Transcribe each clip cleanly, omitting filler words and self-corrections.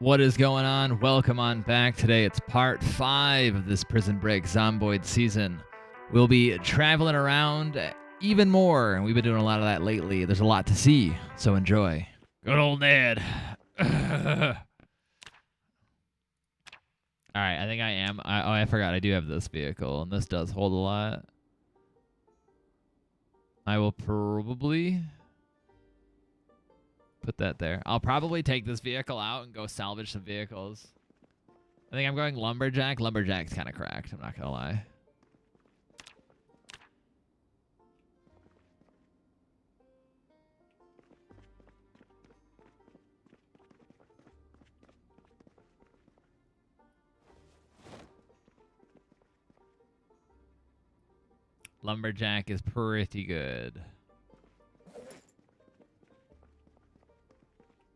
What is going on? Welcome on back. Today it's part 5 of this Prison Break Zomboid season. We'll be traveling around even more, and we've been doing a lot of that lately. There's a lot to see, so enjoy. Good old Ned. Alright, I think I am. I forgot I do have this vehicle, and this does hold a lot. I will probably put that there. I'll probably take this vehicle out and go salvage some vehicles. I think I'm going lumberjack. Lumberjack's kind of cracked, I'm not going to lie. Lumberjack is pretty good.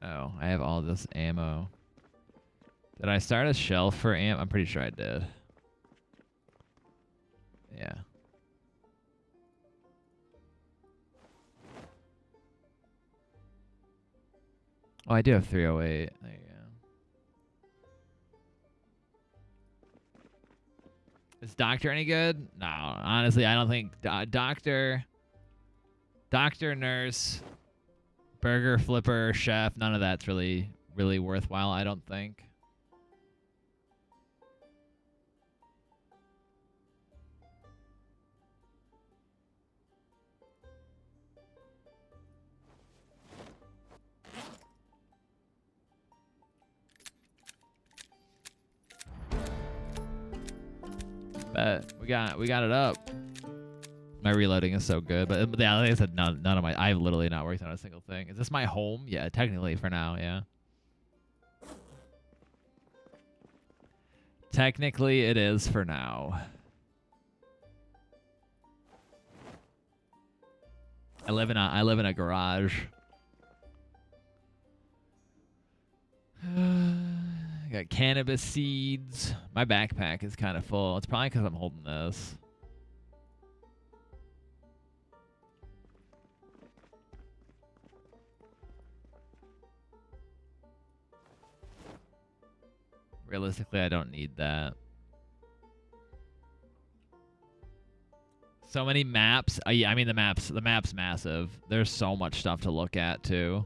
Oh, I have all this ammo. Did I start a shelf for ammo? I'm pretty sure I did. Yeah. Oh, I do have 308. There you go. Is Doctor any good? No, honestly, I don't think Doctor, Nurse, Burger Flipper, Chef, none of that's really worthwhile, I don't think. But we got it up. My reloading is so good, but yeah, like I said, none of my. I've literally not worked on a single thing. Is this my home? Yeah, technically for now, yeah. Technically, it is for now. I live in a garage. Got cannabis seeds. My backpack is kind of full. It's probably because I'm holding this. Realistically, I don't need that. So many maps. Yeah, I mean the map's massive. There's so much stuff to look at too.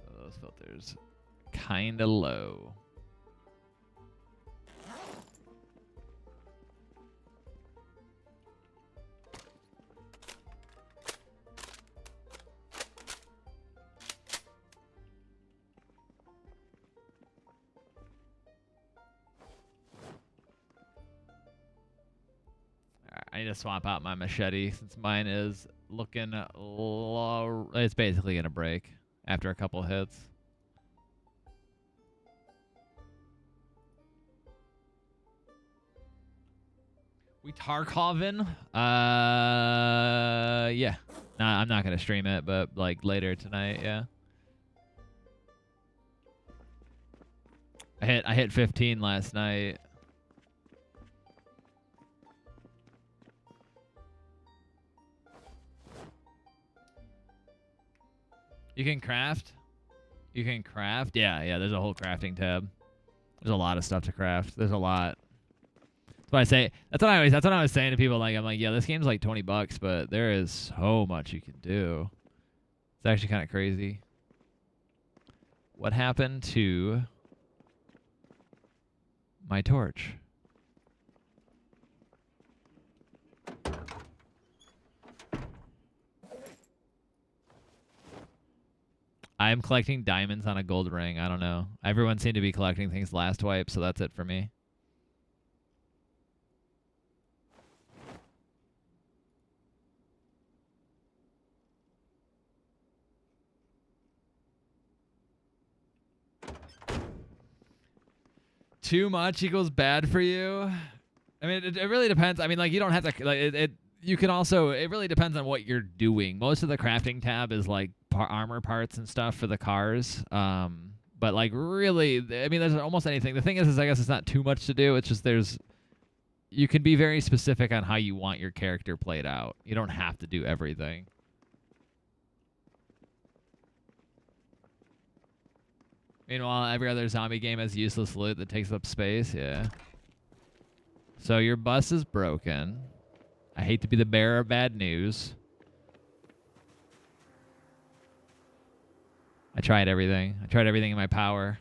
So those filters kind of low. I need to swap out my machete since mine is looking low. It's basically going to break after a couple hits. We Tarkovin? Yeah. Nah, I'm not going to stream it, but like later tonight, yeah. I hit 15 last night. You can craft? You can craft? Yeah, there's a whole crafting tab. There's a lot of stuff to craft. There's a lot. That's what I say. That's what I was saying to people. Like, I'm like, yeah, this game's like $20, but there is so much you can do. It's actually kind of crazy. What happened to my torch? I'm collecting diamonds on a gold ring. I don't know. Everyone seemed to be collecting things last wipe, so that's it for me. Too much equals bad for you. I mean, it really depends. I mean, like, you don't have to, like, you can also, it really depends on what you're doing. Most of the crafting tab is like armor parts and stuff for the cars. But like, really, I mean, there's almost anything. The thing is I guess it's not too much to do. It's just there's you can be very specific on how you want your character played out. You don't have to do everything. Meanwhile, every other zombie game has useless loot that takes up space. Yeah. So your bus is broken. I hate to be the bearer of bad news. I tried everything. I tried everything in my power.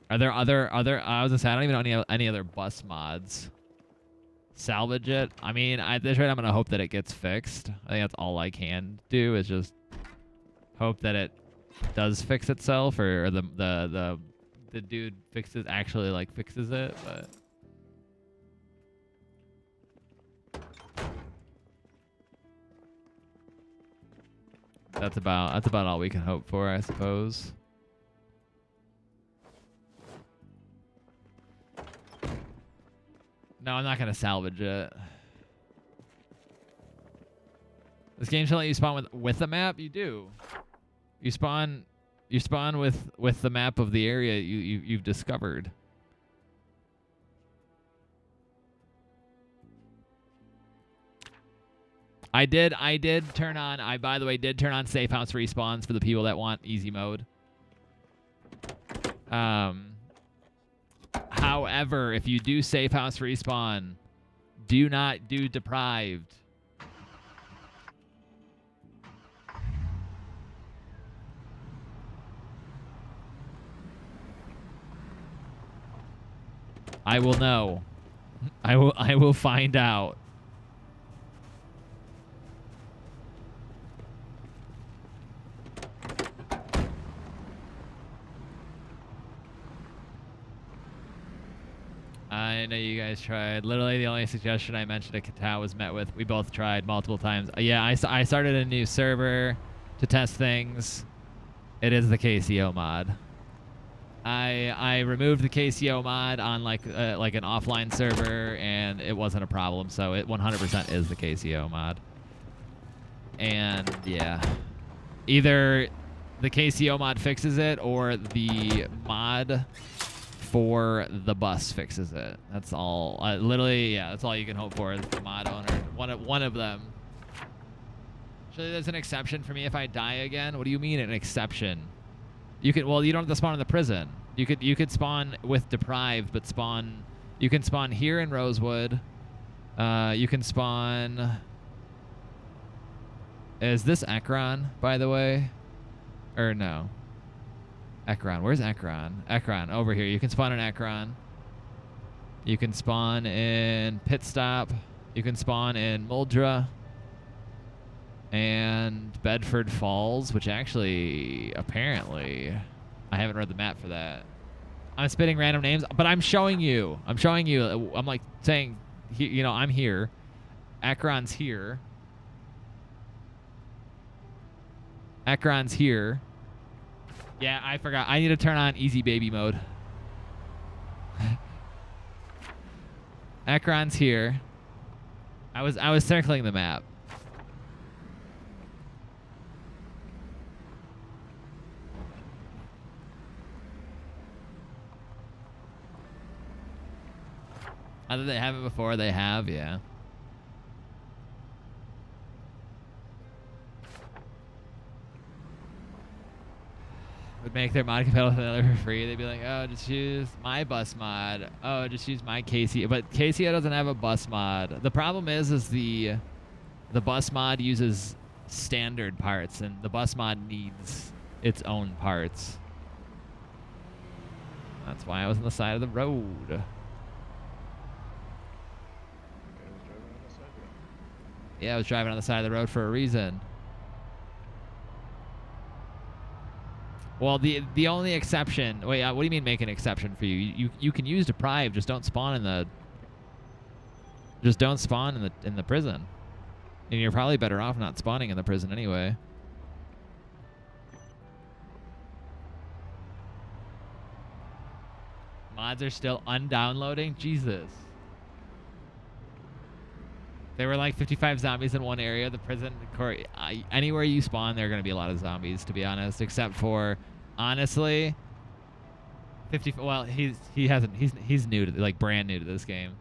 Are there other I was gonna say I don't even know any other bus mods. Salvage it. I mean, at this rate, I'm gonna hope that it gets fixed. I think that's all I can do is just hope that it does fix itself, or the dude actually like fixes it. But that's about all we can hope for, I suppose. No, I'm not gonna salvage it. This game should let you spawn with the map. You do. You spawn with the map of the area you've discovered. I did turn on. I, by the way, did turn on safe house respawns for the people that want easy mode. However, if you do safe house respawn, do not do deprived. I will know. I will find out. I know you guys tried. Literally, the only suggestion I mentioned at Katao was met with, we both tried multiple times. Yeah, I started a new server to test things. It is the KCO mod. I removed the KCO mod on like an offline server, and it wasn't a problem. So it 100% is the KCO mod. And yeah, either the KCO mod fixes it, or the mod for the bus fixes it. That's all. Literally, yeah, that's all you can hope for is the mod owner. One of them. Surely there's an exception for me if I die again. What do you mean an exception? You could. Well, you don't have to spawn in the prison. You could spawn with deprived, but spawn. You can spawn here in Rosewood. You can spawn. Is this Ekron, by the way? Or no? Ekron. Where's Ekron? Ekron, over here. You can spawn in Ekron. You can spawn in Pit Stop. You can spawn in Muldra. And Bedford Falls, which actually, apparently, I haven't read the map for that. I'm spitting random names, but I'm showing you. I'm showing you. I'm like saying, you know, I'm here. Ekron's here. Ekron's here. Yeah, I forgot. I need to turn on easy baby mode. Ekron's here. I was circling the map. Either they have it before, they have, yeah. Would make their mod compatible with another for free. They'd be like, oh, just use my bus mod. Oh, just use my KCO. But KCO doesn't have a bus mod. The problem is the bus mod uses standard parts, and the bus mod needs its own parts. That's why I was on the side of the road. Yeah, I was driving on the side of the road for a reason. Well, the only exception. Wait, what do you mean make an exception for you? You can use deprive, just don't spawn in the. Just don't spawn in the prison, and you're probably better off not spawning in the prison anyway. Mods are still undownloading. Jesus. There were like 55 zombies in one area. The prison, anywhere you spawn, there are going to be a lot of zombies, to be honest, except for Honestly, 50. Well, he hasn't. He's new to like brand new to this game.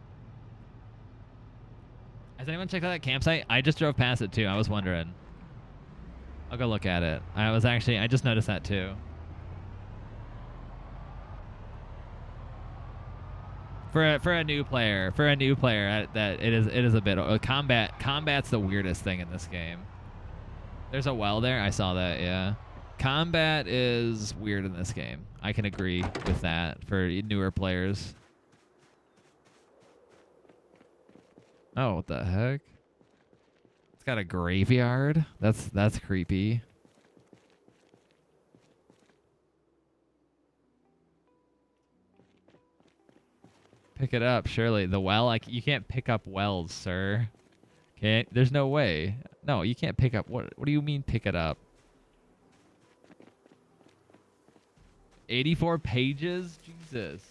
Has anyone checked out that campsite? I just drove past it too. I was wondering. I'll go look at it. I just noticed that too. For a new player, that it is a bit combat's the weirdest thing in this game. There's a well there. I saw that. Yeah. Combat is weird in this game. I can agree with that for newer players. Oh, what the heck? It's got a graveyard. That's creepy. Pick it up, surely. The well, you can't pick up wells, sir. Okay, there's no way. No, you can't pick up. What do you mean pick it up? 84 pages? Jesus.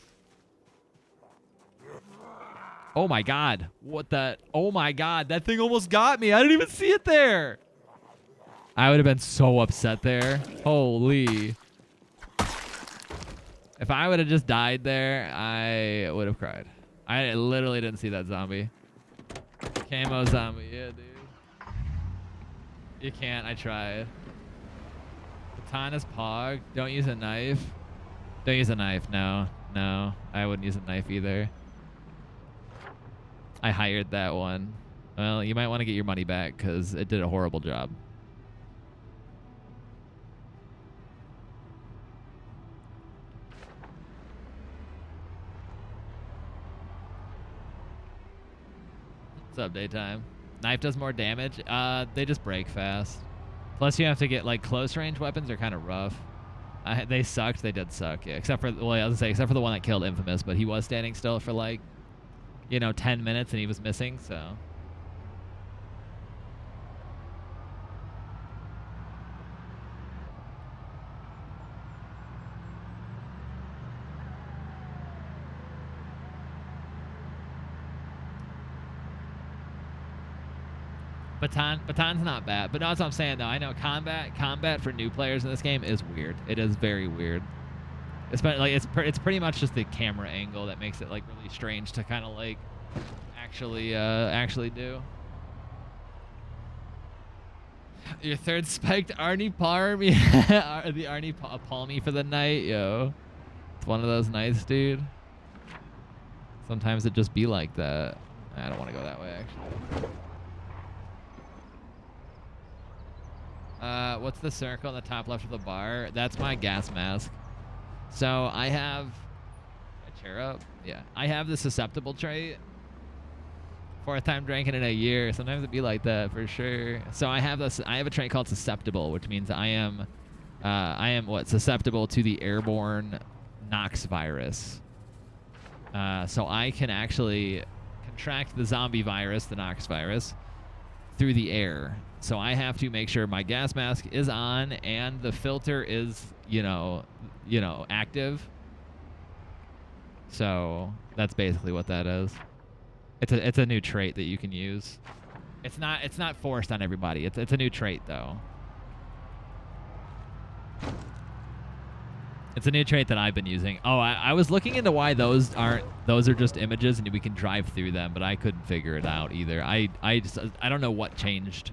Oh my god. What the? Oh my god. That thing almost got me. I didn't even see it there. I would have been so upset there. Holy. If I would have just died there, I would have cried. I literally didn't see that zombie. Camo zombie. Yeah, dude. You can't. I tried. Katana's pog. Don't use a knife. Don't use a knife. No. No. I wouldn't use a knife either. I hired that one. Well, you might want to get your money back because it did a horrible job. What's up, daytime? Knife does more damage. They just break fast. Plus, you have to get like close range weapons are kind of rough. They sucked. They did suck. Yeah, except for well, I was gonna say except for the one that killed Infamous, but he was standing still for like, 10 minutes and he was missing. So. Baton's not bad, but no, that's what I'm saying though. I know combat for new players in this game is weird. It is very weird. Especially like it's pretty much just the camera angle that makes it like really strange to kind of like actually do. Your third spiked Arnie Palm, yeah, the Arnie Palmy for the night, yo. It's one of those nights, dude. Sometimes it just be like that. I don't want to go that way actually. What's the circle on the top left of the bar? That's my gas mask. So I have my chair up. Yeah, I have the susceptible trait. 4th time drinking in a year. Sometimes it'd be like that for sure. So I have this. I have a trait called susceptible, which means I am susceptible to the airborne Nox virus. So I can actually contract the zombie virus, the Nox virus, through the air. So I have to make sure my gas mask is on and the filter is, active. So that's basically what that is. It's a new trait that you can use. It's not forced on everybody. It's a new trait though. It's a new trait that I've been using. Oh, I was looking into why those are just images and we can drive through them, but I couldn't figure it out either. I don't know what changed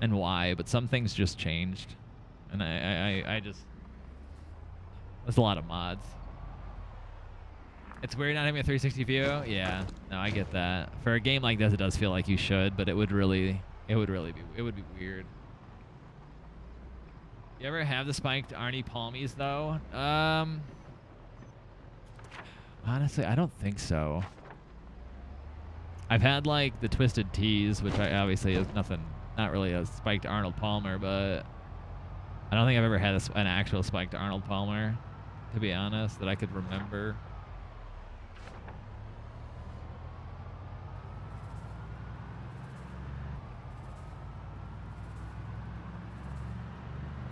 and why, but some things just changed. And I just there's a lot of mods. It's weird not having a 360 view. Yeah, no, I get that. For a game like this, it does feel like you should, but it would be weird. You ever have the spiked Arnie Palmies though? Honestly, I don't think so. I've had like the Twisted Tees, which obviously is not really a spiked Arnold Palmer, but I don't think I've ever had an actual spiked Arnold Palmer, to be honest, that I could remember.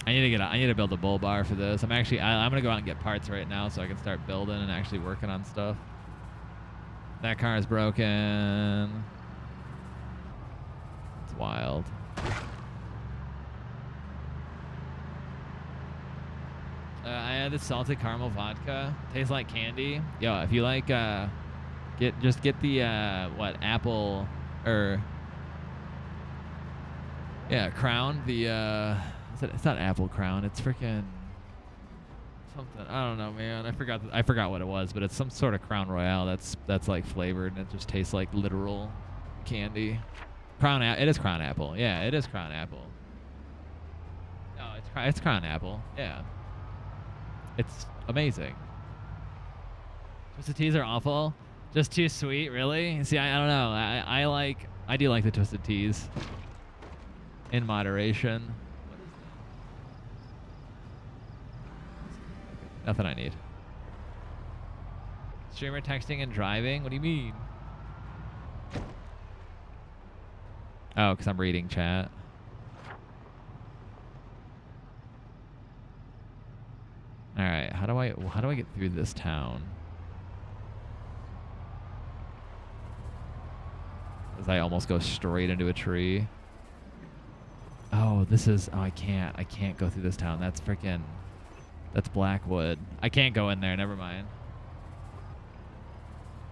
I need to build a bull bar for this. I'm gonna go out and get parts right now so I can start building and actually working on stuff. That car is broken. It's wild. Yeah, the salted caramel vodka tastes like candy. Yo, if you like, get the what, apple or yeah, Crown. The it's not apple Crown. It's freaking something. I don't know, man. I forgot what it was, but it's some sort of Crown Royale that's like flavored and it just tastes like literal candy. It is Crown Apple. Yeah, it is Crown Apple. No, it's Crown Apple. Yeah. It's amazing. Twisted teas are awful. Just too sweet, really? See, I don't know. I do like the twisted teas. In moderation. What is that? Nothing I need. Streamer texting and driving? What do you mean? Oh, because I'm reading chat. All right, how do I get through this town? As I almost go straight into a tree. Oh, I can't go through this town. That's Blackwood. I can't go in there, never mind.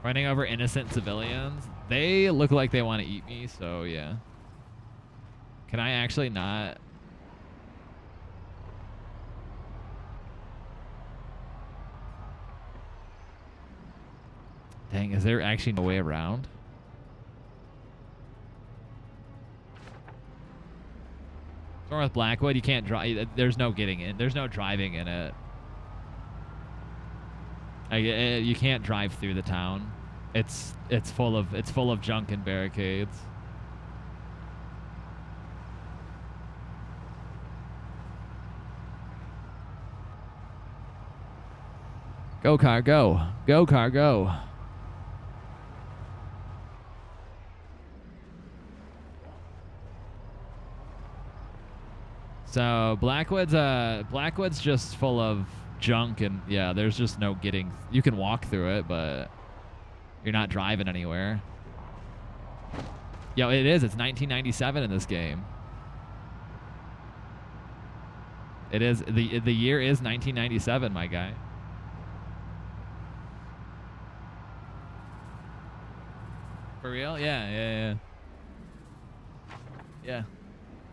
Running over innocent civilians. They look like they want to eat me, so yeah. Can I actually not? Dang, is there actually no way around? Or with Blackwood, you can't drive. There's no getting in. There's no driving in it. You can't drive through the town. It's full of junk and barricades. Go car, go. Go car, go. So Blackwood's just full of junk and yeah, there's just no getting. You can walk through it, but you're not driving anywhere. Yo, it is. It's 1997 in this game. It is the year is 1997, my guy. For real? Yeah.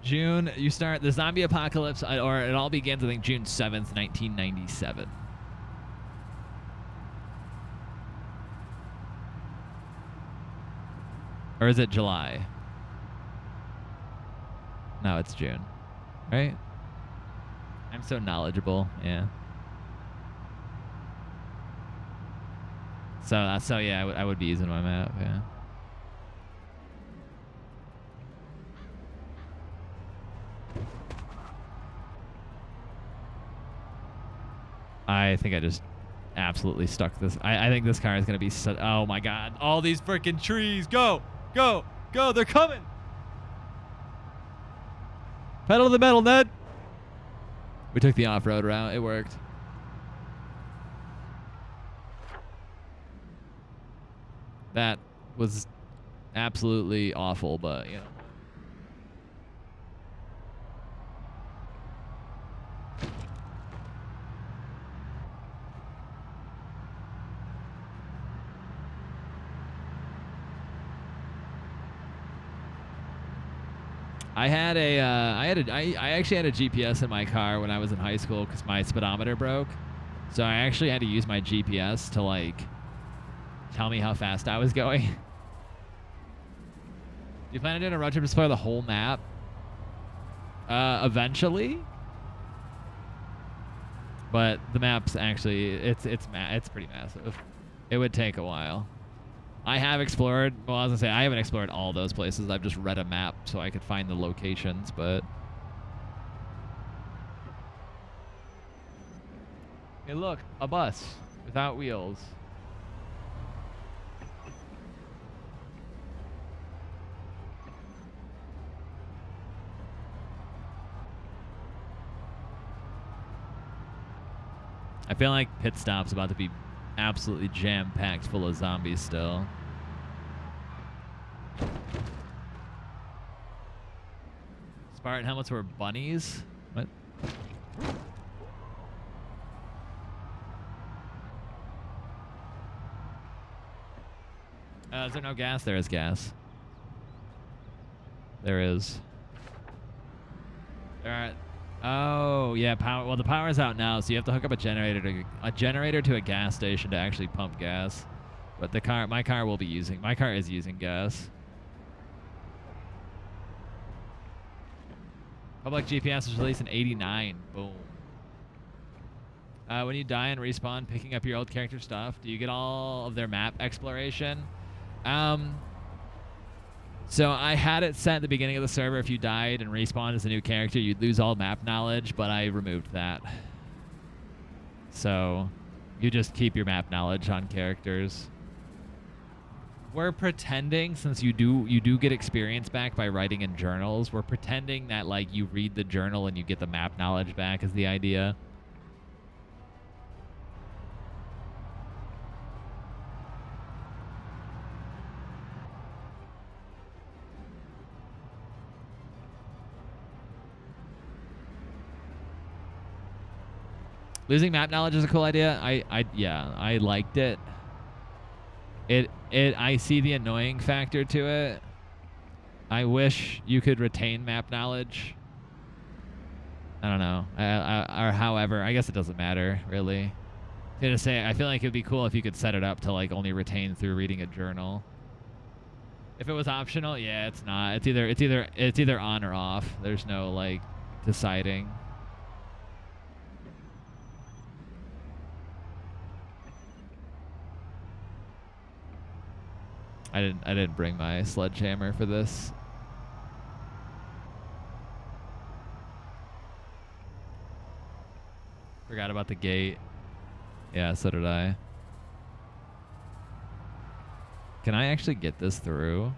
June, you start the zombie apocalypse, or it all begins, I think, June 7th, 1997. Or is it July? No, it's June. Right? I'm so knowledgeable, yeah. So yeah, I would be using my map, yeah. I think I just absolutely stuck this. I think this car is going to be oh my god. All these freaking trees. Go. Go. Go. They're coming. Pedal to the metal, Ned. We took the off-road route. It worked. That was absolutely awful, but, you know. I actually had a GPS in my car when I was in high school because my speedometer broke. So I actually had to use my GPS to like tell me how fast I was going. Do you plan on doing a road trip to explore the whole map? Eventually. But the map's actually it's pretty massive. It would take a while. I have explored, well, I was gonna say, I haven't explored all those places. I've just read a map so I could find the locations, but. Hey, look, a bus without wheels. I feel like Pit Stop's about to be absolutely jam-packed full of zombies still. Spartan helmets were bunnies? What? Is there no gas? There is gas. There is. All right. Oh yeah, power. Well, the power's out now, so you have to hook up a generator to a gas station to actually pump gas. But my car is using gas. Public GPS was released in '89. Boom. When you die and respawn, picking up your old character stuff, do you get all of their map exploration? So I had it set at the beginning of the server. If you died and respawned as a new character, you'd lose all map knowledge, but I removed that. So you just keep your map knowledge on characters. We're pretending, since you do get experience back by writing in journals, we're pretending that like you read the journal and you get the map knowledge back is the idea. Losing map knowledge is a cool idea. I liked it. I see the annoying factor to it. I wish you could retain map knowledge. I don't know. Or however, I guess it doesn't matter really. To say, I feel like it'd be cool if you could set it up to like only retain through reading a journal. If it was optional, yeah, it's not. It's either on or off. There's no like deciding. I didn't bring my sledgehammer for this. Forgot about the gate. Yeah, so did I. Can I actually get this through?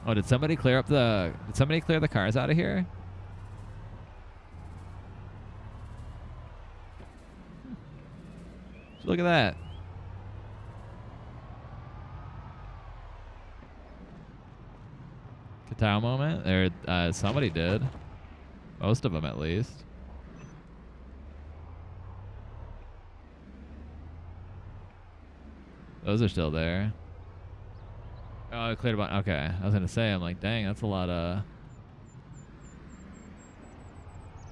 Oh, did somebody clear the cars out of here? Look at that. Katao moment? Or somebody did. Most of them, at least. Those are still there. Oh, I cleared a bunch. Okay, I was gonna say, I'm like, dang, that's a lot of.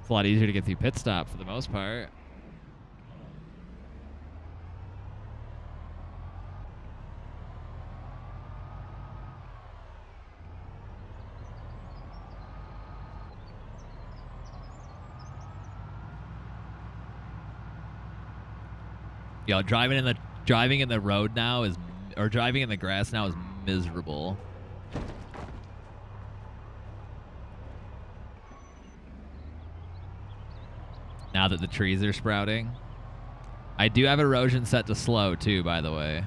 It's a lot easier to get through pit stop for the most part. Yo, driving in the road now is, or driving in the grass now is miserable. Now that the trees are sprouting. I do have erosion set to slow too, by the way.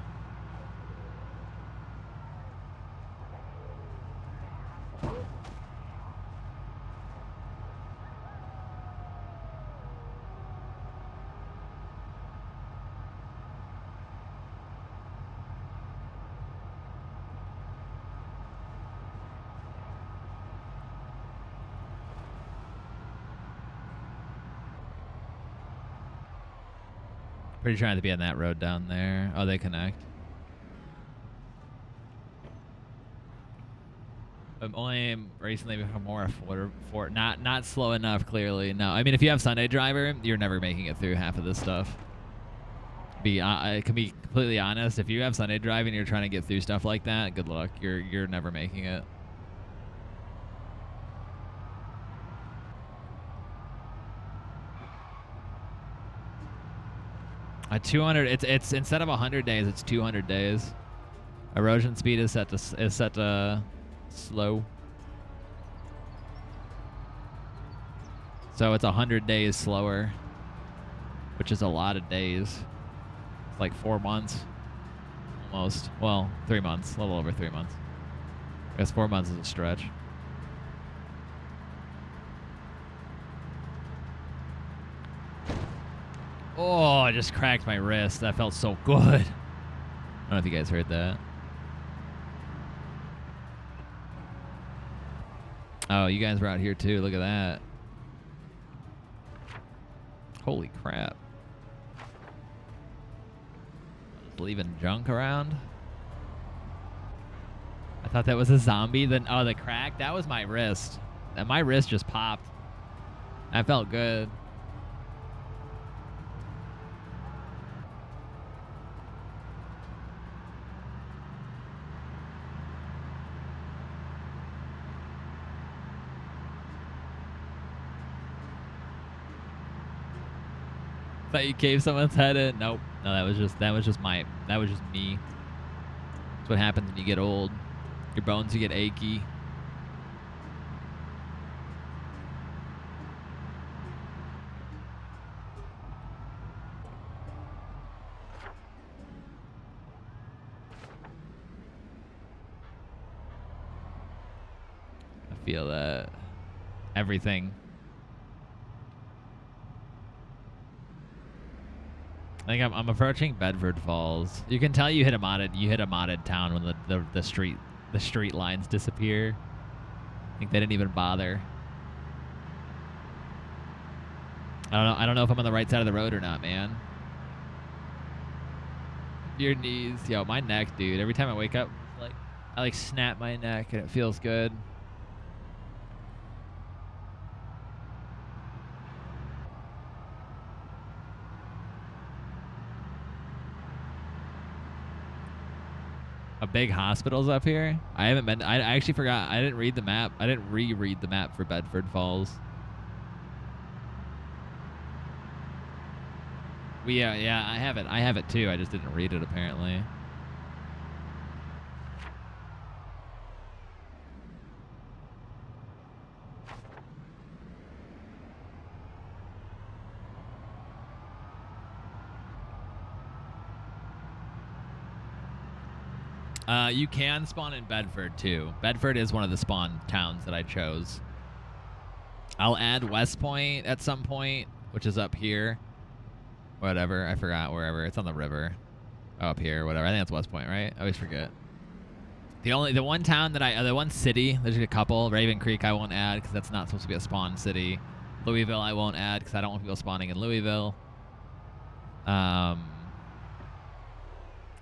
Pretty trying to be on that road down there. Oh, they connect. I'm only recently become more not slow enough. Clearly, no. I mean, if you have Sunday Driver, you're never making it through half of this stuff. I can be completely honest. If you have Sunday Drive and you're trying to get through stuff like that, good luck. You're never making it. At 200, it's instead of 100 days, it's 200 days. Erosion speed is set to slow. So it's 100 days slower, which is a lot of days. It's like 4 months, almost. Well, 3 months, a little over 3 months. I guess 4 months is a stretch. Oh, I just cracked my wrist. That felt so good. I don't know if you guys heard that. Oh, you guys were out here too. Look at that. Holy crap. Just leaving junk around. Thought that was a zombie. Then oh, the crack. That was my wrist. And my wrist just popped. I felt good. Thought you caved someone's head in. Nope. No, that was just me. That's what happens when you get old. Your bones, you get achy. I feel that. Everything. I think I'm approaching Bedford Falls. You can tell you hit a modded town when the street lines disappear. I think they didn't even bother. I don't know if I'm on the right side of the road or not, man. Your knees, yo, my neck, dude. Every time I wake up, I snap my neck and it feels good. Big hospitals up here. I haven't been. I actually forgot. I didn't read the map. I didn't reread the map for Bedford Falls. Yeah, I have it. I have it too. I just didn't read it apparently. You can spawn in Bedford, too. Bedford is one of the spawn towns that I chose. I'll add West Point at some point, which is up here. Whatever. I forgot. Wherever. It's on the river. Oh, up here. Whatever. I think that's West Point, right? I always forget. The one town that the one city, there's a couple. Raven Creek I won't add because that's not supposed to be a spawn city. Louisville I won't add because I don't want people spawning in Louisville.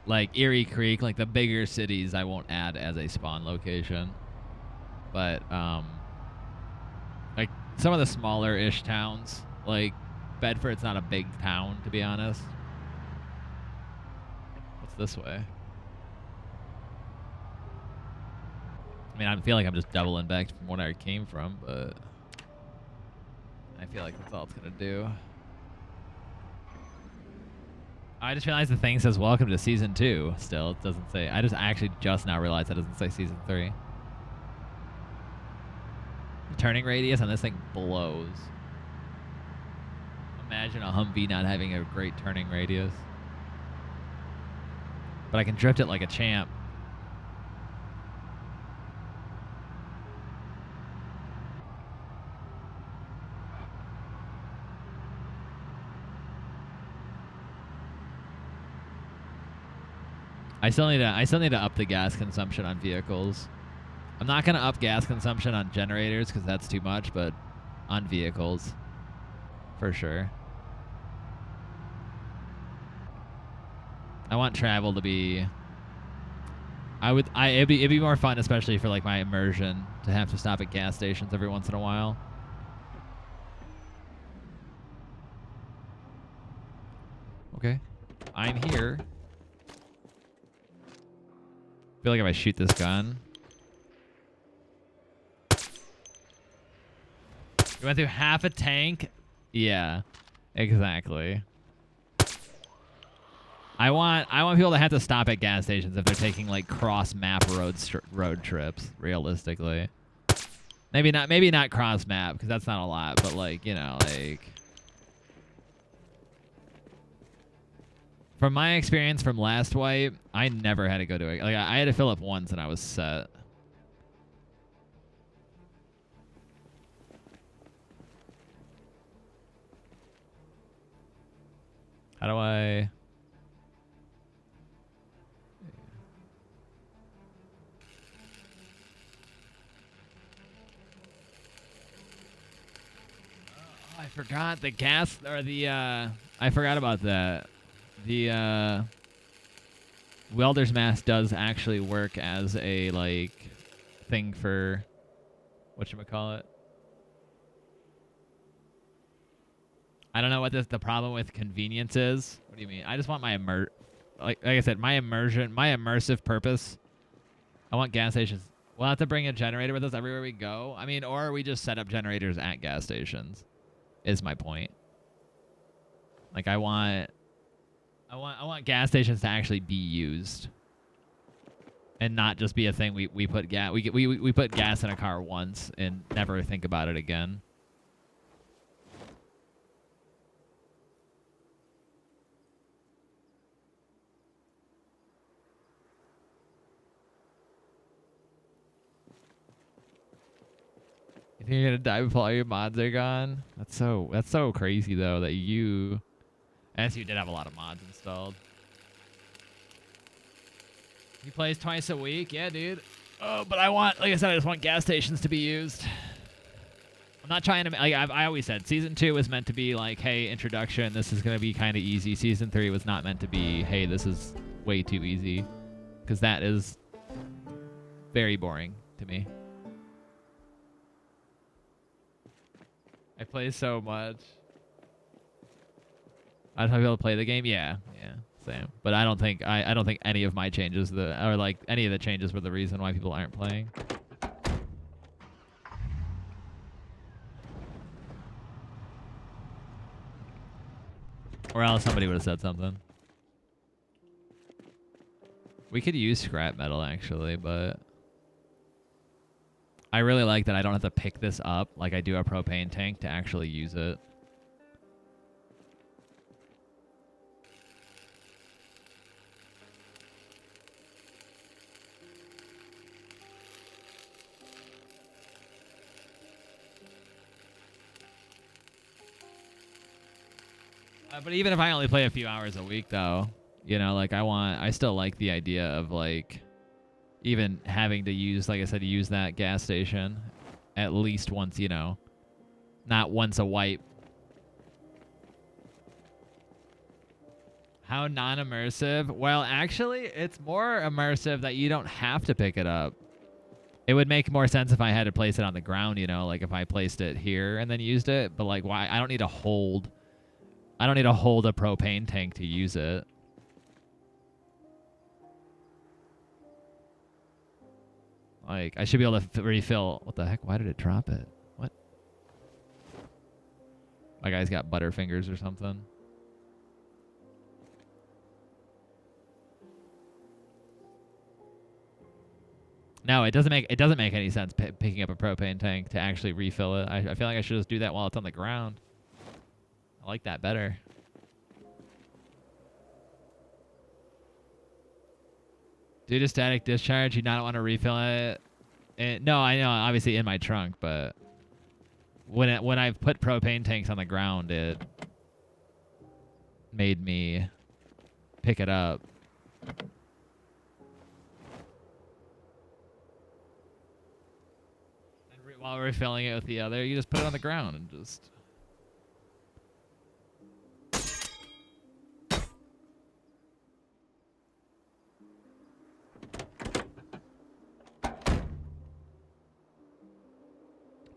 Like Erie Creek, like the bigger cities, I won't add as a spawn location. But like some of the smaller-ish towns, like Bedford's not a big town, to be honest. What's this way? I mean, I feel like I'm just doubling back from where I came from, but I feel like that's all it's gonna do. I just realized the thing says welcome to season 2 still. It doesn't say. I actually just now realized that doesn't say season 3. The turning radius on this thing blows. Imagine a Humvee not having a great turning radius. But I can drift it like a champ. I still need to up the gas consumption on vehicles. I'm not gonna up gas consumption on generators because that's too much, but on vehicles, for sure. I want travel to be. It'd be more fun, especially for like my immersion, to have to stop at gas stations every once in a while. Okay, I'm here. I feel like if I shoot this gun. You went through half a tank? Yeah, exactly. I want people to have to stop at gas stations if they're taking like cross map road trips, realistically. Maybe not cross map because that's not a lot, but like, you know, like from my experience from last wipe, I never had to go to it. Like I had to fill up once and I was set. How do I? Oh, I forgot the gas or the I forgot about that. The welder's mask does actually work as a like thing for whatchamacallit. I don't know what the problem with convenience is. What do you mean? I just want my like I said, my immersive purpose. I want gas stations. We'll have to bring a generator with us everywhere we go. I mean, or we just set up generators at gas stations. Is my point. Like I want gas stations to actually be used, and not just be a thing we put gas we put gas in a car once and never think about it again. You think you're gonna die before all your mods are gone? That's so crazy though that you, as you did have a lot of mods installed. He plays twice a week, yeah, dude. Oh, but I want, like I said, I just want gas stations to be used. I'm not trying to, like I always said, season 2 was meant to be like, hey, introduction. This is gonna be kind of easy. Season 3 was not meant to be, hey, this is way too easy, because that is very boring to me. I play so much. I don't be able to play the game. Yeah, same. But I don't think I don't think any of my changes or like any of the changes were the reason why people aren't playing. Or else somebody would have said something. We could use scrap metal actually, but I really like that I don't have to pick this up like I do a propane tank to actually use it. But even if I only play a few hours a week though, you know, like I still like the idea of like even having to use, like I said, use that gas station at least once, you know, not once a wipe. How non-immersive? Well, actually, it's more immersive that you don't have to pick it up. It would make more sense if I had to place it on the ground, you know, like if I placed it here and then used it. But like, why? I don't need to hold a propane tank to use it. Like, I should be able to refill. What the heck? Why did it drop it? What? My guy's got butterfingers or something. No, it doesn't make any sense picking up a propane tank to actually refill it. I feel like I should just do that while it's on the ground. I like that better. Due to static discharge, you not want to refill it. No, I know, obviously in my trunk, but when I've put propane tanks on the ground, it made me pick it up. And while refilling it with the other, you just put it on the ground and just...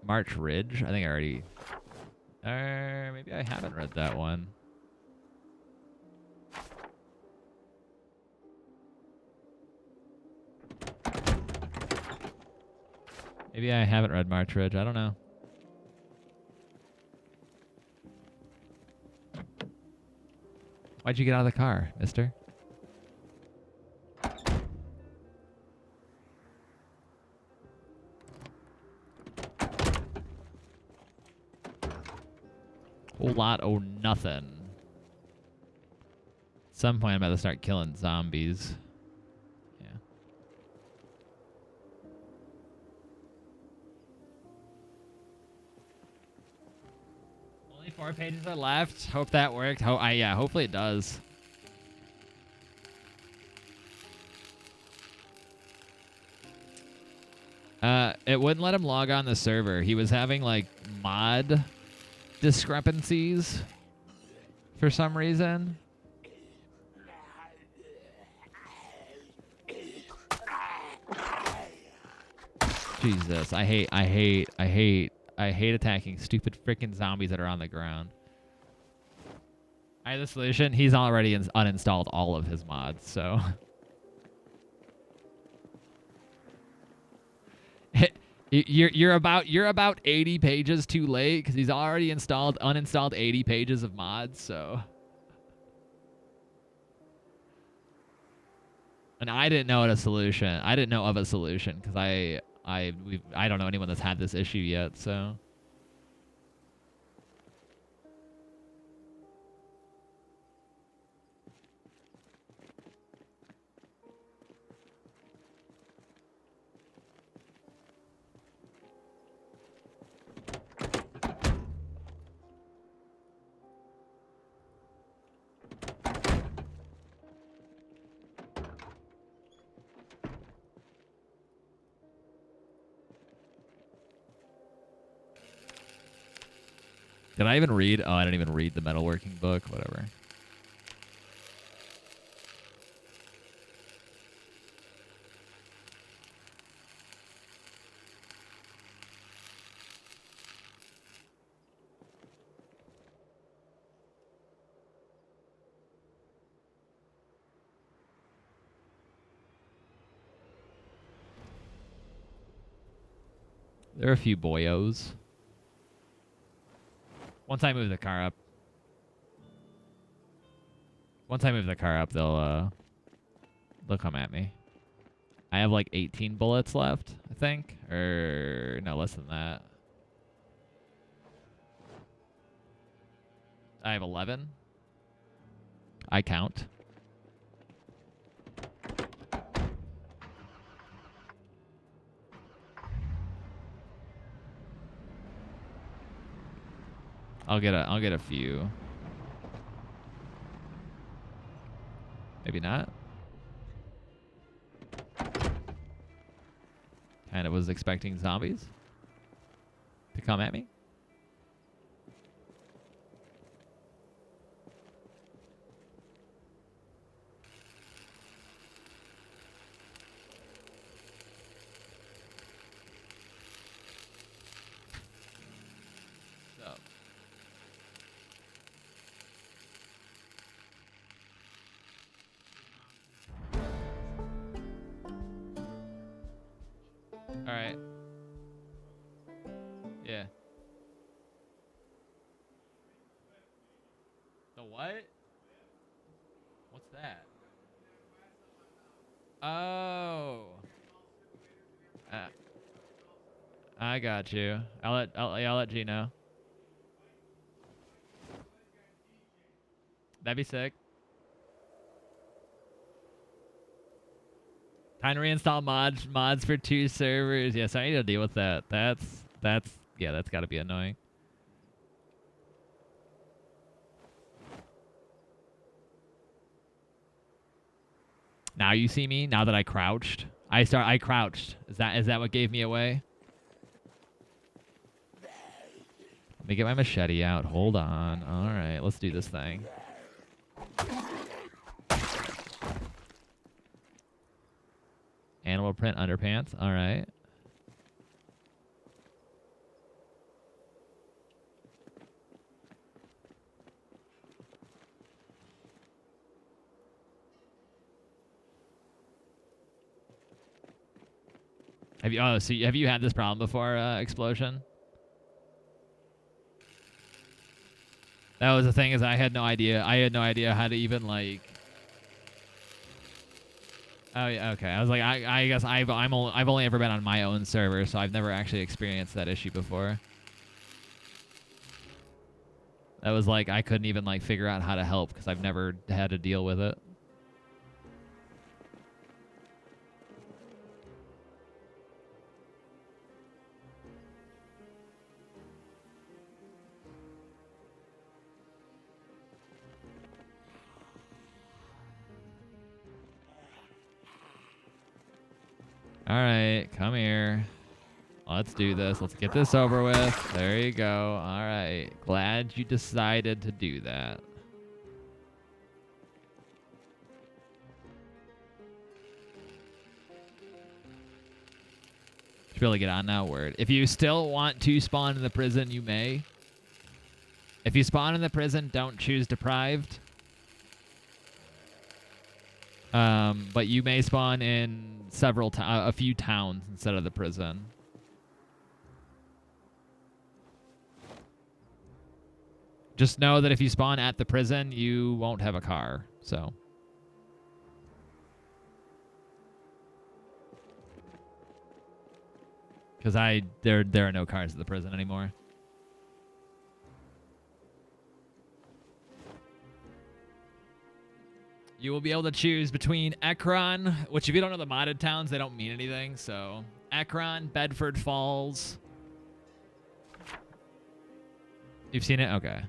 March Ridge? I think I already... maybe I haven't read that one. Maybe I haven't read March Ridge. I don't know. Why'd you get out of the car, mister? Whole lot o' nothing. At some point, I'm about to start killing zombies. Yeah. Only 4 pages are left. Hope that worked. Yeah, hopefully it does. It wouldn't let him log on the server. He was having like mod discrepancies for some reason. Jesus, I hate attacking stupid freaking zombies that are on the ground. I have the solution. He's already uninstalled all of his mods, so. You're about 80 pages too late because he's already uninstalled 80 pages of mods, so. And I didn't know a solution. I didn't know of a solution because I don't know anyone that's had this issue yet, so. Did I even read? Oh, I didn't even read the metalworking book. Whatever. There are a few boyos. Once I move the car up, they'll come at me. I have like 18 bullets left, I think, or no, less than that. I have 11. I count. I'll get a few. Maybe not. Kind of was expecting zombies to come at me. All right. Yeah. The what? What's that? Oh. I got you. I'll let G know. That'd be sick. Time to reinstall mods for 2 servers. Yes, I need to deal with that. That's got to be annoying. Now you see me. Now that I crouched, I crouched. Is that what gave me away? Let me get my machete out. Hold on. All right, let's do this thing. Animal print underpants. All right. Have you had this problem before, Explosion? That was the thing, is I had no idea. I had no idea how to even like. Oh yeah, okay. I was like, I guess I've only ever been on my own server, so I've never actually experienced that issue before. That was like I couldn't even like figure out how to help because I've never had to deal with it. All right, come here. Let's do this. Let's get this over with. There you go. All right. Glad you decided to do that. be able to get on now. Word. If you still want to spawn in the prison, you may. If you spawn in the prison, don't choose deprived. But you may spawn in a few towns instead of the prison. Just know that if you spawn at the prison, you won't have a car. So. Because there are no cars at the prison anymore. You will be able to choose between Ekron, which if you don't know the modded towns, they don't mean anything. So Ekron, Bedford Falls. You've seen it? Okay.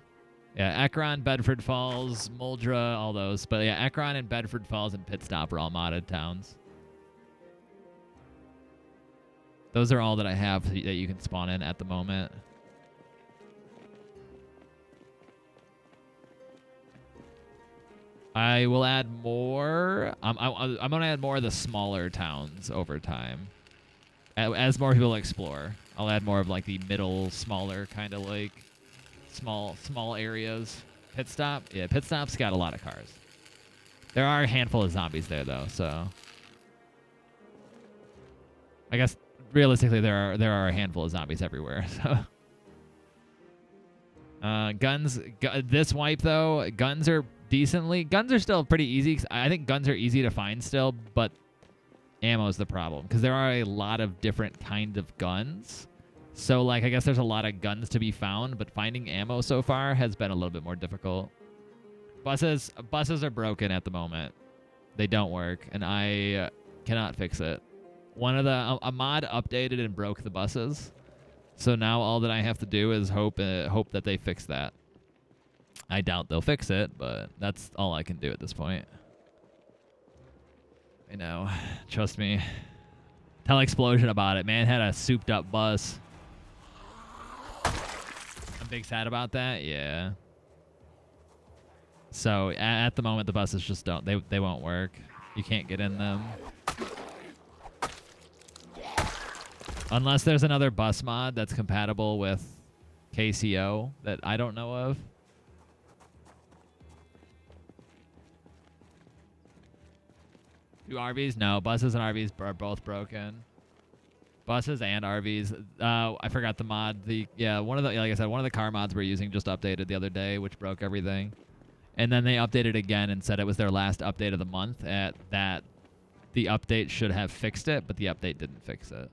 Yeah, Ekron, Bedford Falls, Muldra, all those. But yeah, Ekron and Bedford Falls and Pit Stop are all modded towns. Those are all that I have that you can spawn in at the moment. I will add more. I'm going to add more of the smaller towns over time. As more people explore. I'll add more of like the middle, smaller kind of like small areas. Pit Stop? Yeah, Pit Stop's got a lot of cars. There are a handful of zombies there though, so I guess realistically there are a handful of zombies everywhere. So guns this wipe though, guns are still pretty easy. I think guns are easy to find still, but ammo is the problem because there are a lot of different kind of guns. So, like, I guess there's a lot of guns to be found, but finding ammo so far has been a little bit more difficult. Buses are broken at the moment. They don't work, and I cannot fix it. A mod updated and broke the buses, so now all that I have to do is hope that they fix that. I doubt they'll fix it, but that's all I can do at this point. I know. Trust me. Tell Explosion about it. Man had a souped up bus. I'm big sad about that. Yeah. So at the moment, the buses just don't. They won't work. You can't get in them. Unless there's another bus mod that's compatible with KCO that I don't know of. Do RVs? No, buses and RVs are both broken. Buses and RVs. I forgot the mod. Like I said, one of the car mods we're using just updated the other day, which broke everything. And then they updated again and said it was their last update of the month. At that, the update should have fixed it, but the update didn't fix it.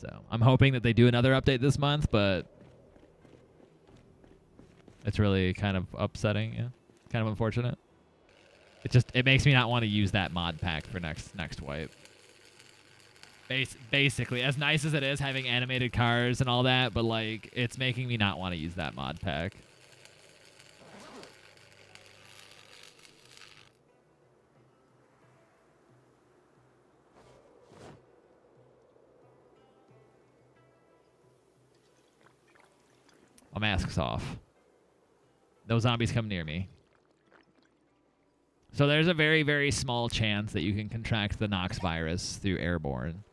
So I'm hoping that they do another update this month, but it's really kind of upsetting. Yeah, kind of unfortunate. It makes me not want to use that mod pack for next wipe. Basically, as nice as it is having animated cars and all that, but like it's making me not want to use that mod pack. My mask's off. No zombies come near me. So there's a very, very small chance that you can contract the Nox virus through airborne.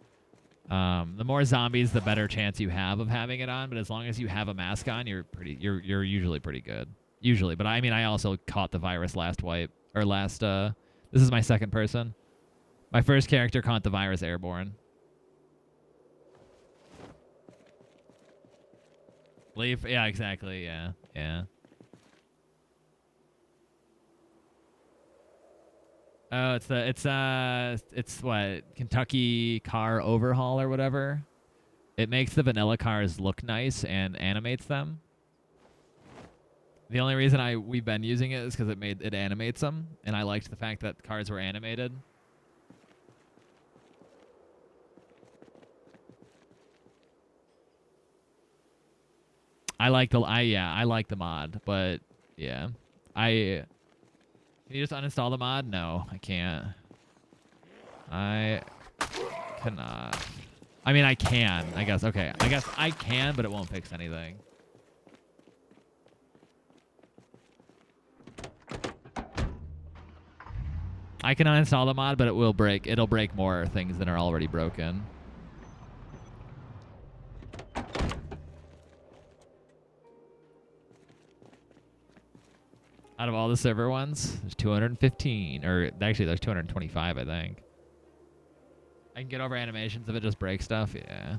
The more zombies, the better chance you have of having it on. But as long as you have a mask on, you're usually pretty good. Usually, but I mean, I also caught the virus last wipe or last. This is my second person. My first character caught the virus airborne. Leaf, yeah, exactly, yeah. Oh, it's what, Kentucky car overhaul or whatever. It makes the vanilla cars look nice and animates them. The only reason we've been using it is because it animates them, and I liked the fact that cars were animated. I like the mod, but yeah. Can you just uninstall the mod? No, I can't. I cannot. I mean, I can, I guess. Okay, I guess I can, but it won't fix anything. I can uninstall the mod, but it'll break more things than are already broken. Out of all the server ones, there's 215, or actually there's 225, I think. I can get over animations if it just breaks stuff. Yeah.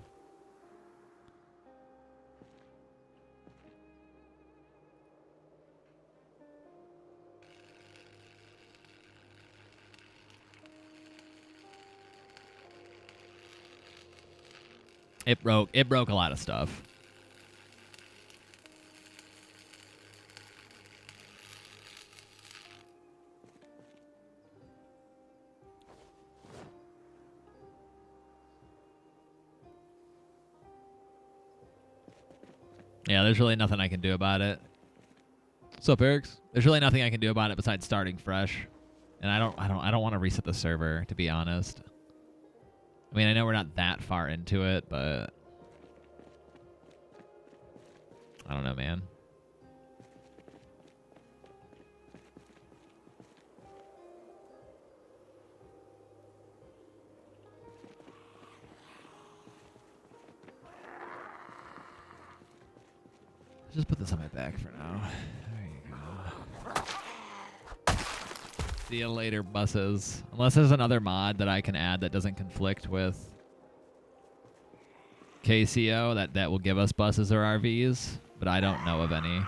It broke a lot of stuff. Yeah, there's really nothing I can do about it. What's up, Eric? There's really nothing I can do about it besides starting fresh. And I don't want to reset the server, to be honest. I mean, I know we're not that far into it, but I don't know, man. Just put this on my back for now. There you go. See you later, buses. Unless there's another mod that I can add that doesn't conflict with KCO that will give us buses or RVs, but I don't know of any.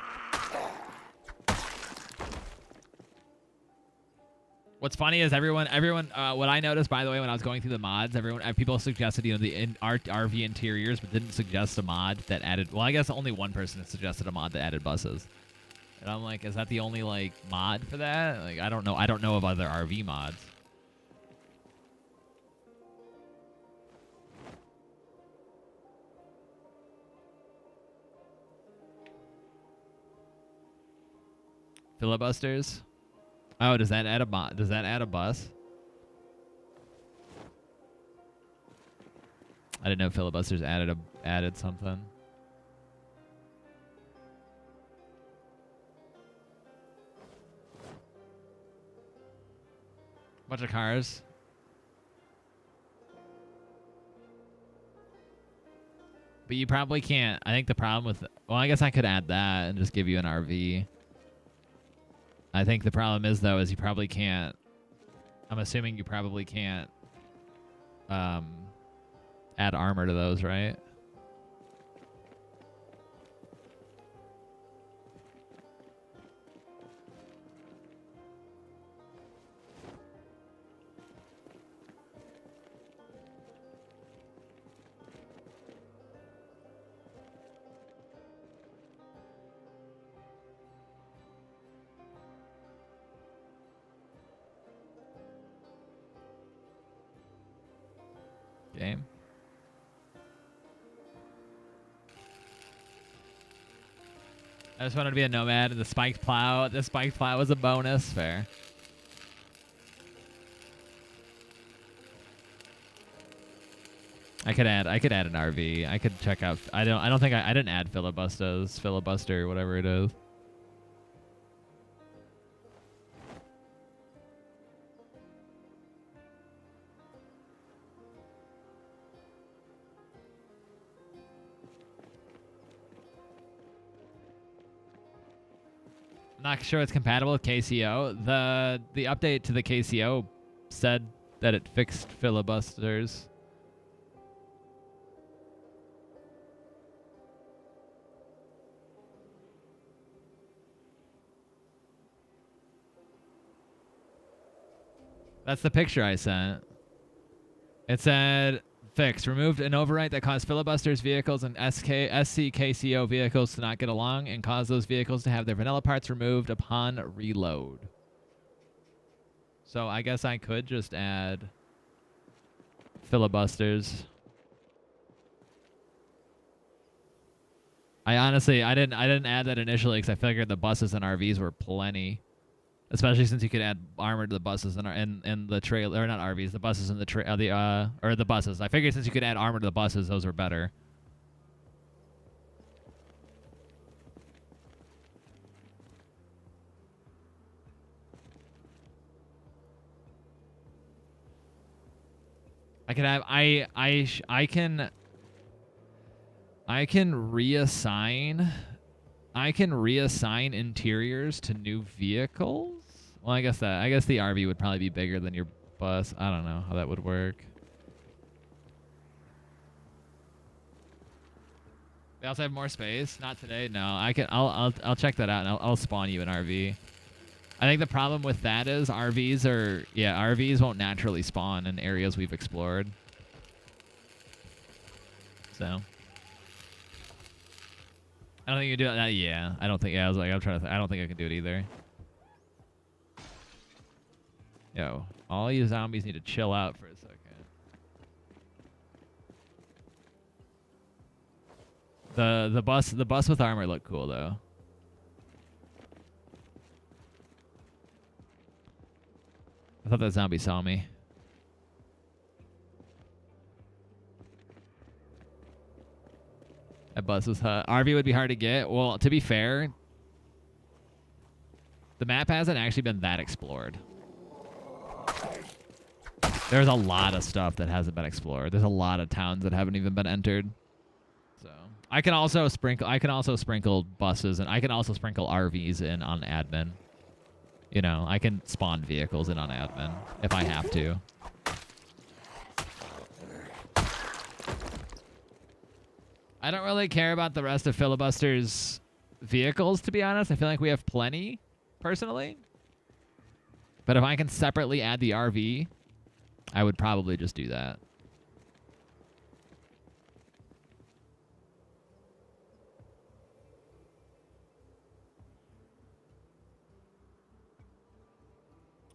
What's funny is everyone. What I noticed, by the way, when I was going through the mods, people suggested the RV interiors, but didn't suggest a mod that added. Well, I guess only one person suggested a mod that added buses, and I'm like, is that the only like mod for that? Like, I don't know. I don't know of other RV mods. Filibusters. Oh, does that add a mod? Does that add a bus? I didn't know filibusters added something. Bunch of cars. But you probably can't. I think the problem with... Well, I guess I could add that and just give you an RV. I think the problem is, though, is you probably can't... I'm assuming you probably can't add armor to those, right? Game. I just wanted to be a nomad, and the spiked plow was a bonus. Fair. I could add an RV. I could check out. I didn't add filibuster, whatever it is. Not sure it's compatible with KCO. The update to the KCO said that it fixed filibusters. That's the picture I sent. It said, fixed. Removed an overwrite that caused filibusters vehicles and SCKCO vehicles to not get along and caused those vehicles to have their vanilla parts removed upon reload. So I guess I could just add filibusters. I didn't add that initially because I figured the buses and RVs were plenty. Especially since you could add armor to the buses and the trailer, or not RVs, the buses and the buses. I figured since you could add armor to the buses, those were better. I can have I can reassign. I can reassign interiors to new vehicles. Well, I guess the RV would probably be bigger than your bus. I don't know how that would work. They also have more space. Not today. No, I can. I'll check that out and I'll spawn you an RV. I think the problem with that is RVs won't naturally spawn in areas we've explored. So I don't think you can do it. Yeah, I don't think. Yeah, I was like, I'm trying to. I don't think I can do it either. Yo, all you zombies need to chill out for a second. The bus with armor looked cool though. I thought that zombie saw me. That bus was RV would be hard to get. Well, to be fair, the map hasn't actually been that explored. There's a lot of stuff that hasn't been explored. There's a lot of towns that haven't even been entered. So I can also sprinkle buses, and I can also sprinkle RVs in on admin. You know, I can spawn vehicles in on admin if I have to. I don't really care about the rest of Filibuster's vehicles, to be honest. I feel like we have plenty, personally. But if I can separately add the RV, I would probably just do that.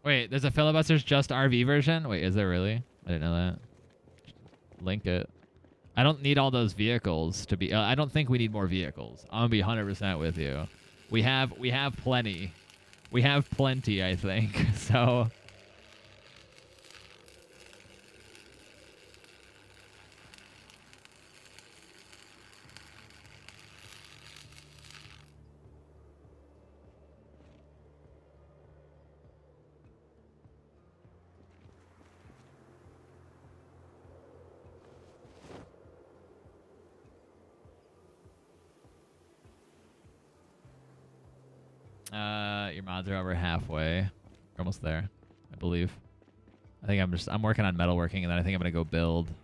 Wait, there's a Filibuster's just RV version? Wait, is there really? I didn't know that. Link it. I don't need all those vehicles to be... I don't think we need more vehicles. I'm going to be 100% with you. We have plenty. We have plenty, I think. So... your mods are over halfway. We're almost there, I believe. I think I'm working on metalworking, and then I think I'm gonna go build. Is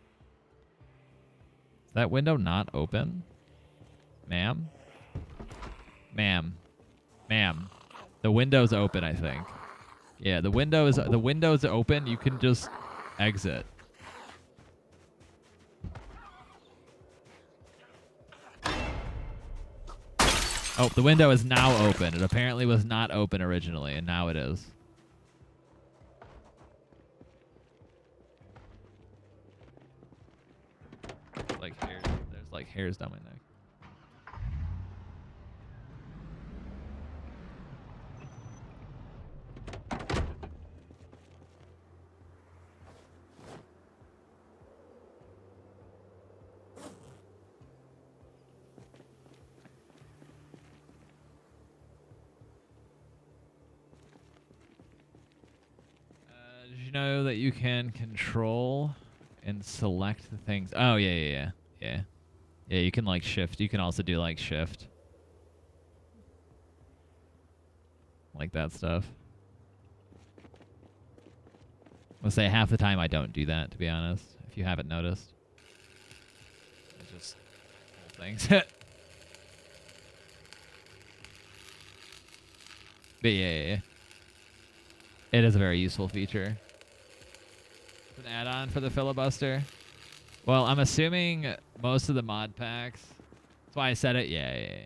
that window not open? Ma'am? Ma'am. Ma'am. The window's open, I think. Yeah, the window's open. You can just exit. Oh, the window is now open. It apparently was not open originally, and now it is. Like hairs. There's like hairs down my neck. Did you know that you can control and select the things? Oh, yeah. Yeah, you can like shift. You can also do like shift. Like that stuff. I'll say half the time I don't do that, to be honest, if you haven't noticed. It's just cool things. But yeah. It is a very useful feature. It's an add-on for the filibuster. Well, I'm assuming most of the mod packs. That's why I said it. Yeah.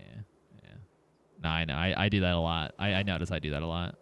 No, I know. I do that a lot. I notice I do that a lot.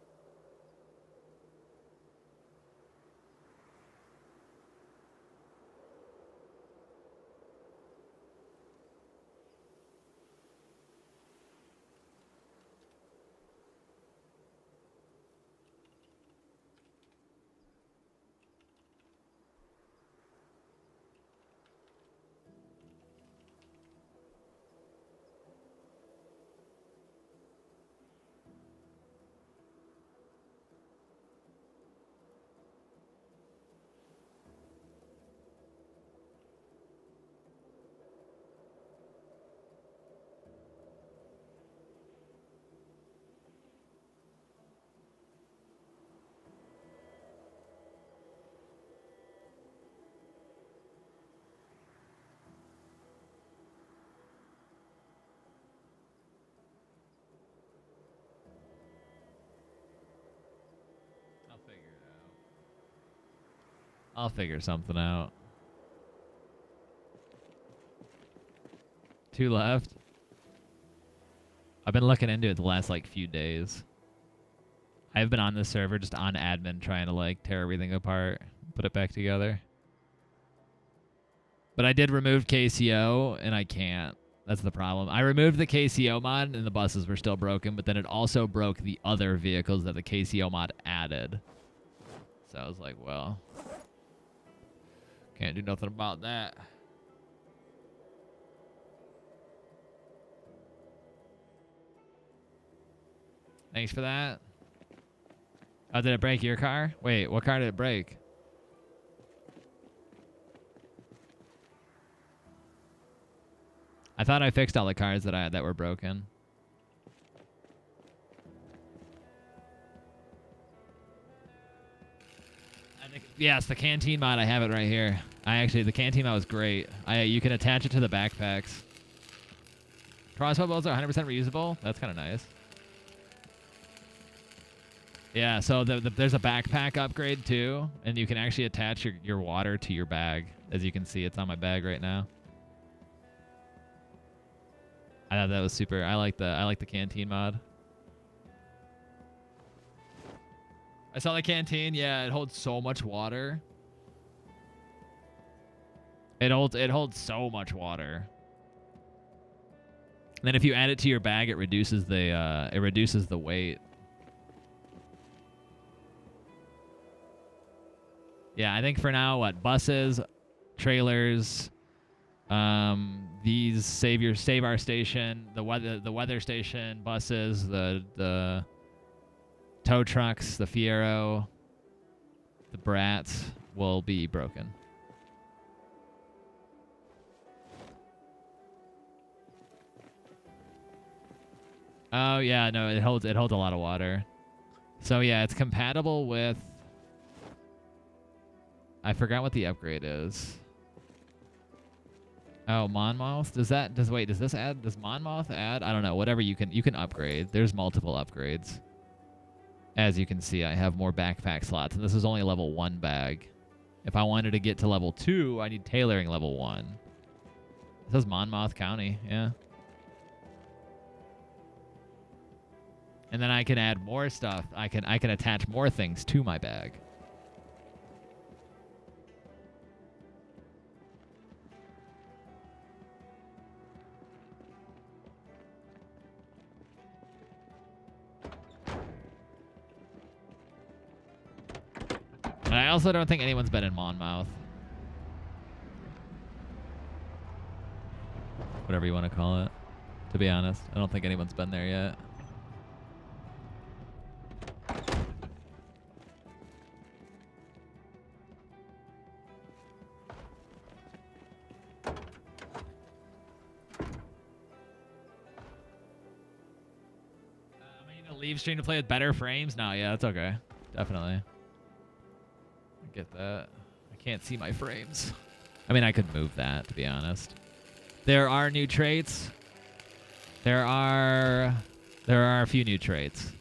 I'll figure something out. 2 left. I've been looking into it the last like few days. I've been on this server just on admin trying to like tear everything apart, put it back together. But I did remove KCO and I can't. That's the problem. I removed the KCO mod and the buses were still broken, but then it also broke the other vehicles that the KCO mod added. So I was like, well, can't do nothing about that. Thanks for that. Oh, did it break your car? Wait, what car did it break? I thought I fixed all the cars that were broken. I think, yes, the canteen mod. I have it right here. The canteen mod was great. You can attach it to the backpacks. Crossbow bolts are 100% reusable. That's kind of nice. Yeah, so there's a backpack upgrade too, and you can actually attach your water to your bag. As you can see, it's on my bag right now. I thought that was super. I like the canteen mod. I saw the canteen. Yeah, it holds so much water. It holds so much water. And then if you add it to your bag, it reduces the weight. Yeah, I think for now, what buses, trailers, these save our station, the weather station, buses, the tow trucks, the Fiero, the Brats will be broken. Oh yeah, no, it holds a lot of water. So yeah, it's compatible with. I forgot what the upgrade is. Oh, Monmouth? Does Monmouth add? I don't know. Whatever you can upgrade. There's multiple upgrades. As you can see, I have more backpack slots, and this is only a level 1 bag. If I wanted to get to level 2, I need tailoring level 1. It says Monmouth County, yeah. And then I can add more stuff. I can attach more things to my bag. And I also don't think anyone's been in Monmouth. Whatever you want to call it. To be honest, I don't think anyone's been there yet. I mean, to leave stream to play with better frames? No, yeah, that's okay. Definitely. Get that. I can't see my frames. I mean, I could move that, to be honest. There are new traits. There are a few new traits.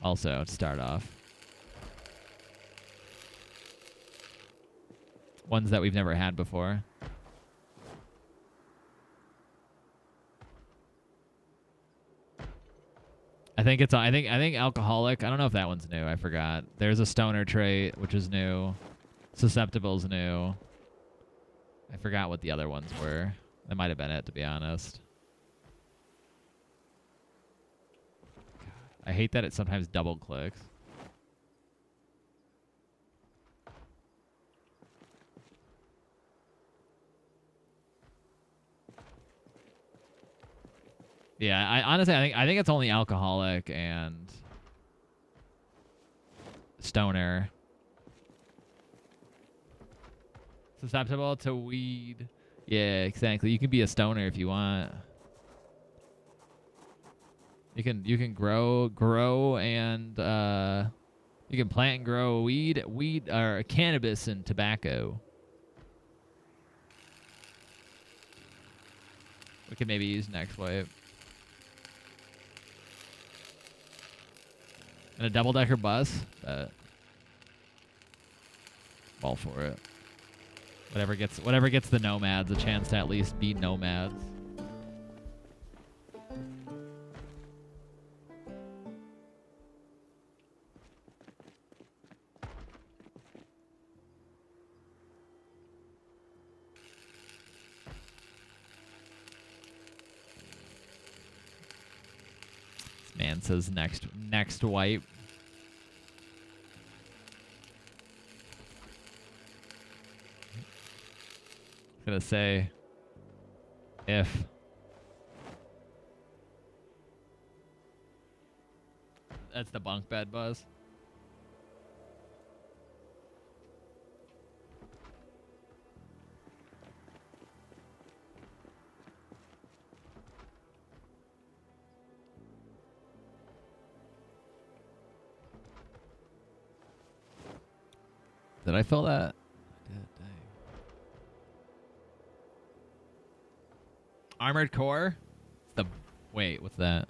Also, to start off. Ones that we've never had before. I think alcoholic. I don't know if that one's new. I forgot. There's a stoner trait, which is new. Susceptible's new. I forgot what the other ones were. That might have been it, to be honest. I hate that it sometimes double clicks. Yeah, I think it's only alcoholic and stoner. Susceptible to weed. Yeah, exactly. You can be a stoner if you want. You can grow and you can plant and grow weed or cannabis and tobacco. We can maybe use next wave. And a double-decker bus. all for it. Whatever gets the nomads a chance to at least be nomads. This man says next wipe. Gonna say if that's the bunk bed buzz. Did I fill that? Armored core? Wait, what's that?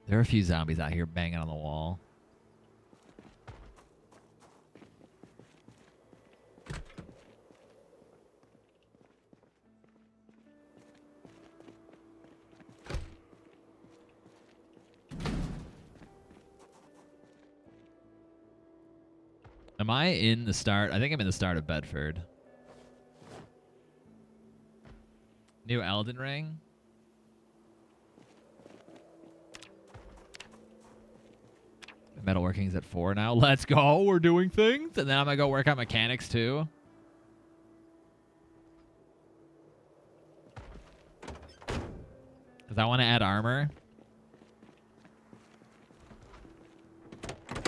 There are a few zombies out here banging on the wall. Am I in the start? I think I'm in the start of Bedford. New Elden Ring? Metalworking's at 4 now. Let's go. We're doing things. And then I'm going to go work on mechanics too. Because I want to add armor.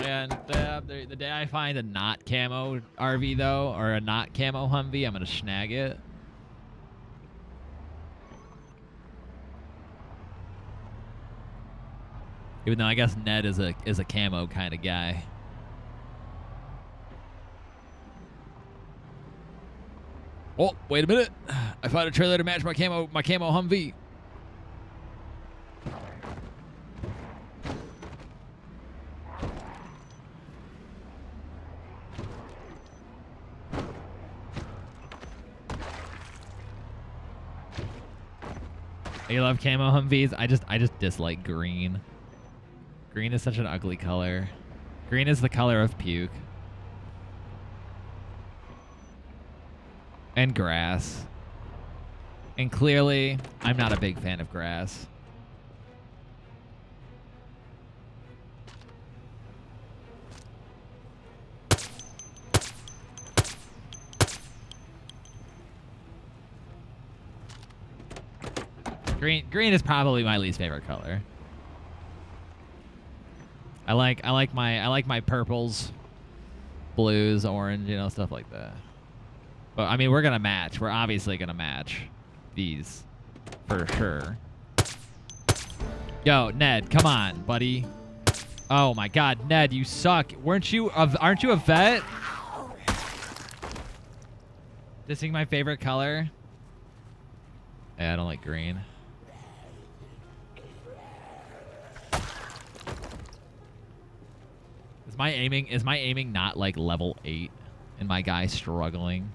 And the day I find a not camo RV though, or a not camo Humvee, I'm gonna snag it. Even though I guess Ned is a camo kind of guy. Oh, wait a minute! I found a trailer to match my camo Humvee. You love camo Humvees? I just dislike green. Green is such an ugly color. Green is the color of puke. And grass. And clearly, I'm not a big fan of grass. Green is probably my least favorite color. I like my purples, blues, orange, you know, stuff like that. But I mean, we're gonna match. We're obviously gonna match these for sure. Yo, Ned, come on, buddy. Oh my God, Ned, you suck. Aren't you a vet? Dissing my favorite color. Yeah, I don't like green. Is my aiming not like level 8 and my guy struggling?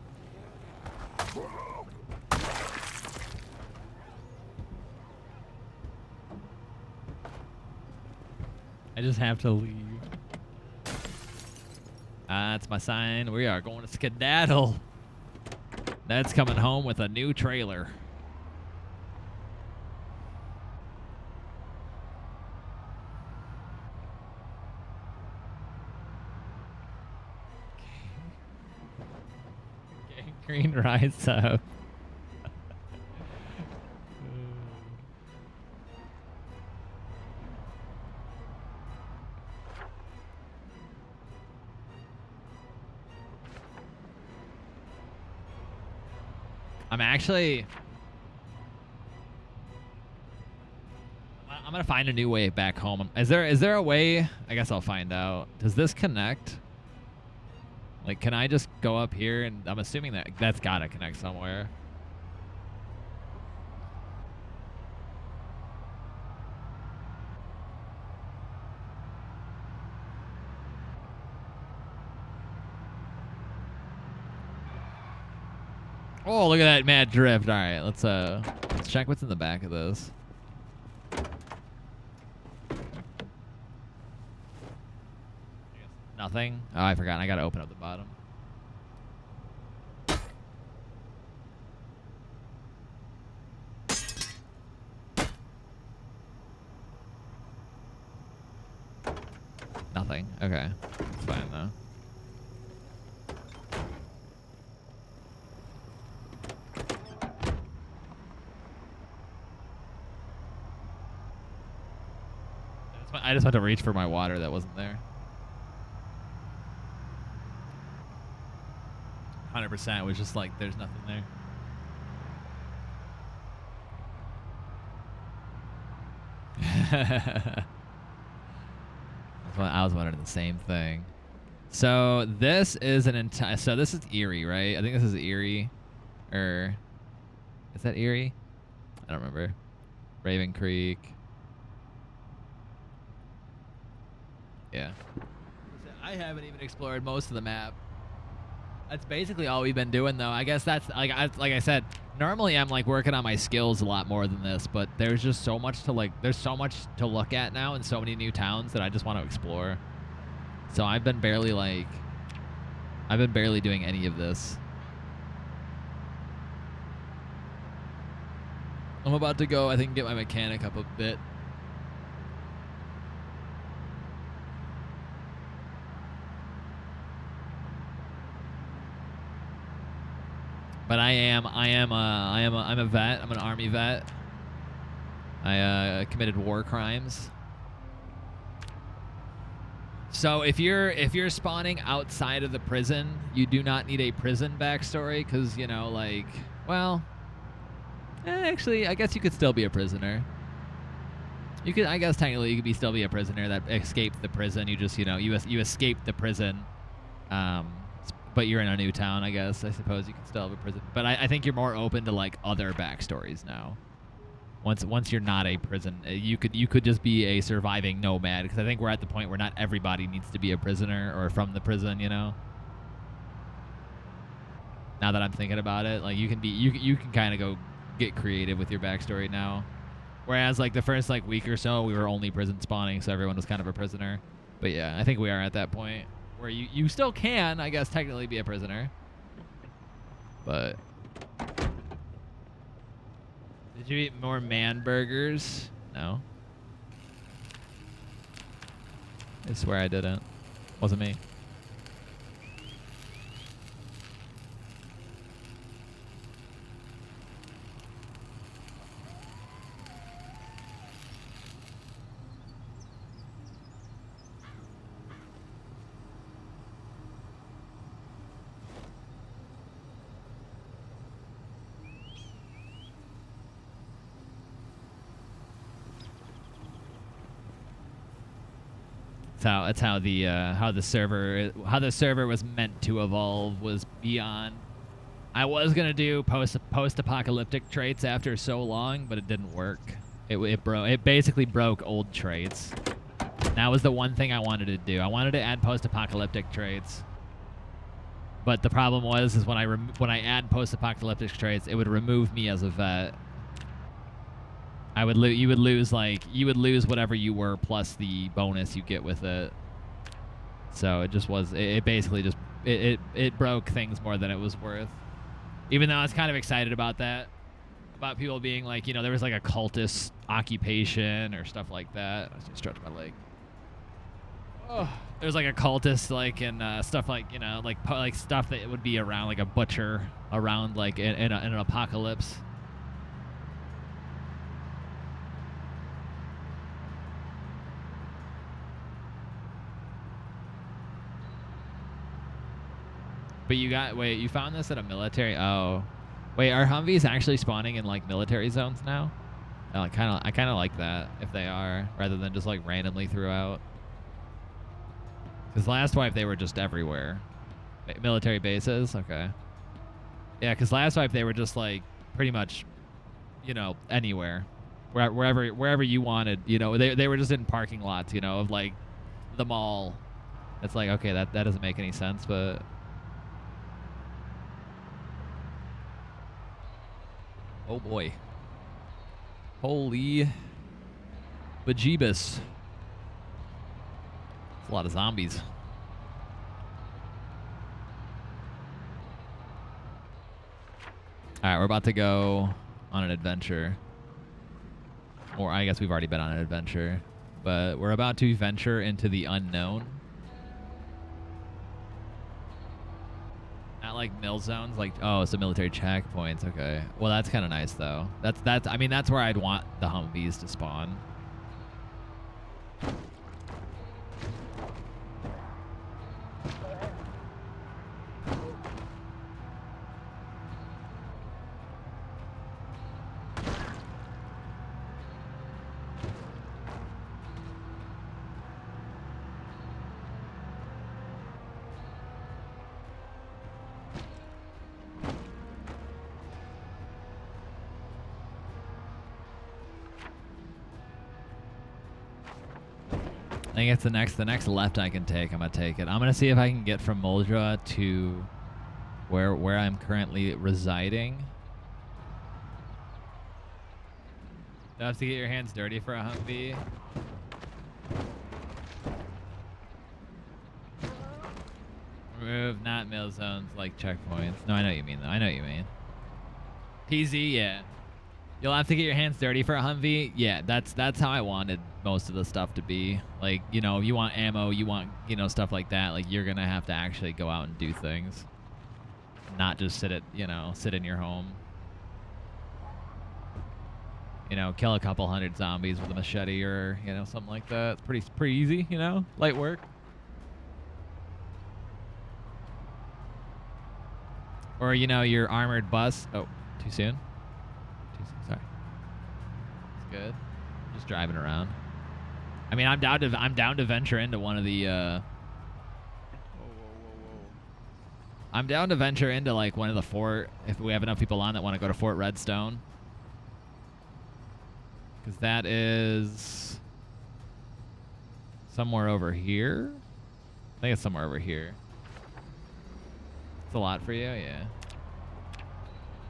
I just have to leave. That's my sign. We are going to skedaddle. Ned's coming home with a new trailer. Green rise up. I'm gonna find a new way back home. Is there a way? I guess I'll find out. Does this connect? Like, can I just go up here? And I'm assuming that's gotta connect somewhere. Oh, look at that mad drift. All right, let's check what's in the back of this. Nothing. Oh, I forgot. I gotta open up the bottom. Nothing. Okay, it's fine though. I just went to reach for my water that wasn't there. 100% was just like, there's nothing there. I was wondering the same thing. So this is an entire. So this is Erie, right? I think this is Erie, or is that Erie? I don't remember. Raven Creek. Yeah. I haven't even explored most of the map. That's basically all we've been doing, though. I guess that's like I said. Normally, I'm like working on my skills a lot more than this, but there's just so much to like. There's so much to look at now, and so many new towns that I just want to explore. So I've been barely doing any of this. I'm about to go. I think get my mechanic up a bit. But I'm a vet. I'm an army vet. I committed war crimes. So if you're spawning outside of the prison, you do not need a prison backstory, because you know, like, well, actually, I guess you could still be a prisoner. You could, I guess, technically, you could still be a prisoner that escaped the prison. You just, you know, you escaped the prison. But you're in a new town, I guess. I suppose you can still have a prison. But I think you're more open to like other backstories now. Once you're not a prison, you could just be a surviving nomad. Because I think we're at the point where not everybody needs to be a prisoner or from the prison. You know. Now that I'm thinking about it, like you can kind of go get creative with your backstory now. Whereas like the first like week or so, we were only prison spawning, so everyone was kind of a prisoner. But yeah, I think we are at that point. Where you still can, I guess, technically be a prisoner. But did you eat more man burgers? No. I swear I didn't. Wasn't me. That's how the server was meant to evolve, was beyond. I was gonna do post-apocalyptic traits after so long, but it didn't work. It basically broke old traits. That was the one thing I wanted to do. I wanted to add post-apocalyptic traits, but the problem was when I add post-apocalyptic traits, it would remove me as a vet. You would lose whatever you were plus the bonus you get with it. So it just was. It basically just it broke things more than it was worth. Even though I was kind of excited about that, about people being like, you know, there was like a cultist occupation or stuff like that. I was gonna stretch my leg. Oh, there's like a cultist like and stuff like, you know, like stuff that would be around like a butcher around like in an apocalypse. But you found this at a military? Oh, wait, are Humvees actually spawning in like military zones now? I kind of like that if they are, rather than just like randomly throughout. Because last wipe they were just everywhere. Military bases, okay. Yeah, because last wipe they were just like pretty much, you know, anywhere, wherever you wanted. You know, they were just in parking lots, you know, of like the mall. It's like, okay, that doesn't make any sense, but. Oh boy. Holy bejeebus. That's a lot of zombies. Alright, we're about to go on an adventure. Or I guess we've already been on an adventure. But we're about to venture into the unknown. Not like mill zones, like, oh, it's a military checkpoints. Okay. Well, that's kind of nice though. I mean, that's where I'd want the Humvees to spawn. I think it's the next left I can take. I'm gonna take it. I'm gonna see if I can get from Moldra to where I'm currently residing. Do I have to get your hands dirty for a Humvee? Remove not mill zones like checkpoints. No, I know what you mean though. I know what you mean. PZ, yeah. You'll have to get your hands dirty for a Humvee. Yeah, that's how I wanted most of the stuff to be. Like, you know, you want ammo, you want, you know, stuff like that. Like, you're gonna have to actually go out and do things, not just sit in your home. You know, kill a couple hundred zombies with a machete or, you know, something like that. It's pretty easy, you know, light work. Or, you know, your armored bus. Oh, too soon. Sorry. It's good. I'm just driving around. I mean, I'm down to venture into one of the. Whoa. I'm down to venture into like one of the fort if we have enough people on that want to go to Fort Redstone. Because that is somewhere over here. I think it's somewhere over here. It's a lot for you, yeah.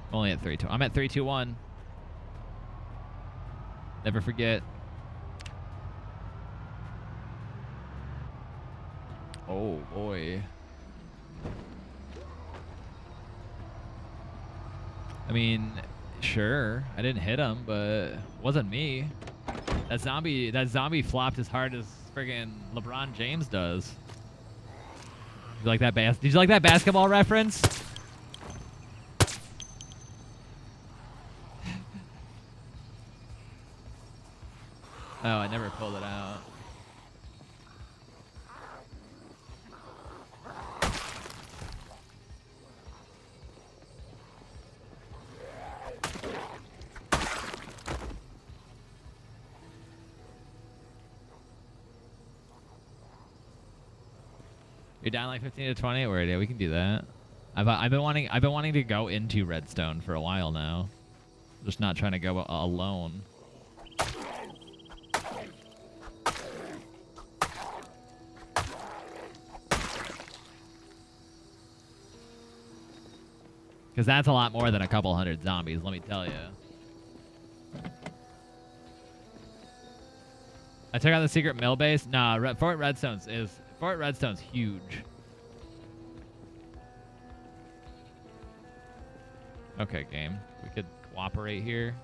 I'm only at 3-2. I'm at 3-2-1. Never forget. Oh boy. I mean, sure, I didn't hit him, but it wasn't me. That zombie flopped as hard as friggin' LeBron James does. Did you like that basketball reference? Oh, I never pulled it out. You're down like 15 to 20. Or yeah, we can do that. I've been wanting to go into Redstone for a while now. Just not trying to go alone. Because that's a lot more than a couple hundred zombies, let me tell you. I took out the secret mill base. Nah, Fort Redstone's huge. Okay, game. We could cooperate here.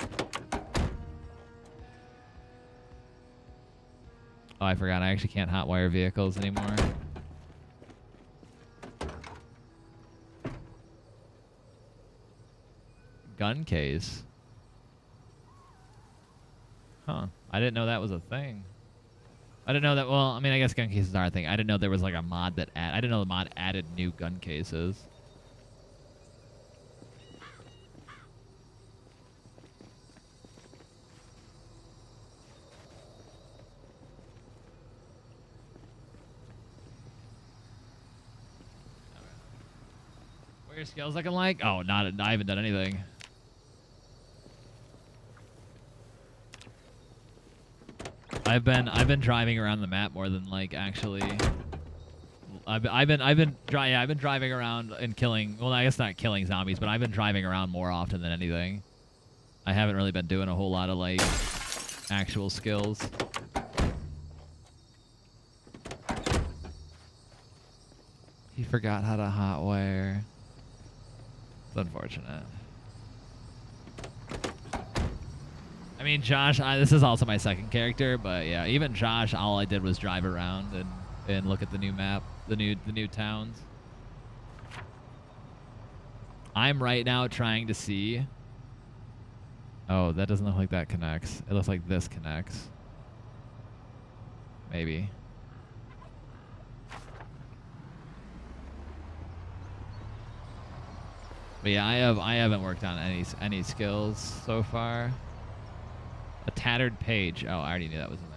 Cool. Oh, I forgot. I actually can't hotwire vehicles anymore. Gun case. Huh. I didn't know that was a thing. I didn't know that. Well, I mean, I guess gun cases are a thing. I didn't know there was like a mod that I didn't know the mod added new gun cases. What are your skills looking like? Oh, I haven't done anything. I've been driving around the map more than like actually I've been driving around and killing. Well, I guess not killing zombies, but I've been driving around more often than anything. I haven't really been doing a whole lot of like actual skills. He forgot how to hotwire. It's unfortunate. I mean, Josh, this is also my second character, but yeah, even Josh, all I did was drive around and look at the new map, the new towns. I'm right now trying to see. Oh, that doesn't look like that connects. It looks like this connects. Maybe. But yeah, I haven't worked on any skills so far. A tattered page. Oh, I already knew that was in there.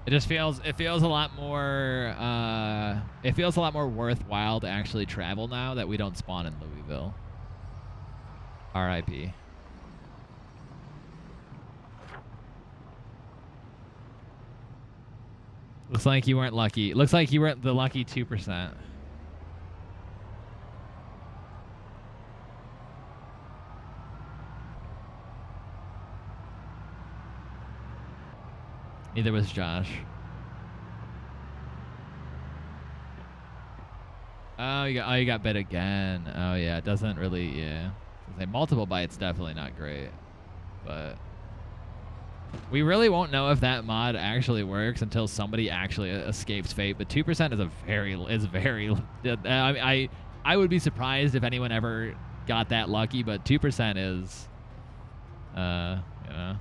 It feels a lot more worthwhile to actually travel now that we don't spawn in Louisville. R.I.P. Looks like you weren't lucky. Looks like you weren't the lucky 2%. Neither was Josh. Oh, you got bit again. Oh yeah, it doesn't really. Yeah, multiple bites definitely not great, but we really won't know if that mod actually works until somebody actually escapes fate. But 2% is very. I would be surprised if anyone ever got that lucky, but 2% is, you know.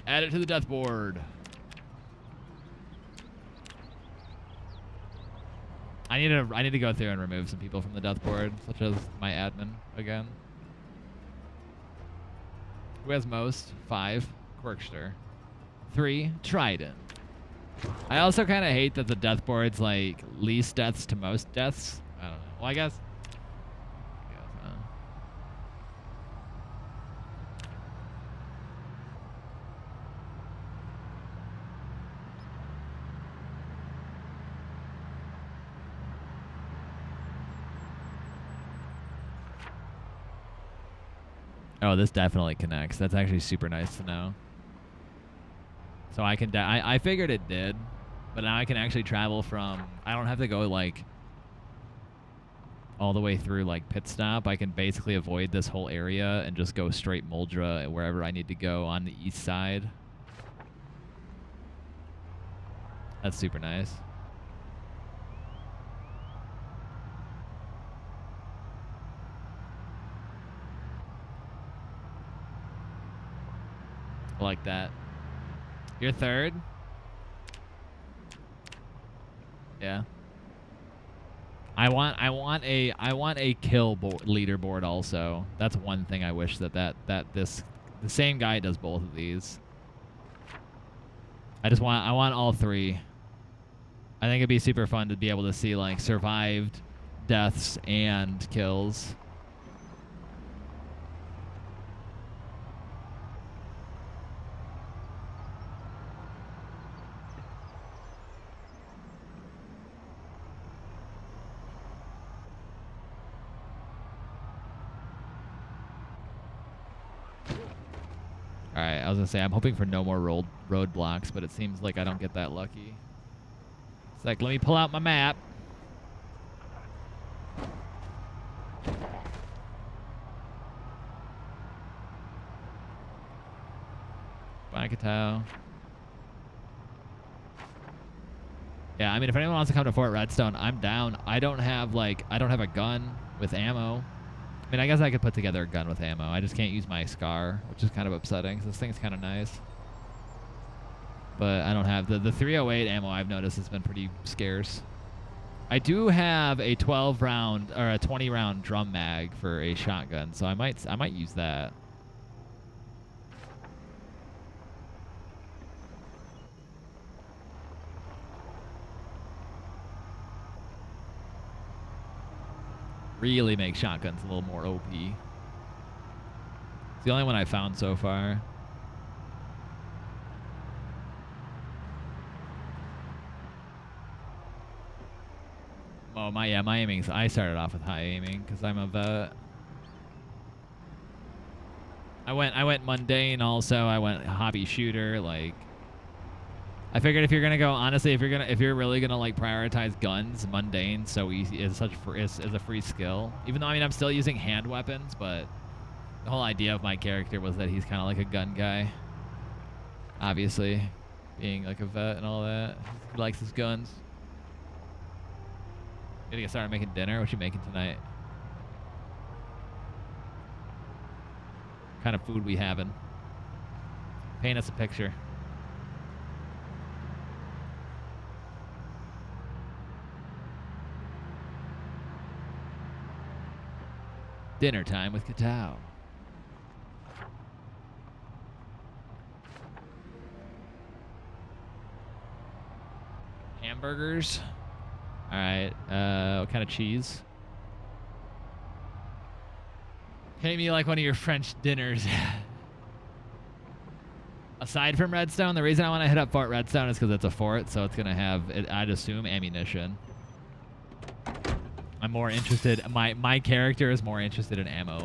Add it to the death board. I need to go through and remove some people from the death board, such as my admin again. Who has most? 5. Quirkster. 3. Trident. I also kind of hate that the death board's like least deaths to most deaths. I don't know. Well, I guess. Oh, this definitely connects. That's actually super nice to know. So I can, I figured it did, but now I can actually travel from, I don't have to go like all the way through like pit stop. I can basically avoid this whole area and just go straight Muldra wherever I need to go on the east side. That's super nice. I like that. You're third? Yeah. I want a kill leaderboard also. That's one thing I wish the same guy does both of these. I want all 3. I think it'd be super fun to be able to see like survived deaths and kills. Alright, I was gonna say, I'm hoping for no more roadblocks, but it seems like I don't get that lucky. It's like, let me pull out my map. Wankatow. Yeah, I mean, if anyone wants to come to Fort Redstone, I'm down. I don't have a gun with ammo. I mean, I guess I could put together a gun with ammo. I just can't use my SCAR, which is kind of upsetting, because this thing's kind of nice. But I don't have... The 308 ammo I've noticed has been pretty scarce. I do have a 12-round, or a 20-round drum mag for a shotgun, so I might use that. really makes shotguns a little more OP. It's the only one I found so far. Oh, my aiming. I started off with high aiming because I'm a vet. I went mundane also. I went hobby shooter. Like, I figured if you're gonna go, honestly, if you're really gonna like prioritize guns, mundane so easy is a free skill. Even though I mean I'm still using hand weapons, but the whole idea of my character was that he's kind of like a gun guy. Obviously, being like a vet and all that, he likes his guns. Gonna get started making dinner. What you making tonight? What kind of food we having? Paint us a picture. Dinner time with Katao. Hamburgers. All right. What kind of cheese? Pay me like one of your French dinners. Aside from Redstone, the reason I want to hit up Fort Redstone is because it's a fort, so it's gonna have, I'd assume, ammunition. I'm more interested. My character is more interested in ammo.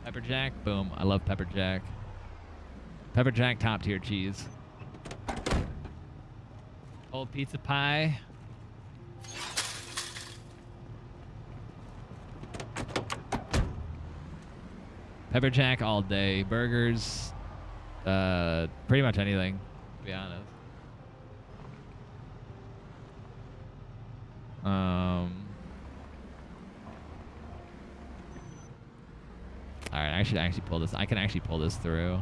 Pepper jack, boom. I love pepper jack. Pepper jack, top tier cheese. Old pizza pie. Pepper jack all day. Burgers. Pretty much anything, to be honest. All right, I should actually pull this. I can actually pull this through.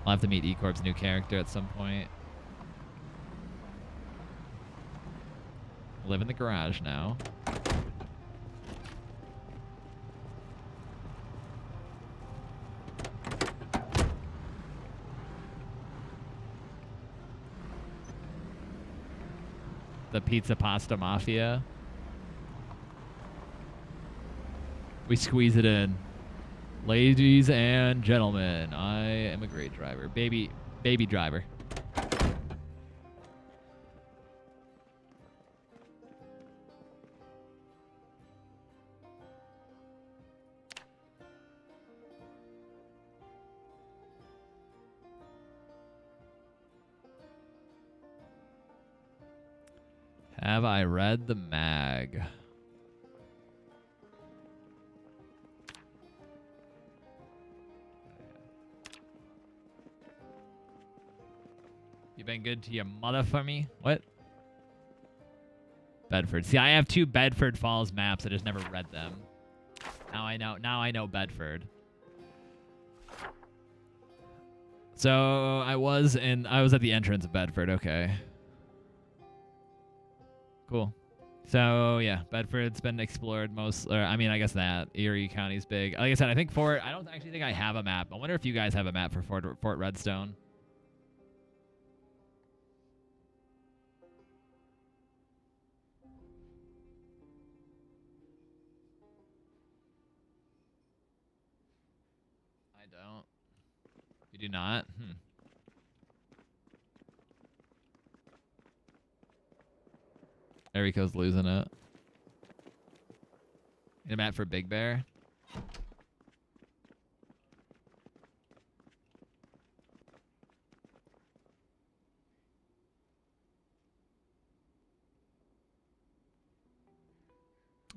I'll have to meet E-Corp's new character at some point. Live in the garage now. The pizza pasta mafia. We squeeze it in. Ladies and gentlemen, I am a great driver. Baby driver. Have I read the mag? You been good to your mother for me? What? Bedford. See, I have 2 Bedford Falls maps. I just never read them. Now I know. Now I know Bedford. So I was at the entrance of Bedford. Okay. Cool. So yeah, Bedford's been explored most. Or, I mean, I guess that Erie County's big. Like I said, I think Fort. I don't actually think I have a map. I wonder if you guys have a map for Fort Redstone. I don't. You do not? Eriko's losing it. Need a map for Big Bear?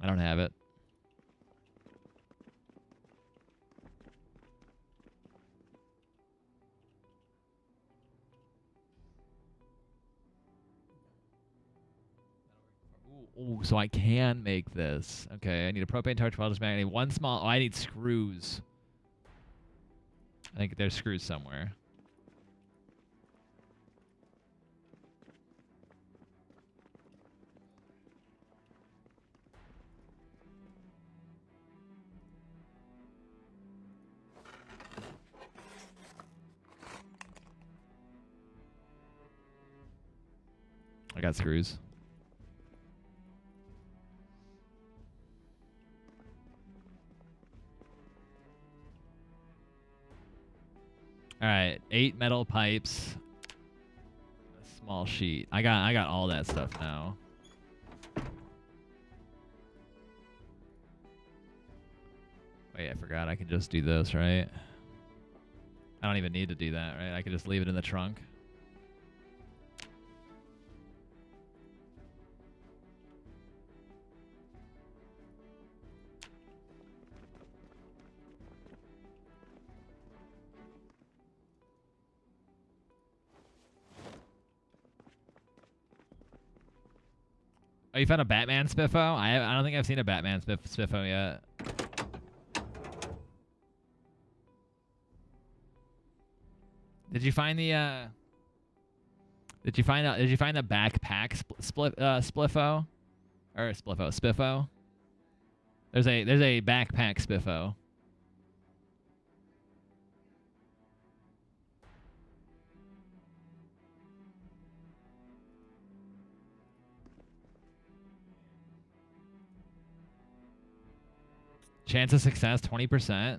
I don't have it. Ooh, so I can make this. Okay, I need a propane torch, welders mag. I need 1 small. Oh, I need screws. I think there's screws somewhere. I got screws. All right, 8 metal pipes, a small sheet. I got all that stuff now. Wait, I forgot. I can just do this, right? I don't even need to do that, right? I can just leave it in the trunk. Oh, you found a Batman Spiffo? I don't think I've seen a Batman Spiffo yet. Did you find the Did you find the backpack spliffo? Or spiffo? There's a backpack spiffo. Chance of success 20%.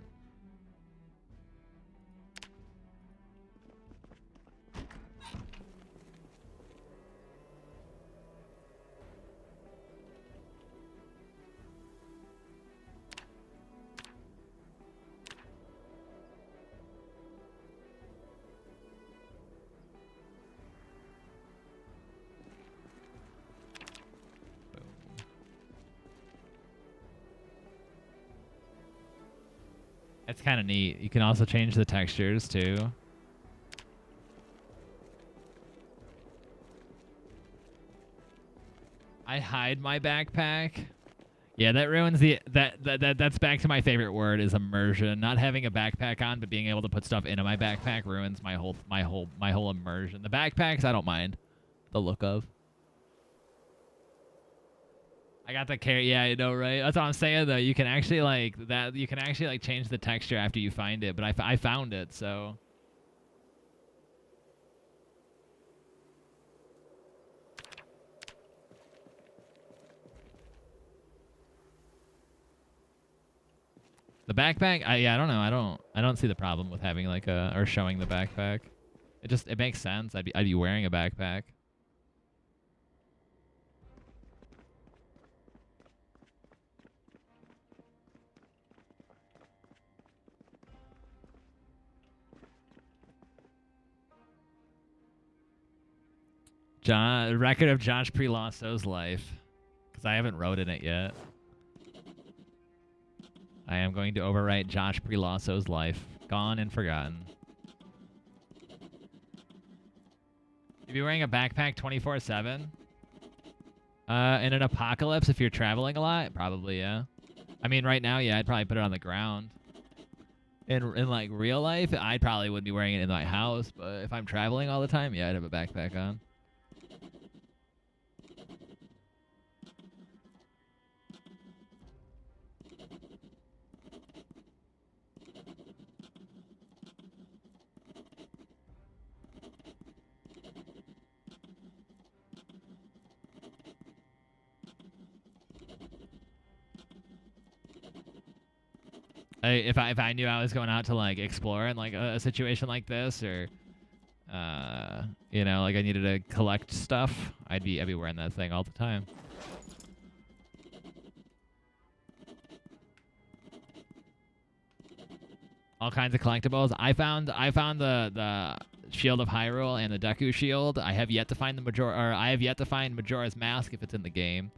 It's kind of neat. You can also change the textures too. I hide my backpack. Yeah, that ruins the that's back to my favorite word is immersion. Not having a backpack on but being able to put stuff into my backpack ruins my whole immersion. The backpacks I don't mind the look of. I got the carrot. Yeah, you know, right? That's what I'm saying, though. You can actually, like, you can actually, like, change the texture after you find it. But I found it, so. The backpack? Yeah, I don't know. I don't see the problem with having, like, or showing the backpack. It makes sense. I'd be wearing a backpack. Record of Josh Prelasso's life. Because I haven't wrote in it yet. I am going to overwrite Josh Prelasso's life. Gone and forgotten. You'd be wearing a backpack 24/7? In an apocalypse, if you're traveling a lot? Probably, yeah. I mean, right now, yeah, I'd probably put it on the ground. In like, real life, I probably wouldn't be wearing it in my house. But if I'm traveling all the time, yeah, I'd have a backpack on. If I knew I was going out to like explore in like a situation like this, or you know, like I needed to collect stuff, I'd be wearing that thing all the time. All kinds of collectibles. I found the Shield of Hyrule and the Deku Shield. I have yet to find I have yet to find Majora's Mask if it's in the game,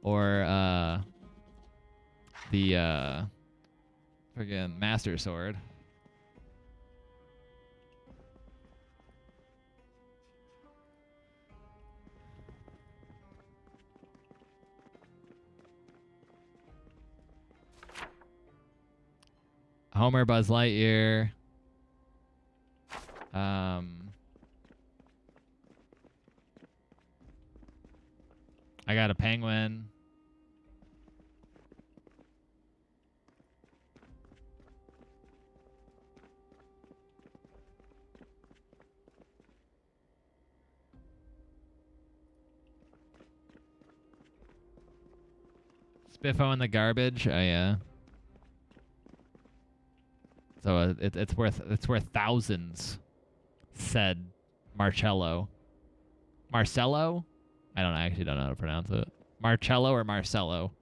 or the friggin' Master Sword. Homer, Buzz Lightyear. I got a penguin. Spiffo in the garbage. Oh, yeah. So so it's worth thousands," said Marcello. Marcello? I actually don't know how to pronounce it. Marcello or Marcello?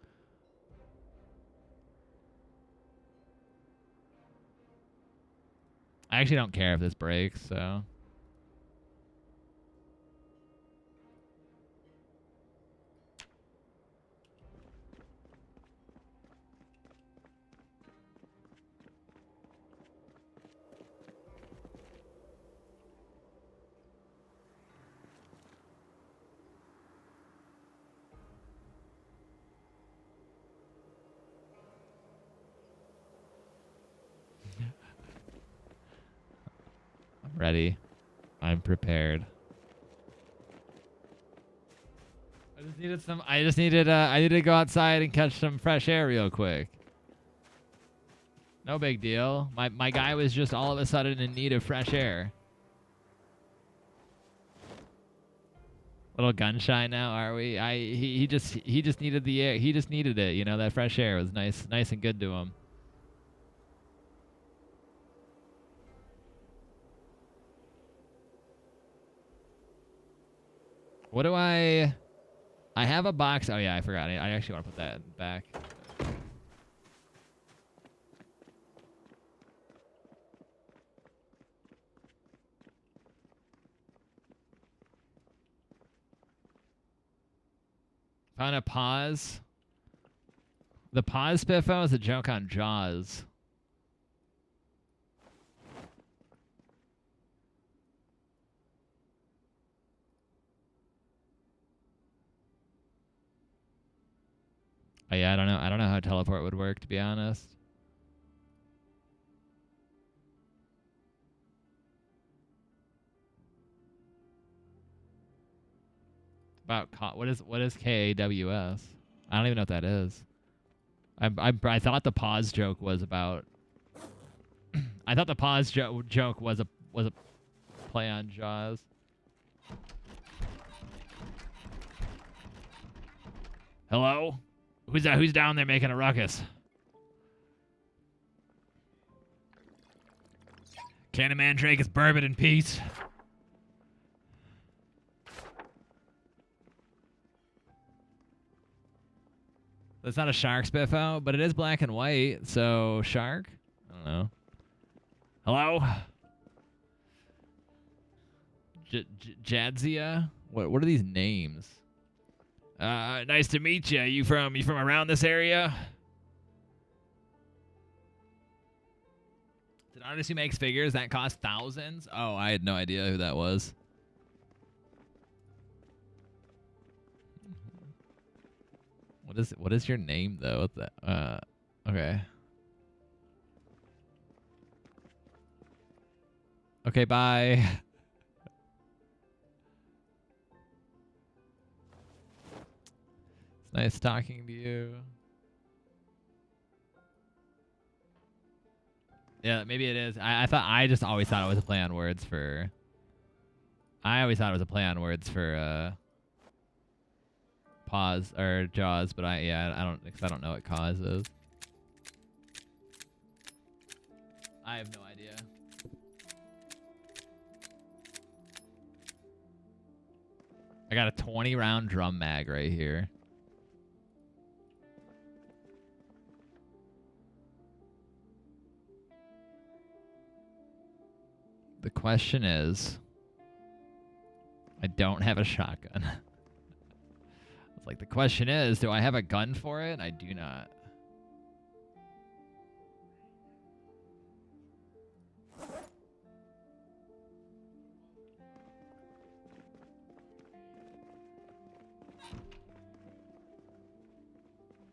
I actually don't care if this breaks, so. I'm ready. I'm prepared. I just needed to go outside and catch some fresh air real quick. No big deal. My guy was just all of a sudden in need of fresh air. Little gun shy now, are we? He just needed the air. He just needed it, you know, that fresh air was nice and good to him. What do I have a box. Oh yeah, I forgot. I actually want to put that back. Found a pause. The pause spiffo is a joke on Jaws. Oh yeah, I don't know. I don't know how teleport would work, to be honest. About what is KAWS? I don't even know what that is. I thought the pause joke was about. I thought the pause joke was a play on Jaws. Hello? Who's down there making a ruckus? Can a man drink his bourbon in peace? That's not a shark spiffo, but it is black and white, so shark? I don't know. Hello? Jadzia? What are these names? Nice to meet you. You from around this area? It's an artist who makes figures that cost thousands? Oh, I had no idea who that was. What is your name though? What the okay. Okay, bye. It's nice talking to you. Yeah, maybe it is. I just always thought it was a play on words for. I always thought it was a play on words for pause or Jaws, but I don't know what cause is. I have no idea. I got a 20 round drum mag right here. The question is, I don't have a shotgun. It's like, the question is, do I have a gun for it? I do not.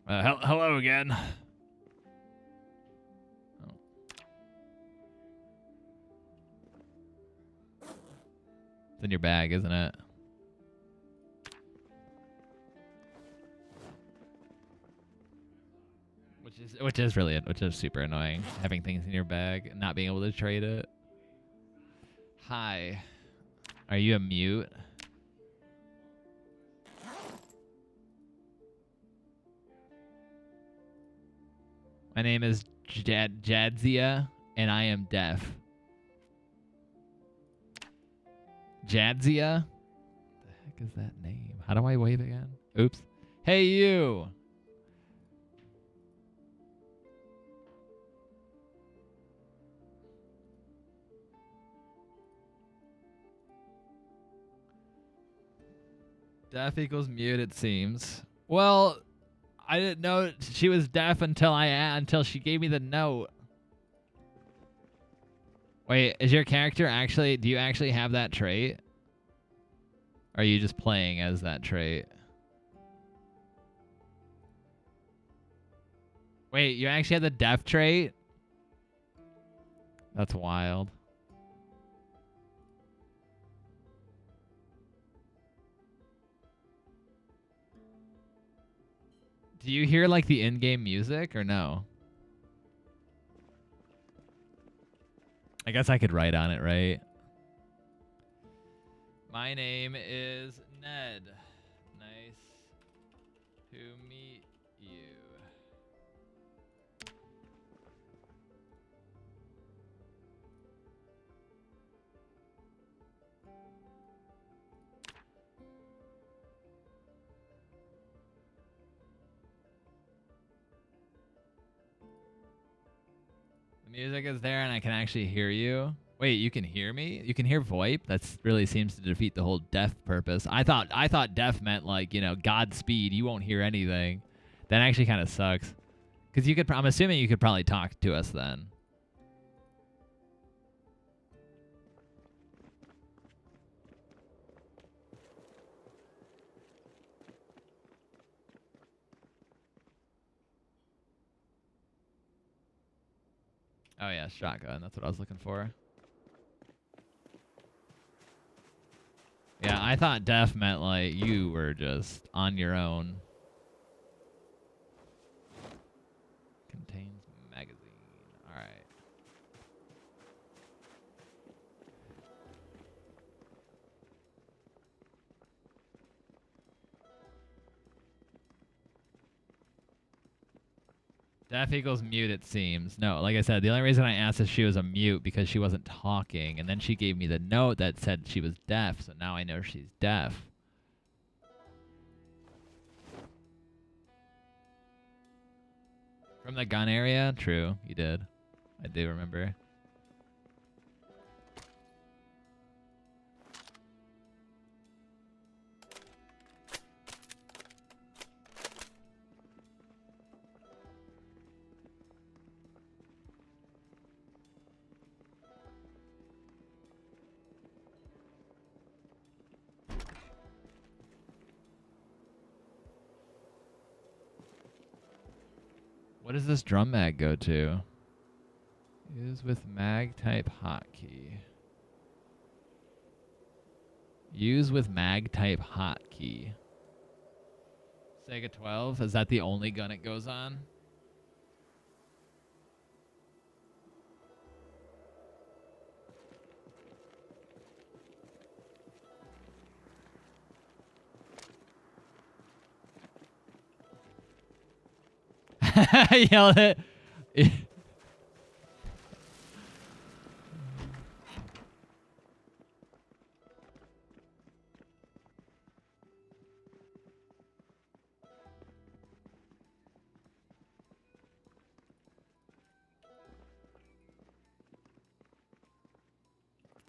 Hello again. Oh. It's in your bag, isn't it? Which is super annoying, having things in your bag and not being able to trade it. Hi. Are you a mute? My name is Jadzia. and I am deaf. Jadzia? What the heck is that name? How do I wave again? Oops. Hey, you! Deaf equals mute, it seems. Well, I didn't know she was deaf until she gave me the note. Wait, is your character actually... Do you actually have that trait? Or are you just playing as that trait? Wait, you actually have the deaf trait? That's wild. Do you hear, like, the in-game music, or no? I guess I could write on it, right? My name is Ned. Nice to meet you. The music is there and I can actually hear you. Wait, you can hear me? You can hear VoIP? That really seems to defeat the whole deaf purpose. I thought deaf meant, like, you know, Godspeed. You won't hear anything. That actually kind of sucks. Because you could, I'm assuming you could probably talk to us then. Oh yeah, shotgun. That's what I was looking for. Yeah, I thought deaf meant like you were just on your own. Contains magazine. All right. Deaf equals mute, it seems. No, like I said, the only reason I asked if she was a mute because she wasn't talking, and then she gave me the note that said she was deaf, so now I know she's deaf. From the gun area? True, you did. I do remember. What does this drum mag go to? Use with mag type hotkey. Use with mag type hotkey. Sega 12, is that the only gun it goes on? Yell it.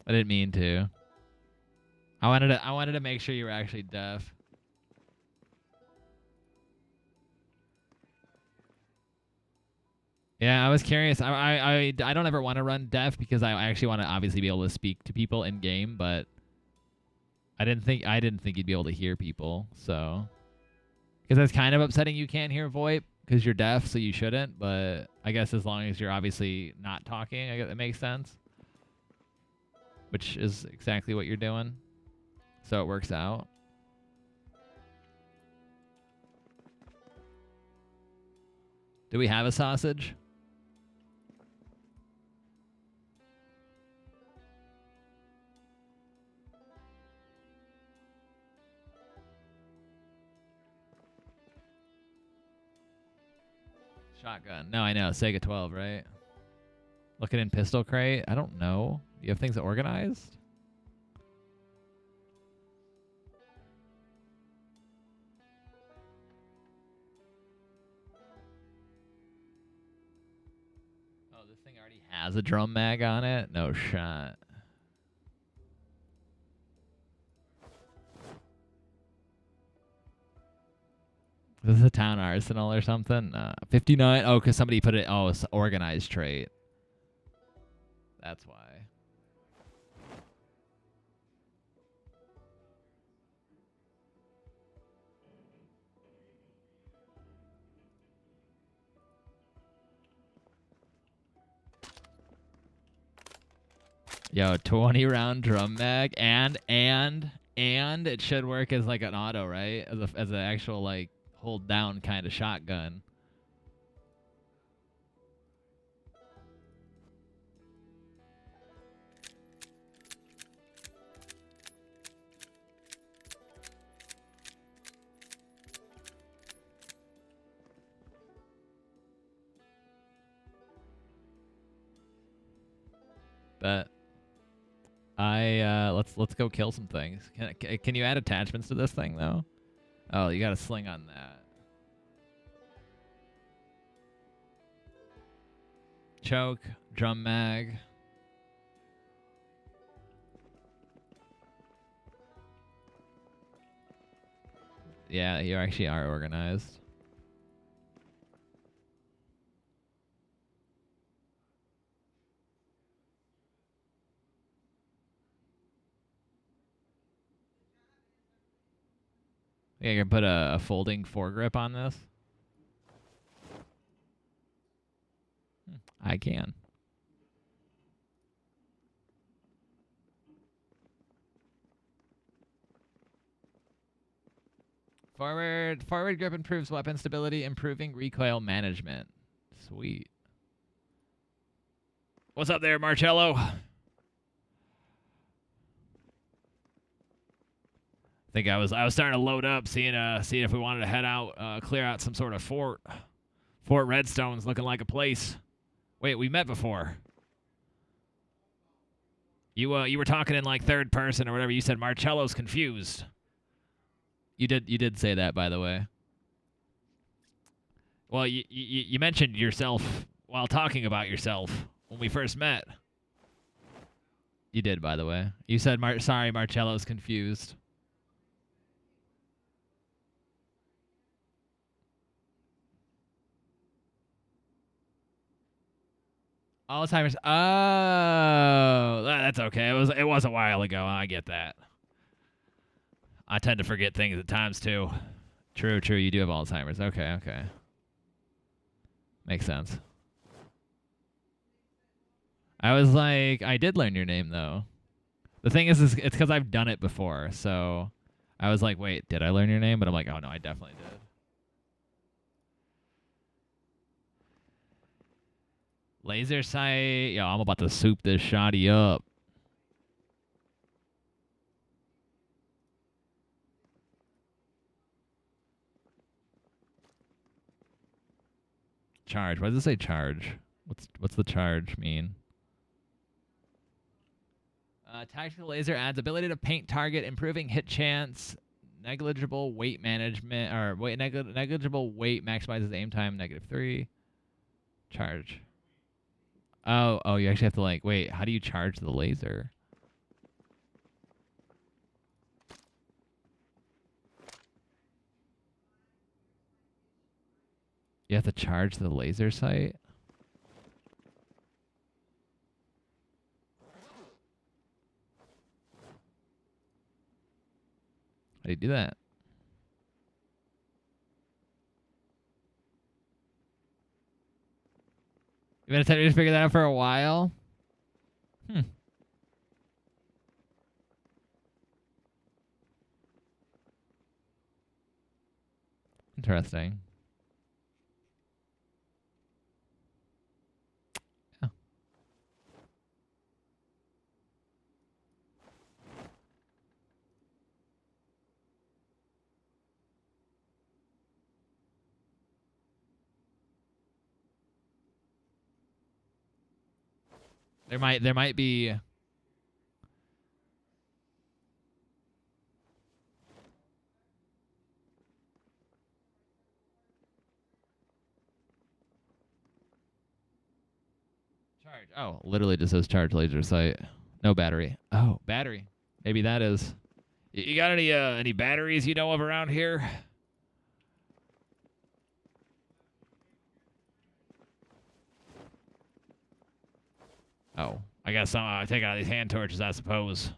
I didn't mean to. I wanted to make sure you were actually deaf. Yeah, I was curious. I don't ever want to run deaf because I actually want to obviously be able to speak to people in game, but I didn't think you'd be able to hear people. So, because that's kind of upsetting. You can't hear VoIP because you're deaf, so you shouldn't. But I guess as long as you're obviously not talking, I guess it makes sense. Which is exactly what you're doing. So it works out. Do we have a sausage? Shotgun. No, I know. Sega 12, right? Looking in pistol crate. I don't know. Do you have things organized? Oh, this thing already has a drum mag on it? No shot. Is this a town arsenal or something? 59. Oh, because somebody put it. Oh, it's organized trait. That's why. Yo, 20 round drum mag and it should work as like an auto, right? As an actual like hold down kind of shotgun. But let's go kill some things. Can you add attachments to this thing though? Oh, you got a sling on that. Choke, drum mag. Yeah, you actually are organized. Yeah, you can put a folding foregrip on this. I can. Forward grip improves weapon stability, improving recoil management. Sweet. What's up there, Marcello? I think I was starting to load up, seeing if we wanted to head out, clear out some sort of fort. Fort Redstone's looking like a place. Wait, we met before. You were talking in like third person or whatever. You said Marcello's confused. You did say that, by the way. Well, you mentioned yourself while talking about yourself when we first met. You did, by the way. You said, sorry, Marcello's confused. Alzheimer's. Oh, that's okay. It was a while ago. I get that. I tend to forget things at times too. True. You do have Alzheimer's. Okay. Makes sense. I was like, I did learn your name though. The thing is it's because I've done it before. So I was like, wait, did I learn your name? But I'm like, oh no, I definitely did. Laser sight. Yo, I'm about to soup this shoddy up. Charge. Why does it say charge? What's the charge mean? Tactical laser adds ability to paint target, improving hit chance. Negligible weight management or negligible weight maximizes aim time. -3. Charge. Oh, you actually have to like wait. How do you charge the laser? You have to charge the laser sight. How do you do that? You've been attempting to figure that out for a while? Interesting. Yeah. There might be. Charge. Oh, literally just says charge laser sight. No battery. Oh, battery. Maybe that is. You got any batteries you know of around here? Oh, I guess I take out these hand torches, I suppose.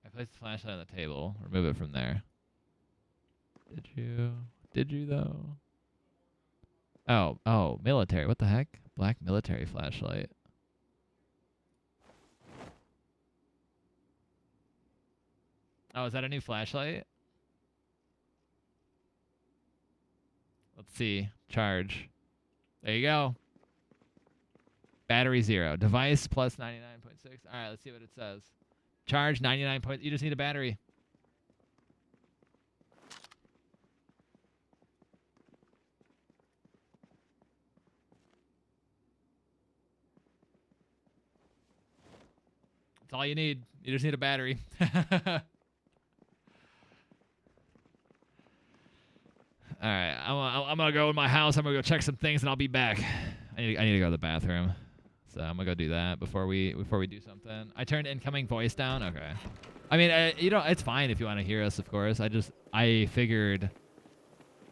I placed the flashlight on the table. Remove it from there. Did you? Did you though? Oh, military. What the heck? Black military flashlight. Oh, is that a new flashlight? Let's see. Charge. There you go. Battery 0. Device plus 99.6. All right, let's see what it says. Charge 99 points. You just need a battery. That's all you need. You just need a battery. All right, I'm gonna go in my house. I'm gonna go check some things, and I'll be back. I need to go to the bathroom, so I'm gonna go do that before we do something. I turned incoming voice down. Okay. I mean, it's fine if you want to hear us, of course. I figured.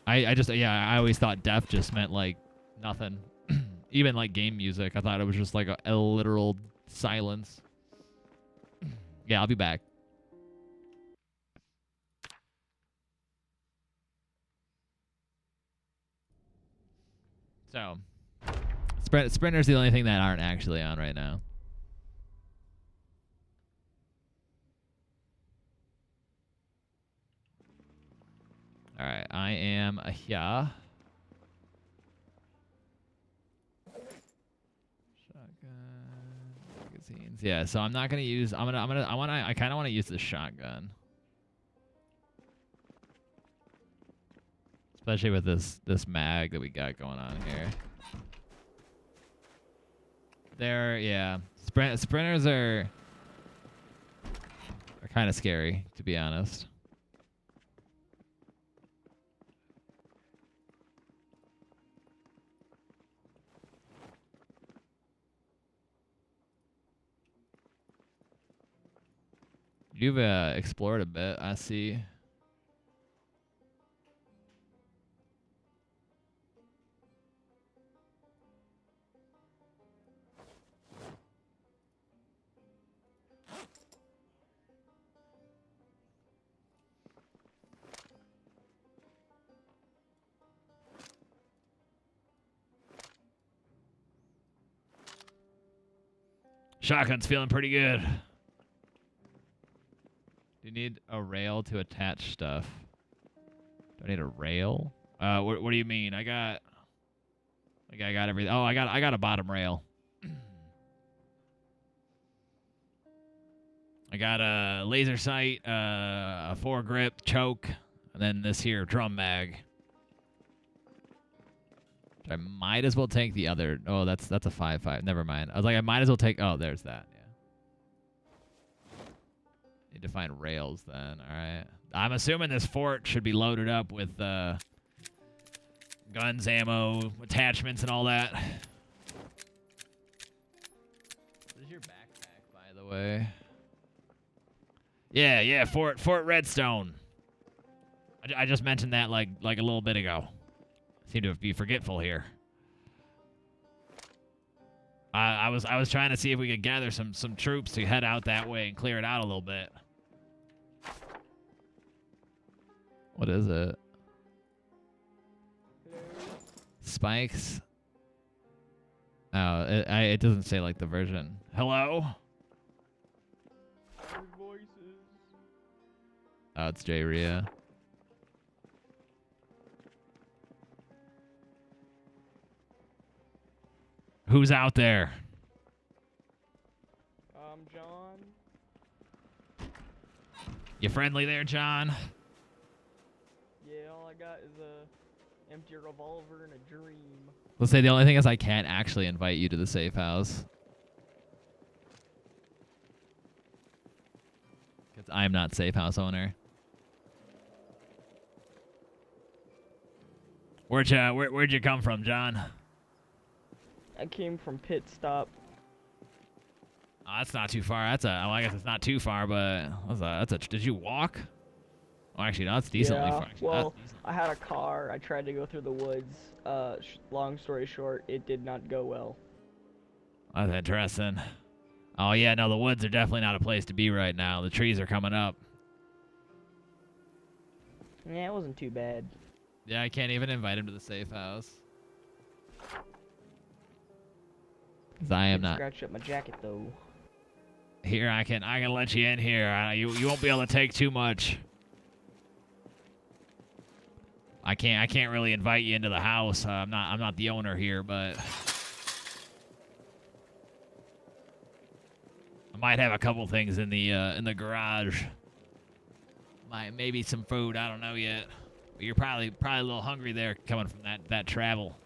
I always thought deaf just meant like nothing. Even like game music, I thought it was just like a literal silence. Yeah, I'll be back. So, Sprinter's the only thing that aren't actually on right now. All right, I am here. Shotgun magazines. Yeah, so I'm not gonna use. I kind of want to use the shotgun, especially with this mag that we got going on here. Yeah. Sprinters are kind of scary, to be honest. You've explored a bit, I see. Shotgun's feeling pretty good. Do you need a rail to attach stuff? Do I need a rail? What do you mean? I got everything. Oh, I got a bottom rail. I got a laser sight, a foregrip, choke, and then this here drum mag. I might as well take the other. Oh, that's a 5.5. Never mind. I was like, I might as well take. Oh, there's that. Yeah. Need to find rails then. All right. I'm assuming this fort should be loaded up with guns, ammo, attachments, and all that. What is your backpack, by the way? Yeah. Fort Redstone. I just mentioned that like a little bit ago. Seem to be forgetful here. I was trying to see if we could gather some troops to head out that way and clear it out a little bit. What is it? Spikes. Oh, it doesn't say like the version. Hello. Voices. Oh, it's Jay Rhea. Who's out there? John. You friendly there, John? got is a empty revolver and a dream. Let's say the only thing is I can't actually invite you to the safe house. Because I'm not safe house owner. Where'd you come from, John? I came from Pit Stop. Oh, that's not too far. Well, I guess it's not too far, but did you walk? Oh, actually, no, that's decently far. Actually, well, I had a car. I tried to go through the woods. Long story short, it did not go well. That's interesting. Oh, yeah, no, the woods are definitely not a place to be right now. The trees are coming up. Yeah, it wasn't too bad. Yeah, I can't even invite him to the safe house. Because I am not. Scratch up my jacket, though. Here, I can let you in here. You won't be able to take too much. I can't really invite you into the house. I'm not the owner here, but I might have a couple things in the garage. Maybe some food. I don't know yet. But you're probably a little hungry there coming from that travel.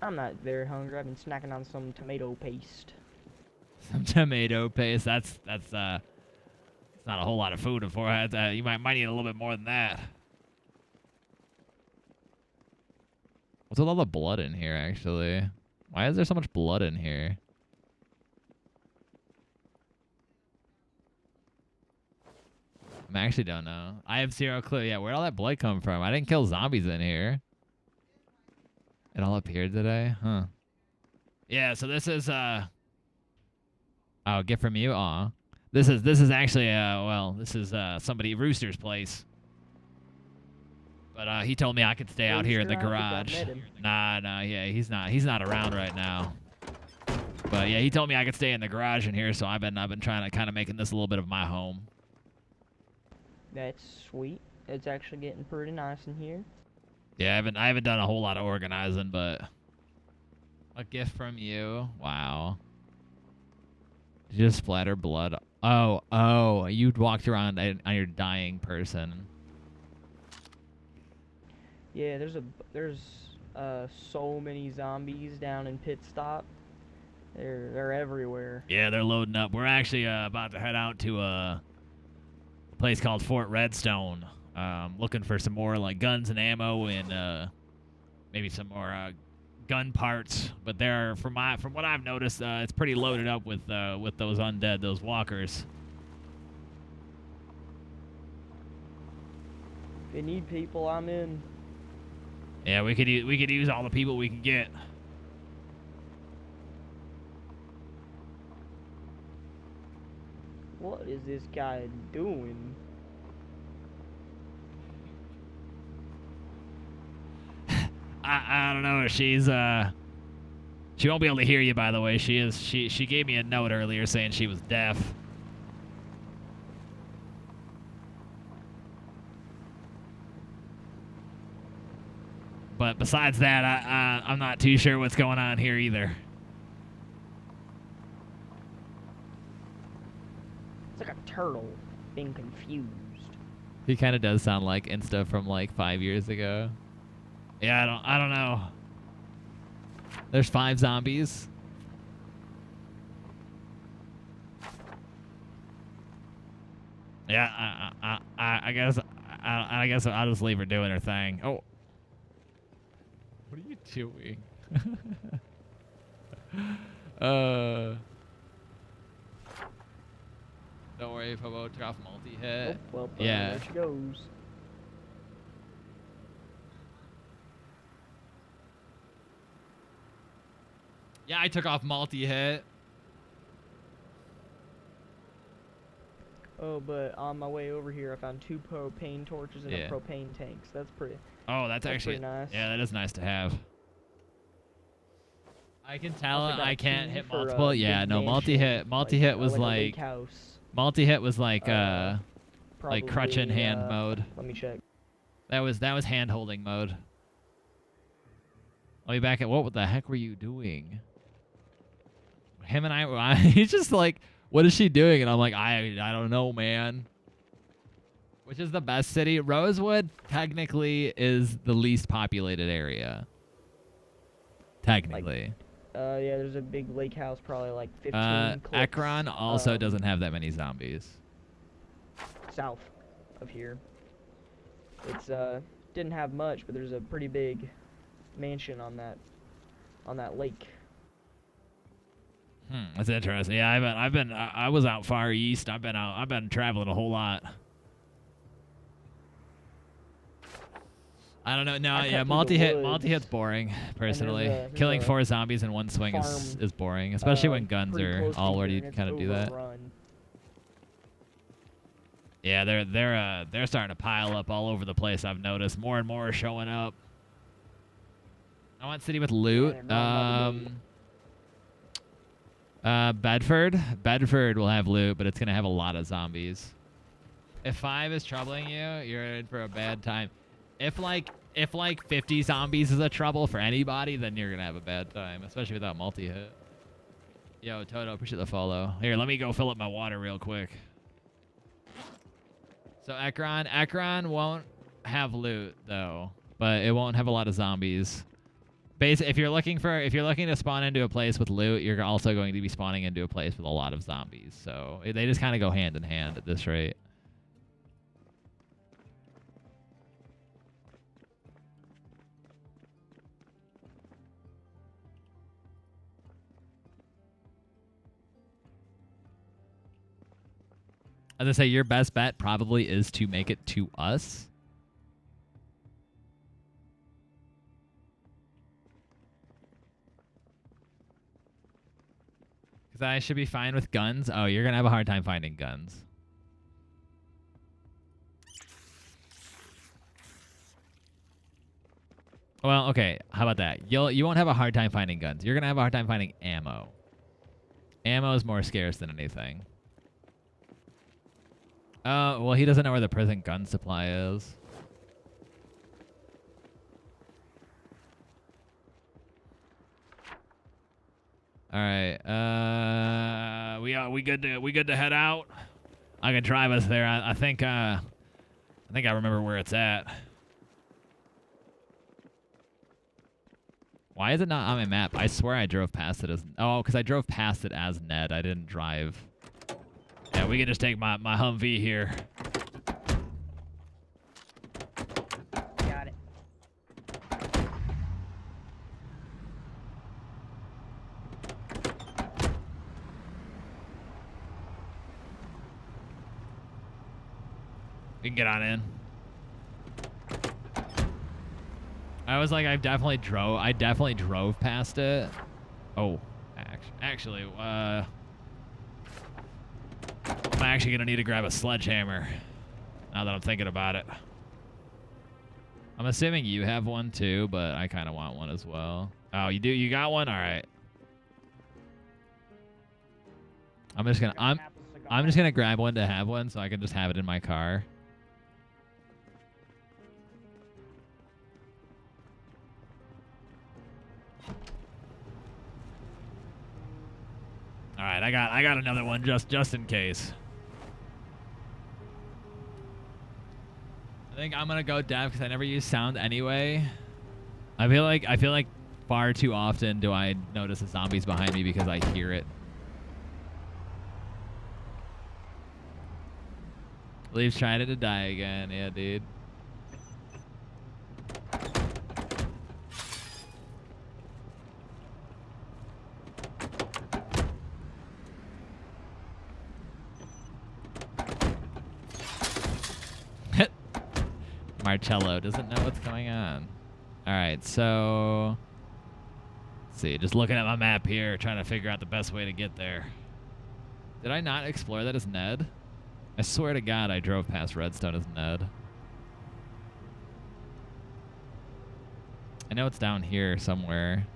I'm not very hungry. I've been snacking on some tomato paste. Some tomato paste. That's it's not a whole lot of food for it. You might need a little bit more than that. What's with all the blood in here, actually? Why is there so much blood in here? I actually don't know. I have zero clue. Yeah, where'd all that blood come from? I didn't kill zombies in here. It all appeared today? Huh. Yeah, so this is, oh, gift from you? Aw. This is actually, this is, somebody, Rooster's place. But, he told me I could stay out here in the garage. Nah, yeah, he's not around right now. But, yeah, he told me I could stay in the garage in here, so I've been trying to kind of making this a little bit of my home. That's sweet. It's actually getting pretty nice in here. Yeah, I haven't done a whole lot of organizing, but a gift from you. Wow. Did you just splatter blood? Oh, you walked around on your dying person. Yeah, there's so many zombies down in Pit Stop. They're everywhere. Yeah, they're loading up. We're actually about to head out to a place called Fort Redstone. Looking for some more like guns and ammo and maybe some more gun parts. But there, from what I've noticed, it's pretty loaded up with those undead, those walkers. If you need people, I'm in. Yeah, we could use all the people we can get. What is this guy doing? I don't know. She won't be able to hear you, by the way. She gave me a note earlier saying she was deaf. But besides that, I'm not too sure what's going on here either. It's like a turtle being confused. He kind of does sound like Insta from like 5 years ago. Yeah, I don't know. There's 5 zombies. Yeah, I guess I'll just leave her doing her thing. Oh. What are you doing? Don't worry, Pobo, turn off multi-hit. Oh, well, yeah. there she goes. Yeah, I took off multi-hit. Oh, but on my way over here, I found 2 propane torches and a propane tank. So that's pretty. Oh, that's actually pretty nice. Yeah, that is nice to have. I can tell I can't hit for, multiple. Yeah, no, multi-hit was like multi-hit was like crutch in hand mode. Let me check. That was hand holding mode. I'll be back at what the heck were you doing? Him and he's just like, what is she doing? And I'm like, I don't know, man. Which is the best city? Rosewood technically is the least populated area. Technically. Yeah, there's a big lake house, probably like 15 clicks, Ekron also doesn't have that many zombies. south of here. It's didn't have much, but there's a pretty big mansion on that lake. That's interesting. Yeah, I was out far east. I've been traveling a whole lot. I don't know. No, yeah, multi-hit's boring, personally. Killing 4 zombies in one swing is boring, especially when guns are already kind of do that. Yeah, they're starting to pile up all over the place. I've noticed more and more are showing up. I want city with loot. Bedford will have loot, but it's gonna have a lot of zombies. If 5 is troubling you, you're in for a bad time. If like 50 zombies is a trouble for anybody, then you're gonna have a bad time, especially without multi-hit. Yo, Toto, appreciate the follow. Here, let me go fill up my water real quick. So Ekron won't have loot though, but it won't have a lot of zombies. If you're looking to spawn into a place with loot, you're also going to be spawning into a place with a lot of zombies. So they just kind of go hand in hand at this rate. As I say, your best bet probably is to make it to us. Because I should be fine with guns. Oh, you're going to have a hard time finding guns. Well, okay. How about that? You won't have a hard time finding guns. You're going to have a hard time finding ammo. Ammo is more scarce than anything. Well, he doesn't know where the prison gun supply is. All right. We good to head out. I can drive us there. I think I remember where it's at. Why is it not on my map? I swear I drove past it as... Oh, because I drove past it as Ned. I didn't drive. Yeah, we can just take my Humvee here. Got it. We can get on in. I was like, I definitely drove past it. Oh, actually, I'm actually gonna need to grab a sledgehammer. Now that I'm thinking about it. I'm assuming you have one too, but I kind of want one as well. Oh, you do? You got one? All right. I'm just gonna grab one to have one, so I can just have it in my car. All right, I got another one just in case. I think I'm gonna go deaf because I never use sound anyway. I feel like far too often do I notice the zombies behind me because I hear it. Leaves trying to die again, yeah, dude. Marcello doesn't know what's going on. All right, so let's see. Just looking at my map here, trying to figure out the best way to get there. Did I not explore that as Ned? I swear to God, I drove past Redstone as Ned. I know it's down here somewhere.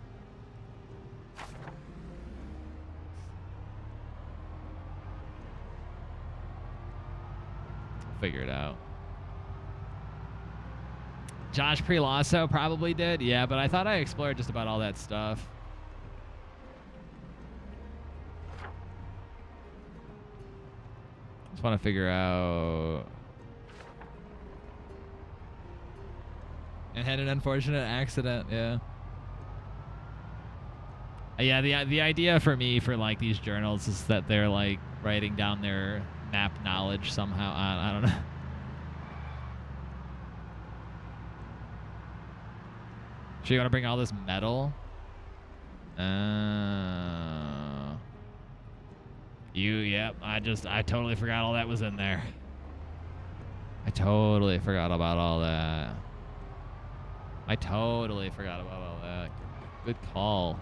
I'll figure it out. Josh Prelasso probably did. Yeah, but I thought I explored just about all that stuff. Just want to figure out... And had an unfortunate accident. Yeah. Yeah. The idea for me for like these journals is that they're like writing down their map knowledge somehow. I don't know. So you want to bring all this metal? Yep. I totally forgot all that was in there. I totally forgot about all that. Good call.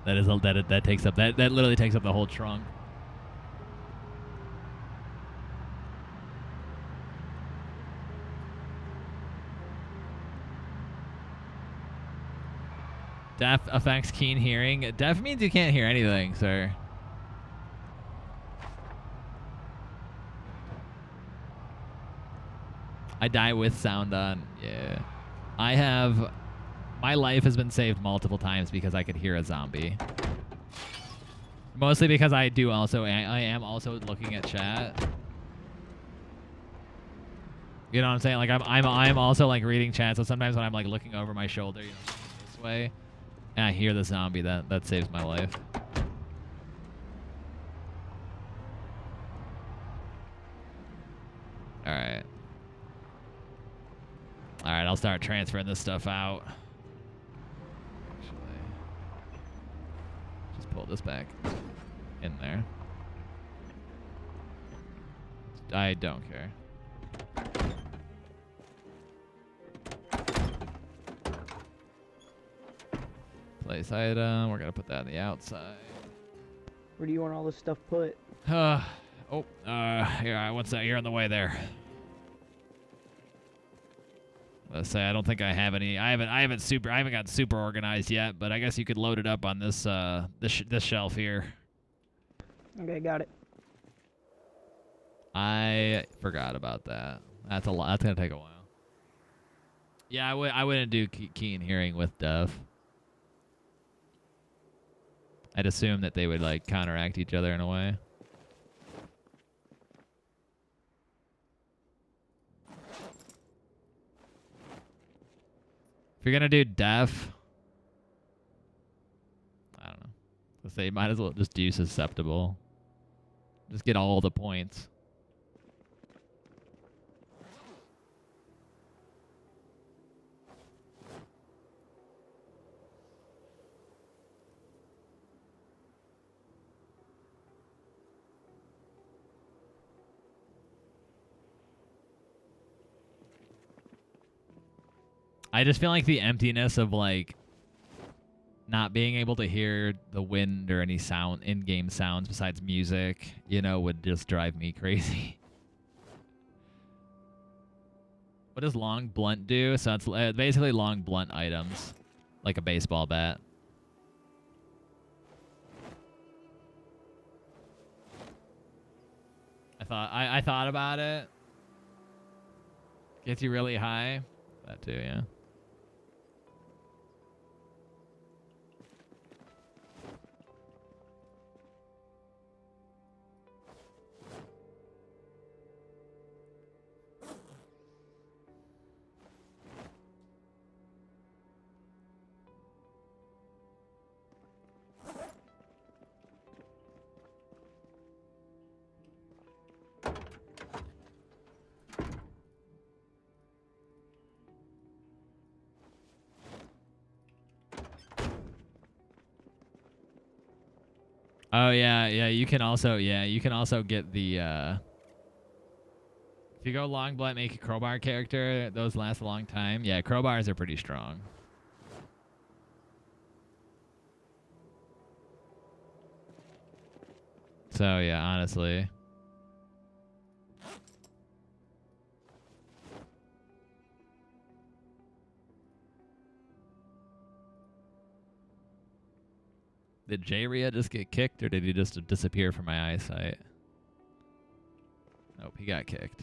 That takes up that literally takes up the whole trunk. Deaf affects keen hearing. Deaf means you can't hear anything, sir. I die with sound on. Yeah. My life has been saved multiple times because I could hear a zombie. Mostly because I am also looking at chat. You know what I'm saying? Like I'm also like reading chat, so sometimes when I'm like looking over my shoulder, you know, this way, and I hear the zombie, that saves my life. Alright. Alright, I'll start transferring this stuff out. Actually, just pull this back in there. I don't care. Place item. We're gonna put that on the outside. Where do you want all this stuff put? Here. What's that? You're on the way there. Let's say I don't think I have any. I haven't got super organized yet, but I guess you could load it up on this this shelf here. Okay, got it. I forgot about that. That's a lot. That's gonna take a while. Yeah, I wouldn't do keen hearing with Dev. I'd assume that they would like counteract each other in a way. If you're gonna do deaf, I don't know. Let's say you might as well just do susceptible. Just get all the points. I just feel like the emptiness of like not being able to hear the wind or any sound in-game sounds besides music, you know, would just drive me crazy. What does long blunt do? So it's basically long blunt items, like a baseball bat. I thought about it. Gets you really high. That too, yeah. Oh yeah, you can also get the if you go long blunt, make a crowbar character, those last a long time. Yeah, crowbars are pretty strong. So yeah, honestly. Did J-Ria just get kicked, or did he just disappear from my eyesight? Nope, he got kicked.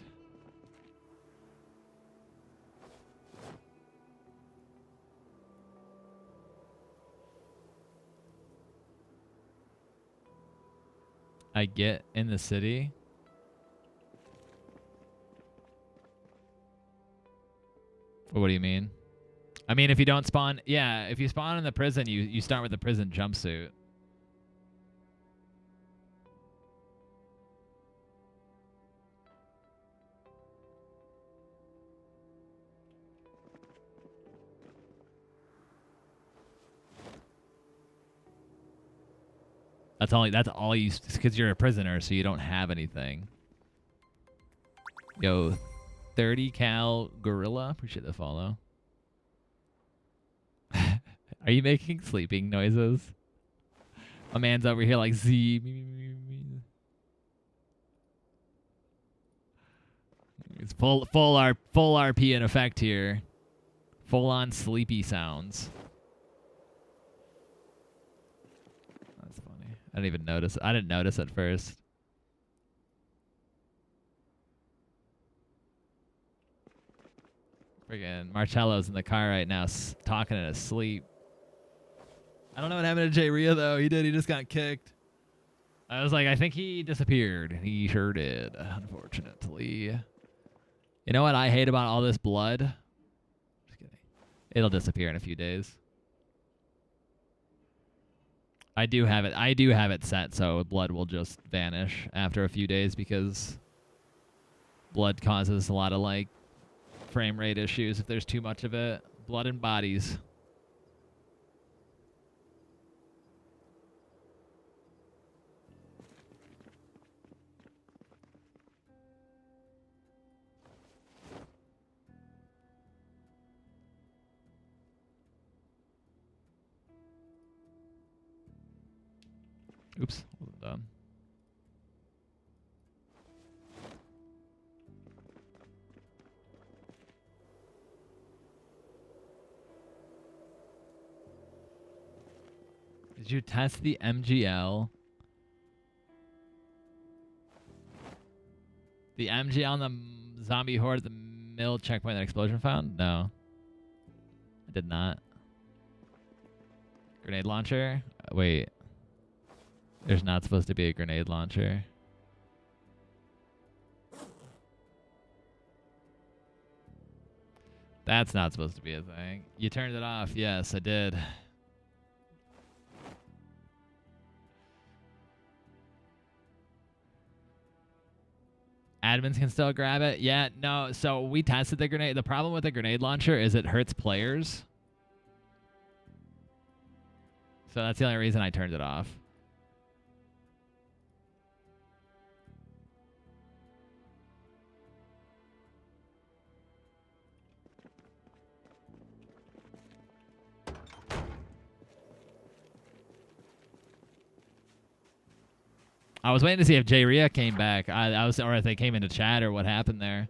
I get in the city. What do you mean? I mean, if you don't spawn, yeah, if you spawn in the prison, you start with the prison jumpsuit. That's all you, because you're a prisoner, so you don't have anything. Yo, 30 cal gorilla, appreciate the follow. Are you making sleeping noises? My man's over here like Z. It's full RP in effect here. Full on sleepy sounds. That's funny. I didn't even notice. I didn't notice at first. Friggin' Marcello's in the car right now, talking in his sleep. I don't know what happened to Jay Rhea though. He just got kicked. I was like, I think he disappeared. He sure did, unfortunately. You know what I hate about all this blood? Just kidding. It'll disappear in a few days. I do have it set so blood will just vanish after a few days because blood causes a lot of like frame rate issues if there's too much of it. Blood and bodies. Oops, wasn't done. Did you test the MGL? The MGL on the zombie horde at the mill checkpoint that explosion found? No. I did not. Grenade launcher? Wait. There's not supposed to be a grenade launcher. That's not supposed to be a thing. You turned it off. Yes, I did. Admins can still grab it? Yeah, no. So we tested the grenade. The problem with the grenade launcher is it hurts players. So that's the only reason I turned it off. I was waiting to see if Jay Rhea came back. Or if they came into chat or what happened there.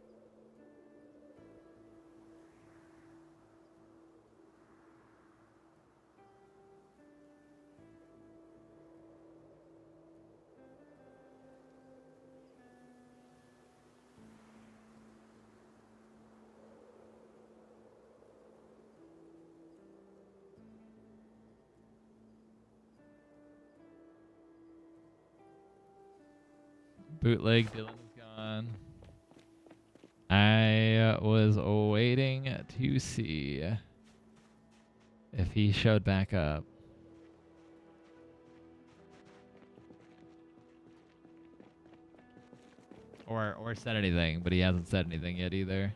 Bootleg Dylan's gone. I was waiting to see if he showed back up. Or said anything, but he hasn't said anything yet either.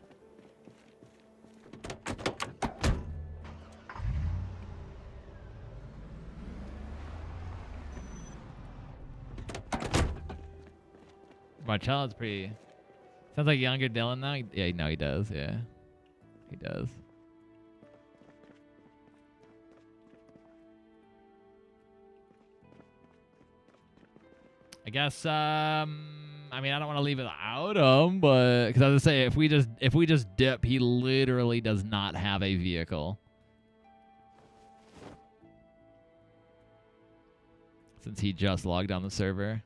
Marcello's pretty... Sounds like younger Dylan now. Yeah, no, he does. Yeah, he does. I guess. I mean, I don't want to leave it out him, but because I was gonna say if we just dip, he literally does not have a vehicle. Since he just logged on the server.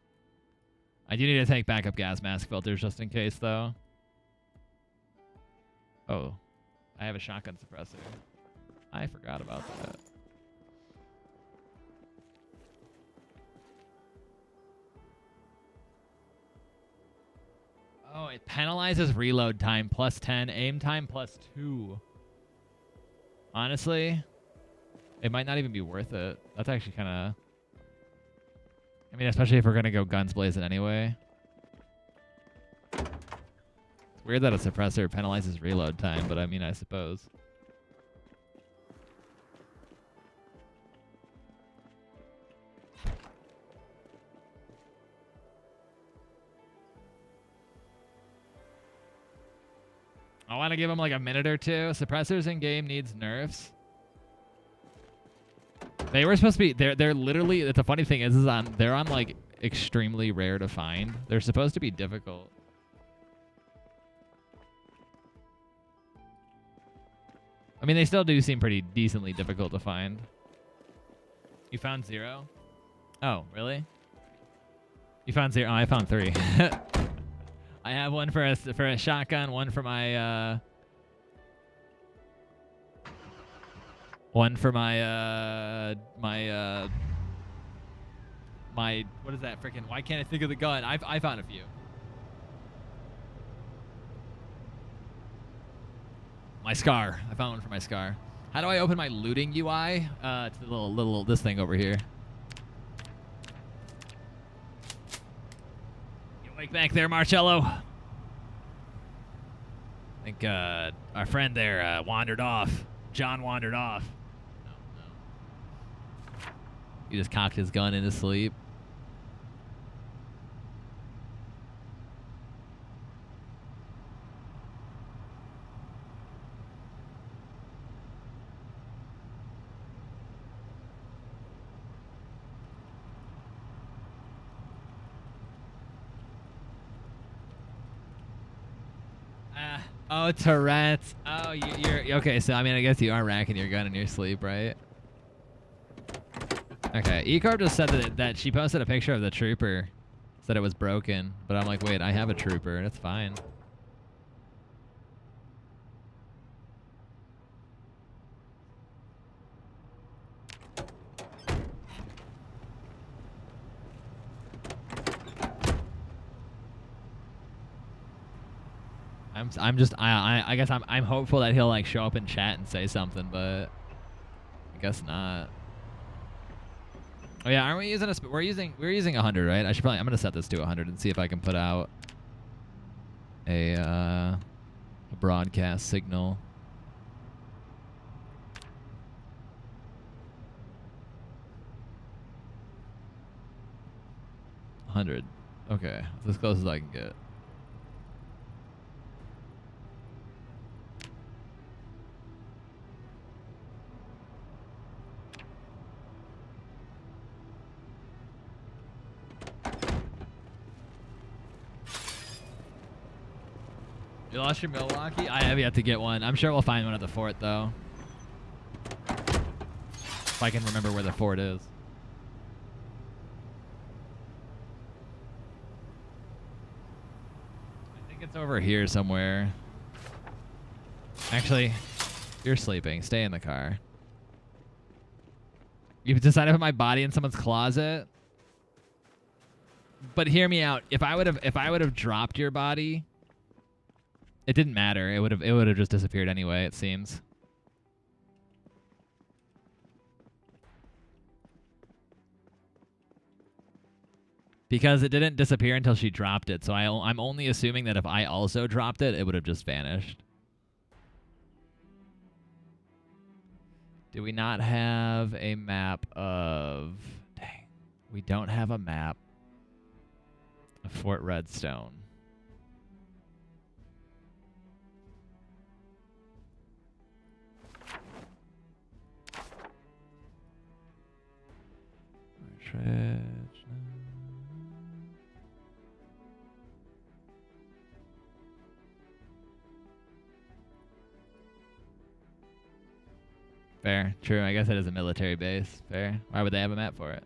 I do need to take backup gas mask filters just in case, though. Oh, I have a shotgun suppressor. I forgot about that. Oh, it penalizes reload time plus 10, aim time plus 2. Honestly, it might not even be worth it. That's actually kind of... I mean, especially if we're going to go guns blazing anyway. It's weird that a suppressor penalizes reload time, but I mean, I suppose. I want to give him like a minute or two. Suppressors in game needs nerfs. They were supposed to be. They're literally. The funny thing is they're on like extremely rare to find. They're supposed to be difficult. I mean, they still do seem pretty decently difficult to find. You found 0? Oh, really? You found 0? Oh, I found 3. I have one for a shotgun, one for my my what is that freaking? Why can't I think of the gun? I found a few. My Scar. I found one for my Scar. How do I open my looting UI? It's the little this thing over here. You awake back there, Marcello? I think our friend there wandered off. John wandered off. No. He just cocked his gun in his sleep. Oh, Tourette's. Oh, you're okay. So I mean, I guess you are racking your gun in your sleep, right? Okay. Ecorp just said that she posted a picture of the trooper, said it was broken, but I'm like, wait, I have a trooper. That's fine. I guess I'm hopeful that he'll like show up in chat and say something, but I guess not. Oh yeah, aren't we using we're using 100, right? I'm gonna set this to 100 and see if I can put out a broadcast signal. $100. Okay, that's as close as I can get. You lost your Milwaukee? I have yet to get one. I'm sure we'll find one at the fort, though. If I can remember where the fort is. I think it's over here somewhere. Actually, you're sleeping. Stay in the car. You've decided to put my body in someone's closet? But hear me out. If I would have dropped your body... It didn't matter. It would have just disappeared anyway, it seems. Because it didn't disappear until she dropped it, so I'm only assuming that if I also dropped it, it would have just vanished. Do we not have a map of... Dang. We don't have a map of Fort Redstone. Fair. True. I guess it is a military base. Fair. Why would they have a map for it?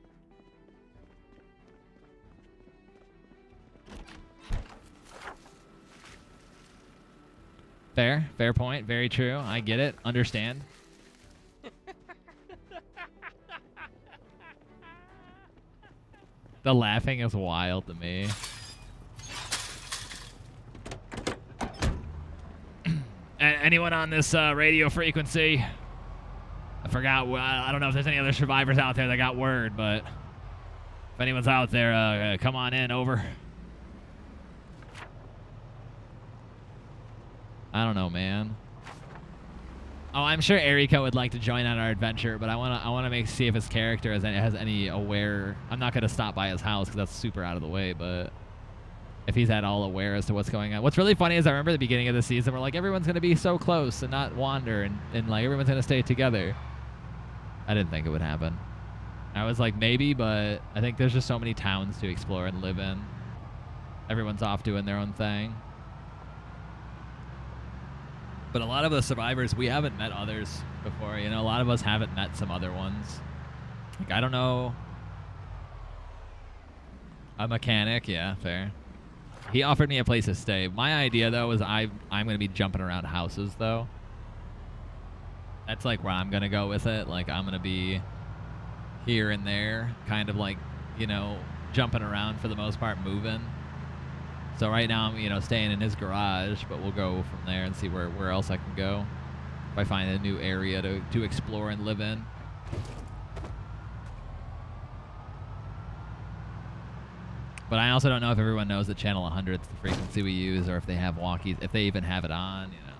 Fair. Fair point. Very true. I get it. Understand. The laughing is wild to me. Anyone on this radio frequency? I forgot. I don't know if there's any other survivors out there that got word, but if anyone's out there, come on in. Over. I don't know, man. Oh, I'm sure Erika would like to join on our adventure, but I wanna see if his character has any aware. I'm not gonna stop by his house because that's super out of the way, but if he's at all aware as to what's going on. What's really funny is I remember the beginning of the season, we're like, everyone's gonna be so close and not wander, and like everyone's gonna stay together. I didn't think it would happen. I was like, maybe, but I think there's just so many towns to explore and live in. Everyone's off doing their own thing. But a lot of the survivors, we haven't met others before. You know, a lot of us haven't met some other ones. Like, I don't know. A mechanic, yeah, fair. He offered me a place to stay. My idea, though, is I'm going to be jumping around houses, though. That's, like, where I'm going to go with it. Like, I'm going to be here and there, kind of like, you know, jumping around for the most part, moving. So right now I'm, you know, staying in his garage, but we'll go from there and see where else I can go. If I find a new area to explore and live in. But I also don't know if everyone knows that channel 100 is the frequency we use, or if they have walkies, if they even have it on, you know.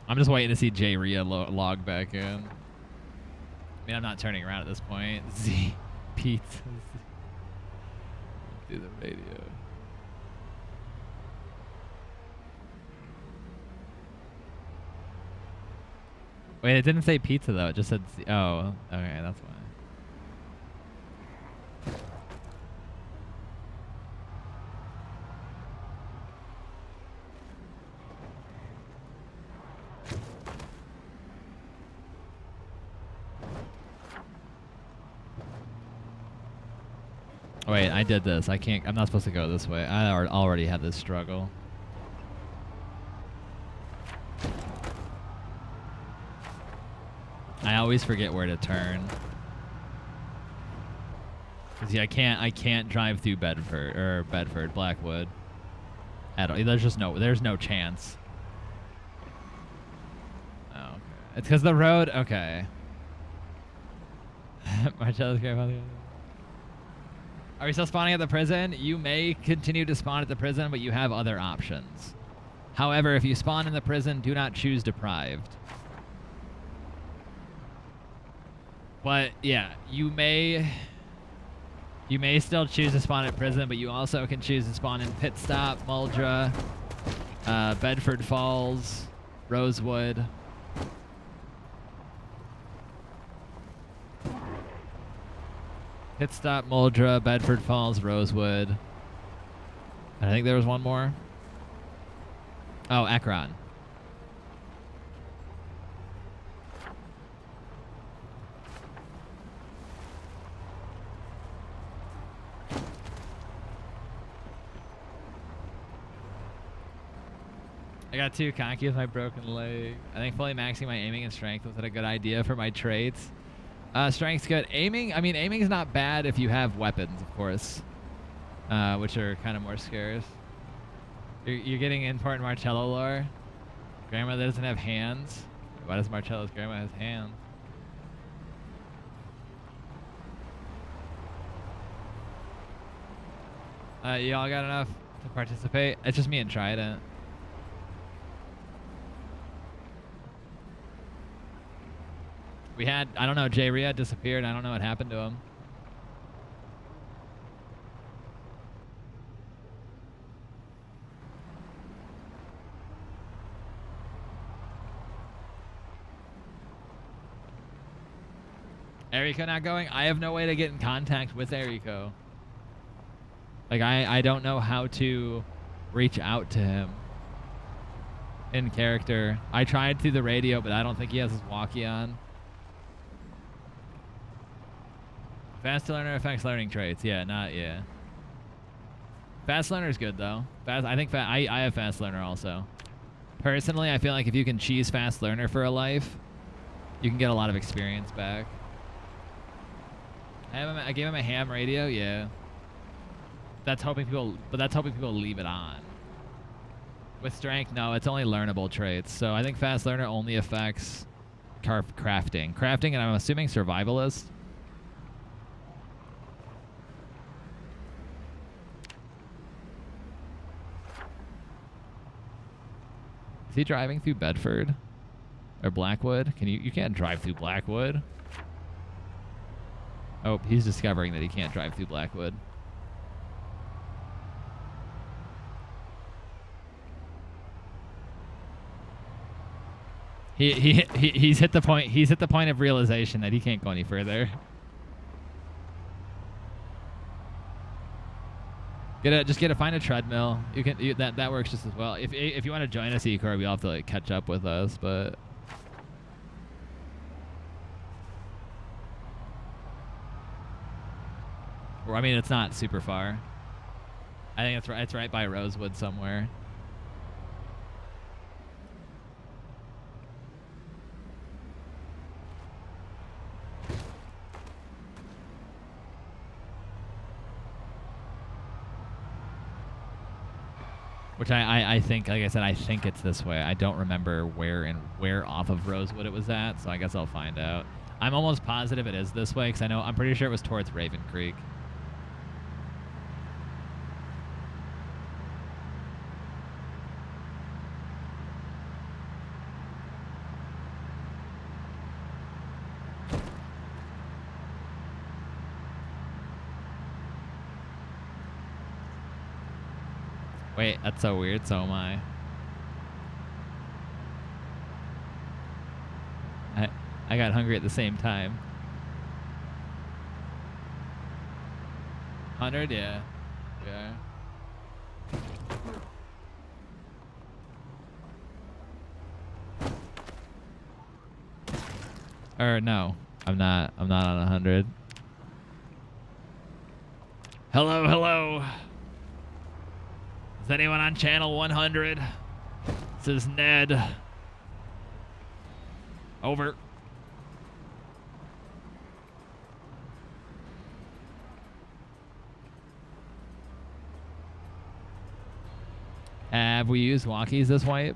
I'm just waiting to see Jay Rhea log back in. I mean, I'm not turning around at this point. Z pizzas. Do the radio. Wait, it didn't say pizza though. It just said Z. Oh, okay, that's why. Wait, I did this. I can't. I'm not supposed to go this way. I already had this struggle. I always forget where to turn. Cause yeah, I can't drive through Bedford, Blackwood. At all. There's no chance. Oh, okay. It's because the road. Okay. Marcello's grandfather. Are we still spawning at the prison? You may continue to spawn at the prison, but you have other options. However, if you spawn in the prison, do not choose deprived. But yeah, you may still choose to spawn at prison, but you also can choose to spawn in Pit Stop, Muldra, Bedford Falls, Rosewood. Pit Stop, Muldra, Bedford Falls, Rosewood. I think there was one more. Oh, Ekron. I got too cocky with my broken leg. I think fully maxing my aiming and strength was a good idea for my traits. Strength's good. Aiming, I mean, aiming is not bad if you have weapons, of course, which are kind of more scarce. You're getting important Marcello lore. Grandma doesn't have hands. Why does Marcello's grandma have hands? You all got enough to participate? It's just me and Trident. We had, I don't know, Jay Rhea disappeared. I don't know what happened to him. Eriko not going? I have no way to get in contact with Eriko. Like, I don't know how to reach out to him in character. I tried through the radio, but I don't think he has his walkie on. Fast learner affects learning traits. Yeah, yeah. Fast learner is good though. I think I have fast learner also. Personally, I feel like if you can cheese fast learner for a life, you can get a lot of experience back. I gave him a ham radio. Yeah. That's hoping people leave it on. With strength, no, it's only learnable traits. So I think fast learner only affects crafting. Crafting, and I'm assuming survivalist. Is he driving through Bedford? Or Blackwood? You can't drive through Blackwood. Oh, he's discovering that he can't drive through Blackwood. He's hit the point. He's hit the point of realization that he can't go any further. Find a treadmill. That works just as well. If you want to join us, E-Corp, you'll have to like catch up with us, but. Or I mean, it's not super far. I think it's right by Rosewood somewhere. Which I think, like I said, I think it's this way. I don't remember where off of Rosewood it was at, so I guess I'll find out. I'm almost positive it is this way, because I'm pretty sure it was towards Raven Creek. Wait, that's so weird. So am I. I got hungry at the same time. 100, yeah. Yeah. Or no, I'm not on 100. Hello, hello. Is anyone on channel 100? This is Ned. Over. Have we used walkies this wipe?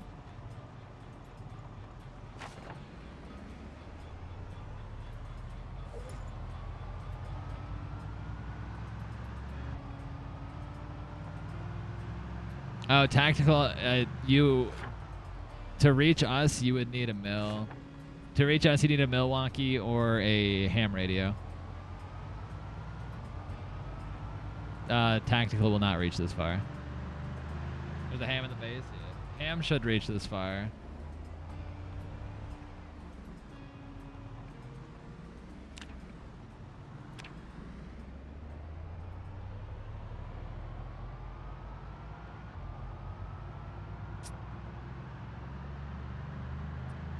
Oh, tactical, to reach us, you would need a mill. To reach us, you need a Milwaukee or a ham radio. Tactical will not reach this far. There's a ham in the base. Yeah. Ham should reach this far.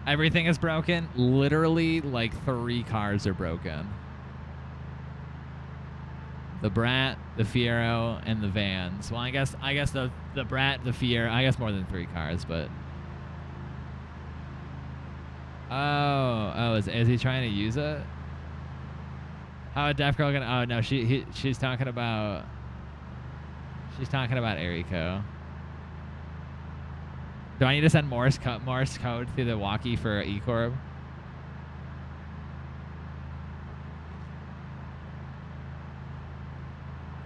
Everything is broken. Literally, like 3 cars are broken. The Brat, the Fiero, and the vans. Well, I guess the Brat, the Fiero. I guess more than 3 cars, but. Oh, is he trying to use it? How a deaf girl gonna? Oh no, she's talking about. She's talking about Eriko. Do I need to send Morse code through the walkie for E-Corp?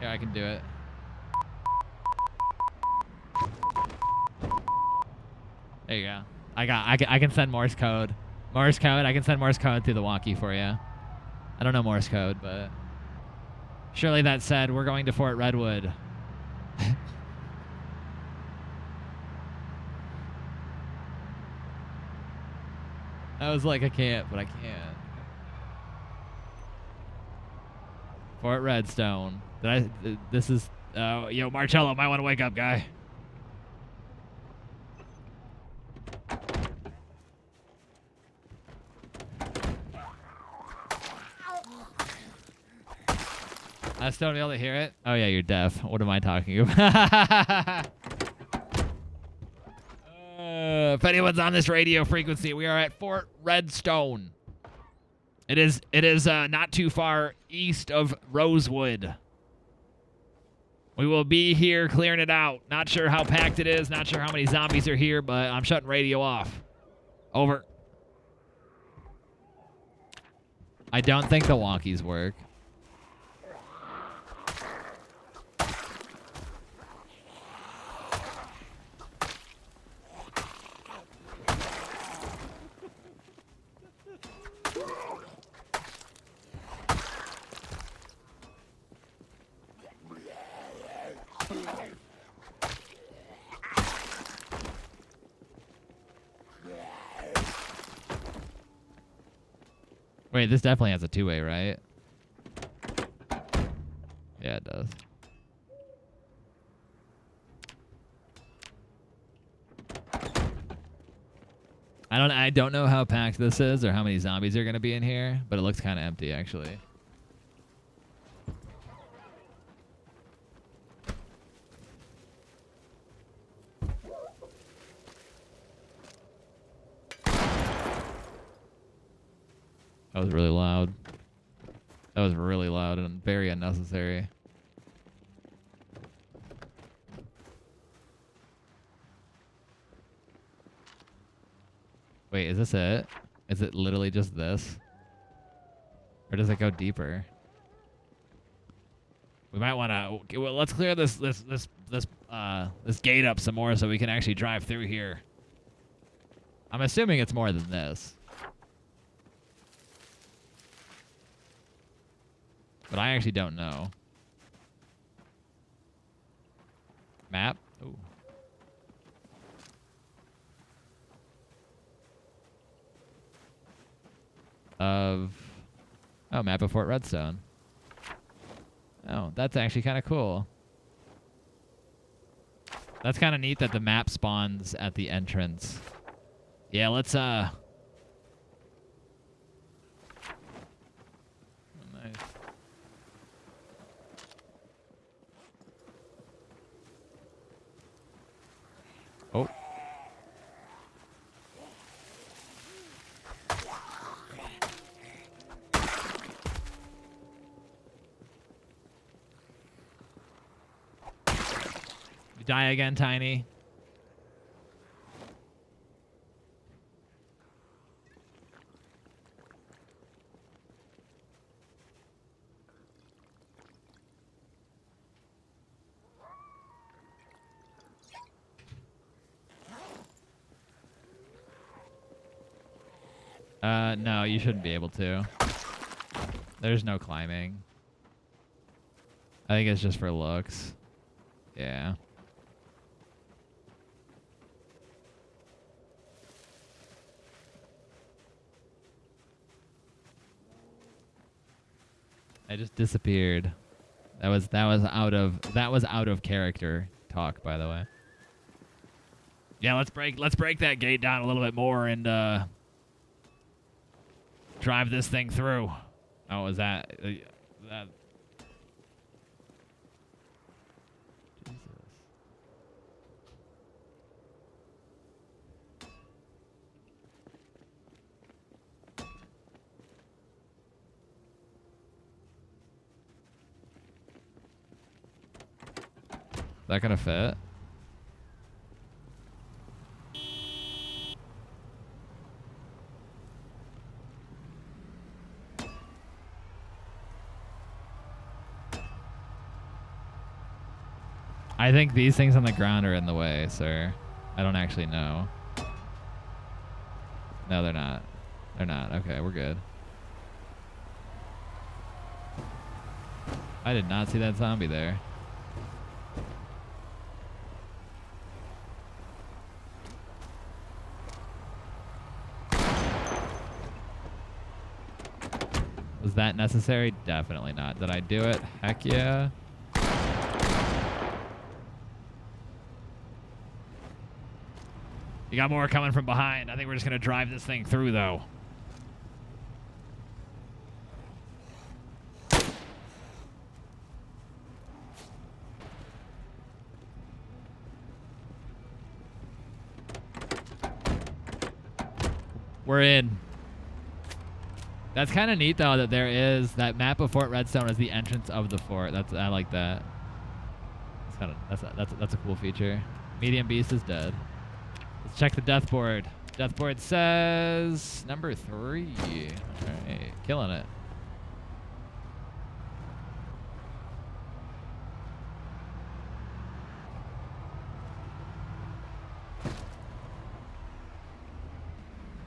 Yeah, I can do it. There you go. I can send Morse code. I can send Morse code through the walkie for you. I don't know Morse code, but surely that said, we're going to Fort Redwood. I was like, I can't, but I can. Fort Redstone. This is, yo, Marcello, might want to wake up, guy. I still don't be able to hear it? Oh yeah, you're deaf. What am I talking about? If anyone's on this radio frequency, we are at Fort Redstone. It is not too far east of Rosewood. We will be here clearing it out. Not sure how packed it is. Not sure how many zombies are here, but I'm shutting radio off. Over. I don't think the walkies work. Wait, this definitely has a two-way, right? Yeah, it does. I don't know how packed this is or how many zombies are going to be in here, but it looks kind of empty, actually. That was really loud. That was really loud and very unnecessary. Wait, is this it? Is it literally just this? Or does it go deeper? We might want to. Well, let's clear this gate up some more so we can actually drive through here. I'm assuming it's more than this. But I actually don't know. Map? Ooh. Oh, map of Fort Redstone. Oh, that's actually kind of cool. That's kind of neat that the map spawns at the entrance. Yeah, let's nice. Oh. You die again, Tiny. No, you shouldn't be able to. There's no climbing. I think it's just for looks. Yeah. I just disappeared. That was out of character talk, by the way. Yeah, let's break that gate down a little bit more and drive this thing through. Oh, is that that? Jesus. Is that gonna fit? I think these things on the ground are in the way, sir. I don't actually know. No, they're not. They're not. Okay, we're good. I did not see that zombie there. Was that necessary? Definitely not. Did I do it? Heck yeah. You got more coming from behind. I think we're just going to drive this thing through, though. We're in. That's kind of neat, though, that there is that map of Fort Redstone as the entrance of the fort. I like that. kind of that's a cool feature. Medium beast is dead. Let's check the death board. Death board says number 3. All right, killing it.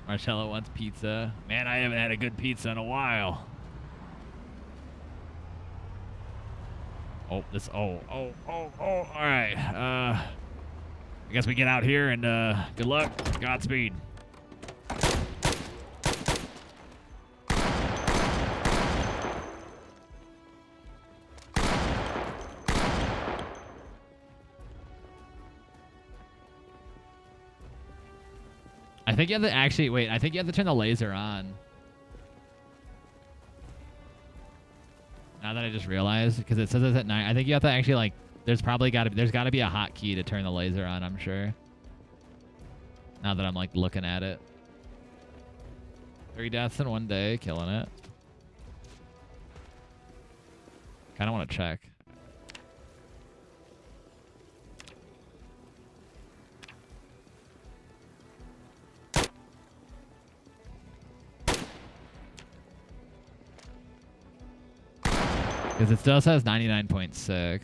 Marcello wants pizza. Man, I haven't had a good pizza in a while. Oh, this. Oh. All right. I guess we get out here and good luck. Godspeed. I think you have to actually wait. I think you have to turn the laser on. Now that I just realized, because it says it's at 9. I think you have to actually like. There's got to be a hotkey to turn the laser on. I'm sure. Now that I'm like looking at it. 3 deaths in 1 day, killing it. Kind of want to check. Because it still says 99.6.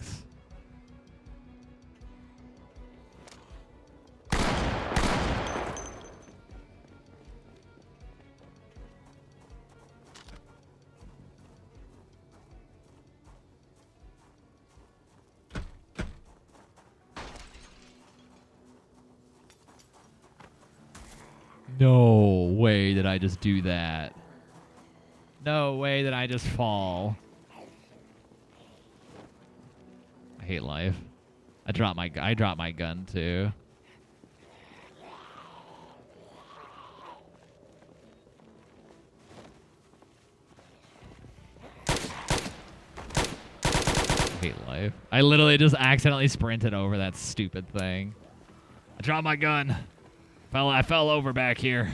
No way did I just do that. No way did I just fall. I hate life. I dropped my gun too. I hate life. I literally just accidentally sprinted over that stupid thing. I dropped my gun. I fell over back here.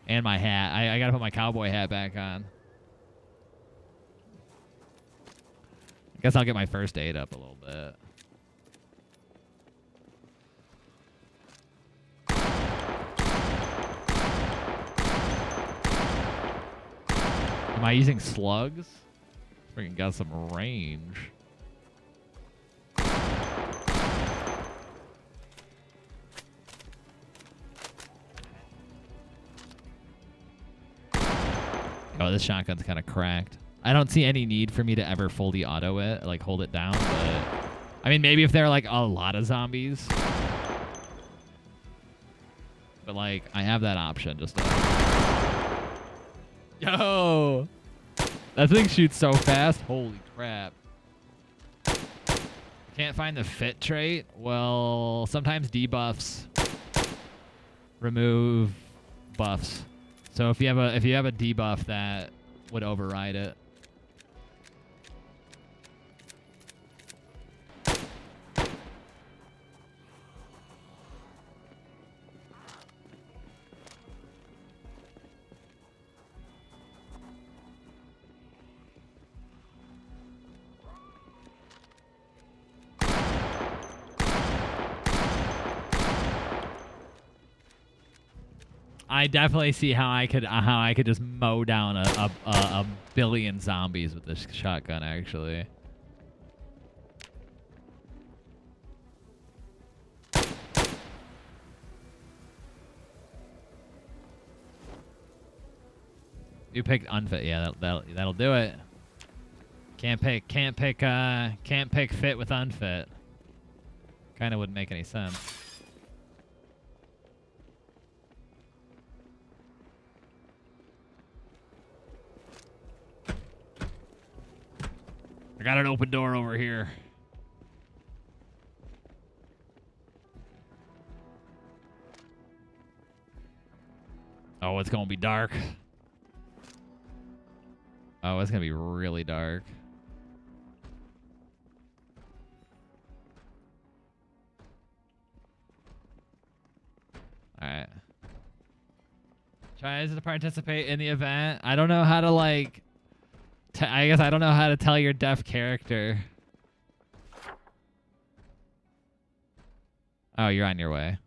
And my hat. I gotta put my cowboy hat back on. I guess I'll get my first aid up a little bit. Am I using slugs? Freaking got some range. Oh, this shotgun's kind of cracked. I don't see any need for me to ever fully auto it, like hold it down, but I mean, maybe if there are like a lot of zombies. But like, I have that option just to... Yo! That thing shoots so fast. Holy crap. Can't find the fit trait. Well, sometimes debuffs remove buffs. So if you have a debuff that would override it. I definitely see how I could just mow down a billion zombies with this shotgun, actually. You picked unfit, yeah, that'll do it. Can't pick fit with unfit. Kind of wouldn't make any sense. I got an open door over here. Oh, it's gonna be dark. Oh, it's gonna be really dark. Alright. Tries to participate in the event. I don't know how to like. I guess I don't know how to tell your deaf character. Oh, you're on your way.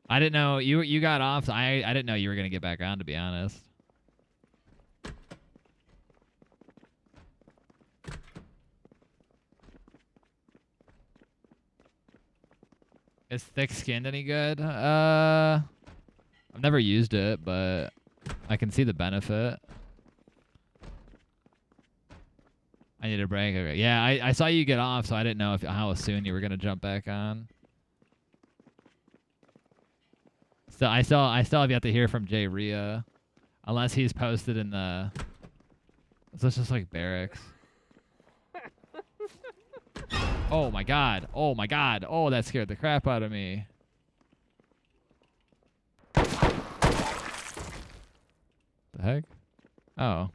I didn't know you got off. I didn't know you were gonna get back on, to be honest. Is thick-skinned any good? I've never used it, but I can see the benefit. I need a break. Okay. Yeah, I saw you get off, so I didn't know how soon you were gonna jump back on. So I still have yet to hear from Jay Rhea, unless he's posted in the. So it's just like barracks. Oh my god! Oh my god! Oh, that scared the crap out of me. The heck? Oh.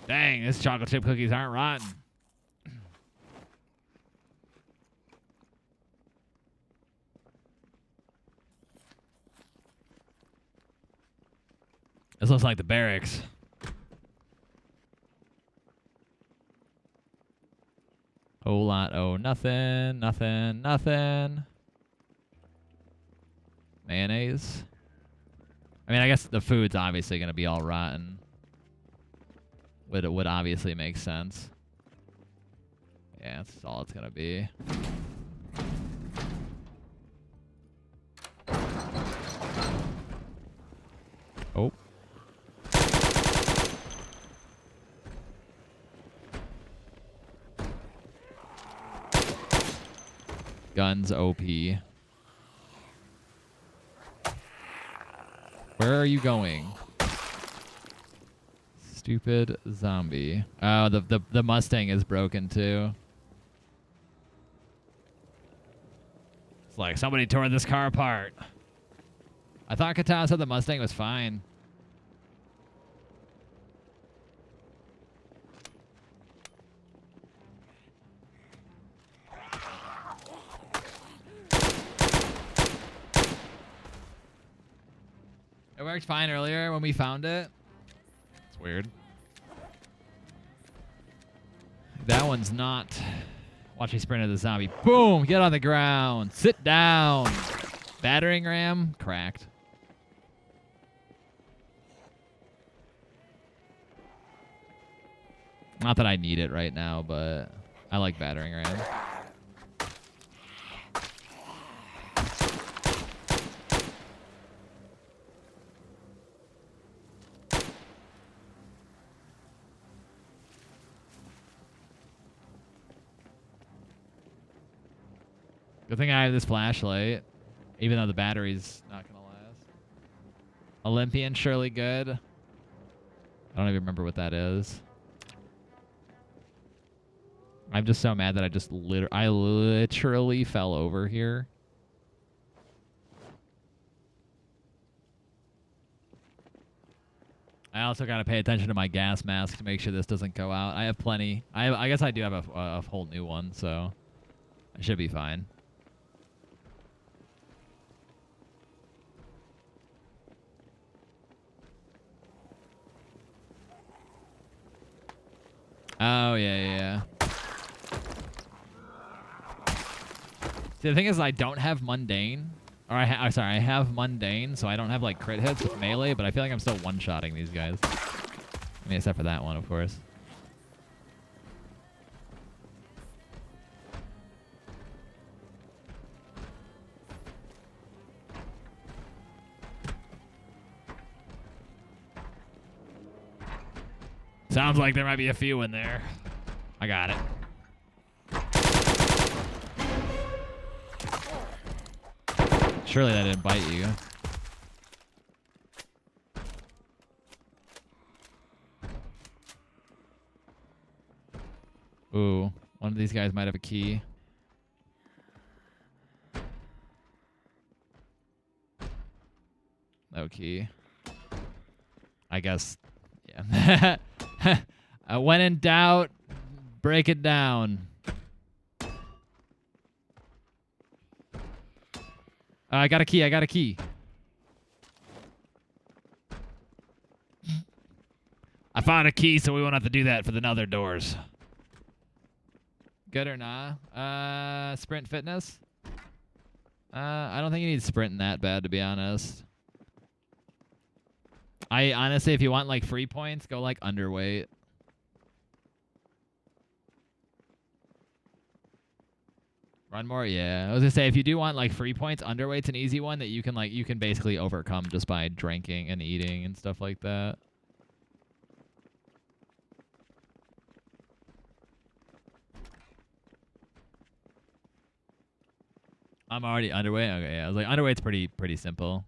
Dang, these chocolate chip cookies aren't rotten. This looks like the barracks. Whole lot. Oh, nothing. Nothing. Nothing. Mayonnaise. I mean, I guess the food's obviously going to be all rotten. Would obviously make sense. Yeah, that's all it's going to be. Oh. Guns OP. Where are you going? Stupid zombie. Oh, the Mustang is broken too. It's like somebody tore this car apart. I thought Katana said the Mustang was fine. It worked fine earlier when we found it. It's weird. That one's not. Watch me sprint into the zombie. Boom! Get on the ground. Sit down. Battering ram cracked. Not that I need it right now, but I like battering ram. Good thing I have this flashlight, even though the battery's not gonna last. Olympian, surely good. I don't even remember what that is. I'm just so mad that I literally fell over here. I also gotta pay attention to my gas mask to make sure this doesn't go out. I have plenty. I guess I do have a whole new one, so I should be fine. Oh, yeah. See, the thing is, I don't have mundane. Or I have mundane, so I don't have, like, crit hits with melee, but I feel like I'm still one-shotting these guys. I mean, except for that one, of course. Sounds like there might be a few in there. I got it. Surely that didn't bite you. Ooh, one of these guys might have a key. key. I guess, yeah. When in doubt, break it down. I got a key. I got a key. I found a key, so we won't have to do that for the other doors. Good or nah? Sprint fitness? I don't think you need sprinting that bad, to be honest. I honestly, if you want like free points, go like underweight. Run more, yeah. I was gonna say if you do want like free points, underweight's an easy one that you can basically overcome just by drinking and eating and stuff like that. I'm already underweight. Okay, yeah. I was like underweight's pretty simple.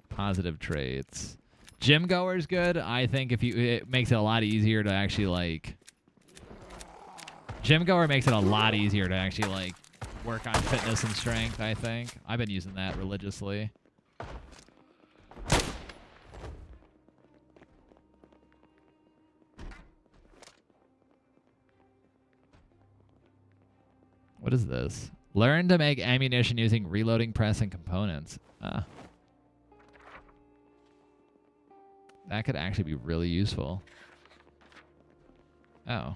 Positive traits. Gym goer's good. I think it makes it a lot easier to actually like. Gym goer makes it a lot easier to actually like work on fitness and strength. I think I've been using that religiously. What is this? Learn to make ammunition using reloading press and components. That could actually be really useful. Oh.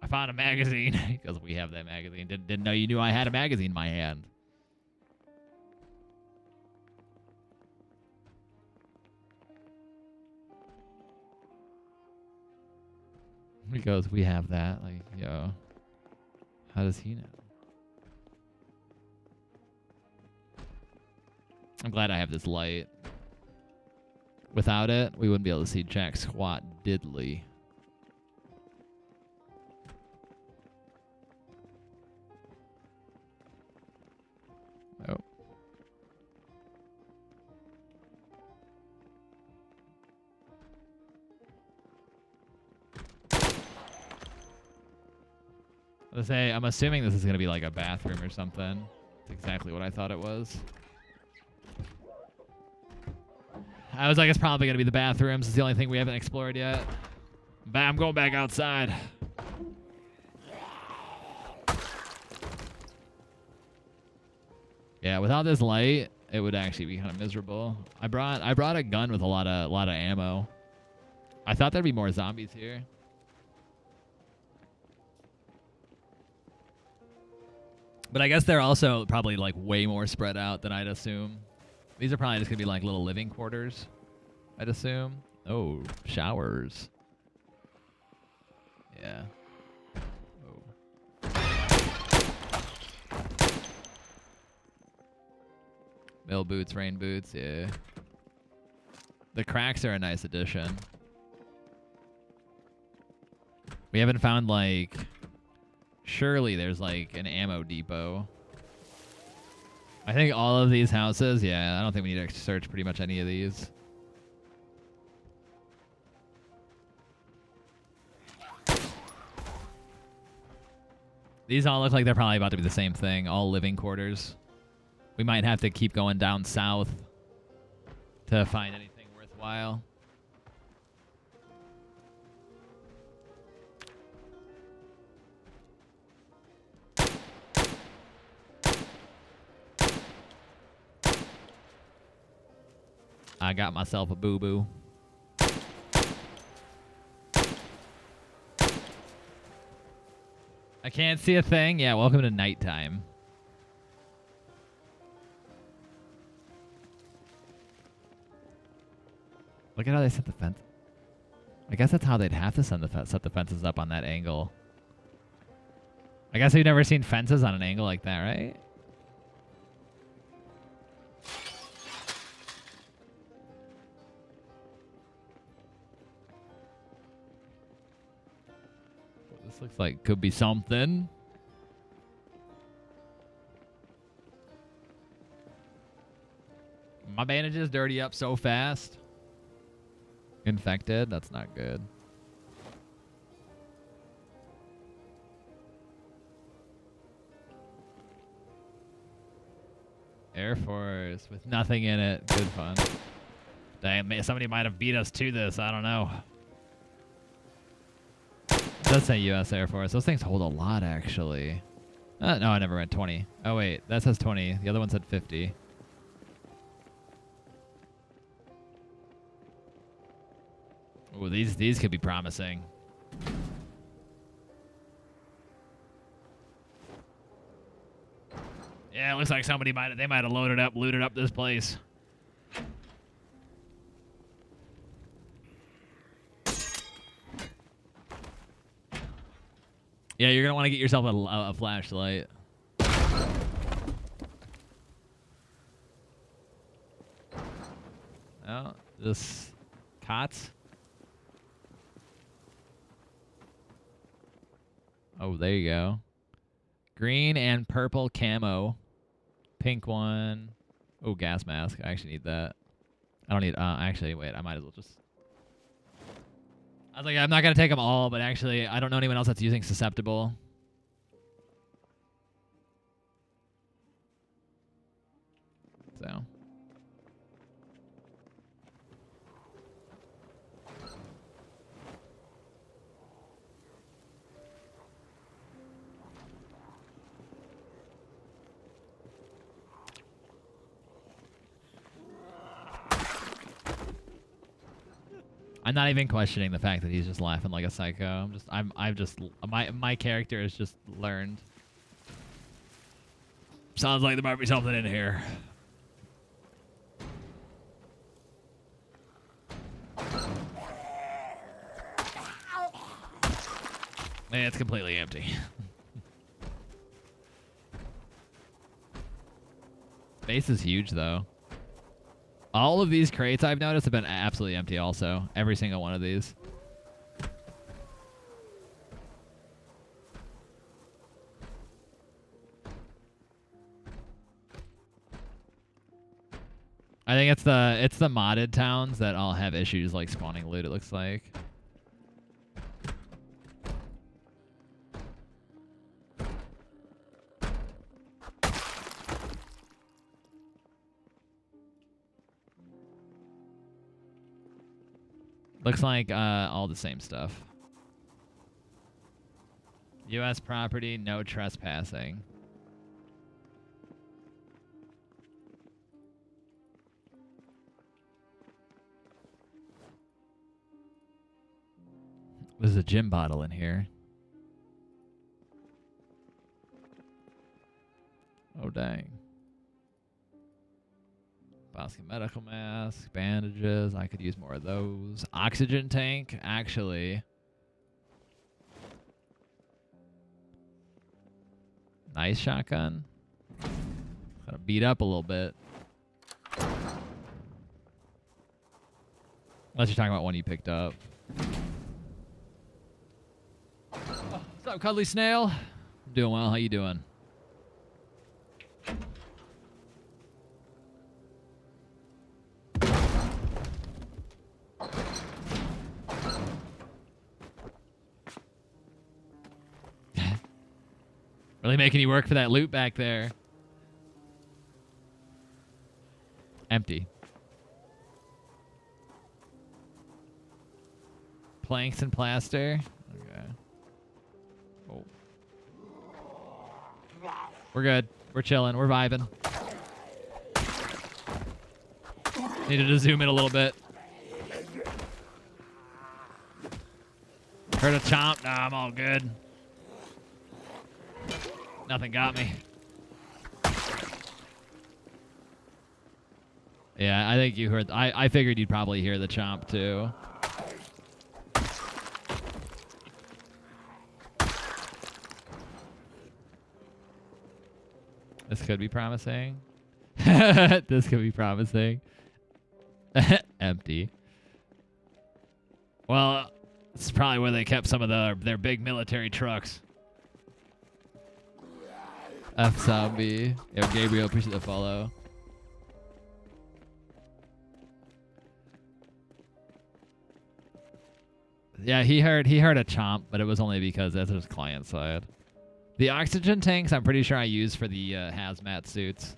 I found a magazine because we have that magazine. Didn't know you knew I had a magazine in my hand. He goes, we have that. Like, yo. How does he know? I'm glad I have this light. Without it, we wouldn't be able to see jack squat diddly. Oh. Let's say, I'm assuming this is going to be like a bathroom or something. That's exactly what I thought it was. I was like, it's probably going to be the bathrooms. It's the only thing we haven't explored yet. But I'm going back outside. Yeah, without this light, it would actually be kind of miserable. I brought a gun with a lot of ammo. I thought there'd be more zombies here. But I guess they're also probably like way more spread out than I'd assume. These are probably just going to be like little living quarters, I'd assume. Oh, showers. Yeah. Oh. Mill boots, rain boots, yeah. The cracks are a nice addition. We haven't found like... Surely there's like an ammo depot. I think all of these houses, yeah, I don't think we need to search pretty much any of these. These all look like they're probably about to be the same thing, all living quarters. We might have to keep going down south to find anything worthwhile. I got myself a boo-boo. I can't see a thing? Yeah, welcome to nighttime. Look at how they set the fence. I guess that's how they'd have to set the fences up on that angle. I guess we've never seen fences on an angle like that, right? This looks like could be something. My bandages dirty up so fast. Infected? That's not good. Air Force with nothing in it. Good fun. Dang, somebody might have beat us to this. I don't know. It does say U.S. Air Force. Those things hold a lot, actually. No, I never read 20. Oh, wait. That says 20. The other one said 50. Ooh, these could be promising. Yeah, it looks like somebody might have looted up this place. Yeah, you're gonna want to get yourself a flashlight. Oh, this cots. Oh, there you go. Green and purple camo. Pink one. Oh, gas mask. I actually need that. I don't need... actually, wait. I might as well just... I was like, I'm not going to take them all, but actually, I don't know anyone else that's using susceptible. So... I'm not even questioning the fact that he's just laughing like a psycho. My character has just learned. Sounds like there might be something in here. Man, it's completely empty. Base is huge though. All of these crates I've noticed have been absolutely empty also. Every single one of these. I think it's the modded towns that all have issues like spawning loot, it looks like. Looks like all the same stuff. U.S. property, no trespassing. There's a gym bottle in here. Oh, dang. Basket medical mask, bandages. I could use more of those. Oxygen tank, actually. Nice shotgun. Gotta beat up a little bit. Unless you're talking about one you picked up. Oh, what's up, cuddly snail? I'm doing well. How you doing? Really making you work for that loot back there. Empty. Planks and plaster. Okay. Oh. We're good. We're chilling. We're vibing. Needed to zoom in a little bit. Heard a chomp. Nah, I'm all good. Nothing got me. Yeah, I think you heard... I figured you'd probably hear the chomp, too. This could be promising. This could be promising. Empty. Well, this is probably where they kept some of their big military trucks. F zombie. Yo, Gabriel, appreciate the follow. Yeah, he heard a chomp, but it was only because that's his client side. The oxygen tanks, I'm pretty sure I use for the hazmat suits.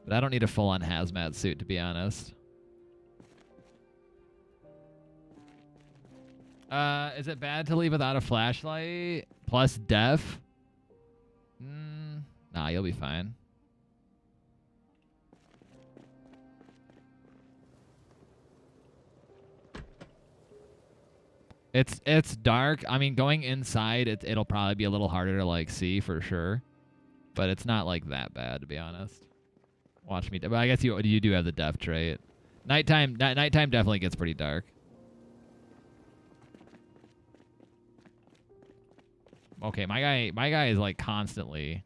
But I don't need a full-on hazmat suit, to be honest. Is it bad to leave without a flashlight? Plus def? Nah, you'll be fine. It's dark. I mean, going inside, it'll probably be a little harder to like see for sure, but it's not like that bad, to be honest. Watch me. But I guess you do have the def trait. Nighttime definitely gets pretty dark. Okay, my guy is like constantly.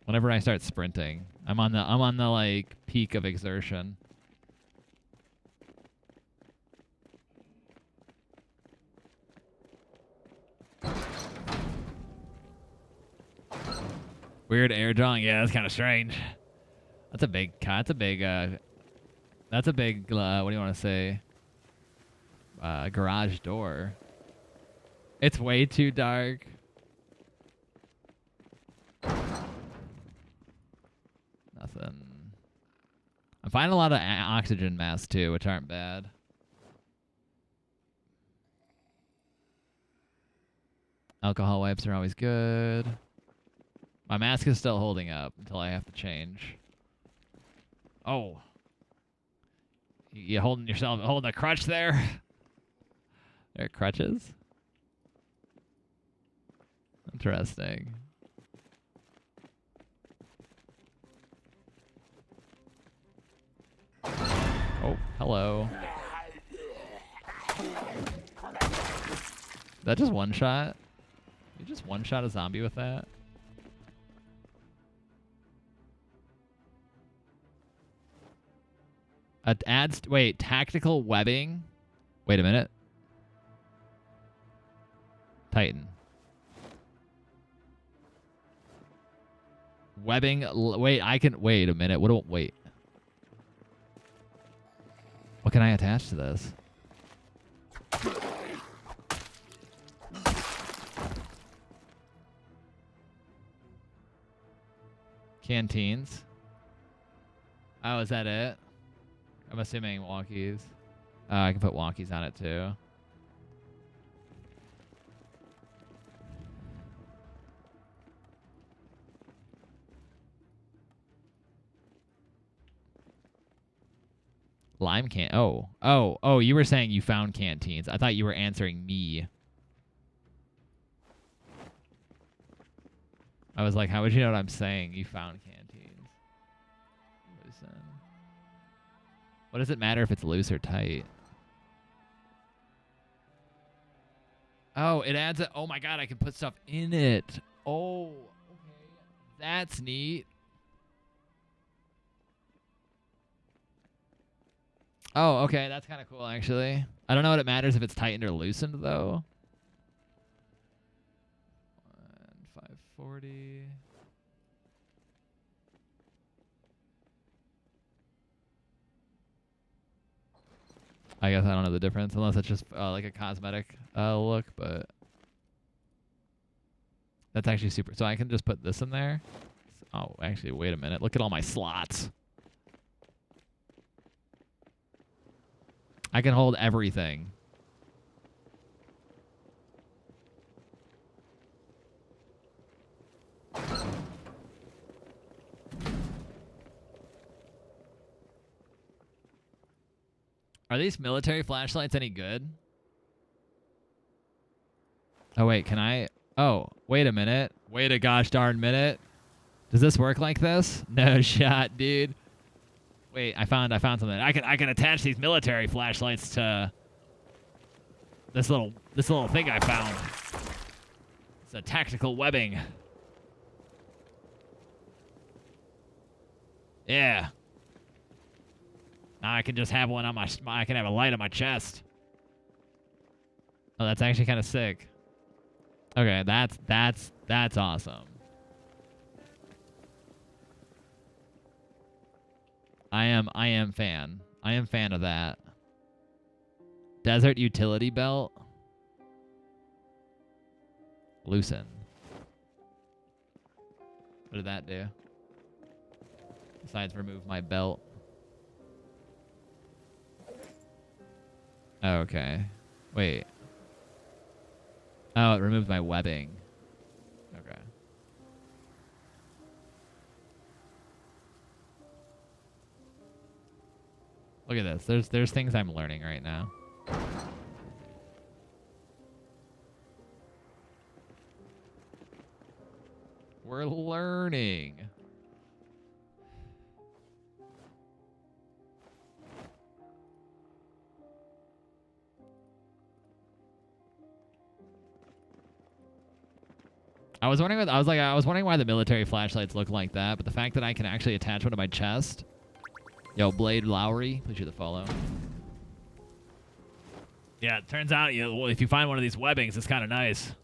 Whenever I start sprinting, I'm on the like peak of exertion. Weird air drawing. Yeah, that's kind of strange. That's a big. That's a big. That's a big. What do you want to say? Garage door. It's way too dark. Nothing. I'm finding a lot of oxygen masks too, which aren't bad. Alcohol wipes are always good. My mask is still holding up until I have to change. Oh. You holding a crutch there? There are crutches? Interesting. Oh, hello. That just one shot? You just one shot a zombie with that? Adds wait, tactical webbing? Wait a minute. Titan. Webbing. Wait, I can wait a minute. Wait. What can I attach to this? Canteens. Oh, is that it? I'm assuming walkies. I can put walkies on it too. Lime can. Oh, you were saying you found canteens. I thought you were answering me. I was like, how would you know what I'm saying? You found canteens. Loosen. What does it matter if it's loose or tight? Oh, it adds a. Oh my god, I can put stuff in it. Oh, okay. That's neat. Oh, okay, that's kind of cool, actually. I don't know what it matters if it's tightened or loosened, though. 540. I guess I don't know the difference, unless it's just like a cosmetic look, but that's actually super. So I can just put this in there. Oh, actually, wait a minute. Look at all my slots. I can hold everything. Are these military flashlights any good? Oh, wait, can I? Oh, wait a minute. Wait a gosh darn minute. Does this work like this? No shot, dude. Wait, I found something. I can attach these military flashlights to this little thing I found. It's a tactical webbing. Yeah. Now I can just have one on I can have a light on my chest. Oh, that's actually kind of sick. Okay, that's awesome. I am fan. I am fan of that. Desert utility belt. Loosen. What did that do? Besides remove my belt. Okay. Wait. Oh, it removed my webbing. Okay. Look at this. There's things I'm learning right now. We're learning. I was wondering why the military flashlights look like that, but the fact that I can actually attach one to my chest. Yo, Blade Lowry, please you the follow. Yeah, it turns out if you find one of these webbings, it's kind of nice.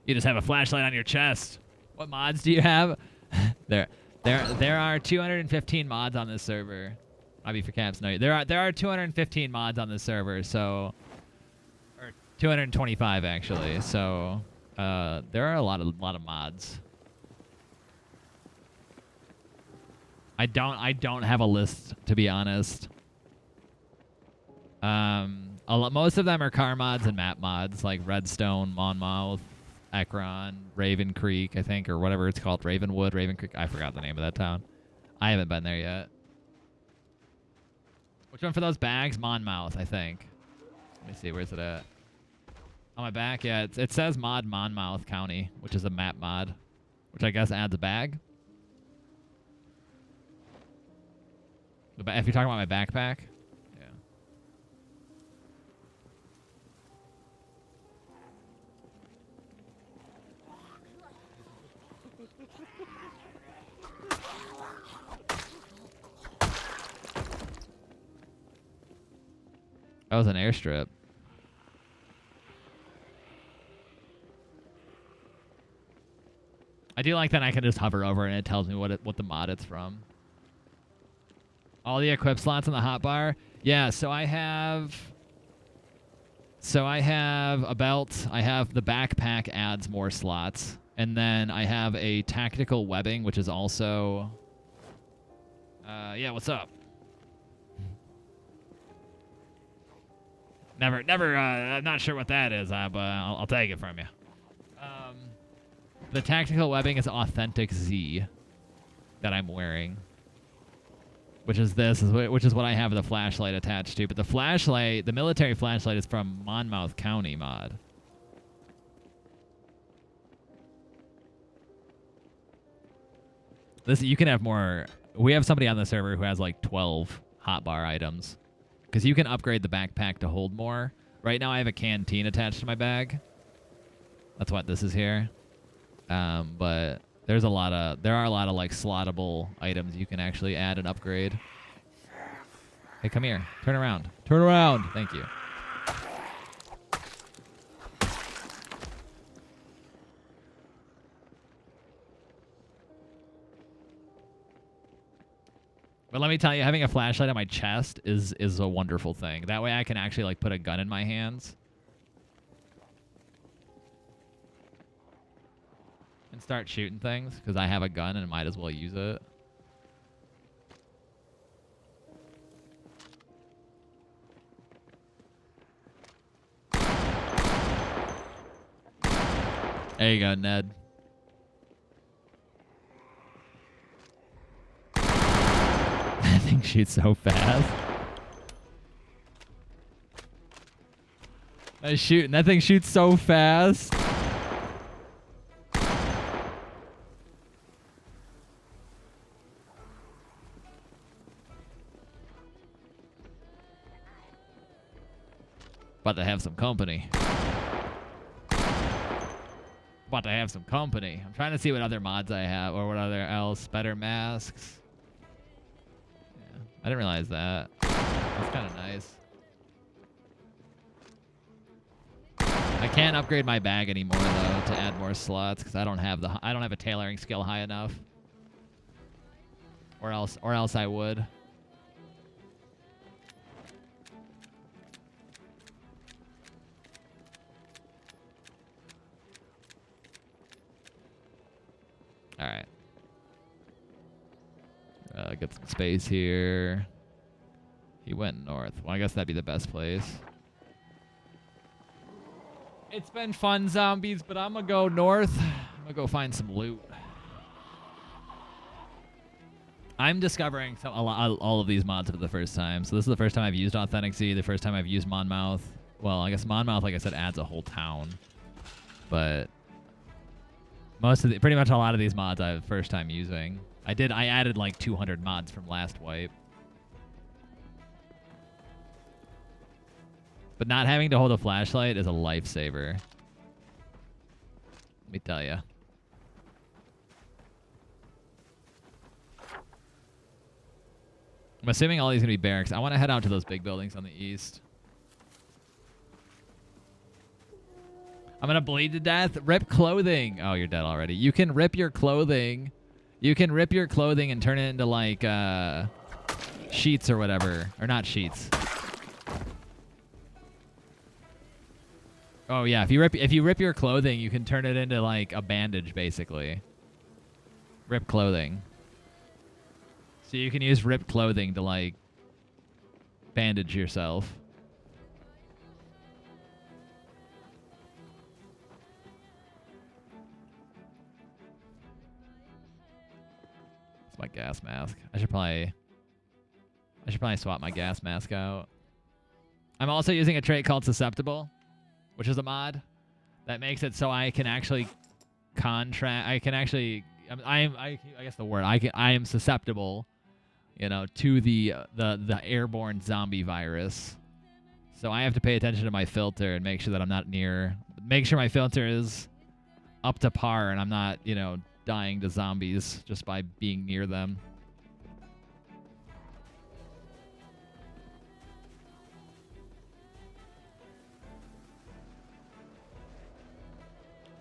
You just have a flashlight on your chest. What mods do you have? there are 215 mods on this server. I'll be for camps. No, there are 215 mods on this server, so or 225 actually. So there are a lot of mods. I don't have a list, to be honest. Most of them are car mods and map mods, like Redstone, Monmouth, Ekron, Raven Creek, I think, or whatever it's called. Ravenwood, Raven Creek. I forgot the name of that town. I haven't been there yet. Which one for those bags? Monmouth, I think. Let me see. Where's it at? On my back? Yeah, it says mod Monmouth County, which is a map mod, which I guess adds a bag. If you're talking about my backpack. Yeah. That was an airstrip. I do like that I can just hover over and it tells me what the mod it's from. All the equip slots in the hotbar. Yeah, so I have a belt. I have the backpack adds more slots. And then I have a tactical webbing, which is also yeah, what's up? Never I'm not sure what that is, but I'll take it from you. The tactical webbing is Authentic Z that I'm wearing. Which is what I have the flashlight attached to. But the flashlight, the military flashlight, is from Monmouth County mod. You can have more. We have somebody on the server who has like 12 hotbar items. Because you can upgrade the backpack to hold more. Right now I have a canteen attached to my bag. That's what this is here. But there are a lot of like slottable items you can actually add and upgrade. Hey, come here. Turn around. Turn around. Thank you. But let me tell you, having a flashlight on my chest is a wonderful thing. That way I can actually like put a gun in my hands. And start shooting things, because I have a gun and might as well use it. There you go, Ned. That thing shoots so fast. That thing shoots so fast. About to have some company. About to have some company. I'm trying to see what other mods I have, or what other else. Better masks. Yeah, I didn't realize that. That's kind of nice. I can't upgrade my bag anymore though to add more slots because I don't have a tailoring skill high enough. Or else I would. All right. I get some space here. He went north. Well, I guess that'd be the best place. It's been fun, zombies, but I'm gonna go north. I'm gonna go find some loot. I'm discovering all of these mods for the first time. So this is the first time I've used Authentic Z, the first time I've used Monmouth. Well, I guess Monmouth, like I said, adds a whole town. But pretty much a lot of these mods I have first time using. I added like 200 mods from last wipe. But not having to hold a flashlight is a lifesaver. Let me tell you. I'm assuming all these are going to be barracks. I want to head out to those big buildings on the east. I'm going to bleed to death. Rip clothing. Oh, you're dead already. You can rip your clothing. You can rip your clothing and turn it into, like, sheets or whatever. Or not sheets. Oh, yeah. If you rip your clothing, you can turn it into, like, a bandage, basically. Rip clothing. So you can use ripped clothing to, like, bandage yourself. It's my gas mask. I should probably swap my gas mask out. I'm also using a trait called Susceptible, which is a mod that makes it so I can actually I guess the word I am susceptible, you know, to the airborne zombie virus. So I have to pay attention to my filter and make sure that I'm not make sure my filter is up to par and I'm not, you know, dying to zombies just by being near them.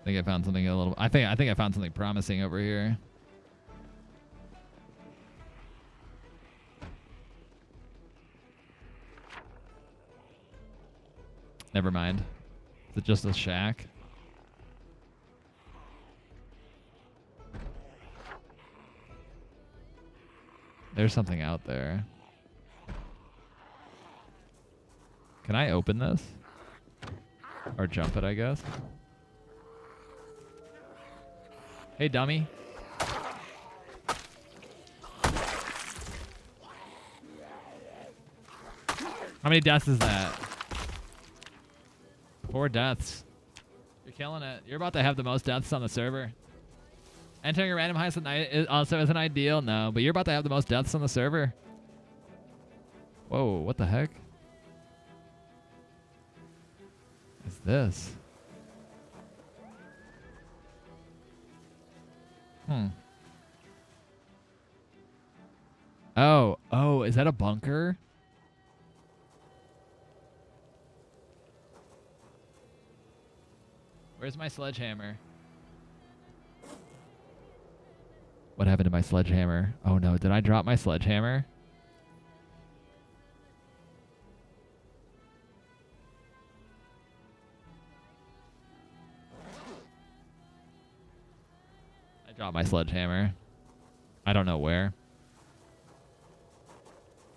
I think I found something I think I found something promising over here. Never mind. Is it just a shack? There's something out there. Can I open this? Or jump it, I guess? Hey, dummy. How many deaths is that? 4 deaths. You're killing it. You're about to have the most deaths on the server. Entering a random heist at night also isn't ideal, no, but you're about to have the most deaths on the server. Whoa, what the heck? Is this? Oh, is that a bunker? Where's my sledgehammer? What happened to my sledgehammer? Oh no, did I drop my sledgehammer? I dropped my sledgehammer. I don't know where.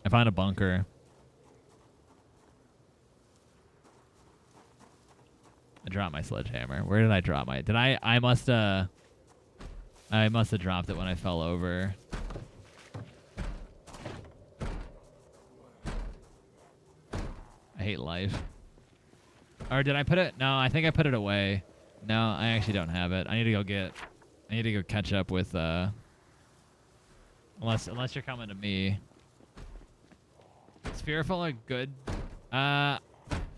I found a bunker. I dropped my sledgehammer. Where did I drop my... I must have dropped it when I fell over. I hate life. Or did I put it... No, I think I put it away. No, I actually don't have it. I need to go catch up with... Unless you're coming to me. Is Fearful a good...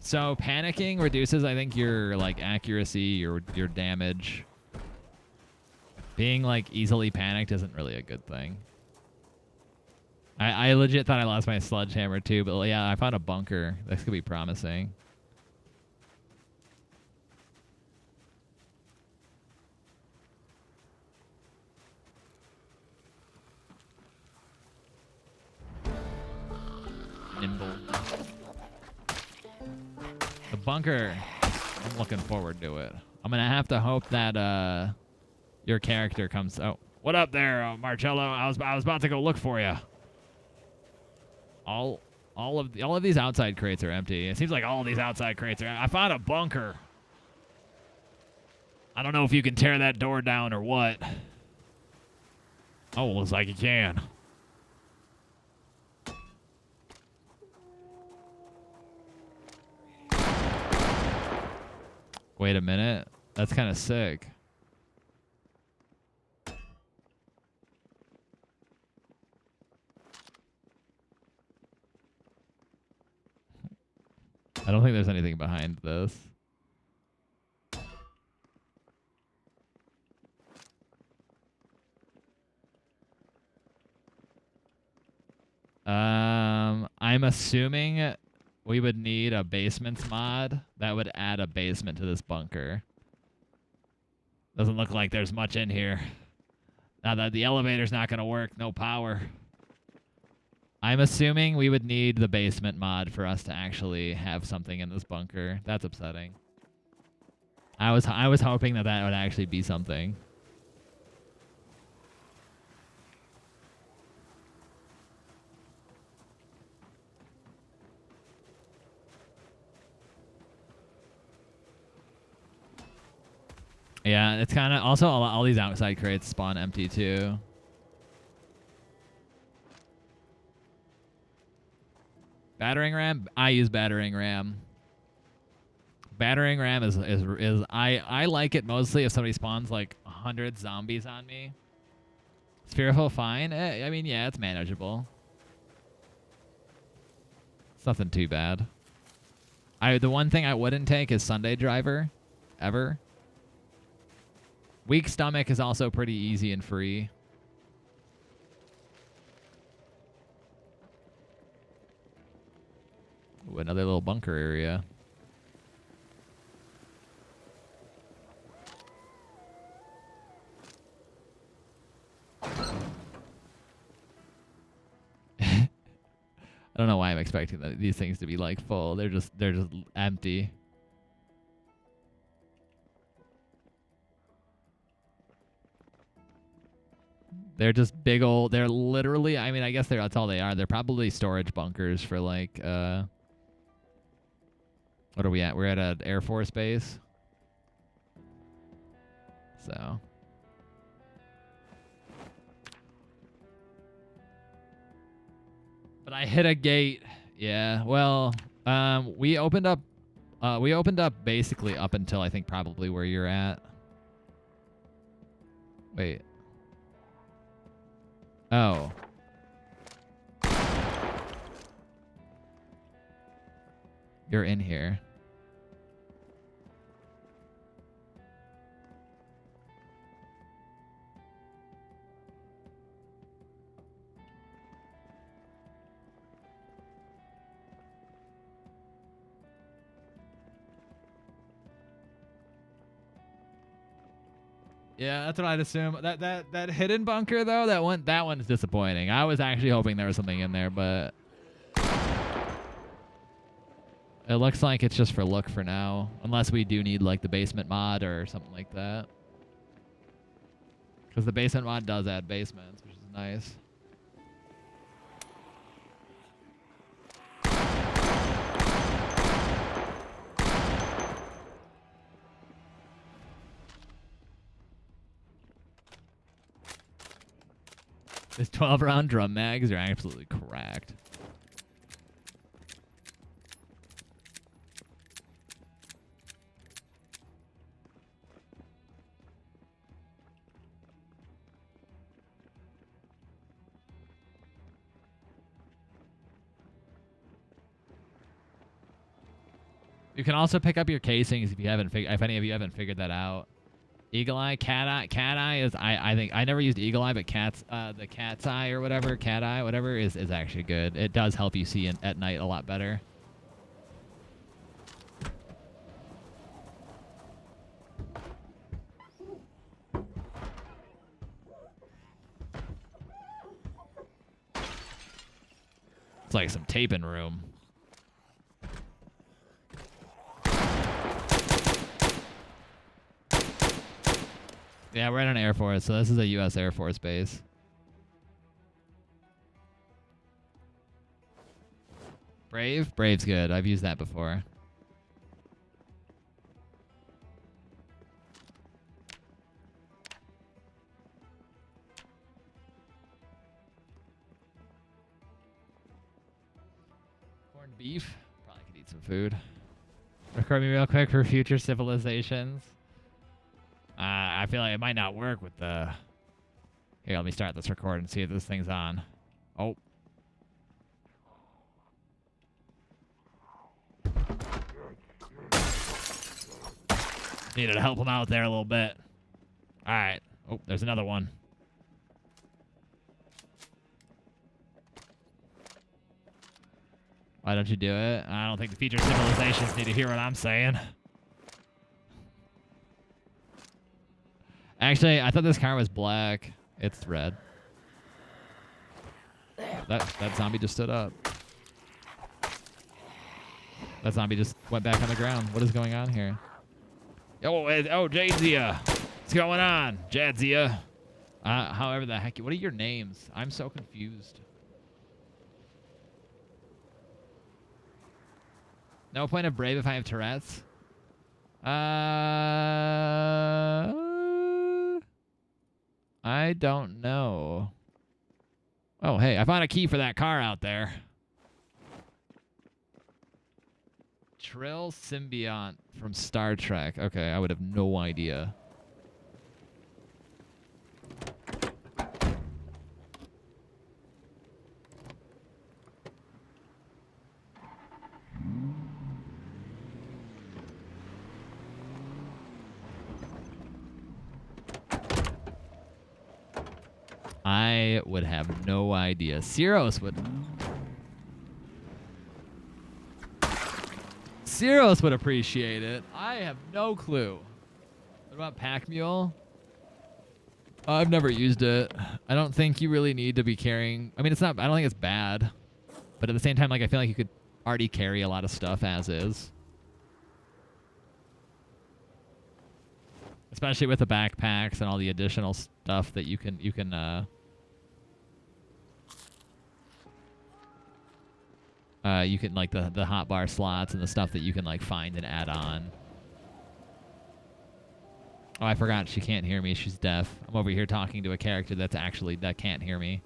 So panicking reduces, I think, your like accuracy, your damage. Being like easily panicked isn't really a good thing. I legit thought I lost my sledgehammer too, but yeah, I found a bunker. This could be promising. Nimble. The bunker. I'm looking forward to it. I'm gonna have to hope that your character comes. Oh, what up there, Marcello? I was about to go look for you. all of these outside crates are empty. It seems like all of these outside crates are. I found a bunker. I don't know if you can tear that door down or what. Oh, looks like you can. Wait a minute. That's kind of sick. I don't think there's anything behind this. I'm assuming we would need a basements mod that would add a basement to this bunker. Doesn't look like there's much in here. Now that the elevator's not going to work, no power. I'm assuming we would need the basement mod for us to actually have something in this bunker. That's upsetting. I was hoping that would actually be something. Yeah, it's kind of also all these outside crates spawn empty too. Battering ram? I use battering ram. Battering ram is I like it mostly if somebody spawns like 100 zombies on me. Spherical fine? I mean, yeah, it's manageable. It's nothing too bad. The one thing I wouldn't take is Sunday driver, ever. Weak stomach is also pretty easy and free. Ooh, another little bunker area. I don't know why I'm expecting these things to be like full. They're just empty. They're just big old. They're literally. I mean, I guess that's all they are. They're probably storage bunkers for like. What are we at? We're at an Air Force base. So. But I hit a gate. Yeah. Well, we opened up. We opened up basically up until I think probably where you're at. Wait. Oh. You're in here. Yeah, that's what I'd assume. That hidden bunker though, that one's disappointing. I was actually hoping there was something in there, but it looks like it's just for look for now, unless we do need like the basement mod or something like that. Because the basement mod does add basements, which is nice. These 12-round drum mags are absolutely cracked. You can also pick up your casings if any of you haven't figured that out. Eagle Eye, Cat Eye is I think I never used Eagle Eye, but the Cat's Eye or whatever, Cat Eye, whatever is actually good. It does help you see at night a lot better. It's like some taping room. Yeah, we're at an Air Force, so this is a U.S. Air Force base. Brave? Brave's good. I've used that before. Corned beef. Probably could eat some food. Record me real quick for future civilizations. I feel like it might not work with the... Here, let me start this record and see if this thing's on. Oh. Needed to help him out there a little bit. All right. Oh, there's another one. Why don't you do it? I don't think the future civilizations need to hear what I'm saying. Actually, I thought this car was black. It's red. That zombie just stood up. That zombie just went back on the ground. What is going on here? Oh, Jadzia. What's going on, Jadzia? However the heck, what are your names? I'm so confused. No point of Brave if I have Tourette's. I don't know. Oh, hey, I found a key for that car out there. Trill Symbiont from Star Trek. Okay, I would have no idea. I would have no idea. Cyros would... Cyros would appreciate it. I have no clue. What about Pack Mule? I've never used it. I don't think you really need to be carrying... I mean, it's not... I don't think it's bad. But at the same time, like, I feel like you could already carry a lot of stuff as is. Especially with the backpacks and all the additional stuff that you can like the hotbar slots and the stuff that you can like find and add on. Oh, I forgot she can't hear me. She's deaf. I'm over here talking to a character that can't hear me.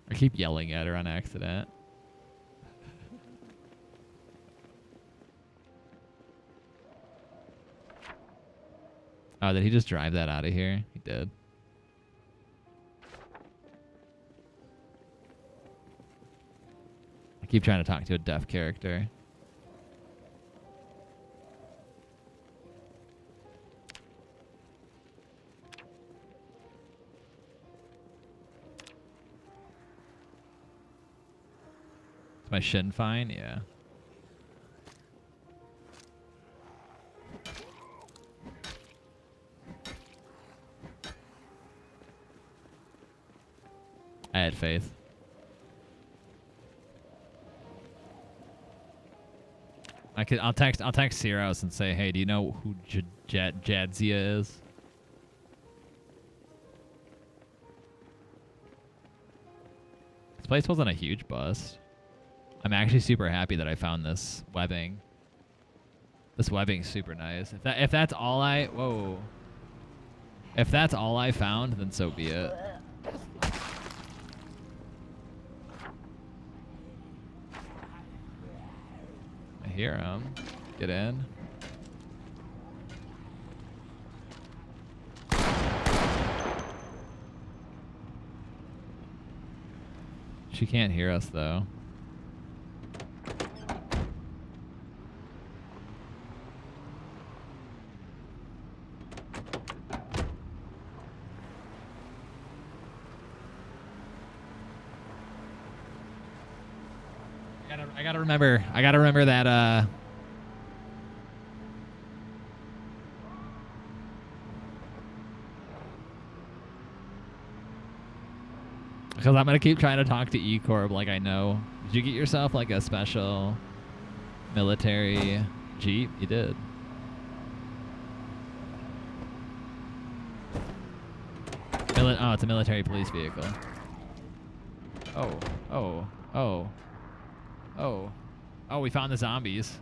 I keep yelling at her on accident. Oh, did he just drive that out of here? He did. I keep trying to talk to a deaf character. Is my shin fine? Yeah. I had faith. I'll text Cyros and say, hey, do you know who Jadzia is? This place wasn't a huge bust. I'm actually super happy that I found this webbing. This webbing's super nice. If that's all I If that's all I found, then so be it. I hear him. Get in. She can't hear us though. I gotta remember that because I'm gonna keep trying to talk to E-Corp like I know. Did you get yourself like a special military Jeep? You did. Oh, it's a military police vehicle. Oh. Oh. Oh. Oh. Oh, we found the zombies.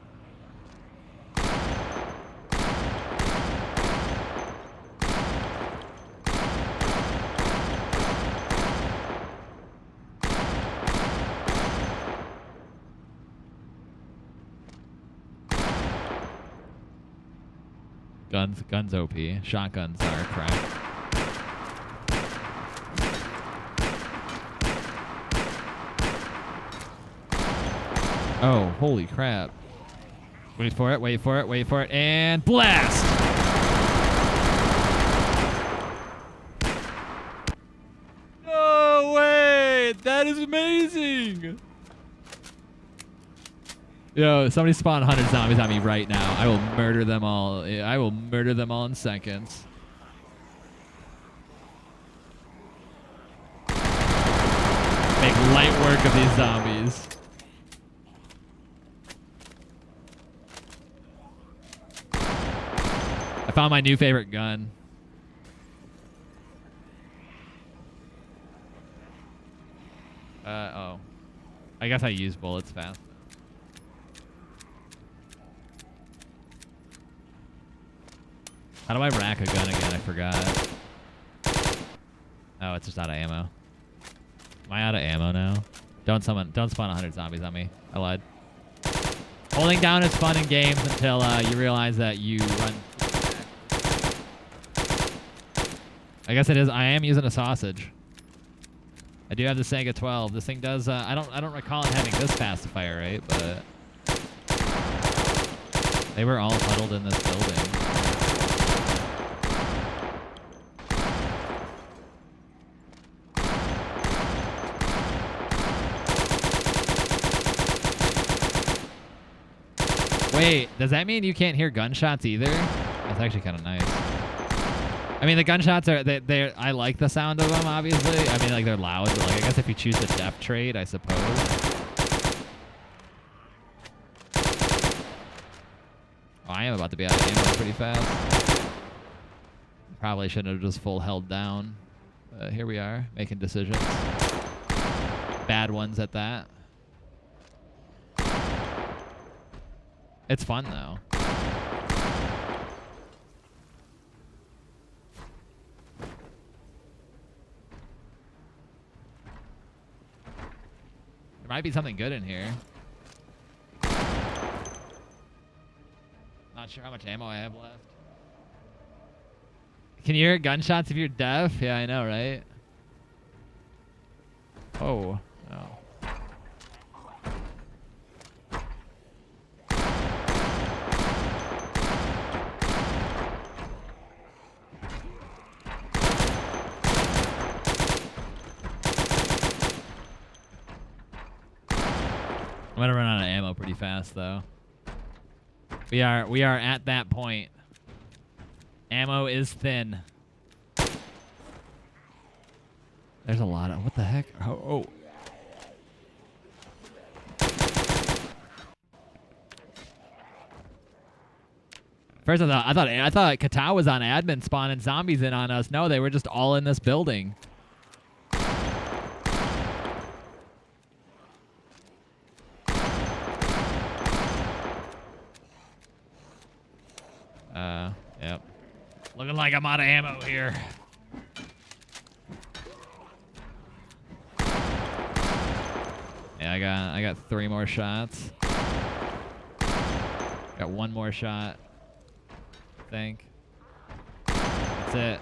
Guns OP. Shotguns are crap. Oh, holy crap. Wait for it, wait for it, wait for it, and blast! No way! That is amazing! Yo, somebody spawn 100 zombies on me right now. I will murder them all. I will murder them all in seconds. Make light work of these zombies. I found my new favorite gun. Oh. I guess I use bullets fast. How do I rack a gun again? I forgot. Oh, it's just out of ammo. Am I out of ammo now? Don't spawn 100 zombies on me. I lied. Holding down is fun in games until you realize that you run. I guess it is. I am using a sausage. I do have the Sega 12. This thing does. I don't recall it having this fast to fire rate, but they were all huddled in this building. Wait, does that mean you can't hear gunshots either? That's actually kind of nice. I mean, the gunshots are they I like the sound of them, obviously. I mean, like they're loud, but like I guess if you choose the depth trade, I suppose. Oh, I am about to be out of ammo pretty fast. Probably shouldn't have just full held down. Here we are, making decisions. Bad ones at that. It's fun though. There might be something good in here. Not sure how much ammo I have left. Can you hear gunshots if you're deaf? Yeah, I know, right? Oh, no. I'm gonna run out of ammo pretty fast though. We are at that point. Ammo is thin. There's a lot of what the heck? Oh. First I thought Kata was on admin spawning zombies in on us. No, they were just all in this building. Yep. Looking like I'm out of ammo here. Yeah, I got 3 more shots. Got 1 more shot. I think. That's it.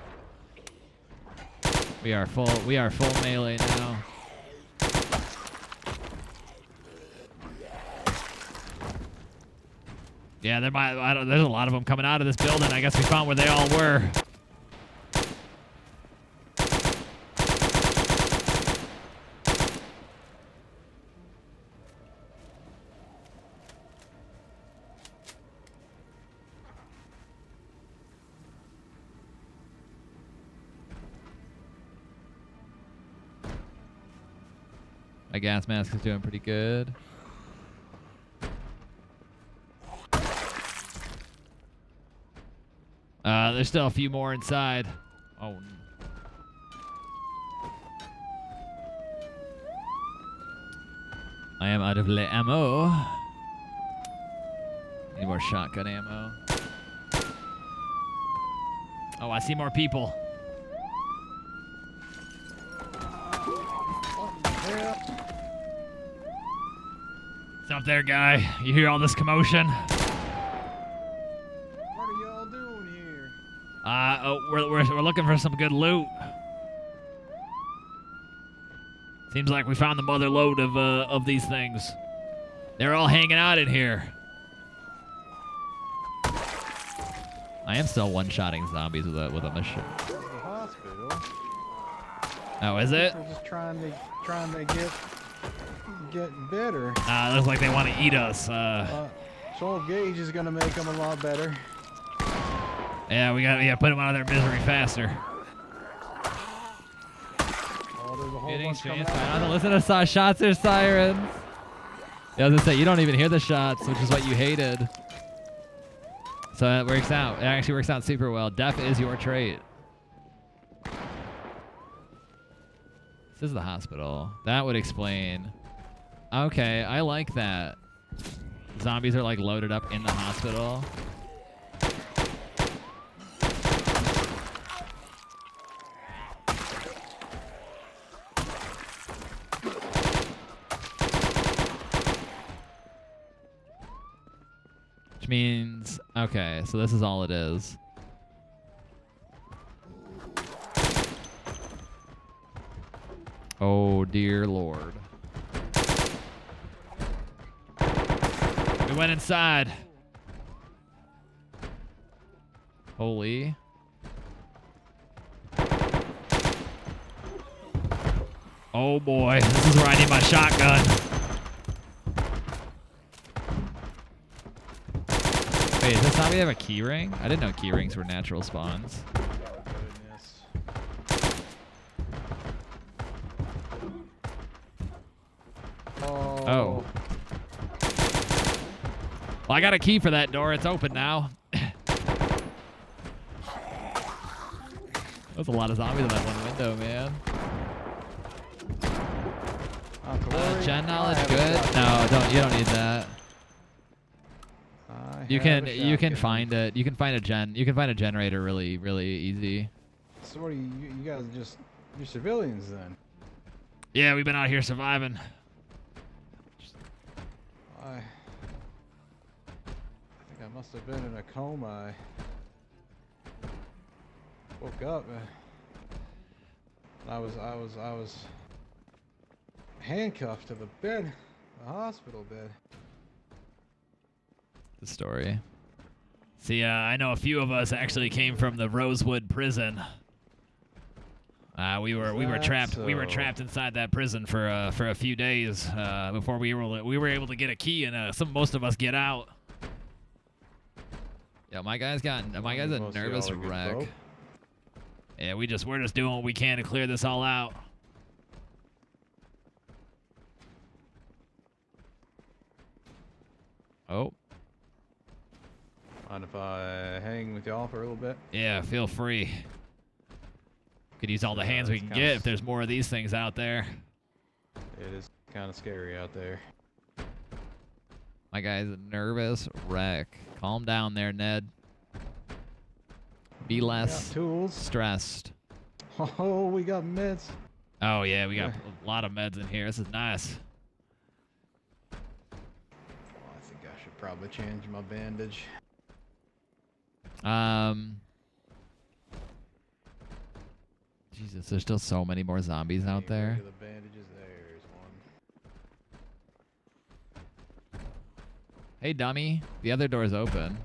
We are full melee now. Yeah, there's a lot of them coming out of this building. I guess we found where they all were. My gas mask is doing pretty good. There's still a few more inside. Oh. I am out of ammo. Need more shotgun ammo. Oh, I see more people. Yeah. What's up there, guy? You hear all this commotion? What are y'all doing here? We're looking for some good loot. Seems like we found the mother lode of these things. They're all hanging out in here. I am still one-shotting zombies with a machine. This is the hospital. Oh, is it? People just trying to get better. Looks like they want to eat us. Soul Gauge is gonna make them a lot better. Yeah, we gotta put them out of their misery faster. Oh, there's a whole Getting bunch coming strange. I out. don't listen to shots or sirens. Yeah, I was gonna say you don't even hear the shots, which is what you hated. So it works out. It actually works out super well. Death is your trait. This is the hospital. That would explain. Okay, I like that. Zombies are like loaded up in the hospital. Which means, okay, so this is all it is. Oh, dear Lord. We went inside. Holy. Oh boy, this is where I need my shotgun. Wait, does this zombie have a key ring? I didn't know key rings were natural spawns. Goodness. Oh. Well, I got a key for that door. It's open now. There's a lot of zombies in that one window, man. Not to worry. Gen knowledge I have a good? shotgun. No, you don't need that. I You have a can shotgun. find it. You can find a generator really easy. So what are you guys just, you're civilians then? Yeah, we've been out here surviving. I think I must have been in a coma. I woke up. I was handcuffed to the bed, the hospital bed. The story. See, I know a few of us actually came from the Rosewood prison. We were trapped inside that prison for a few days before we were able to get a key and most of us get out. Yeah, my guy's a nervous wreck. Yeah, we're just doing what we can to clear this all out. Oh. Mind if I hang with y'all for a little bit? Yeah, feel free. Could use all the hands we can get if there's more of these things out there. It is kind of scary out there. My guy's a nervous wreck. Calm down there, Ned. Be less tools. stressed. Oh, we got meds. Oh yeah, we got a lot of meds in here. This is nice. Well, I think I should probably change my bandage. Jesus, there's still so many more zombies out there. Look at the bandages. There's one. Hey, dummy. The other door's open.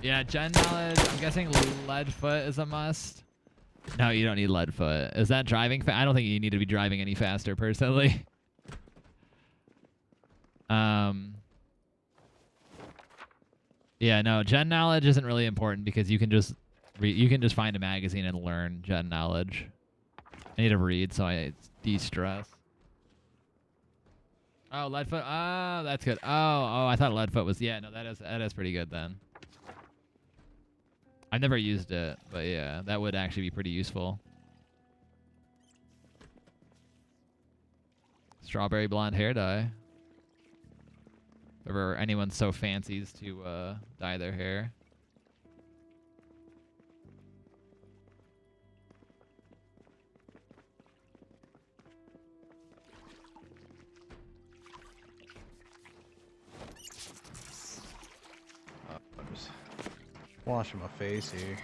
Yeah, gen knowledge. I'm guessing lead foot is a must. No, you don't need lead foot. Is that driving? I don't think you need to be driving any faster, personally. Yeah, no, gen knowledge isn't really important because you can just find a magazine and learn gen knowledge. I need to read, so I de-stress. Oh, leadfoot. Oh, that's good. Oh, I thought leadfoot was. Yeah, no, that is pretty good then. I've never used it, but yeah, that would actually be pretty useful. Strawberry blonde hair dye. If ever anyone so fancies to dye their hair. I'm just washing my face here.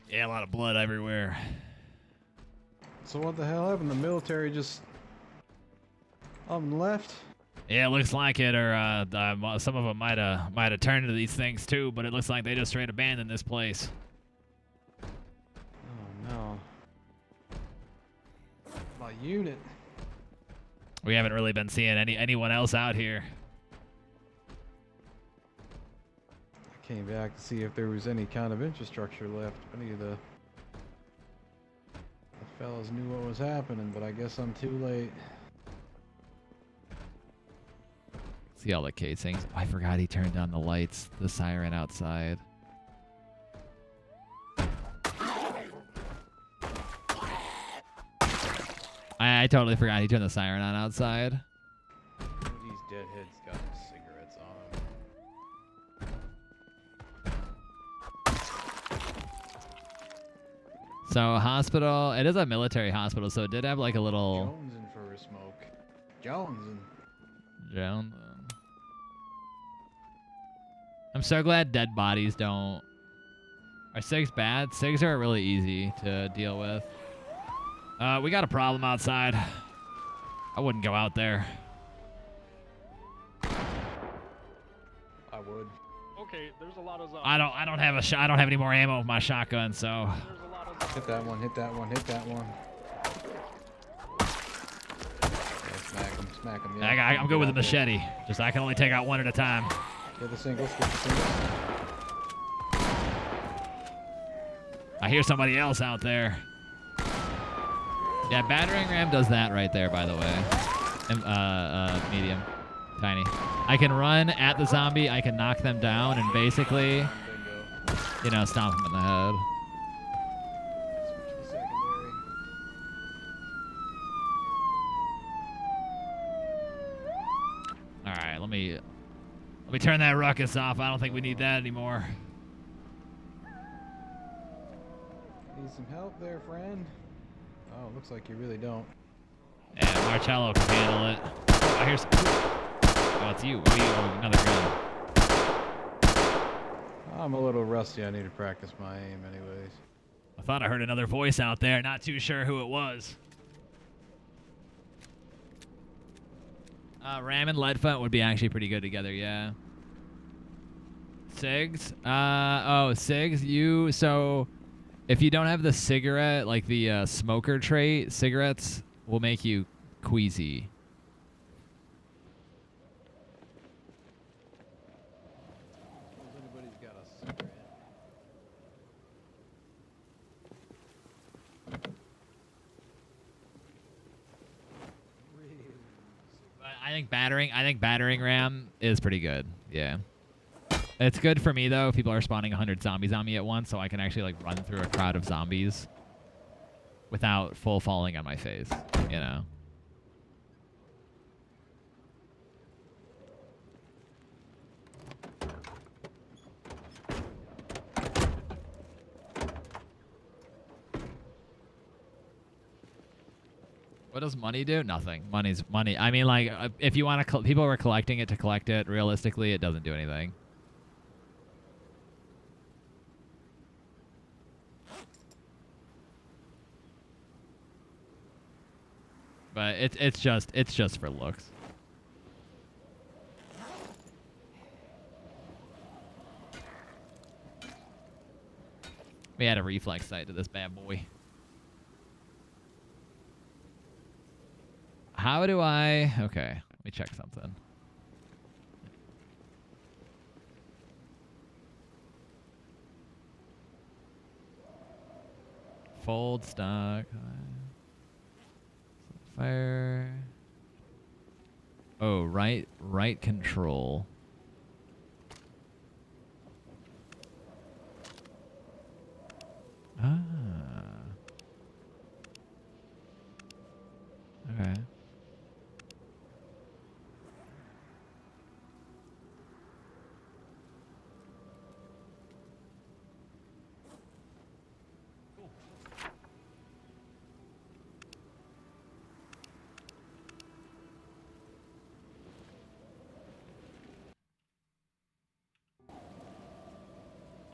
Yeah, a lot of blood everywhere. So what the hell happened? The military just left? Yeah, it looks like it, or some of them might have turned to these things too, but it looks like they just straight abandoned this place. Oh no. My unit. We haven't really been seeing anyone else out here. I came back to see if there was any kind of infrastructure left. Any of the fellas knew what was happening, but I guess I'm too late. See all the casings. Oh, I forgot he turned on the lights, the siren outside. I totally forgot he turned the siren on outside. These deadheads got cigarettes on them. So hospital, it is a military hospital, so it did have like a little Jonesing for a smoke. Jonesing. Jones. I'm so glad dead bodies don't. Are SIGs bad? SIGs are really easy to deal with. We got a problem outside. I wouldn't go out there. I would. Okay, there's a lot of zombies. I don't have I don't have any more ammo with my shotgun, so. There's a lot of zombies. Hit that one, hit that one, hit that one. Yeah, smack him, yeah. I'm good with a machete. Just I can only take out one at a time. Get the singles, get the singles. I hear somebody else out there. Yeah, battering ram does that right there, by the way. Medium. Tiny. I can run at the zombie, I can knock them down, and basically, you know, stomp them in the head. Switch to secondary. Alright, let me turn that ruckus off. I don't think we need that anymore. Need some help there, friend? Oh, looks like you really don't. Yeah, Marcello can handle it. Oh, here's. Oh, it's you. Oh, another gun. I'm a little rusty. I need to practice my aim anyways. I thought I heard another voice out there. Not too sure who it was. Ram and Leadfoot would be actually pretty good together, yeah. Sigs? Sigs, so if you don't have the cigarette, like the smoker trait, cigarettes will make you queasy. If anybody's got a cigarette. But I think battering ram is pretty good. Yeah. It's good for me though if people are spawning 100 zombies on me at once, so I can actually like run through a crowd of zombies without full falling on my face, you know. What does money do? Nothing. Money's money. I mean, like, if you want to, people were collecting it to collect it. Realistically, it doesn't do anything. But it's just for looks. We had a reflex sight to this bad boy. How do I... Okay, let me check something. Fold stock. Fire. Oh, right control. Ah. Okay.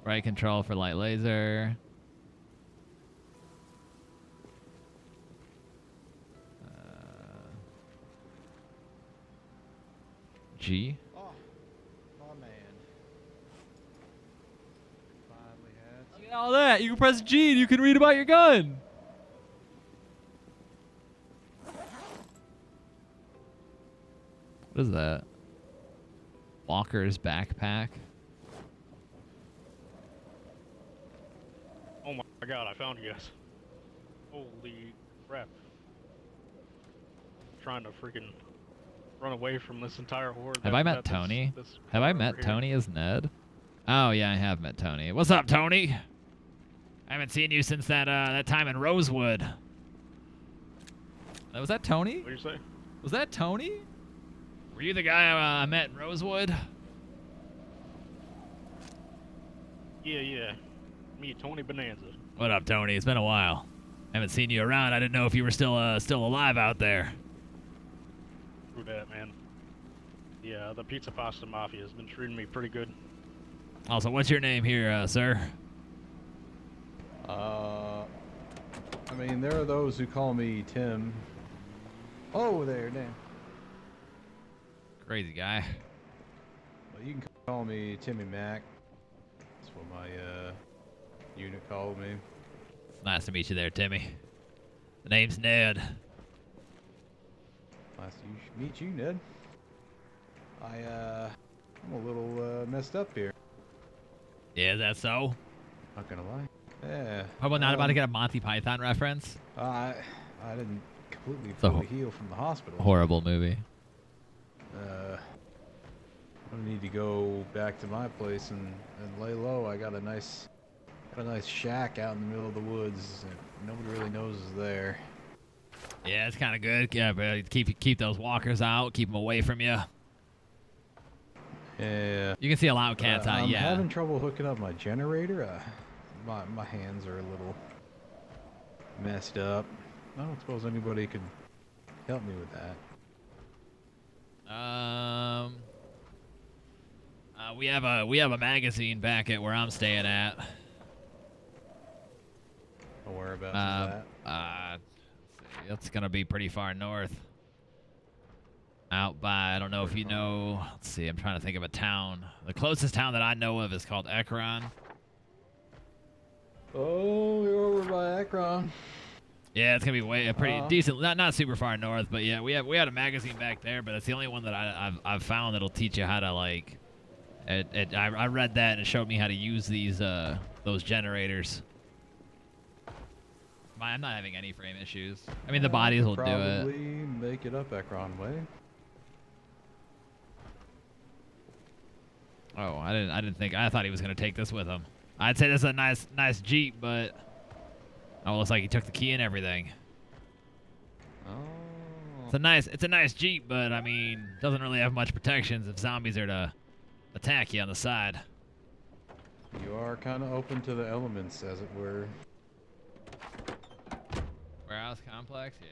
Right control for light laser. G. Oh, my man. Finally had Look at all that. You can press G and you can read about your gun. What is that? Walker's backpack. Oh my god, I found you guys. Holy crap. Trying to freaking run away from this entire horde. Have I met Tony? Have I met Tony as Ned? Oh yeah, I have met Tony. What's up, Tony? I haven't seen you since that time in Rosewood. Was that Tony? What do you say? Was that Tony? Were you the guy I met in Rosewood? Yeah. Me, Tony Bonanza. What up, Tony? It's been a while. Haven't seen you around. I didn't know if you were still alive out there. True that, man. Yeah, the Pizza Pasta Mafia has been treating me pretty good. Also, what's your name here, sir? I mean, there are those who call me Tim. Oh, there, damn. Crazy guy. Well, you can call me Timmy Mac. That's what my unit called me. It's nice to meet you there, Timmy. The name's Ned. Nice to meet you, Ned. I'm a little messed up here. Yeah, is that so? Not gonna lie. Yeah. How about not about to get a Monty Python reference? I didn't completely a fully heal from the hospital. Horrible movie. I need to go back to my place and lay low. I got a nice shack out in the middle of the woods that nobody really knows is there. Yeah, it's kind of good. Yeah, but keep those walkers out. Keep them away from you. Yeah. You can see a lot of cats out. I'm Yeah. having trouble hooking up my generator. My hands are a little messed up. I don't suppose anybody could help me with that. We have a magazine back at where I'm staying at. Whereabouts is that? Let's see, it's gonna be pretty far north. Out by, I don't know if you know. Let's see, I'm trying to think of a town. The closest town that I know of is called Ekron. Oh, you're over by Akron. Yeah, it's gonna be pretty decent. Not super far north, but yeah, we had a magazine back there, but it's the only one that I've found that'll teach you how to like. I read that and it showed me how to use these those generators. I'm not having any frame issues. I mean, the bodies will do it. Probably make it up Ekron way. Oh, I didn't think. I thought he was gonna take this with him. I'd say this is a nice Jeep, but oh, looks like he took the key and everything. Oh. It's a nice Jeep, but I mean, doesn't really have much protections if zombies are to attack you on the side. You are kind of open to the elements, as it were. Warehouse complex, yeah.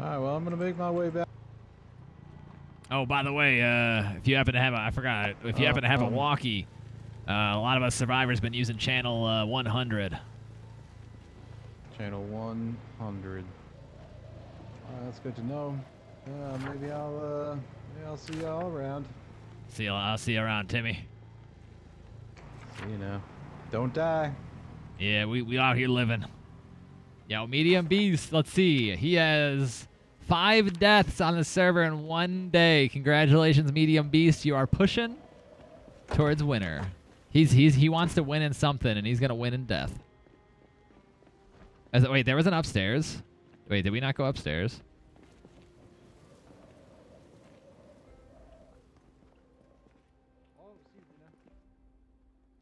Alright, well, I'm gonna make my way back. Oh, by the way, if you happen to have if you happen to have a walkie, a lot of us survivors been using channel 100. Channel 100. That's good to know. Maybe I'll see y'all around. I'll see you around, Timmy. See you now. Don't die. Yeah, we out here living. Yo, Medium Beast, let's see. He has 5 deaths on the server in 1 day. Congratulations, Medium Beast. You are pushing towards winner. He wants to win in something, and he's gonna win in death. Wait, there was an upstairs. Wait, did we not go upstairs?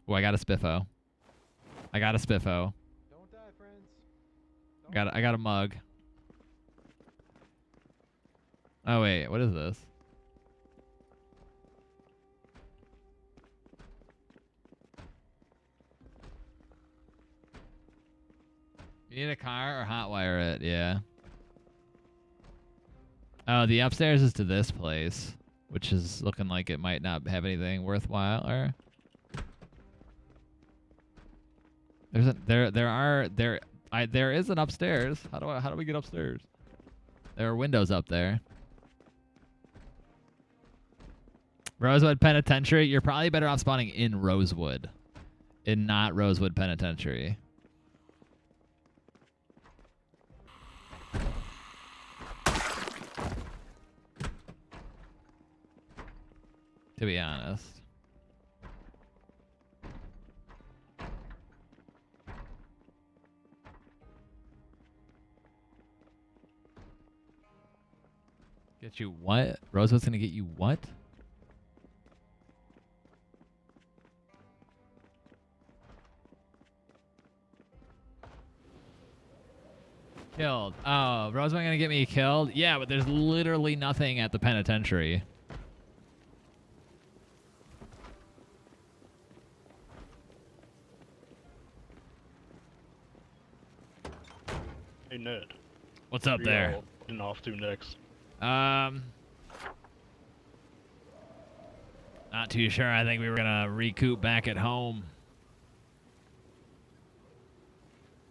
Oh, I got a spiffo. I got a spiffo. Don't die, friends. I got a mug. Oh wait, what is this? You need a car or hotwire it, yeah. Oh, the upstairs is to this place, which is looking like it might not have anything worthwhile. Or there is an upstairs. How do we get upstairs? There are windows up there. Rosewood Penitentiary. You're probably better off spawning in Rosewood, and not Rosewood Penitentiary. To be honest. Get you what? Rosewood's gonna get you what? Killed. Oh, Rosewood gonna get me killed? Yeah, but there's literally nothing at the penitentiary. Hey Ned. What's up there? And off to next. Not too sure. I think we were gonna recoup back at home.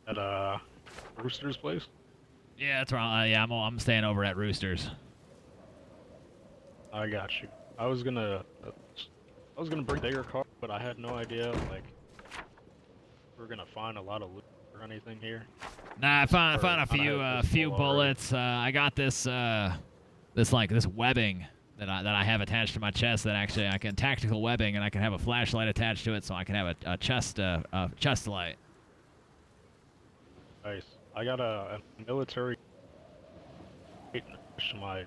At Rooster's place? Yeah, that's right. Yeah, I'm staying over at Roosters. I got you. I was gonna bring their car, but I had no idea like we're gonna find a lot of loot or anything here. Nah, I found a I few had this few full bullets. I got this webbing that I have attached to my chest that actually I can tactical webbing, and I can have a flashlight attached to it, so I can have a chest light. Nice. I got a military to my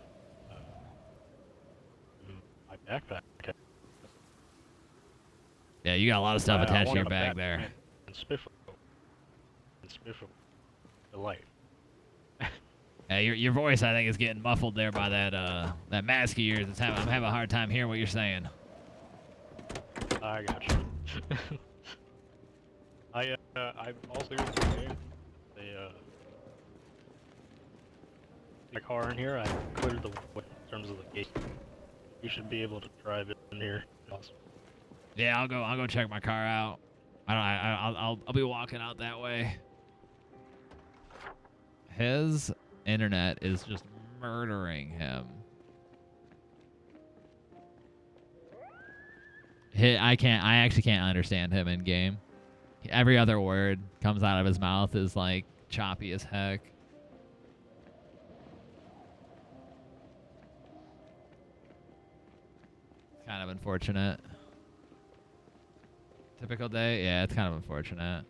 my backpack. Yeah, you got a lot of stuff I attached to wanted your a bag Batman there. And Spiffo. The light. Yeah, your voice I think is getting muffled there by that mask of yours. I'm having a hard time hearing what you're saying. I got you. I also in the game. My car in here. I cleared the way in terms of the gate. You should be able to drive it in here. Awesome. Yeah, I'll go check my car out. I'll be walking out that way. His internet is just murdering him. I actually can't understand him in game. Every other word comes out of his mouth is like choppy as heck. Kind of unfortunate. Typical day? Yeah, it's kind of unfortunate.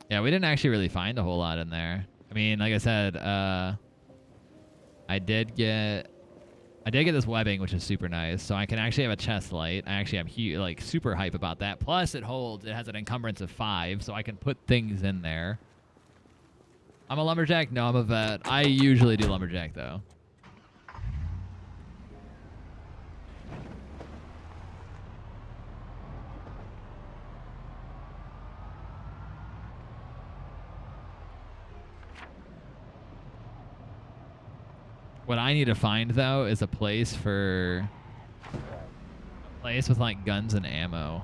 Yeah, we didn't actually really find a whole lot in there. I mean, like I said, I did get this webbing, which is super nice. So I can actually have a chest light. I actually am like super hype about that. Plus, it has an encumbrance of 5, so I can put things in there. I'm a lumberjack. No, I'm a vet. I usually do lumberjack though. What I need to find though is a place with like guns and ammo,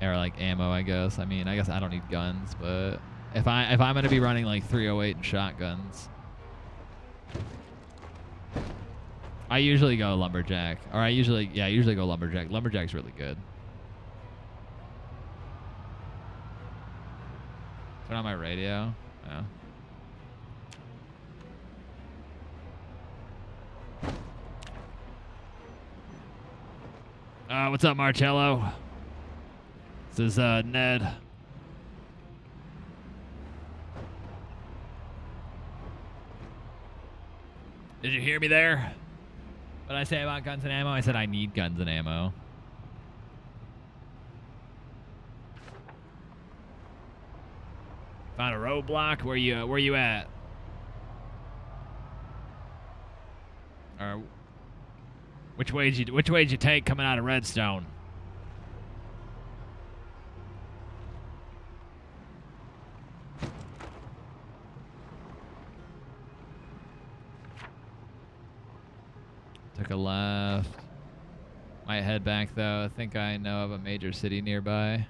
or like ammo. I guess. I mean, I guess I don't need guns, but if I'm gonna be running like 308 and shotguns, I usually go lumberjack, or I usually go lumberjack. Lumberjack's really good. Put on my radio. Yeah. What's up, Marcello? This is Ned. Did you hear me there? What did I say about guns and ammo? I said I need guns and ammo. Found a roadblock. Where you at? Or which way did you take coming out of Redstone? Took a left. Might head back though. I think I know of a major city nearby.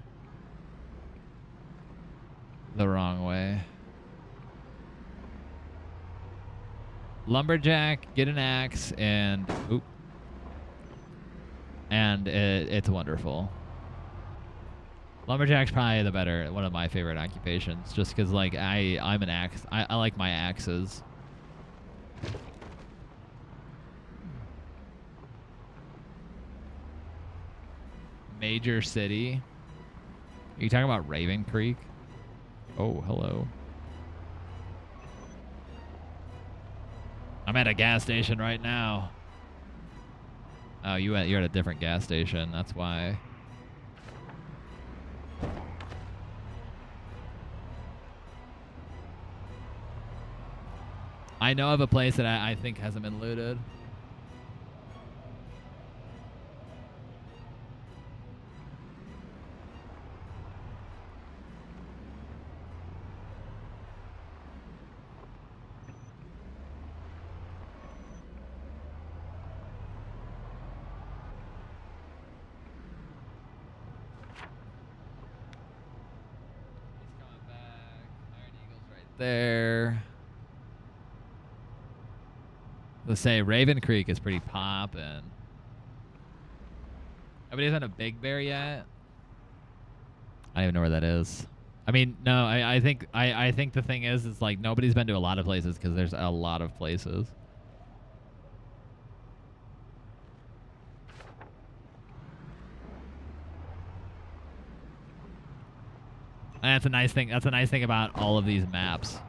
The wrong way. Lumberjack, get an axe, and oop. And it's wonderful. Lumberjack's probably one of my favorite occupations, just because like I'm an axe. I like my axes. Major city. Are you talking about Raven Creek? Oh, hello. I'm at a gas station right now. Oh, you're at a different gas station. That's why. I know of a place that I think hasn't been looted. There. Let's say Raven Creek is pretty poppin'. Nobody's on a Big Bear yet? I don't even know where that is. I mean, no, I think the thing is like nobody's been to a lot of places because there's a lot of places. And that's a nice thing. That's a nice thing about all of these maps.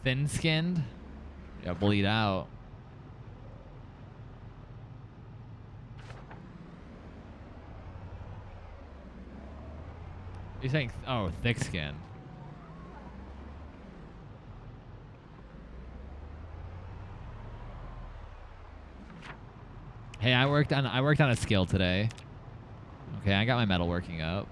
Thin-skinned? Yeah, bleed out. You're saying, oh, thick-skinned. Hey, I worked on a skill today. Okay, I got my metalworking up.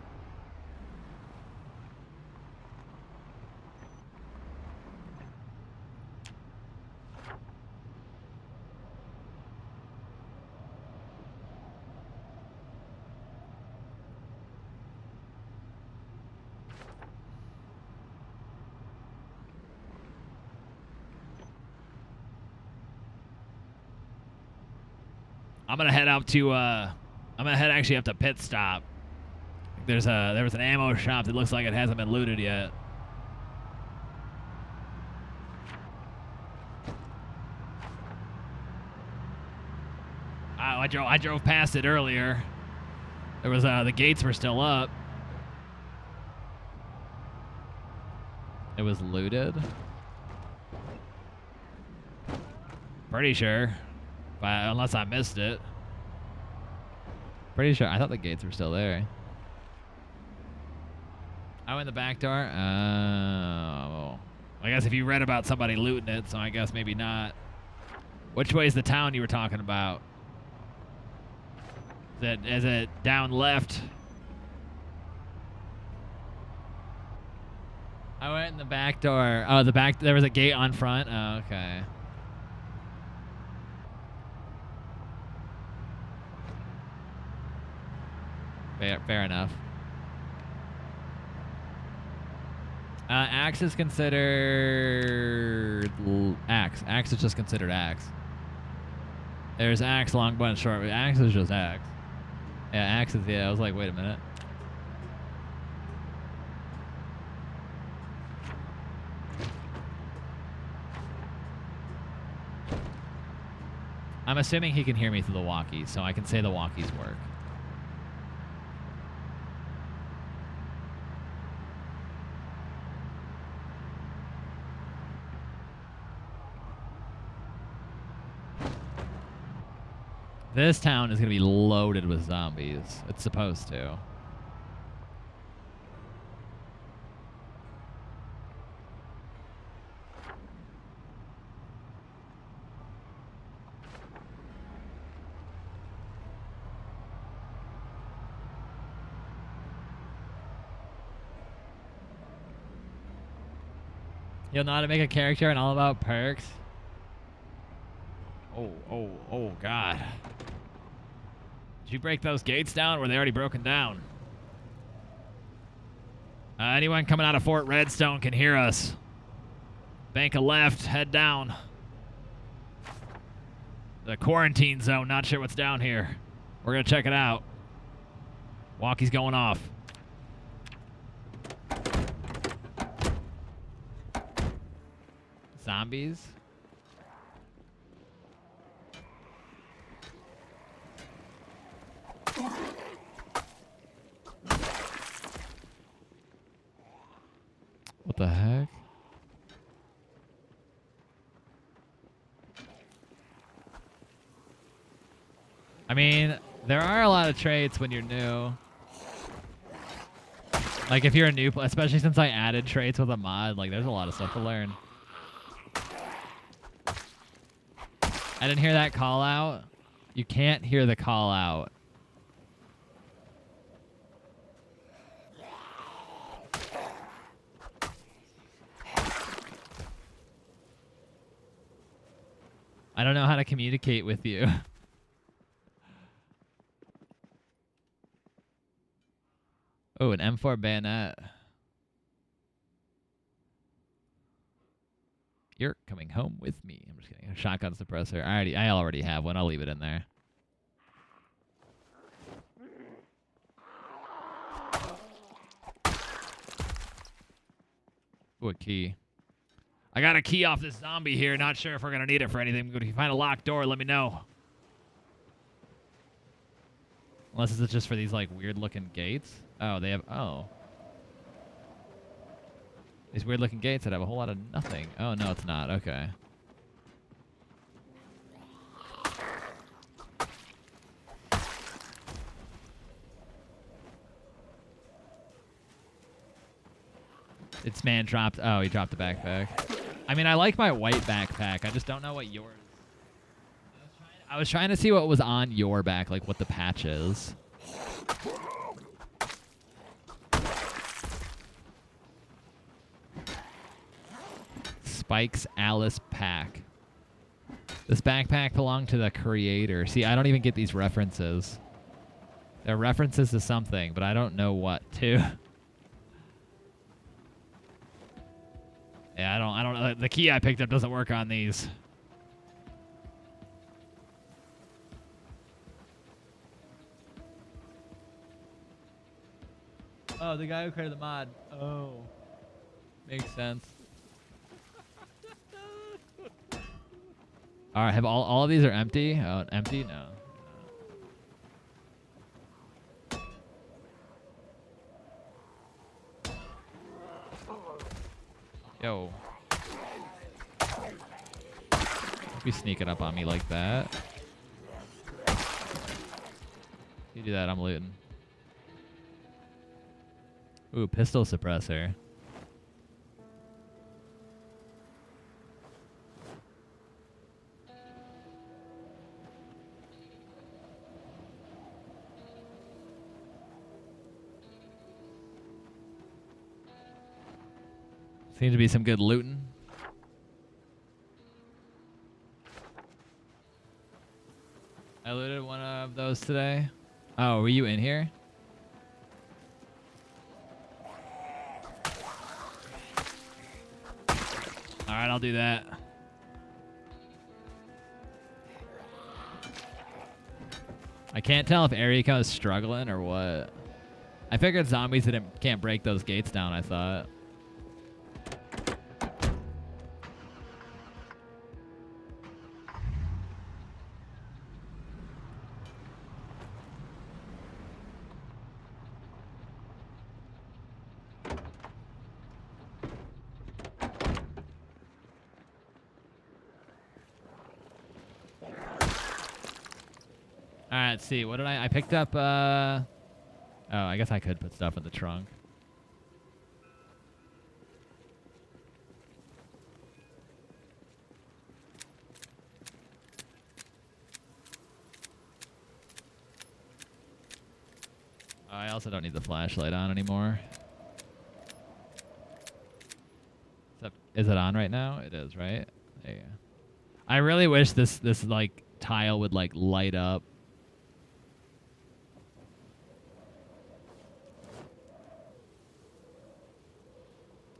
I'm gonna head up to actually up to pit stop. There was an ammo shop that looks like it hasn't been looted yet. I drove past it earlier. There was the gates were still up. It was looted. Pretty sure. Unless I missed it. Pretty sure. I thought the gates were still there. I went in the back door. Oh. I guess if you read about somebody looting it, so I guess maybe not. Which way is the town you were talking about? Is it down left? I went in the back door. Oh, there was a gate on front. Oh, okay. Fair enough. Axe is considered axe. Axe is just considered axe. There's axe, longbow, and short. Axe is just axe. Yeah, axe is, yeah. I was like, wait a minute. I'm assuming he can hear me through the walkies, so I can say the walkies work. This town is going to be loaded with zombies. It's supposed to. You'll know how to make a character and all about perks? Oh, God. Did you break those gates down? Or were they already broken down? Anyone coming out of Fort Redstone can hear us. Bank a left, head down. The quarantine zone, not sure what's down here. We're gonna check it out. Walkie's going off. Zombies? What the heck? I mean, there are a lot of traits when you're new. Like if you're a new, especially since I added traits with a mod, like there's a lot of stuff to learn. I didn't hear that call out. You can't hear the call out. I don't know how to communicate with you. Oh, an M4 bayonet. You're coming home with me. I'm just kidding. A shotgun suppressor. I already have one. I'll leave it in there. Ooh, a key. I got a key off this zombie here. Not sure if we're gonna need it for anything. If you find a locked door, let me know. Unless it's just for these like weird looking gates. Oh, they have. Oh. These weird looking gates that have a whole lot of nothing. Oh, no, it's not. Okay. This man dropped. Oh, he dropped the backpack. I mean, I like my white backpack. I just don't know what yours. I was trying to see what was on your back, like what the patch is. Spike's Alice pack. This backpack belonged to the creator. See, I don't even get these references. They're references to something, but I don't know what to. Yeah, I don't know. The key I picked up doesn't work on these. Oh, the guy who created the mod. Oh. Makes sense. All right, have all of these are empty? Oh, empty? No. Yo. Don't be sneaking up on me like that. You do that, I'm looting. Ooh, pistol suppressor. Seems to be some good looting. I looted one of those today. Oh, were you in here? Alright, I'll do that. I can't tell if Eriko is struggling or what. I figured zombies can't break those gates down, I thought. Alright, let's see. What did I picked up, oh, I guess I could put stuff in the trunk. I also don't need the flashlight on anymore. Is it on right now? It is, right? There you go. I really wish this like tile would like light up.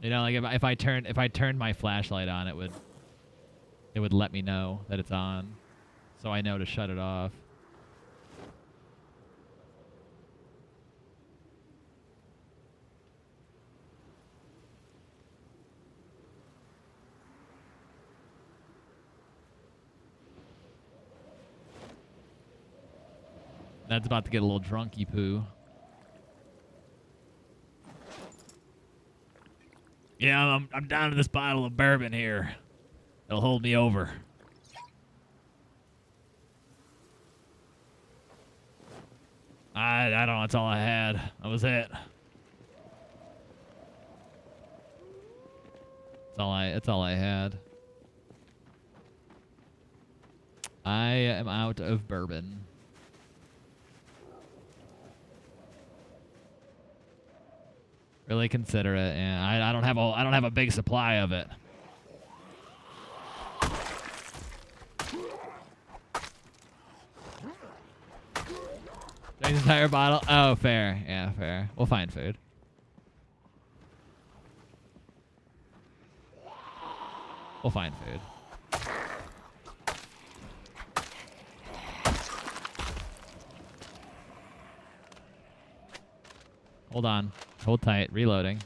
You know, like if I turned my flashlight on, it would let me know that it's on, so I know to shut it off. That's about to get a little drunky poo. Yeah, I'm down to this bottle of bourbon here. It'll hold me over. I don't know. That's all I had. That was it. That's all I had. I am out of bourbon. Really consider it, and I don't have a big supply of it. Drink the entire bottle. Oh, fair. Yeah, fair. We'll find food. We'll find food. Hold on. Hold tight. Reloading.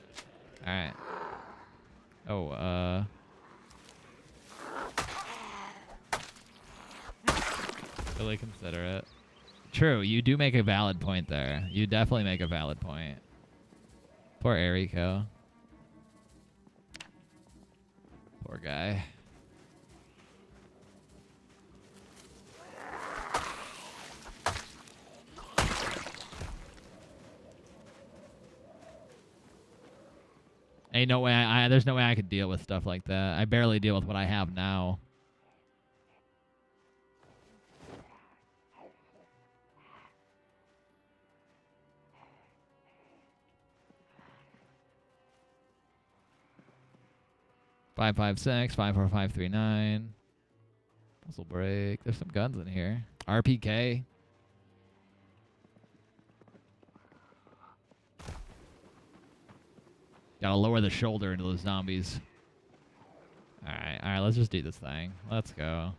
Alright. Oh, really consider it. True, you do make a valid point there. You definitely make a valid point. Poor Eriko. Poor guy. Ain't no way there's no way I could deal with stuff like that. I barely deal with what I have now. Five 556 54539. Muzzle break. There's some guns in here. RPK. Gotta lower the shoulder into those zombies. Alright, let's just do this thing. Let's go.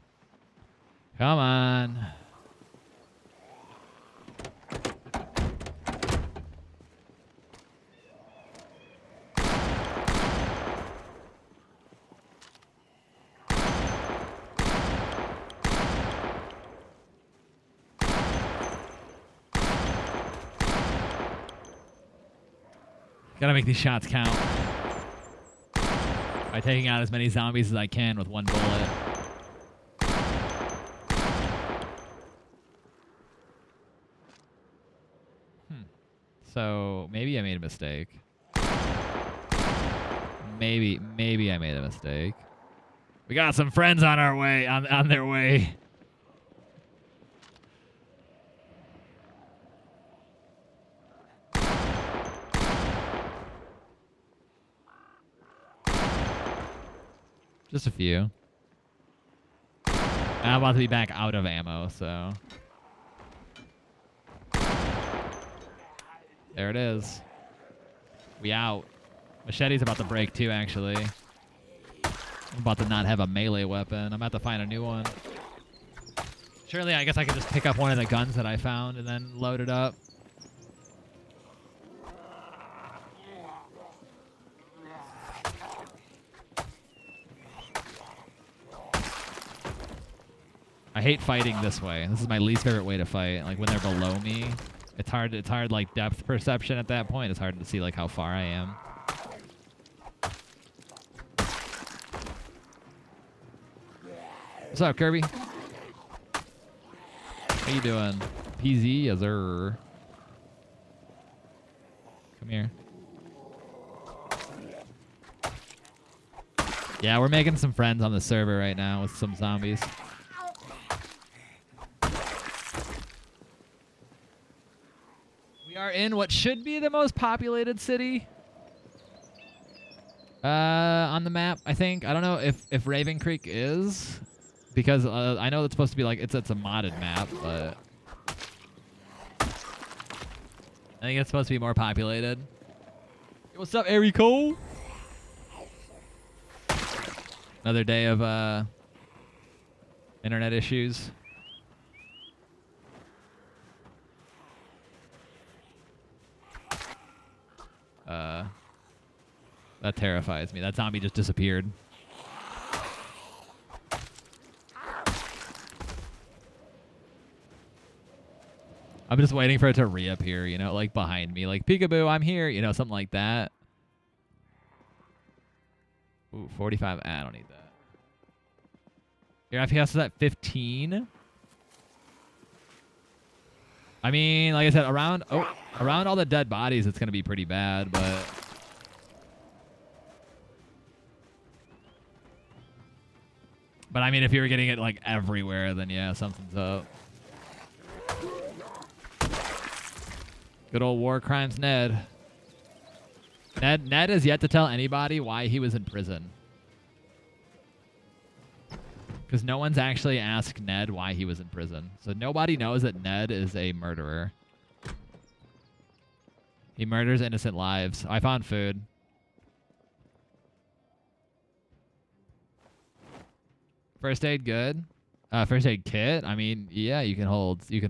Come on. Gotta make these shots count. By taking out as many zombies as I can with one bullet. So maybe I made a mistake. Maybe I made a mistake. We got some friends on our way, on their way. Just a few. I'm about to be back out of ammo, so. There it is. We out. Machete's about to break too, actually. I'm about to not have a melee weapon. I'm about to find a new one. Surely, I guess I could just pick up one of the guns that I found and then load it up. I hate fighting this way. This is my least favorite way to fight. Like when they're below me, it's hard. It's hard, like depth perception at that point. It's hard to see like how far I am. What's up, Kirby? How you doing? PZ, Azur. Come here. Yeah, we're making some friends on the server right now with some zombies. We are in what should be the most populated city on the map, I think. I don't know if Raven Creek is, because I know it's supposed to be like it's a modded map, but I think it's supposed to be more populated. Hey, what's up, Erico? Another day of internet issues. That terrifies me. That zombie just disappeared. I'm just waiting for it to reappear, you know, like behind me. Like, peekaboo, I'm here, you know, something like that. Ooh, 45. I don't need that. Your FPS is at 15. I mean, like I said, around all the dead bodies, it's going to be pretty bad, but... But I mean, if you were getting it like everywhere, then yeah, something's up. Good old war crimes, Ned. Ned has yet to tell anybody why he was in prison. Because no one's actually asked Ned why he was in prison. So nobody knows that Ned is a murderer. He murders innocent lives. I found food. First aid good. First aid kit. I mean, yeah, you can hold food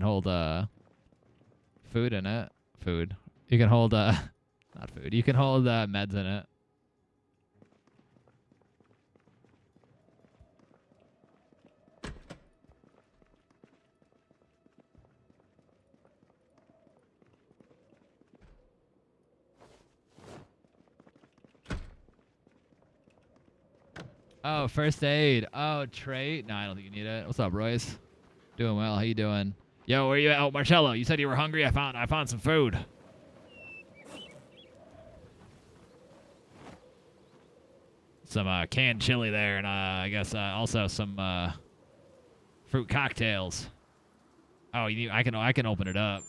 in it. Food. You can hold not food. You can hold meds in it. Oh, first aid. Oh, trait. No, I don't think you need it. What's up, Royce? Doing well. How you doing? Yo, where you at? Oh, Marcello, you said you were hungry. I found some food. Some canned chili there, and I guess also some fruit cocktails. Oh, I can open it up.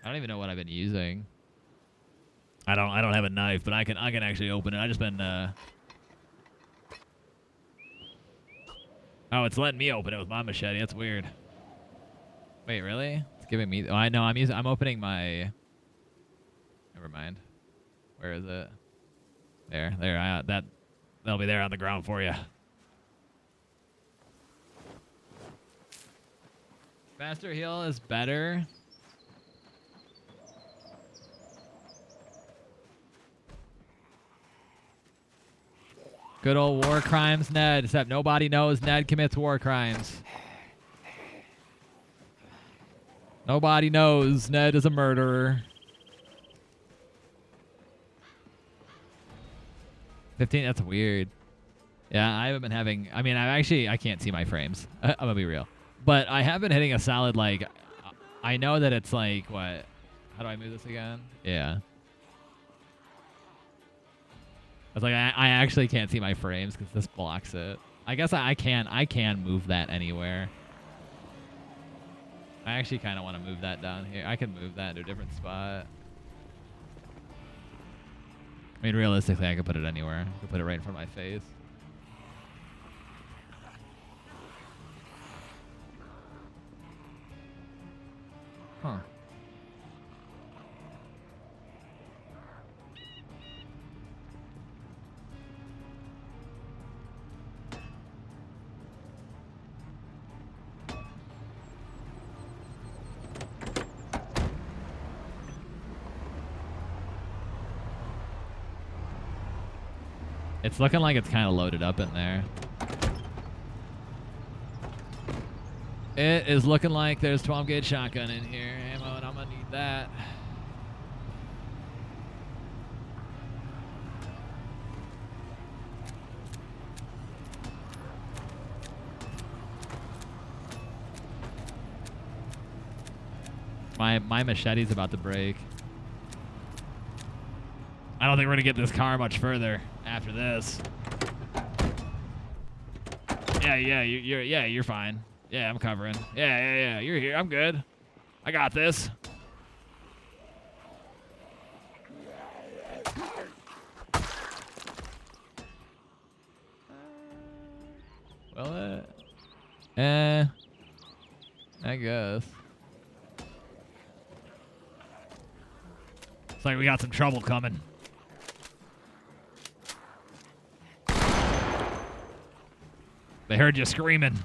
I don't even know what I've been using. I don't have a knife, but I can actually open it. I just been Oh, it's letting me open it with my machete. That's weird. Wait, really? It's giving me... Oh, I know. I'm opening my... Never mind. Where is it? There. That'll be there on the ground for you. Faster heal is better. Good old war crimes, Ned. Except nobody knows Ned commits war crimes. Nobody knows Ned is a murderer. 15, that's weird. Yeah, I haven't been having... I mean, I can't see my frames. I'm gonna be real. But I have been hitting a solid, like... I know that it's like, what? How do I move this again? Yeah. I was like, I actually can't see my frames because this blocks it. I guess I can move that anywhere. I actually kind of want to move that down here. I can move that to a different spot. I mean, realistically, I could put it anywhere. I could put it right in front of my face. Huh. It's looking like it's kind of loaded up in there. It is looking like there's 12 gauge shotgun in here, ammo, and I'm gonna need that. My machete's about to break. I don't think we're gonna get this car much further after this. Yeah, you're fine. Yeah, I'm covering. Yeah, you're here. I'm good. I got this. Well, I guess. It's like we got some trouble coming. They heard you screaming.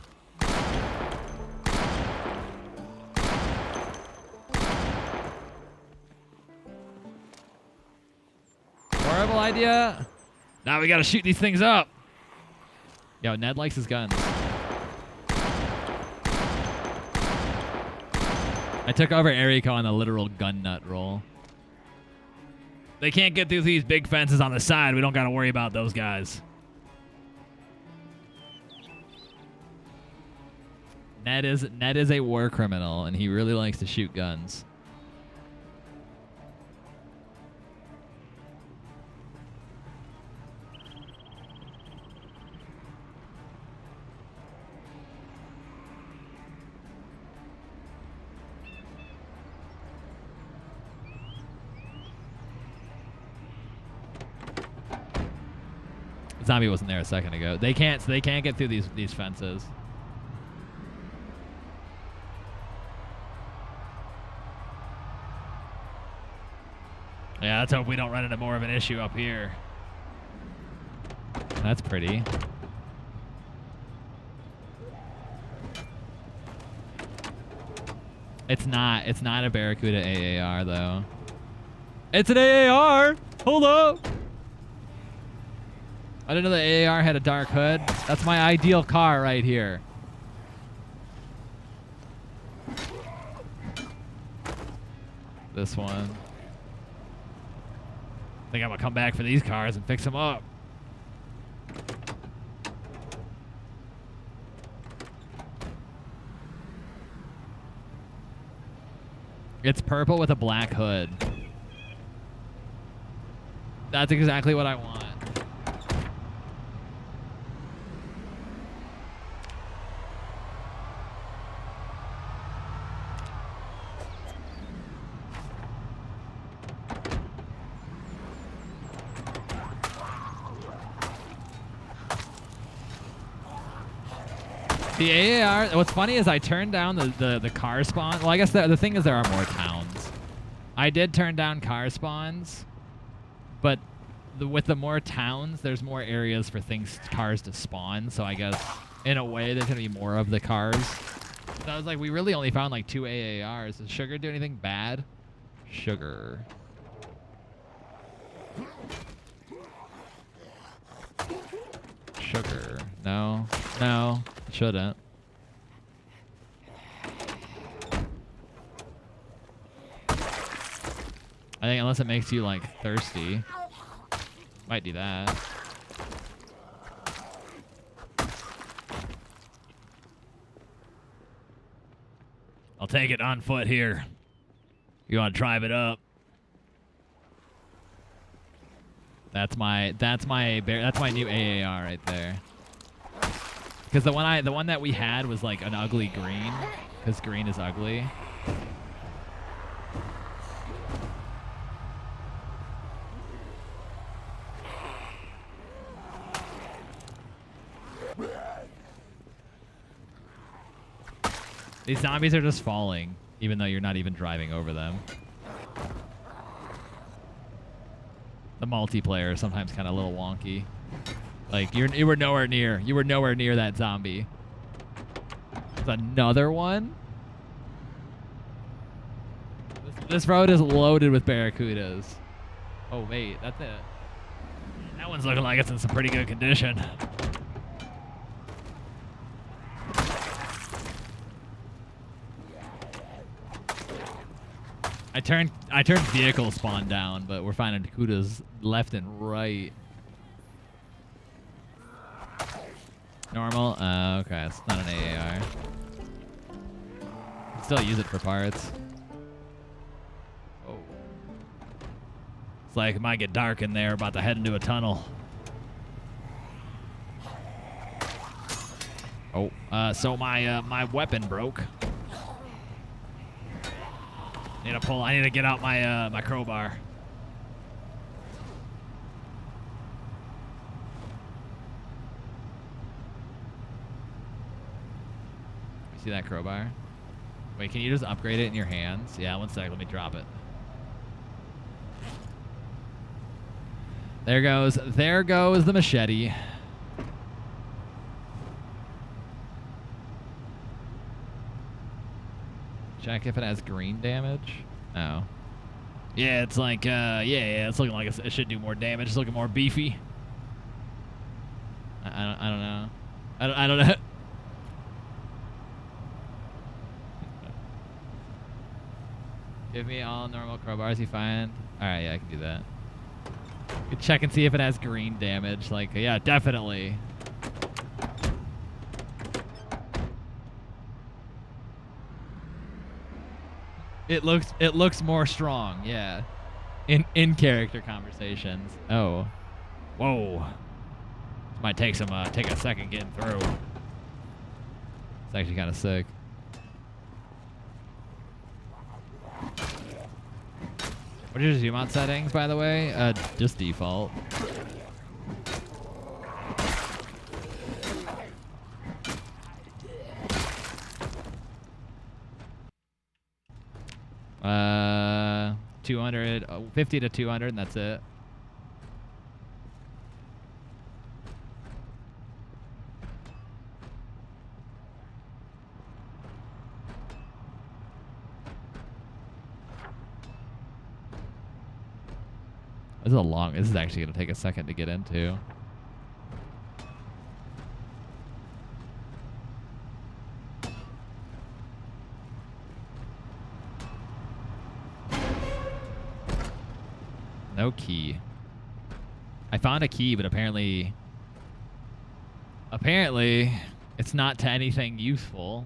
Horrible idea. Now we gotta shoot these things up. Yo, Ned likes his guns. I took over Eriko on a literal gun nut roll. They can't get through these big fences on the side. We don't gotta worry about those guys. Ned is a war criminal, and he really likes to shoot guns. Zombie wasn't there a second ago. They can't get through these fences. Yeah, let's hope we don't run into more of an issue up here. That's pretty. It's not a Barracuda AAR though. It's an AAR. Hold up. I didn't know the AAR had a dark hood. That's my ideal car right here. This one. I think I'm gonna come back for these cars and fix them up. It's purple with a black hood. That's exactly what I want. The AAR, what's funny is I turned down the car spawn. Well, I guess the thing is there are more towns. I did turn down car spawns, but with the more towns, there's more areas for cars to spawn. So I guess in a way there's gonna be more of the cars. So I was like, we really only found like 2 AARs. Does Sugar do anything bad? Sugar. Sugar. No. No. Shouldn't. I think unless it makes you like thirsty. Might do that. I'll take it on foot here. You want to drive it up? That's my new AAR right there. Because the one that we had was like an ugly green, because green is ugly. These zombies are just falling, even though you're not even driving over them. The multiplayer is sometimes kind of a little wonky. Like you were nowhere near. You were nowhere near that zombie. There's another one. This road is loaded with barracudas. Oh wait, that's it. That one's looking like it's in some pretty good condition. I turned vehicle spawn down, but we're finding Dakotas left and right. Normal? Okay, it's not an AAR. Can still use it for parts. Oh. It's like it might get dark in there, about to head into a tunnel. Oh, so my weapon broke. I need to get out my my crowbar. You see that crowbar? Wait, can you just upgrade it in your hands? Yeah, one sec, let me drop it. There goes the machete. Check if it has green damage. Oh. Yeah, it's like, yeah, it's looking like it should do more damage. It's looking more beefy. I don't know. I don't know. Give me all normal crowbars you find. Alright, yeah, I can do that. You can check and see if it has green damage. Like, yeah, definitely. It looks more strong, yeah. In character conversations. Oh. Whoa. This might take a second getting through. It's actually kinda sick. What are your zoom out settings, by the way? Just default. Uh, 200, 50 to 200, and that's it. This is actually gonna take a second to get into. No key. I found a key, but apparently it's not to anything useful.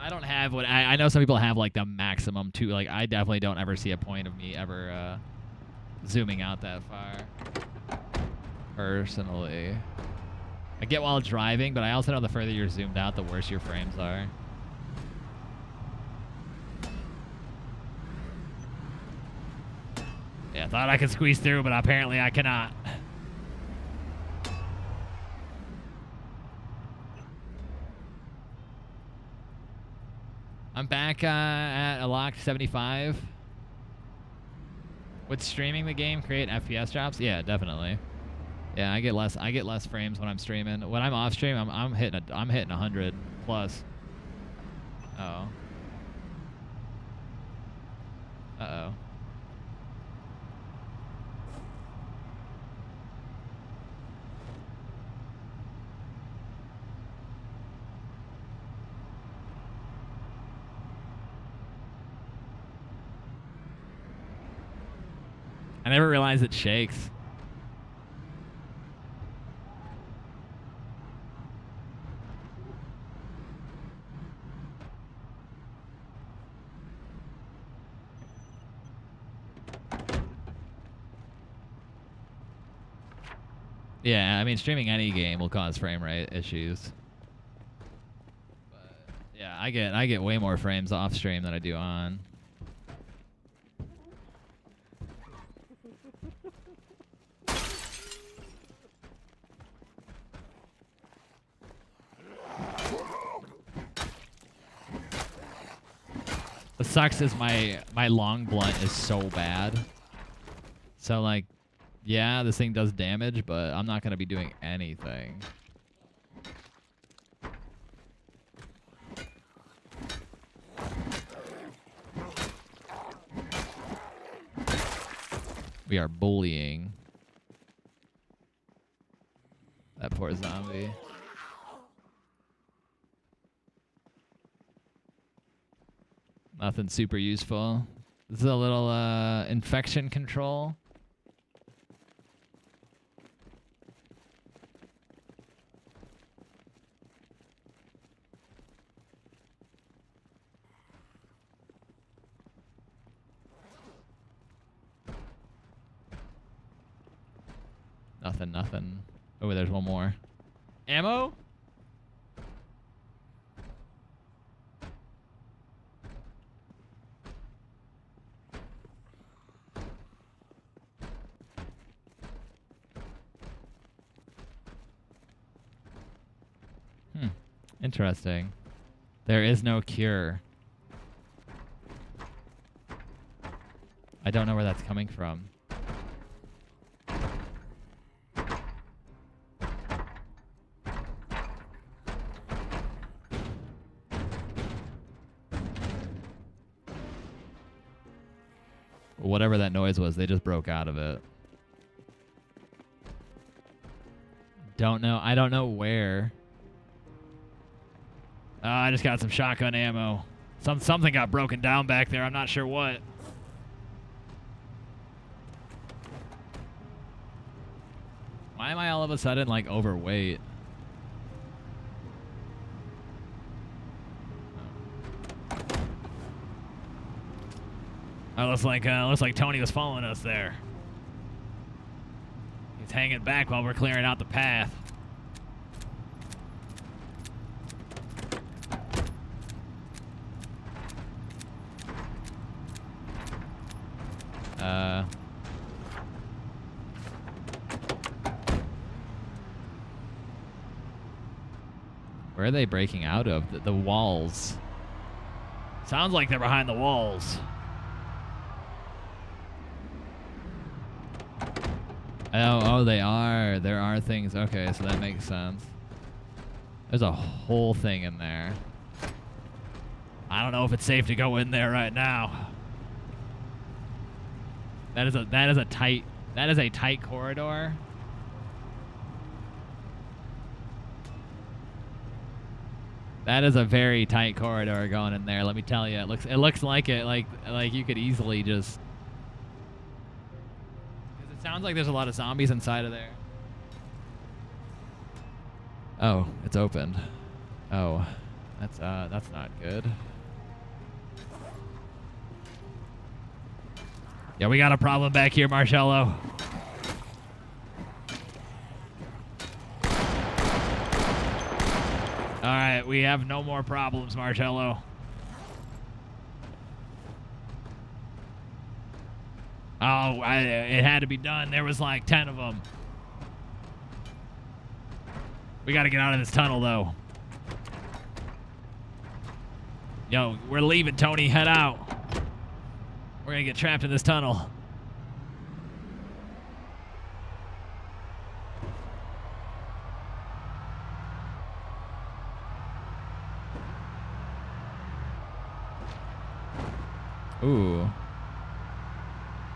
I don't have what I know some people have like the maximum too. Like I definitely don't ever see a point of me ever zooming out that far. Personally. I get while driving, but I also know the further you're zoomed out, the worse your frames are. Yeah, thought I could squeeze through, but apparently I cannot. I'm back at a locked 75. Would streaming the game create FPS drops? Yeah, definitely. Yeah, I get less frames when I'm streaming. When I'm off stream, I'm hitting 100 plus. Uh-oh. Uh-oh. I never realized it shakes. Yeah, I mean, streaming any game will cause frame rate issues. But yeah, I get way more frames off stream than I do on. What sucks is my long blunt is so bad. So like, yeah, this thing does damage, but I'm not gonna be doing anything. We are bullying that poor zombie. Nothing super useful. This is a little infection control. Nothing. Oh, there's one more. Ammo? Interesting. There is no cure. I don't know where that's coming from. Whatever that noise was, they just broke out of it. Don't know. I don't know where. I just got some shotgun ammo. Something got broken down back there. I'm not sure what. Why am I all of a sudden like overweight? Oh, looks like Tony was following us there. He's hanging back while we're clearing out the path. Where are they breaking out of? The walls. Sounds like they're behind the walls. Oh, they are. There are things. Okay, so that makes sense. There's a whole thing in there. I don't know if it's safe to go in there right now. That is a tight corridor. That is a very tight corridor going in there. Let me tell you, it looks like it. Like you could easily just. Because it sounds like there's a lot of zombies inside of there. Oh, it's opened. Oh, that's not good. Yeah, we got a problem back here, Marcello. All right, we have no more problems, Marcello. Oh, it had to be done. There was like 10 of them. We got to get out of this tunnel, though. Yo, we're leaving, Tony. Head out. We're going to get trapped in this tunnel. Ooh.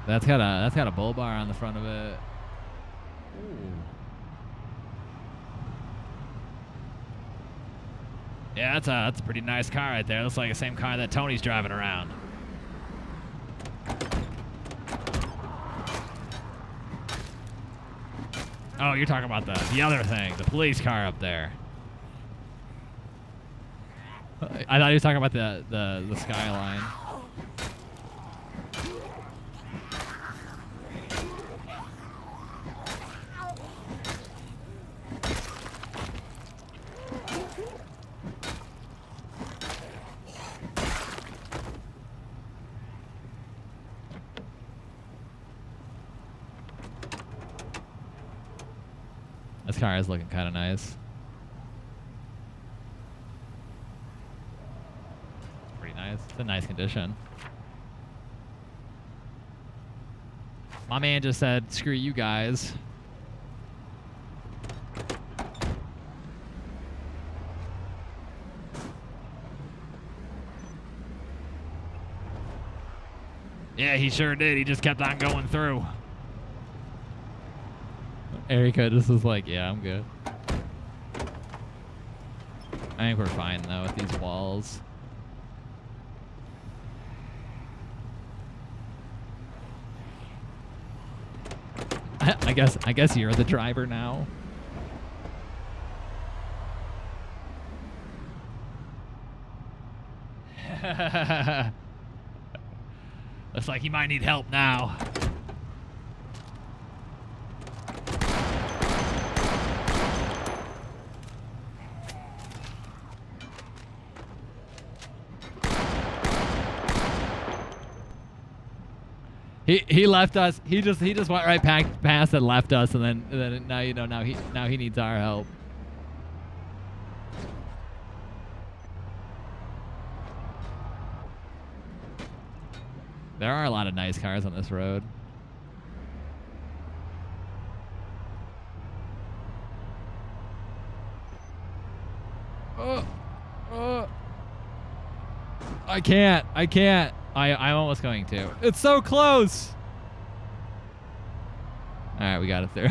That's got a bull bar on the front of it. Ooh. Yeah, that's a pretty nice car right there. Looks like the same car that Tony's driving around. Oh, you're talking about the other thing, the police car up there. I thought he was talking about the skyline. This car is looking kind of nice. Pretty nice. It's in nice condition. My man just said, screw you guys. Yeah, he sure did. He just kept on going through. Erica just was like, yeah, I'm good. I think we're fine though with these walls. I guess you're the driver now. Looks like he might need help now. He left us. He just went right past and left us, and then now you know now he needs our help. There are a lot of nice cars on this road. I can't. I'm almost going to. It's so close. All right, we got it through.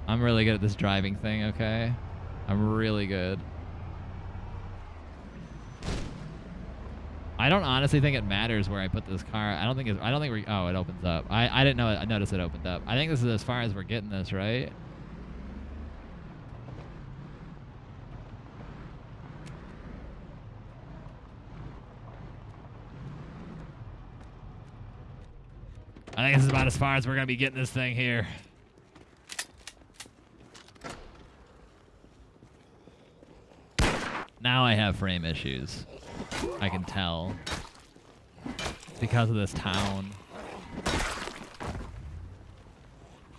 I'm really good at this driving thing, okay? I'm really good. I don't honestly think it matters where I put this car. I don't think we oh, it opens up. I didn't know it. I noticed it opened up. I think this is as far as we're getting this, right? I think this is about as far as we're going to be getting this thing here. Now I have frame issues. I can tell. Because of this town.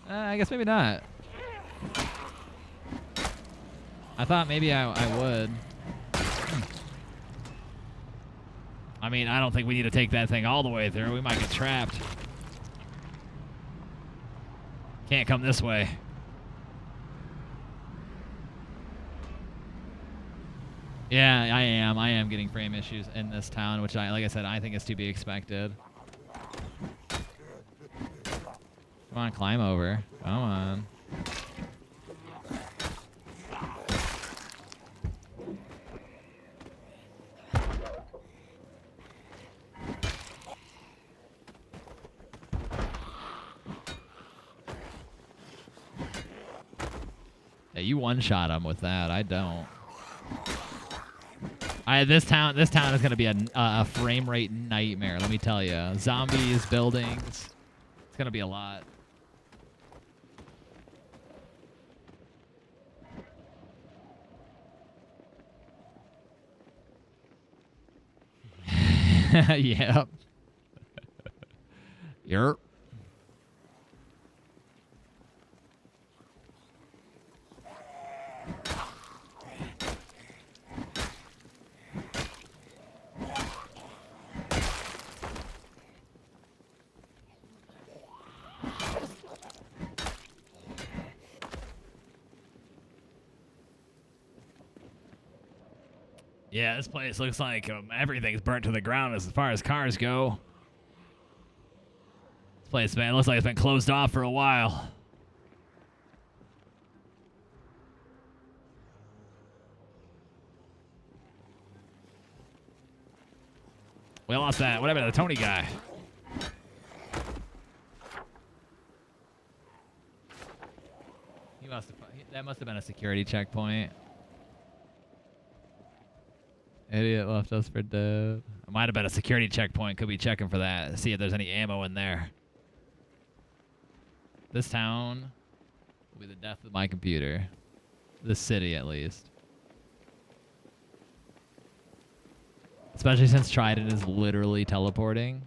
I guess maybe not. I thought maybe I would. I mean, I don't think we need to take that thing all the way through. We might get trapped. Can't come this way. Yeah, I am getting frame issues in this town, which like I said, I think is to be expected. Come on, climb over. Come on. Yeah, you one-shot him with that. I don't. This town is gonna be a frame rate nightmare. Let me tell you, zombies, buildings. It's gonna be a lot. Yep. Yerp. Yeah, this place looks like everything's burnt to the ground as far as cars go. This place, man, looks like it's been closed off for a while. We lost that. What happened to the Tony guy? That must have been a security checkpoint. Idiot left us for dead. It might have been a security checkpoint. Could be checking for that. See if there's any ammo in there. This town will be the death of my computer. This city, at least. Especially since Trident is literally teleporting.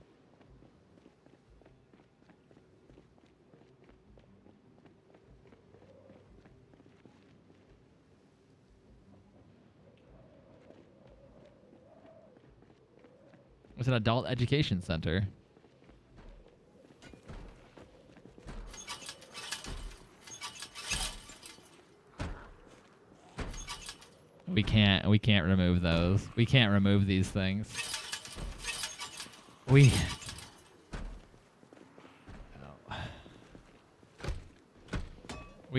It's an adult education center. We can't remove those. We can't remove these things. We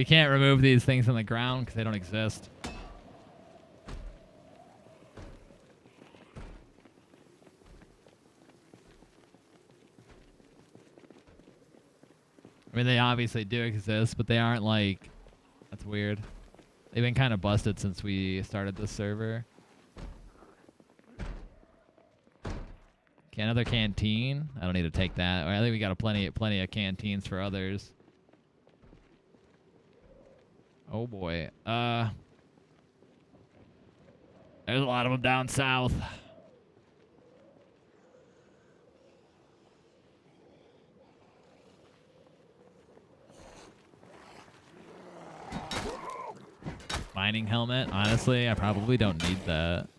can't remove these things from the ground because they don't exist. I mean, they obviously do exist, but they aren't like... That's weird. They've been kind of busted since we started this server. Okay, another canteen. I don't need to take that. I think we got plenty of canteens for others. Oh boy. There's a lot of them down south. Mining helmet. Honestly, I probably don't need that.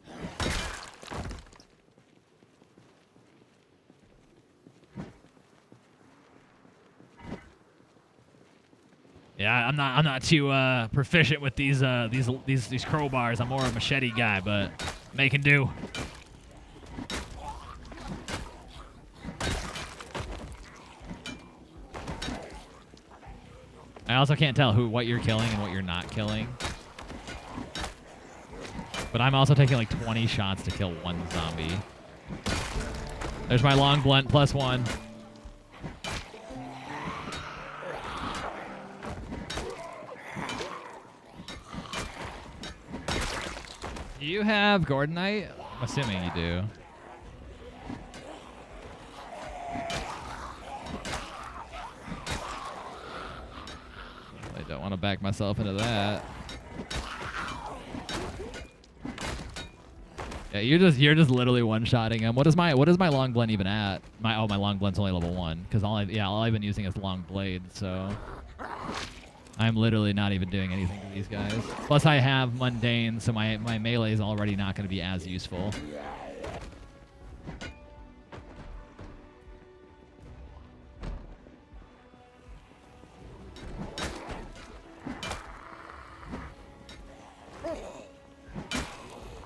Yeah, I'm not too proficient with these crowbars. I'm more of a machete guy, but making do. I also can't tell what you're killing and what you're not killing. But I'm also taking like 20 shots to kill one zombie. There's my long blunt +1. Do you have Gordonite? I'm assuming you do. I don't want to back myself into that. Yeah, you're just literally one-shotting him. What is my long blend even at? My long blend's only level 1 because all I've been using is long blade, so I'm literally not even doing anything to these guys. Plus I have mundane, so my melee is already not going to be as useful.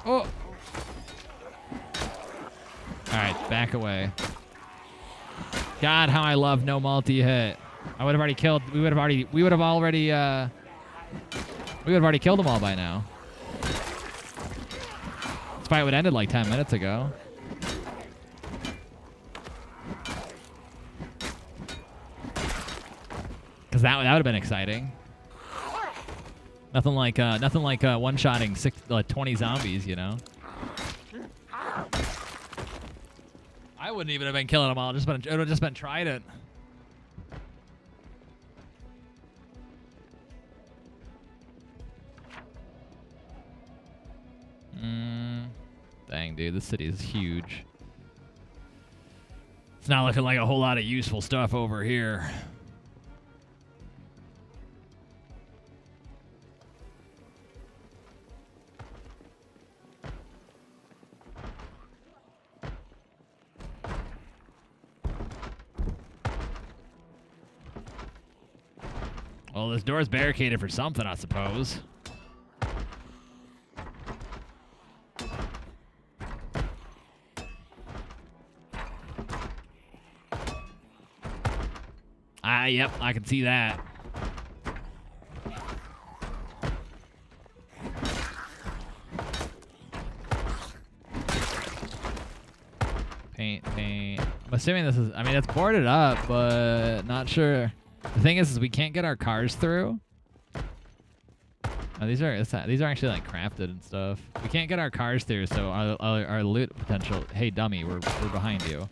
Oh. Alright, back away. God, how I love no multi-hit. I would have already killed... We would have already killed them all by now. This fight would have ended like 10 minutes ago. Because that would have been exciting. Nothing like one-shotting 20 zombies, you know? I wouldn't even have been killing them all. It would have just been Trident. Dang, dude, this city is huge. It's not looking like a whole lot of useful stuff over here. Well, this door's barricaded for something, I suppose. Yep, I can see that. Paint. I'm assuming this is... I mean, it's boarded up, but not sure. The thing is we can't get our cars through. Oh, these are actually like crafted and stuff. We can't get our cars through, so our loot potential... Hey, dummy, we're behind you.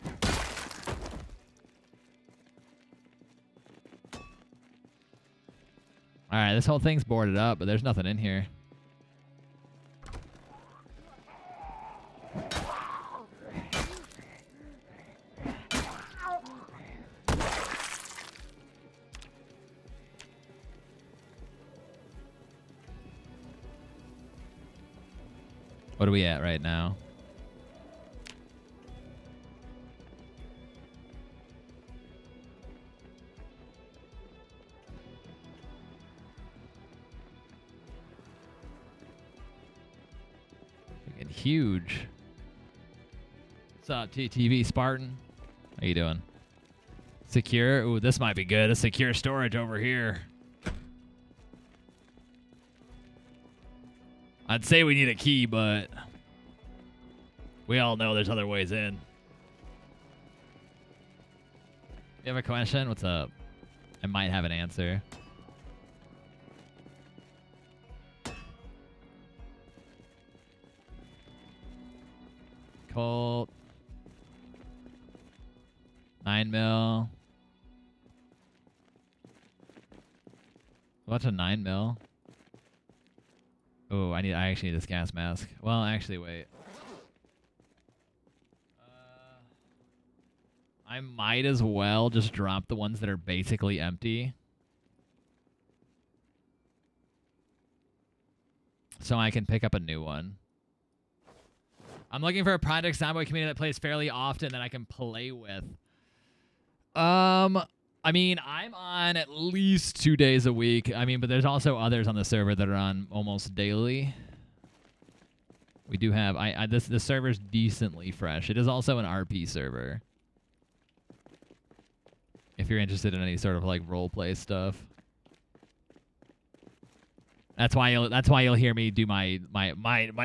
Alright, this whole thing's boarded up, but there's nothing in here. What are we at right now? huge. What's up, TTV Spartan? How you doing? Secure. Ooh, this might be good. A secure storage over here. I'd say we need a key, but we all know there's other ways in. You have a question? What's up? I might have an answer. Colt. 9 mil. What's a 9 mil? Oh, I actually need this gas mask. Well, actually, wait. I might as well just drop the ones that are basically empty. So I can pick up a new one. I'm looking for a Project Zomboid community that plays fairly often that I can play with. I mean, I'm on at least 2 days a week. I mean, but there's also others on the server that are on almost daily. We do have this server's decently fresh. It is also an RP server. If you're interested in any sort of like role play stuff. That's why you'll hear me do my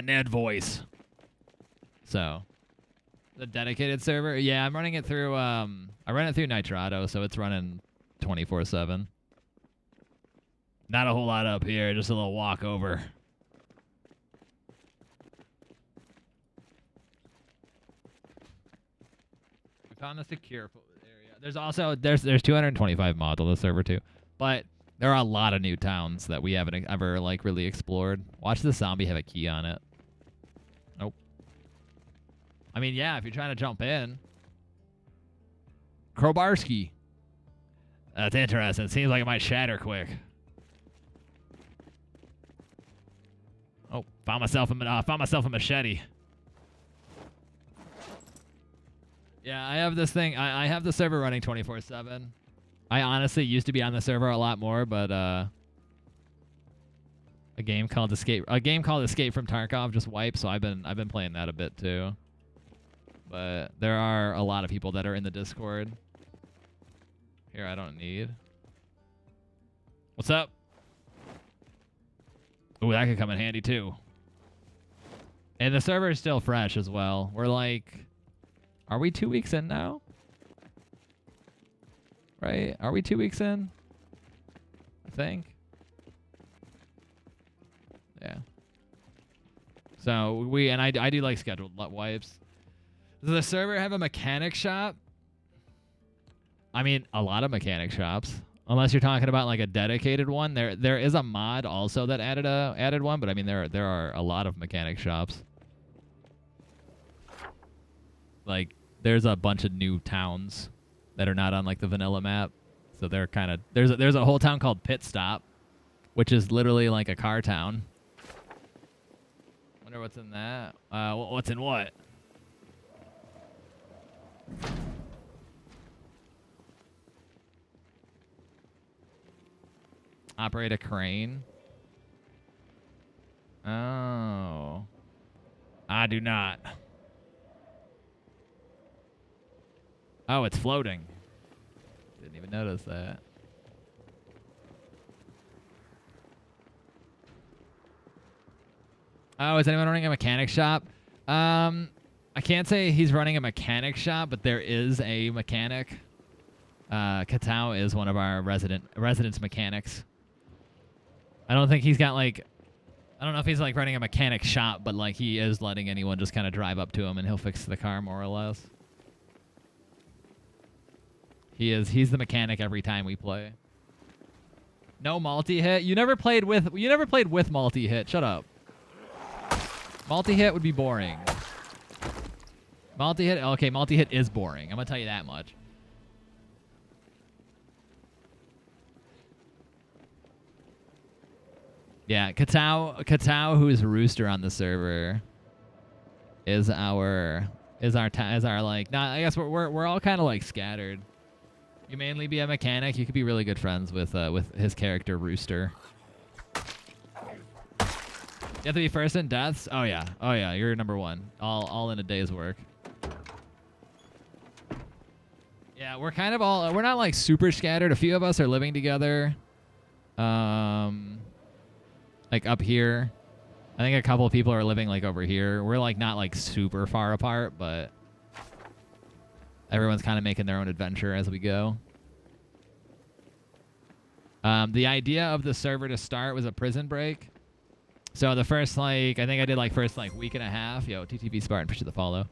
Ned voice. So, the dedicated server, yeah, I'm running it through I run it through Nitrado, so it's running 24/7. Not a whole lot up here, just a little walk over. We found a secure area. There's also there's 225 mods on the server too, but there are a lot of new towns that we haven't ever like really explored. Watch the zombie have a key on it. Nope. I mean, yeah, if you're trying to jump in. Krobarski. That's interesting. It seems like it might shatter quick. Oh, found myself a machete. Yeah, I have this thing. I have the server running 24/7. I honestly used to be on the server a lot more, but a game called Escape from Tarkov just wiped, so I've been playing that a bit too. But there are a lot of people that are in the Discord. Here, I don't need. What's up? Ooh, that could come in handy too. And the server is still fresh as well. We're like, are we 2 weeks in now? Right? Are we 2 weeks in? I think. Yeah. So I do like scheduled wipes. Does the server have a mechanic shop? I mean, a lot of mechanic shops. Unless you're talking about like a dedicated one. There is a mod also that added one, but I mean there are a lot of mechanic shops. Like there's a bunch of new towns that are not on like the vanilla map. So they're kind of there's a whole town called Pit Stop, which is literally like a car town. Wonder what's in that. What's in what? Operate a crane. Oh. I do not. Oh, it's floating. Didn't even notice that. Oh, is anyone running a mechanic shop? I can't say he's running a mechanic shop, but there is a mechanic. Katao is one of our residence mechanics. I don't think he's got like, I don't know if he's like running a mechanic shop, but like he is letting anyone just kind of drive up to him and he'll fix the car more or less. He's the mechanic every time we play. No multi-hit? You never played with multi-hit. Shut up. Multi-hit would be boring. Multi-hit, okay, multi-hit is boring. I'm gonna tell you that much. Yeah, Katao, who is Rooster on the server, is our like. Nah, I guess we're all kind of like scattered. You mainly be a mechanic. You could be really good friends with his character Rooster. You have to be first in deaths? Oh yeah. Oh yeah, you're number 1. All in a day's work. Yeah, we're kind of all, we're not like super scattered. A few of us are living together. Like up here. I think a couple of people are living like over here. We're like not like super far apart, but everyone's kind of making their own adventure as we go. The idea of the server to start was a prison break. So the first like, I think I did like first like week and a half. Yo, TTV Spartan, appreciate the follow.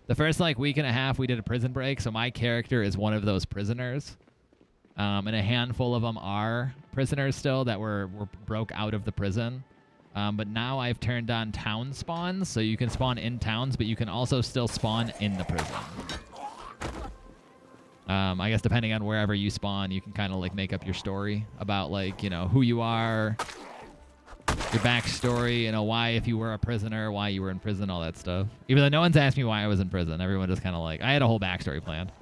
The first like week and a half we did a prison break. So my character is one of those prisoners. And a handful of them are prisoners still that were broke out of the prison. But now I've turned on town spawns, so you can spawn in towns, but you can also still spawn in the prison. I guess depending on wherever you spawn, you can kind of like make up your story about like, you know, who you are, your backstory, you know, why if you were a prisoner, why you were in prison, all that stuff. Even though no one's asked me why I was in prison. Everyone just kind of like, I had a whole backstory planned.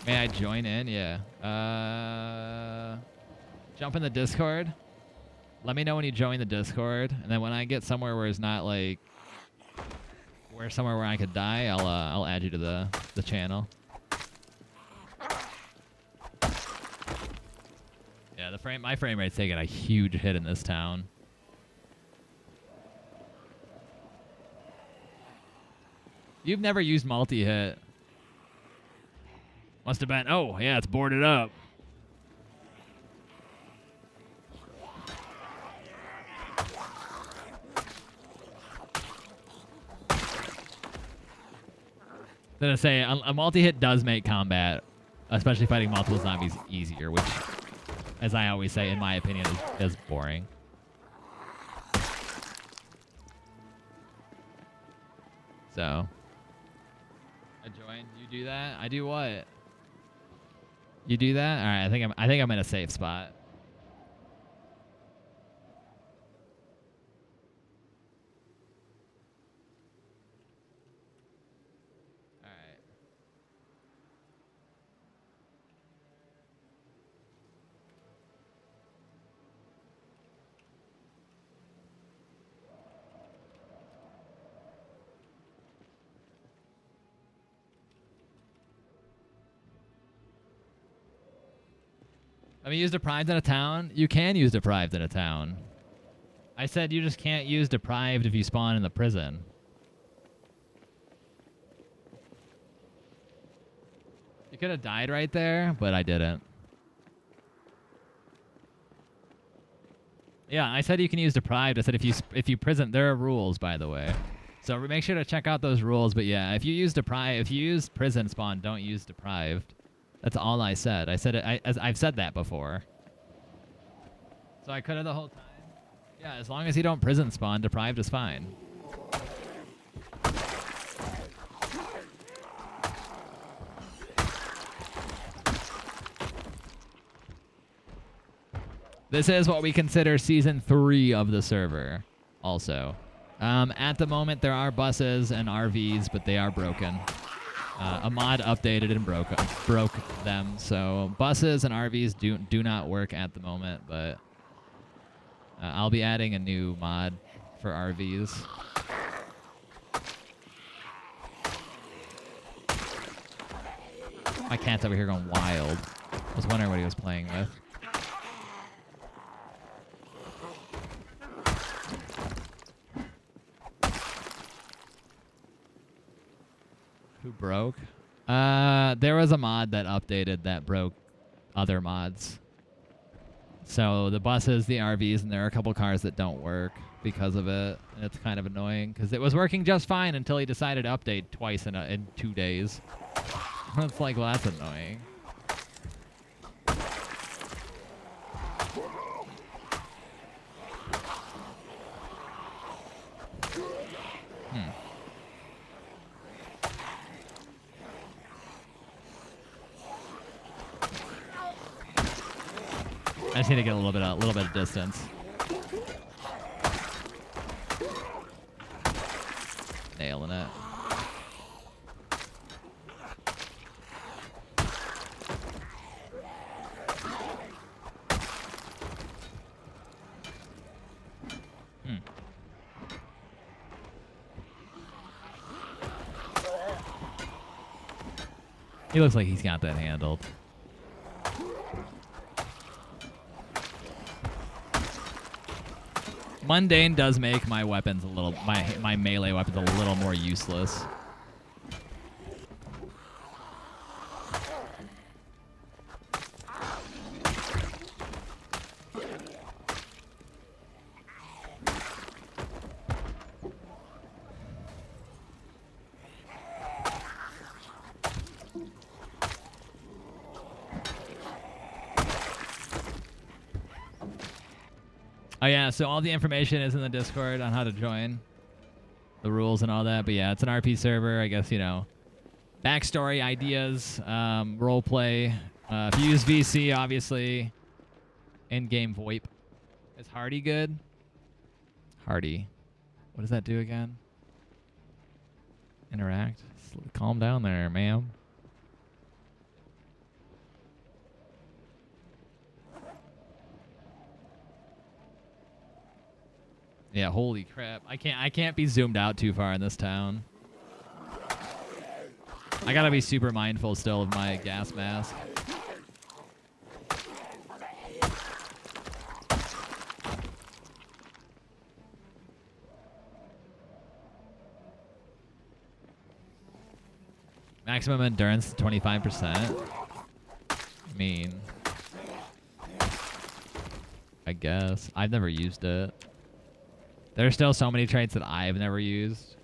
May I join in? Yeah. Jump in the Discord. Let me know when you join the Discord, and then when I get somewhere where it's not like somewhere where I could die, I'll add you to the channel. Yeah, my frame rate's taking a huge hit in this town. You've never used multi-hit. Must have been, oh, yeah, it's boarded up. I'm gonna say, a multi-hit does make combat, especially fighting multiple zombies, easier, which, as I always say, in my opinion, is boring. So, I joined. You do that? I do what? You do that? All right. I think I'm in a safe spot. All right. Let me use deprived in a town. You can use deprived in a town. I said you just can't use deprived if you spawn in the prison. You could have died right there, but I didn't. Yeah, I said you can use deprived. I said if you prison, there are rules, by the way. So make sure to check out those rules. But yeah, if you use prison spawn, don't use deprived. That's all I said. I said it. I've said that before. So I could have the whole time. Yeah, as long as you don't prison spawn, deprived is fine. This is what we consider season 3 of the server. Also, at the moment there are buses and RVs, but they are broken. A mod updated and broke them, so buses and RVs do not work at the moment, but I'll be adding a new mod for RVs. My cat's over here going wild. I was wondering what he was playing with. Who broke? There was a mod that updated that broke other mods. So the buses, the RVs, and there are a couple cars that don't work because of it. And it's kind of annoying because it was working just fine until he decided to update twice in 2 days. It's like, well, that's annoying. I just need to get a little bit of distance. Nailing it. He looks like he's got that handled. Mundane does make my weapons a little, my melee weapons a little more useless. Oh yeah, so all the information is in the Discord on how to join, the rules and all that. But yeah, it's an RP server. I guess, you know, backstory, ideas, role play. If you use VC, obviously, in-game VoIP. Is Hardy good? Hardy. What does that do again? Interact. Calm down there, ma'am. Yeah, holy crap. I can't be zoomed out too far in this town. I gotta be super mindful still of my gas mask. Maximum endurance 25%. I mean, I guess. I've never used it. There's still so many traits that I've never used.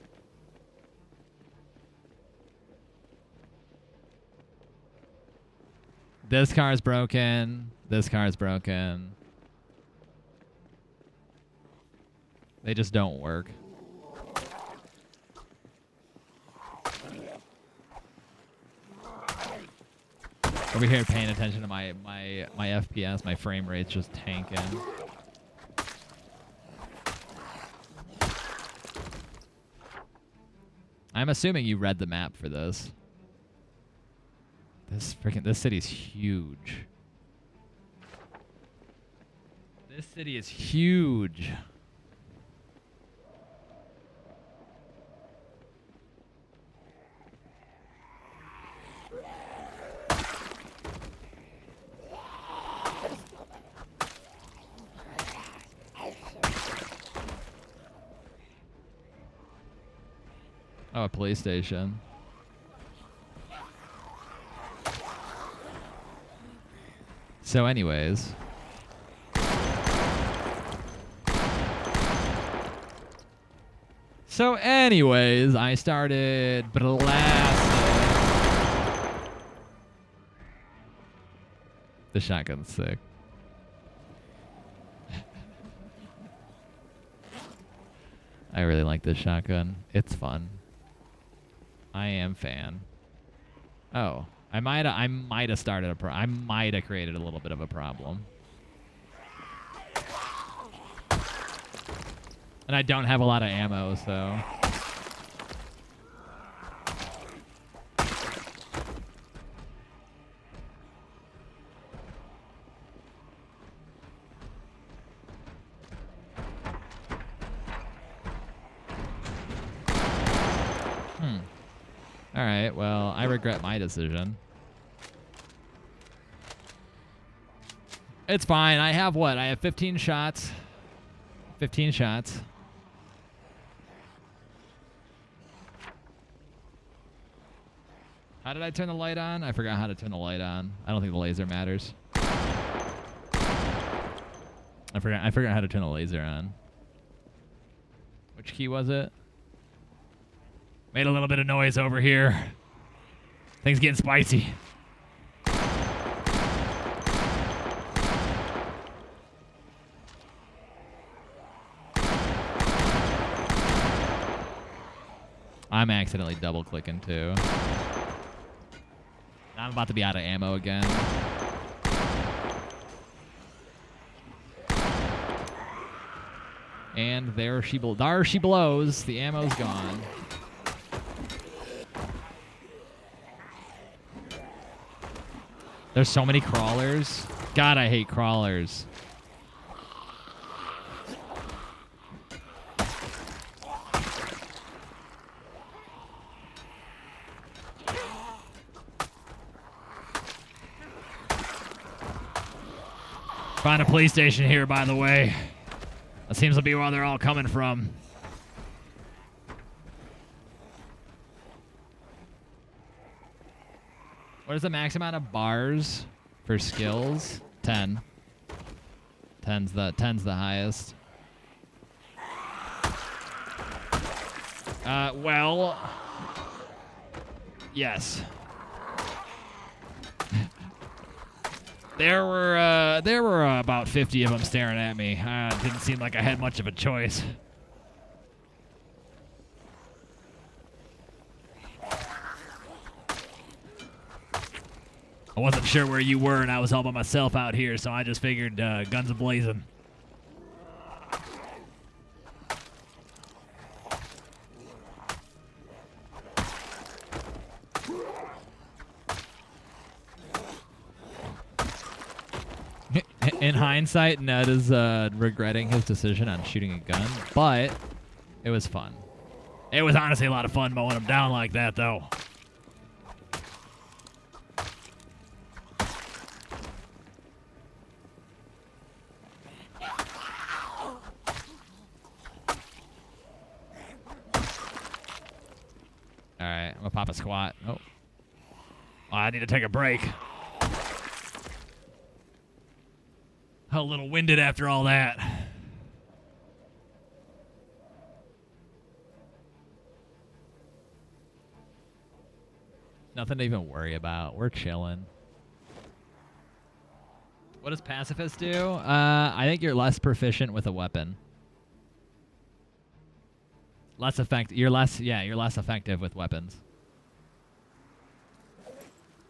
This car is broken. This car is broken. They just don't work. Over here paying attention to my FPS, my frame rate's just tanking. I'm assuming you read the map for this. This city's huge. This city is huge. Oh, a police station. So anyways. I started blasting. The shotgun's sick. I really like this shotgun. It's fun. I am fan. Oh, I might have started I might have created a little bit of a problem. And I don't have a lot of ammo, so. All right, well, I regret my decision. It's fine. I have what? I have 15 shots. 15 shots. How did I turn the light on? I forgot how to turn the light on. I don't think the laser matters. I forgot how to turn the laser on. Which key was it? Made a little bit of noise over here. Things getting spicy. I'm accidentally double clicking too. I'm about to be out of ammo again. And there she blows. The ammo's gone. There's so many crawlers. God, I hate crawlers. Find a police station here, by the way. That seems to be where they're all coming from. What is the max amount of bars for skills? 10. 10's the highest. Well, yes. There were about 50 of them staring at me. Didn't seem like I had much of a choice. I wasn't sure where you were, and I was all by myself out here, so I just figured guns a-blazing. In hindsight, Ned is regretting his decision on shooting a gun, but it was fun. It was honestly a lot of fun mowing him down like that, though. Alright, I'm gonna pop a squat. Oh, I need to take a break. A little winded after all that. Nothing to even worry about. We're chilling. What does pacifist do? I think you're less proficient with a weapon. Less effective. You're less effective with weapons.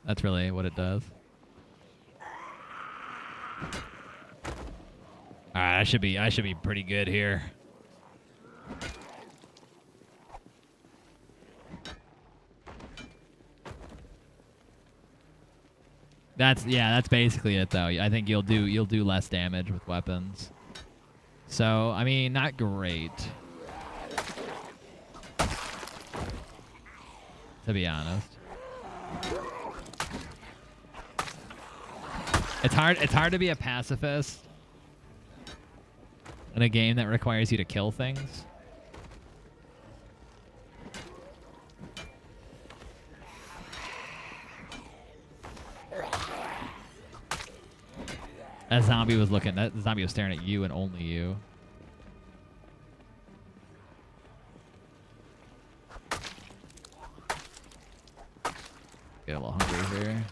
That's really what it does. All right, I should be pretty good here. That's basically it though. I think you'll do less damage with weapons. So, I mean, not great. To be honest. It's hard to be a pacifist in a game that requires you to kill things. That zombie was staring at you and only you. Get a little hungry here.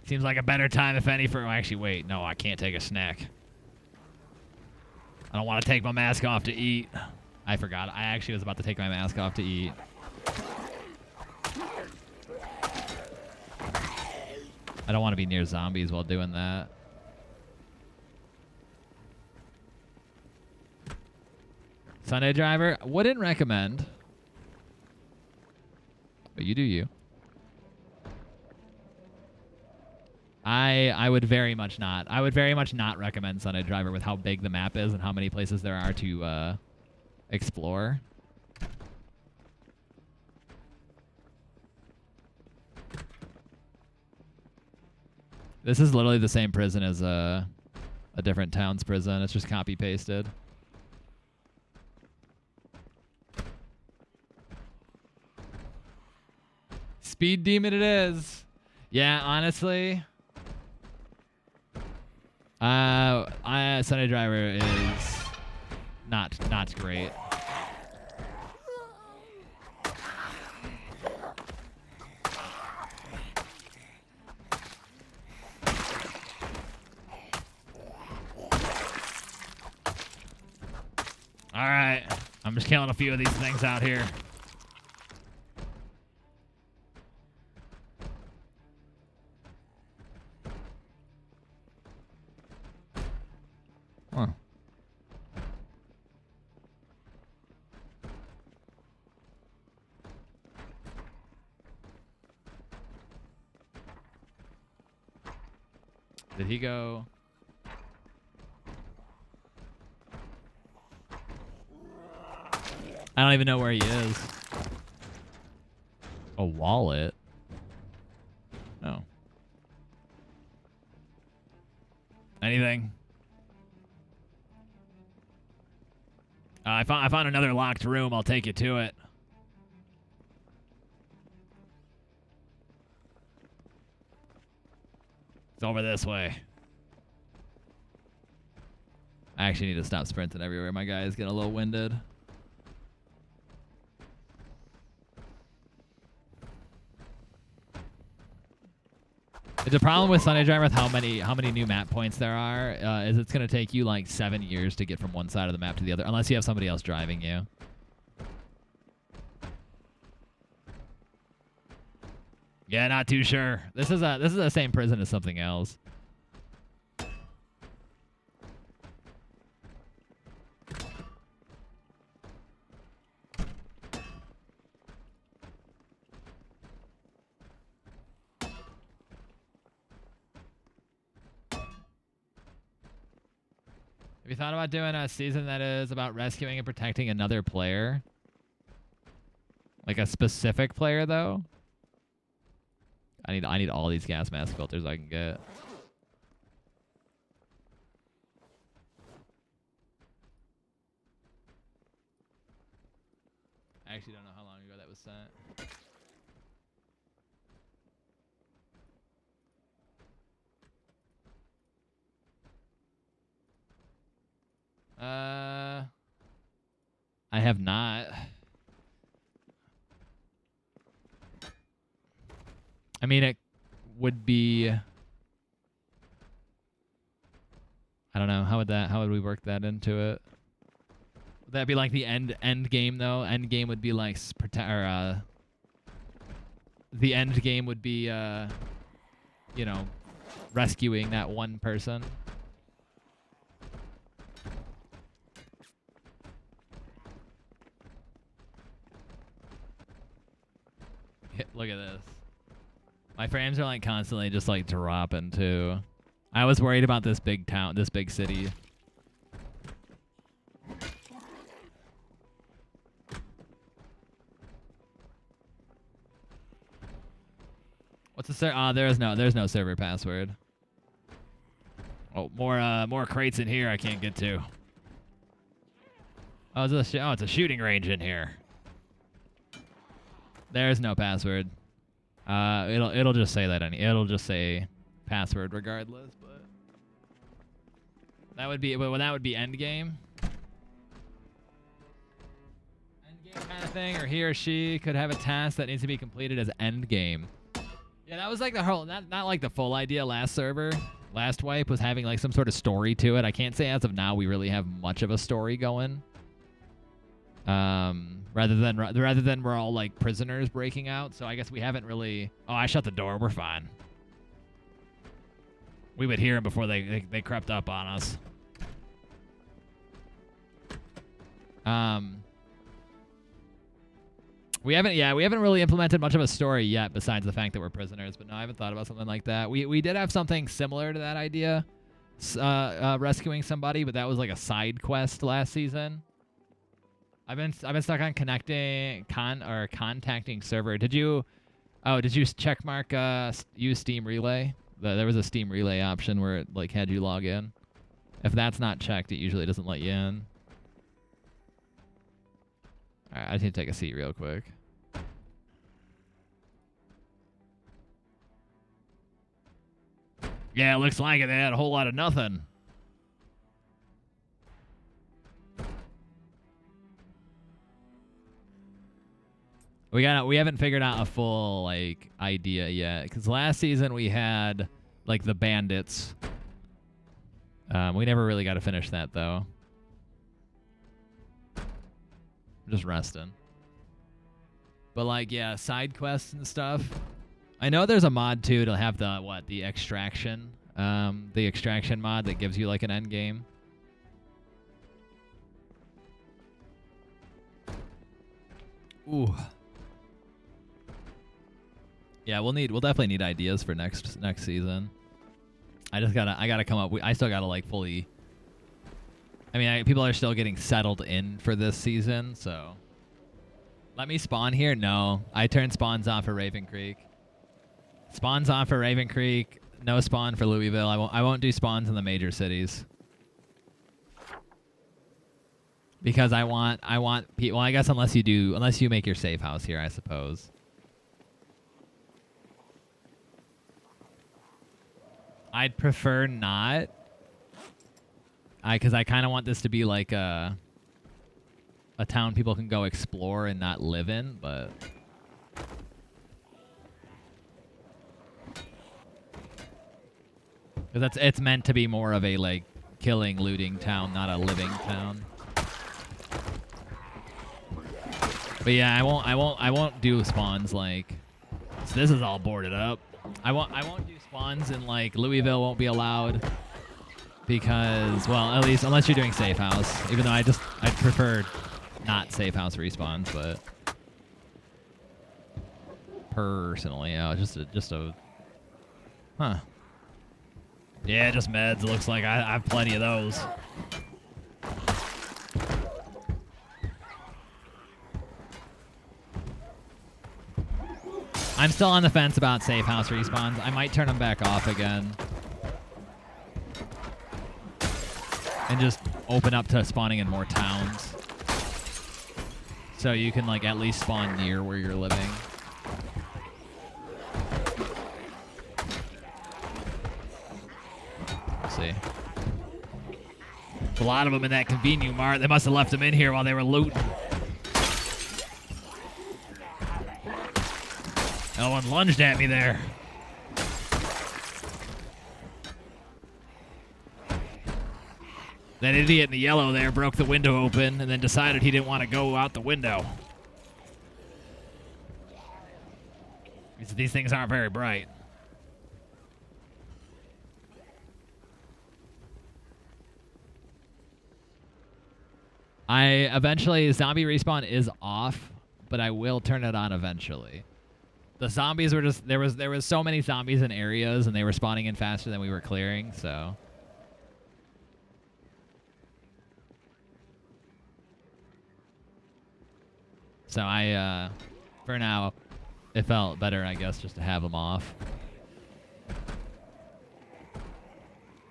Seems like a better time, if any, for... Actually, wait. No, I can't take a snack. I don't want to take my mask off to eat. I forgot. I actually was about to take my mask off to eat. I don't want to be near zombies while doing that. Sunday driver, wouldn't recommend. But you do you. I would very much not. I would very much not recommend Sunday driver with how big the map is and how many places there are to explore. This is literally the same prison as a different town's prison. It's just copy pasted. Speed demon it is. Yeah, honestly. Sunday driver is not great. All right, I'm just killing a few of these things out here. Huh. Did he go? I don't even know where he is. A wallet? Oh. Anything? I found another locked room. I'll take you to it. It's over this way. I actually need to stop sprinting everywhere. My guy is getting a little winded. It's a problem with Sunday Driver with how many new map points there are. Is it's gonna take you like 7 years to get from one side of the map to the other, unless you have somebody else driving you. Yeah, not too sure. This is the same prison as something else. Have you thought about doing a season that is about rescuing and protecting another player? Like a specific player, though? I need all these gas mask filters I can get. I actually don't know how long ago that was sent. I have not. I mean, it would be. I don't know. How would we work that into it? Would that be like the end game though? End game would be like the end game would be you know, rescuing that one person. Look at this. My frames are like constantly just like dropping too. I was worried about this big town, this big city. What's the server? There's no server password. Oh, more crates in here I can't get to. Oh, it's a shooting range in here. There's no password. It'll just say that it'll just say password regardless, but that would be end game. End game kind of thing, or he or she could have a task that needs to be completed as end game. Yeah, that was like the whole not like the full idea last server. Last wipe was having like some sort of story to it. I can't say as of now we really have much of a story going. Rather than we're all like prisoners breaking out, so I guess we haven't really. Oh, I shut the door. We're fine. We would hear them before they crept up on us. We haven't really implemented much of a story yet, besides the fact that we're prisoners. But no, I haven't thought about something like that. We did have something similar to that idea, rescuing somebody, but that was like a side quest last season. I've been stuck on contacting server. Did you check mark use Steam Relay? There was a Steam Relay option where it like had you log in. If that's not checked, it usually doesn't let you in. All right, I need to take a seat real quick. Yeah, it looks like it. They had a whole lot of nothing. We haven't figured out a full like idea yet, because last season we had like the bandits. We never really got to finish that though. I'm just resting. But like yeah, side quests and stuff. I know there's a mod too to have the extraction, the extraction mod that gives you like an end game. Ooh. Yeah, we'll definitely need ideas for next season. I gotta come up. I still gotta like fully. I mean, people are still getting settled in for this season, so Let me spawn here? No. I turned spawns off for Raven Creek. Spawns off for Raven Creek. No spawn for Louisville. I won't do spawns in the major cities. Because I want people. Well, I guess unless you make your safe house here, I suppose. I'd prefer not. Because I kind of want this to be like a town people can go explore and not live in, but because it's meant to be more of a like killing, looting town, not a living town. But yeah, I won't do spawns like. So this is all boarded up. I won't do spawns in like Louisville. Won't be allowed because, well, at least unless you're doing safe house. Even though I'd prefer not safe house respawns, but personally, yeah, just a huh. Yeah, just meds. Looks like I have plenty of those. I'm still on the fence about safe house respawns. I might turn them back off again. And just open up to spawning in more towns. So you can like at least spawn near where you're living. Let's see. A lot of them in that convenience mart. They must have left them in here while they were looting. No one lunged at me there. That idiot in the yellow there broke the window open and then decided he didn't want to go out the window. These things aren't very bright. Zombie respawn is off, but I will turn it on eventually. The zombies were just, there was so many zombies in areas and they were spawning in faster than we were clearing, so. So for now, it felt better, I guess, just to have them off.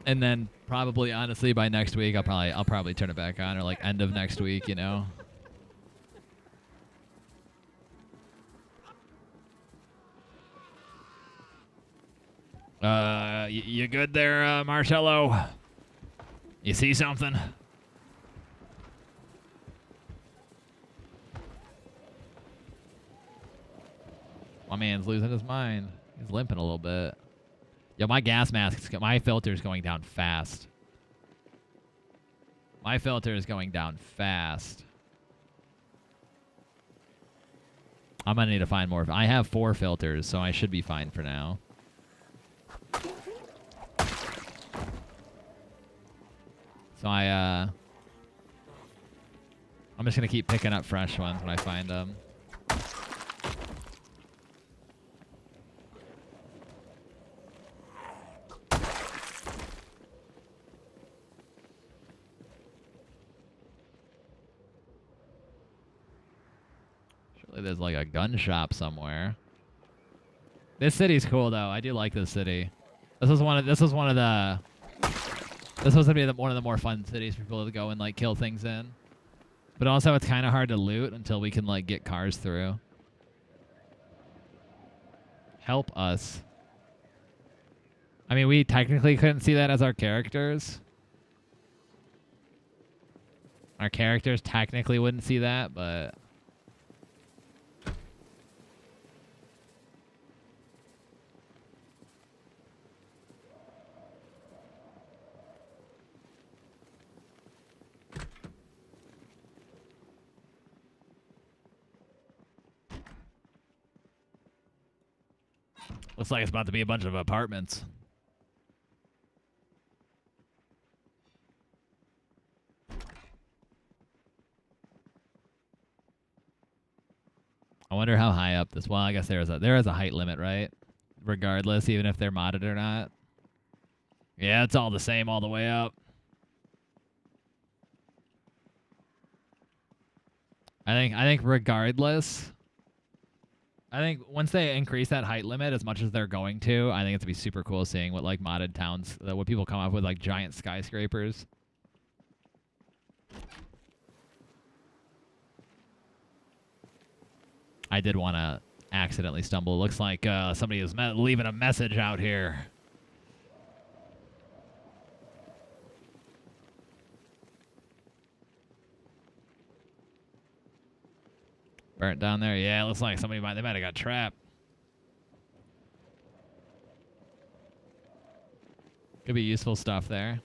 And then probably, honestly, by next week, I'll probably turn it back on, or like end of next week, you know. You good there, Marcello? You see something? My man's losing his mind. He's limping a little bit. Yo, my gas mask, my filter is going down fast. My filter is going down fast. I'm gonna need to find more. I have 4 filters, so I should be fine for now. So I'm just gonna keep picking up fresh ones when I find them. Surely there's like a gun shop somewhere. This city's cool though. I do like this city. This was one of the one of the more fun cities for people to go and like kill things in. But also it's kind of hard to loot until we can like get cars through. Help us. I mean, we technically couldn't see that as our characters. Our characters technically wouldn't see that, but looks like it's about to be a bunch of apartments. I wonder how high up this. Well, I guess there is a height limit, right? Regardless, even if they're modded or not. Yeah, it's all the same all the way up. I think regardless, I think once they increase that height limit as much as they're going to, I think it's gonna be super cool seeing what like modded towns, what people come up with, like giant skyscrapers. I did want to accidentally stumble. It looks like somebody is leaving a message out here. Burnt down there. Yeah, it looks like they might have got trapped. Could be useful stuff there.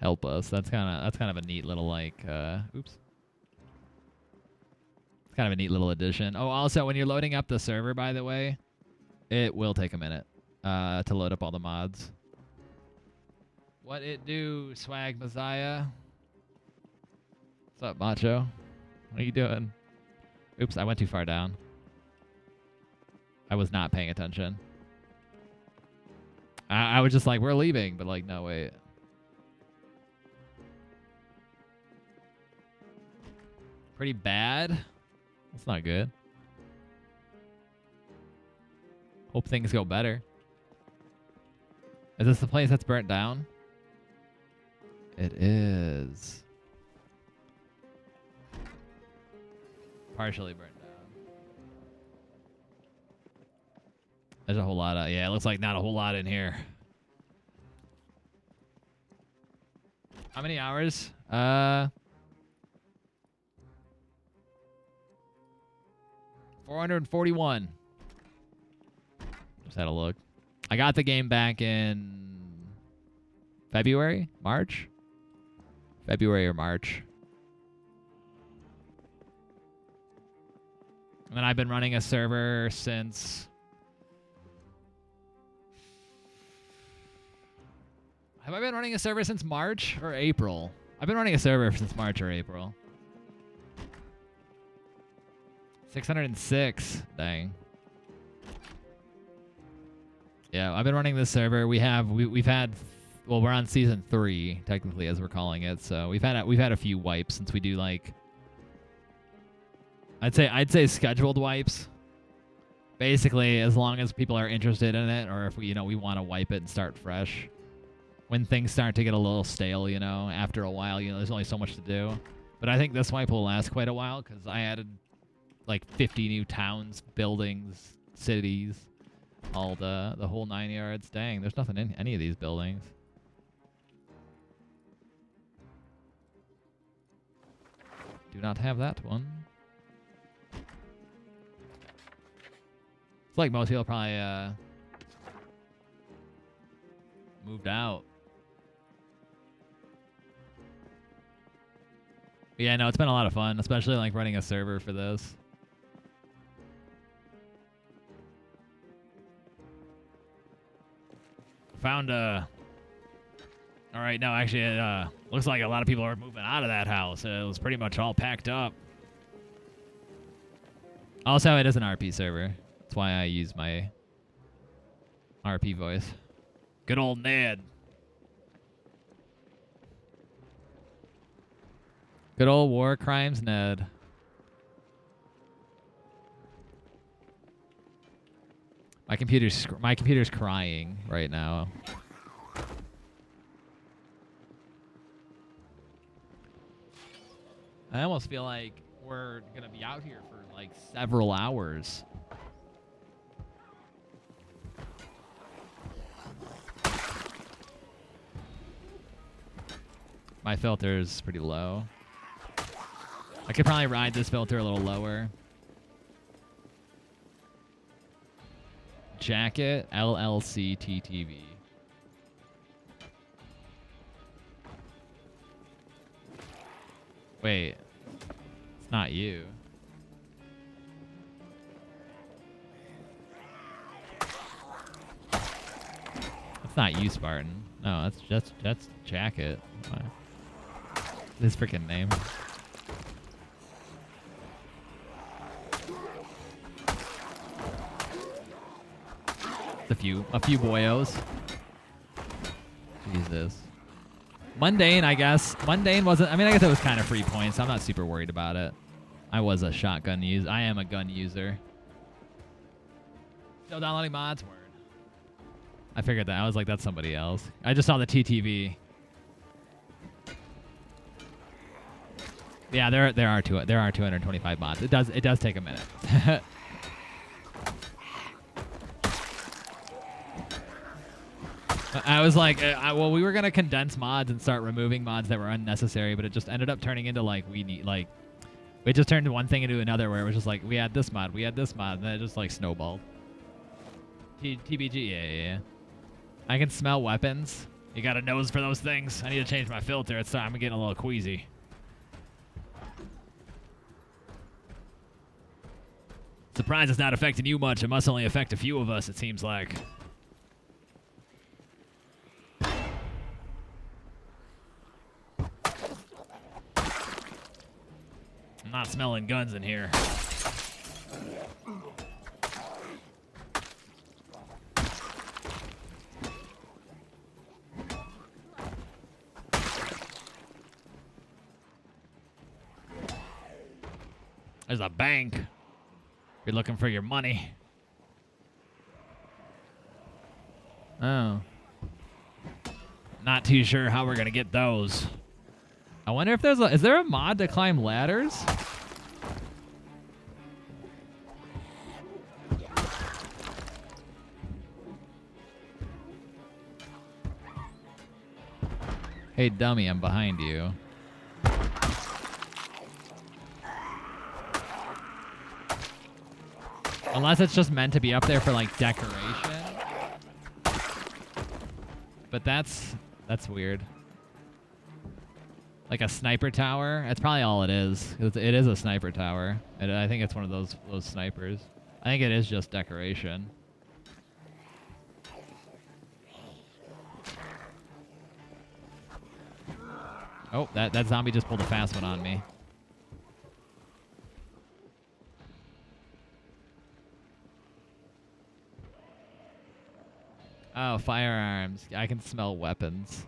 Help us. That's kind of a neat little like oops. It's kind of a neat little addition. Oh, also when you're loading up the server, by the way, it will take a minute to load up all the mods. What it do, Swag Messiah? What's up, Macho? What are you doing? Oops, I went too far down. I was not paying attention. I was just like, we're leaving, but like, no, wait. Pretty bad. That's not good. Hope things go better. Is this the place that's burnt down? It is. Partially burnt down. There's a whole lot of, yeah, it looks like not a whole lot in here. How many hours? 441. Just had a look. I got the game back in February? March? February or March. And then I've been running a server since... Have I been running a server since March or April? I've been running a server since March or April. 606. Dang. Yeah, I've been running this server. We've had, well, we're on season 3 technically, as we're calling it. So we've had a few wipes since we do like, I'd say scheduled wipes. Basically, as long as people are interested in it, or if we want to wipe it and start fresh. When things start to get a little stale, after a while, there's only so much to do. But I think this wipe will last quite a while because I added like 50 new towns, buildings, cities, all the whole 9 yards. Dang, there's nothing in any of these buildings. Do not have that one. It's like most people probably moved out. Yeah, no, it's been a lot of fun, especially like running a server for this. Found all right, no, actually it looks like a lot of people are moving out of that house. It was pretty much all packed up. Also, it is an RP server. That's why I use my RP voice. Good old Ned. Good old War Crimes Ned. My computer's crying right now. I almost feel like we're gonna be out here for like several hours. My filter's pretty low. I could probably ride this filter a little lower. Jacket LLC TTV. Wait, it's not you. That's not you, Spartan. No, that's Jacket. His freaking name. A few boyos. Jesus. Mundane, I guess. Mundane wasn't. I mean, I guess it was kind of free points. So I'm not super worried about it. I was a shotgun user. I am a gun user. Still downloading mods. Word. I figured that. I was like, that's somebody else. I just saw the TTV. Yeah, there are 225 mods. It does take a minute. I was like, well, we were gonna condense mods and start removing mods that were unnecessary, but it just ended up turning into like it just turned one thing into another where it was just like we had this mod, and then it just like snowballed. TBG, yeah. I can smell weapons. You got a nose for those things. I need to change my filter. I'm getting a little queasy. Surprise it's not affecting you much. It must only affect a few of us, it seems like. I'm not smelling guns in here. There's a bank. You're looking for your money. Oh. Not too sure how we're gonna get those. I wonder if is there a mod to climb ladders? Hey dummy, I'm behind you. Unless it's just meant to be up there for like decoration. But that's weird. Like a sniper tower? That's probably all it is. It is a sniper tower. I think it's one of those snipers. I think it is just decoration. Oh, that zombie just pulled a fast one on me. Oh, firearms. I can smell weapons.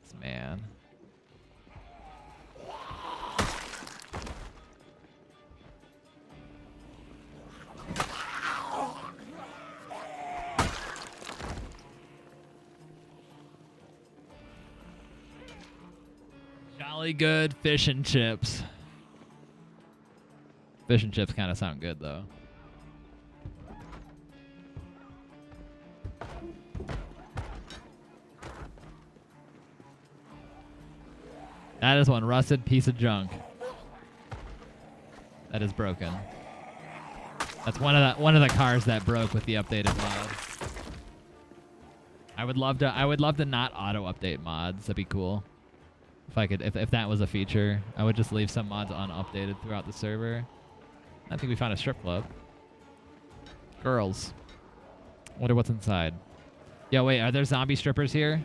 This man. Jolly good fish and chips. Fish and chips kind of sound good, though. That is one rusted piece of junk. That is broken. That's one of the cars that broke with the updated mod. I would love to not auto update mods. That'd be cool. If that was a feature, I would just leave some mods unupdated throughout the server. I think we found a strip club. Girls. Wonder what's inside. Yo, wait, are there zombie strippers here?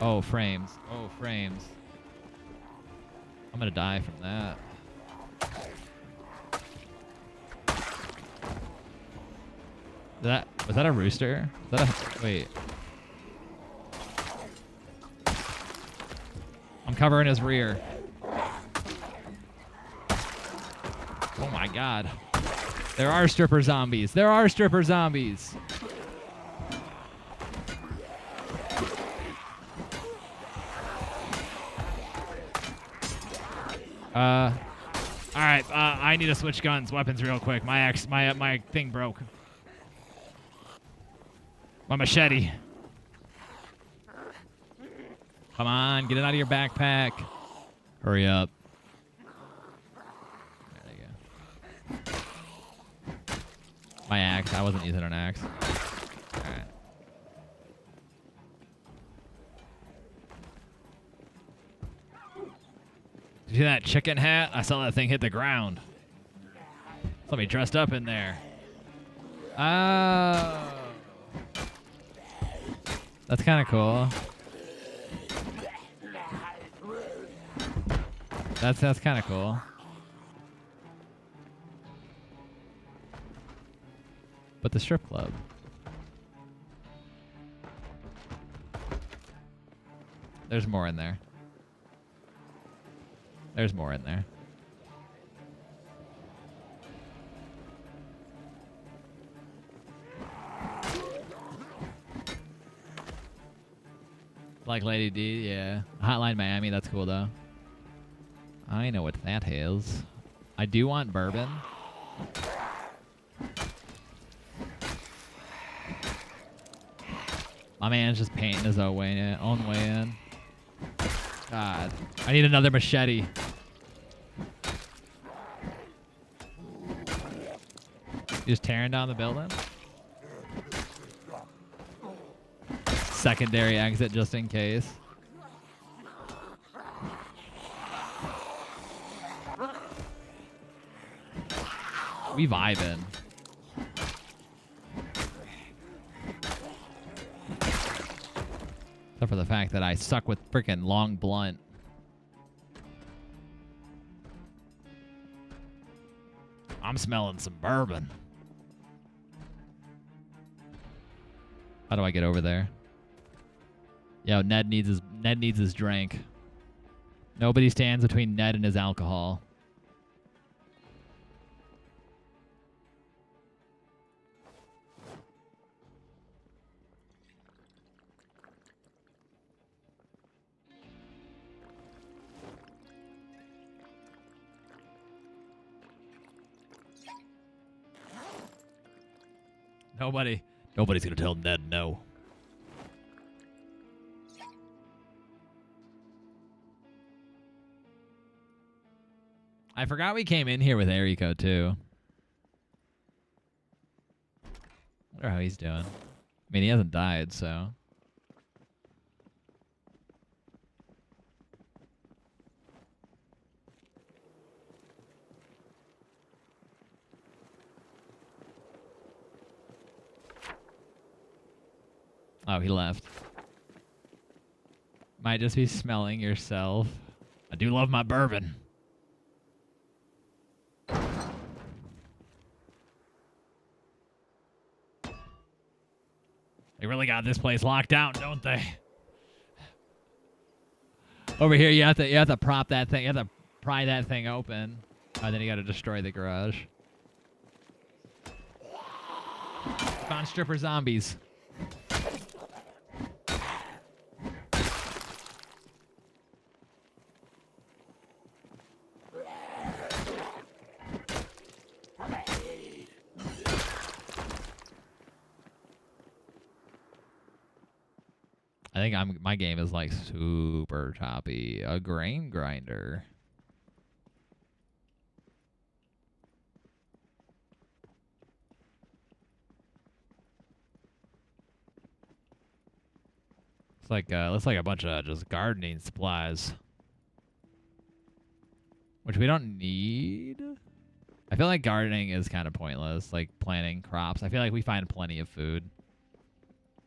Oh, frames. Oh, frames. I'm gonna die from that. Was that a rooster? Wait. I'm covering his rear. Oh my god. There are stripper zombies. There are stripper zombies. Alright, I need to switch weapons real quick. My thing broke. My machete. Come on, get it out of your backpack. Hurry up. There you go. My axe. I wasn't using an axe. Alright. Did you see that chicken hat? I saw that thing hit the ground. Somebody dressed up in there. Oh. That's kind of cool. That's kind of cool. But the strip club. There's more in there. There's more in there. Like Lady D, yeah. Hotline Miami, that's cool though. I know what that is. I do want bourbon. My man's just painting his own way in. God. I need another machete. You just tearing down the building? Secondary exit just in case. We vibing. Except for the fact that I suck with freaking long blunt. I'm smelling some bourbon. How do I get over there? Yo, Ned needs his drink. Nobody stands between Ned and his alcohol. Nobody's gonna tell Ned no. I forgot we came in here with Eriko too. Wonder how he's doing. I mean, he hasn't died, so. Oh, he left. Might just be smelling yourself. I do love my bourbon. They really got this place locked down, don't they? Over here, you have to prop that thing. You have to pry that thing open. Oh, then you got to destroy the garage. Found stripper zombies. I think my game is like super choppy. A grain grinder. It's like looks like a bunch of just gardening supplies, which we don't need. I feel like gardening is kind of pointless, like planting crops. I feel like we find plenty of food.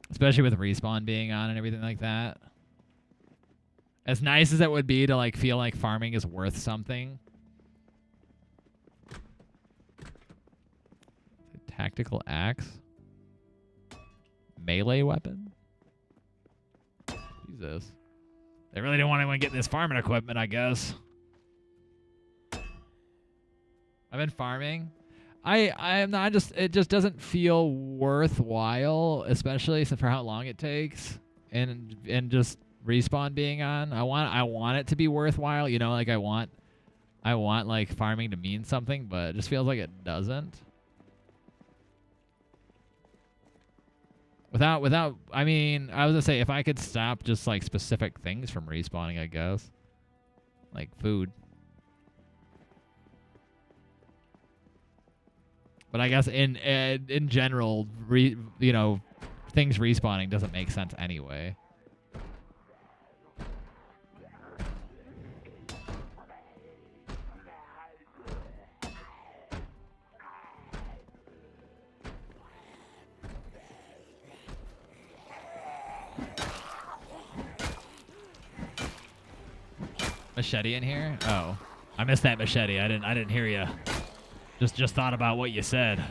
Especially with respawn being on and everything like that. As nice as it would be to like feel like farming is worth something. Tactical axe. Melee weapon. Jesus. They really don't want anyone getting this farming equipment, I guess. I've been farming. I'm not just, it just doesn't feel worthwhile, especially for how long it takes and just respawn being on. I want it to be worthwhile, you know, like I want like farming to mean something, but it just feels like it doesn't. Without I mean, I was gonna say if I could stop just like specific things from respawning, I guess. Like food. But I guess in general, you know, things respawning doesn't make sense anyway. Machete in here? Oh, I missed that machete. I didn't hear you. Just thought about what you said.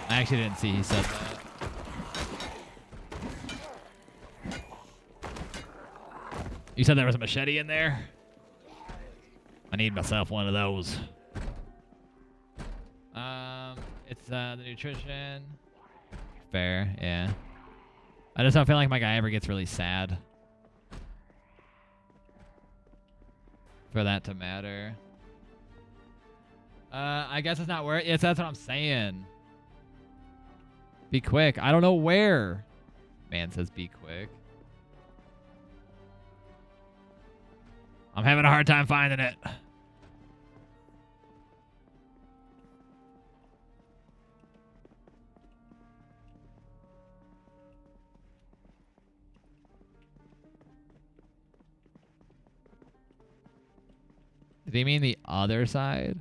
I actually didn't see he said that. You said there was a machete in there? I need myself one of those. It's the nutrition. Fair, yeah. I just don't feel like my guy ever gets really sad for that to matter. I guess it's not worth it. Yes, that's what I'm saying. Be quick. I don't know where. Man says be quick. I'm having a hard time finding it. Did he mean the other side?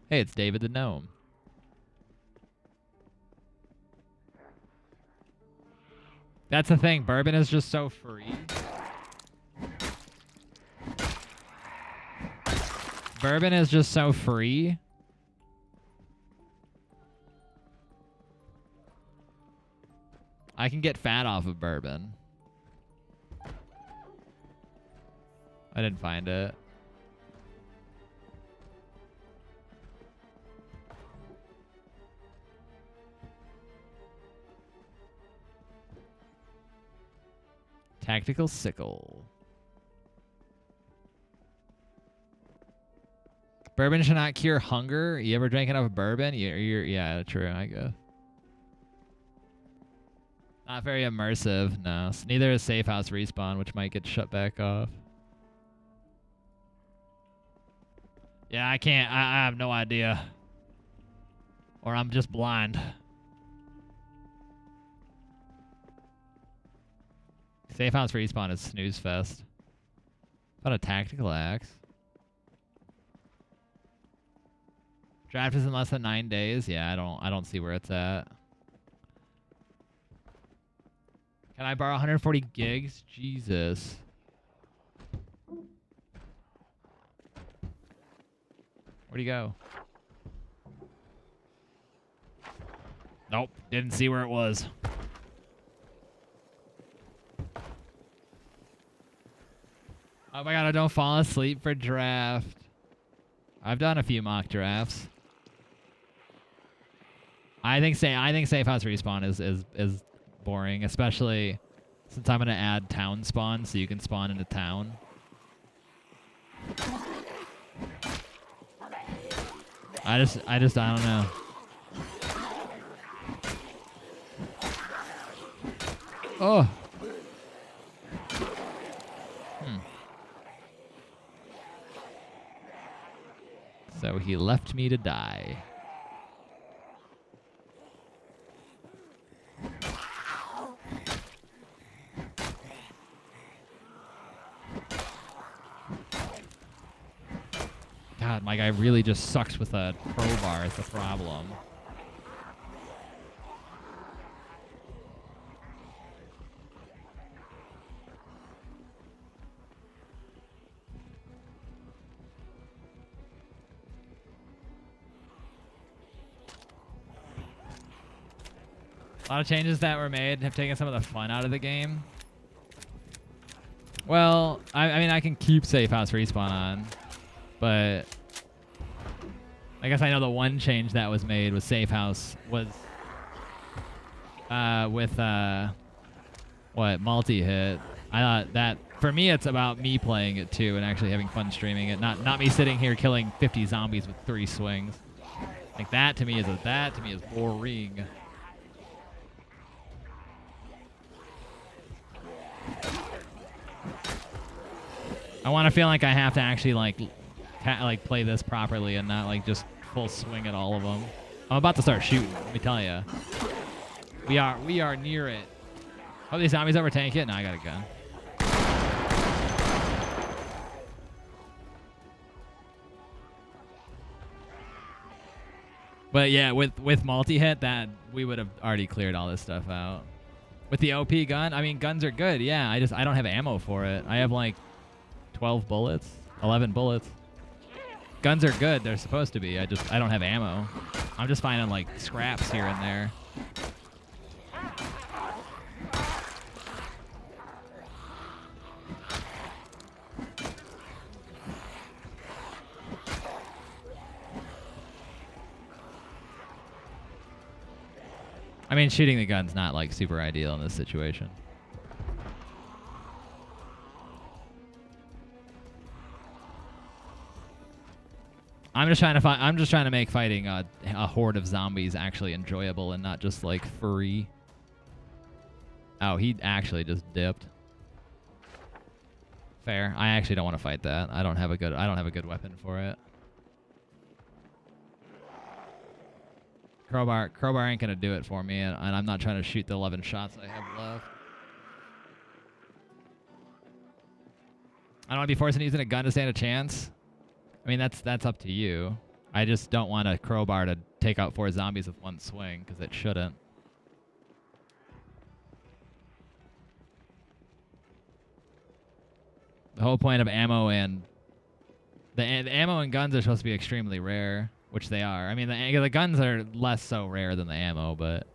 Hey, it's David the Gnome. That's the thing. Bourbon is just so free. Bourbon is just so free. I can get fat off of bourbon. I didn't find it. Tactical sickle. Bourbon should not cure hunger. You ever drank enough bourbon? Yeah, true, I guess. Not very immersive, no. Neither is Safe House Respawn, which might get shut back off. Yeah, I can't. I have no idea. Or I'm just blind. Safe House Respawn is snooze fest. Found a tactical axe. Draft is in less than 9 days. Yeah, I don't see where it's at. Can I borrow 140 gigs? Jesus. Where'd he go? Nope, didn't see where it was. Oh my god, I don't fall asleep for draft. I've done a few mock drafts. I think Safe House Respawn is boring, especially since I'm gonna add town spawn so you can spawn into town. I don't know. Oh. So he left me to die. God, my guy really just sucks with a crowbar is the problem. A lot of changes that were made have taken some of the fun out of the game. Well, I mean, I can keep Safe House Respawn on, but I guess I know the one change that was made with Safe House was with multi-hit. I thought that for me it's about me playing it too and actually having fun streaming it, not me sitting here killing 50 zombies with 3 swings. Like that to me is boring. I want to feel like I have to actually like play this properly and not like just full swing at all of them. I'm about to start shooting. Let me tell you, we are near it. Oh, these zombies overtank it. No, I got a gun. But yeah, with multi-hit, that we would have already cleared all this stuff out. With the OP gun, I mean, guns are good. Yeah, I don't have ammo for it. I have like 12 bullets, 11 bullets. Guns are good. They're supposed to be. I don't have ammo. I'm just finding like scraps here and there. mean, shooting the gun's not like super ideal in this situation. I'm just trying to make fighting a horde of zombies actually enjoyable and not just like free. Oh, he actually just dipped. Fair. I actually don't want to fight that. I don't have a good weapon for it. Crowbar ain't gonna do it for me, and I'm not trying to shoot the 11 shots I have left. I don't want to be forced into using a gun to stand a chance. I mean, that's up to you. I just don't want a crowbar to take out 4 zombies with one swing, because it shouldn't. The whole point of ammo and... The ammo and guns are supposed to be extremely rare, which they are. I mean, the guns are less so rare than the ammo, but...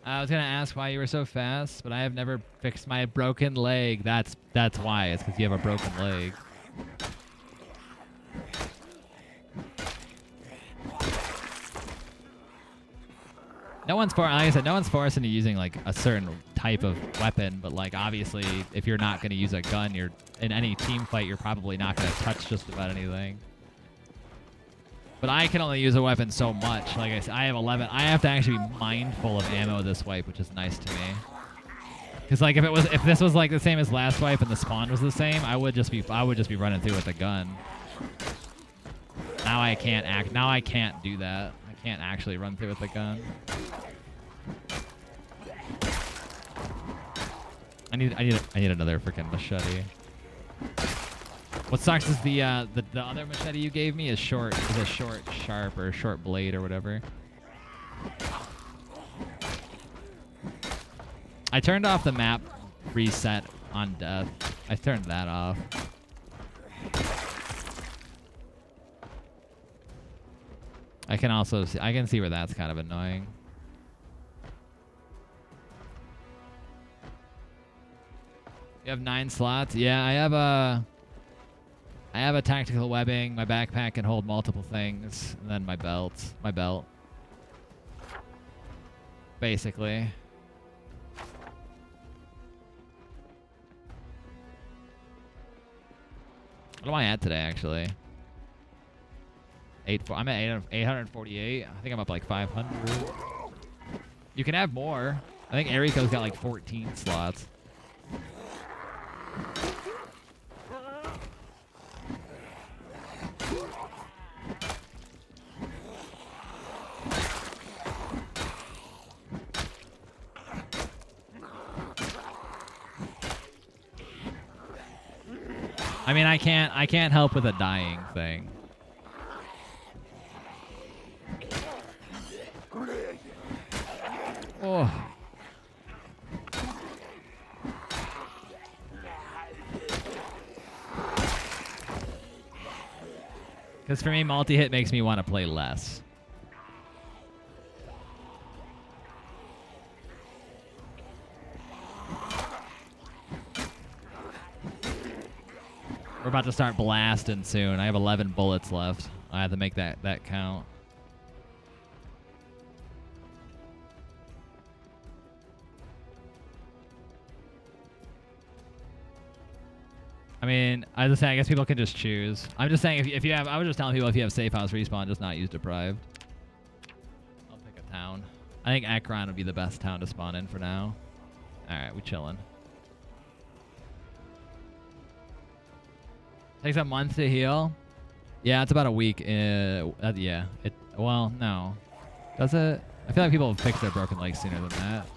I was gonna ask why you were so fast, but I have never fixed my broken leg. That's why. It's because you have a broken leg. Like I said, no one's forced into using like a certain type of weapon, but like obviously, if you're not gonna use a gun, you're in any team fight, you're probably not gonna touch just about anything. But I can only use a weapon so much. Like I said, I have 11. I have to actually be mindful of ammo this wipe, which is nice to me. Because like if this was like the same as last wipe and the spawn was the same, I would just be running through with a gun. Now I can't do that. I can't actually run through with a gun. I need another freaking machete. What sucks is the other machete you gave me is a short sharp or a short blade or whatever. I turned off the map reset on death. I turned that off. I can see where that's kind of annoying. You have 9 slots? Yeah, I have a tactical webbing. My backpack can hold multiple things, and then my belt. Basically. What am I at today, actually? I'm at 848. I think I'm up like 500. You can have more. I think Eriko's got like 14 slots. I mean, I can't help with a dying thing. Oh. Because for me, multi-hit makes me want to play less. We're about to start blasting soon. I have 11 bullets left. I have to make that count. I mean, I guess people can just choose. I'm just saying if you have, I was just telling people if you have safe house respawn, just not use deprived. I'll pick a town. I think Akron would be the best town to spawn in for now. All right, we chilling. Takes a month to heal. Yeah, it's about a week. Yeah. Well, no. Does it? I feel like people fix their broken legs sooner than that.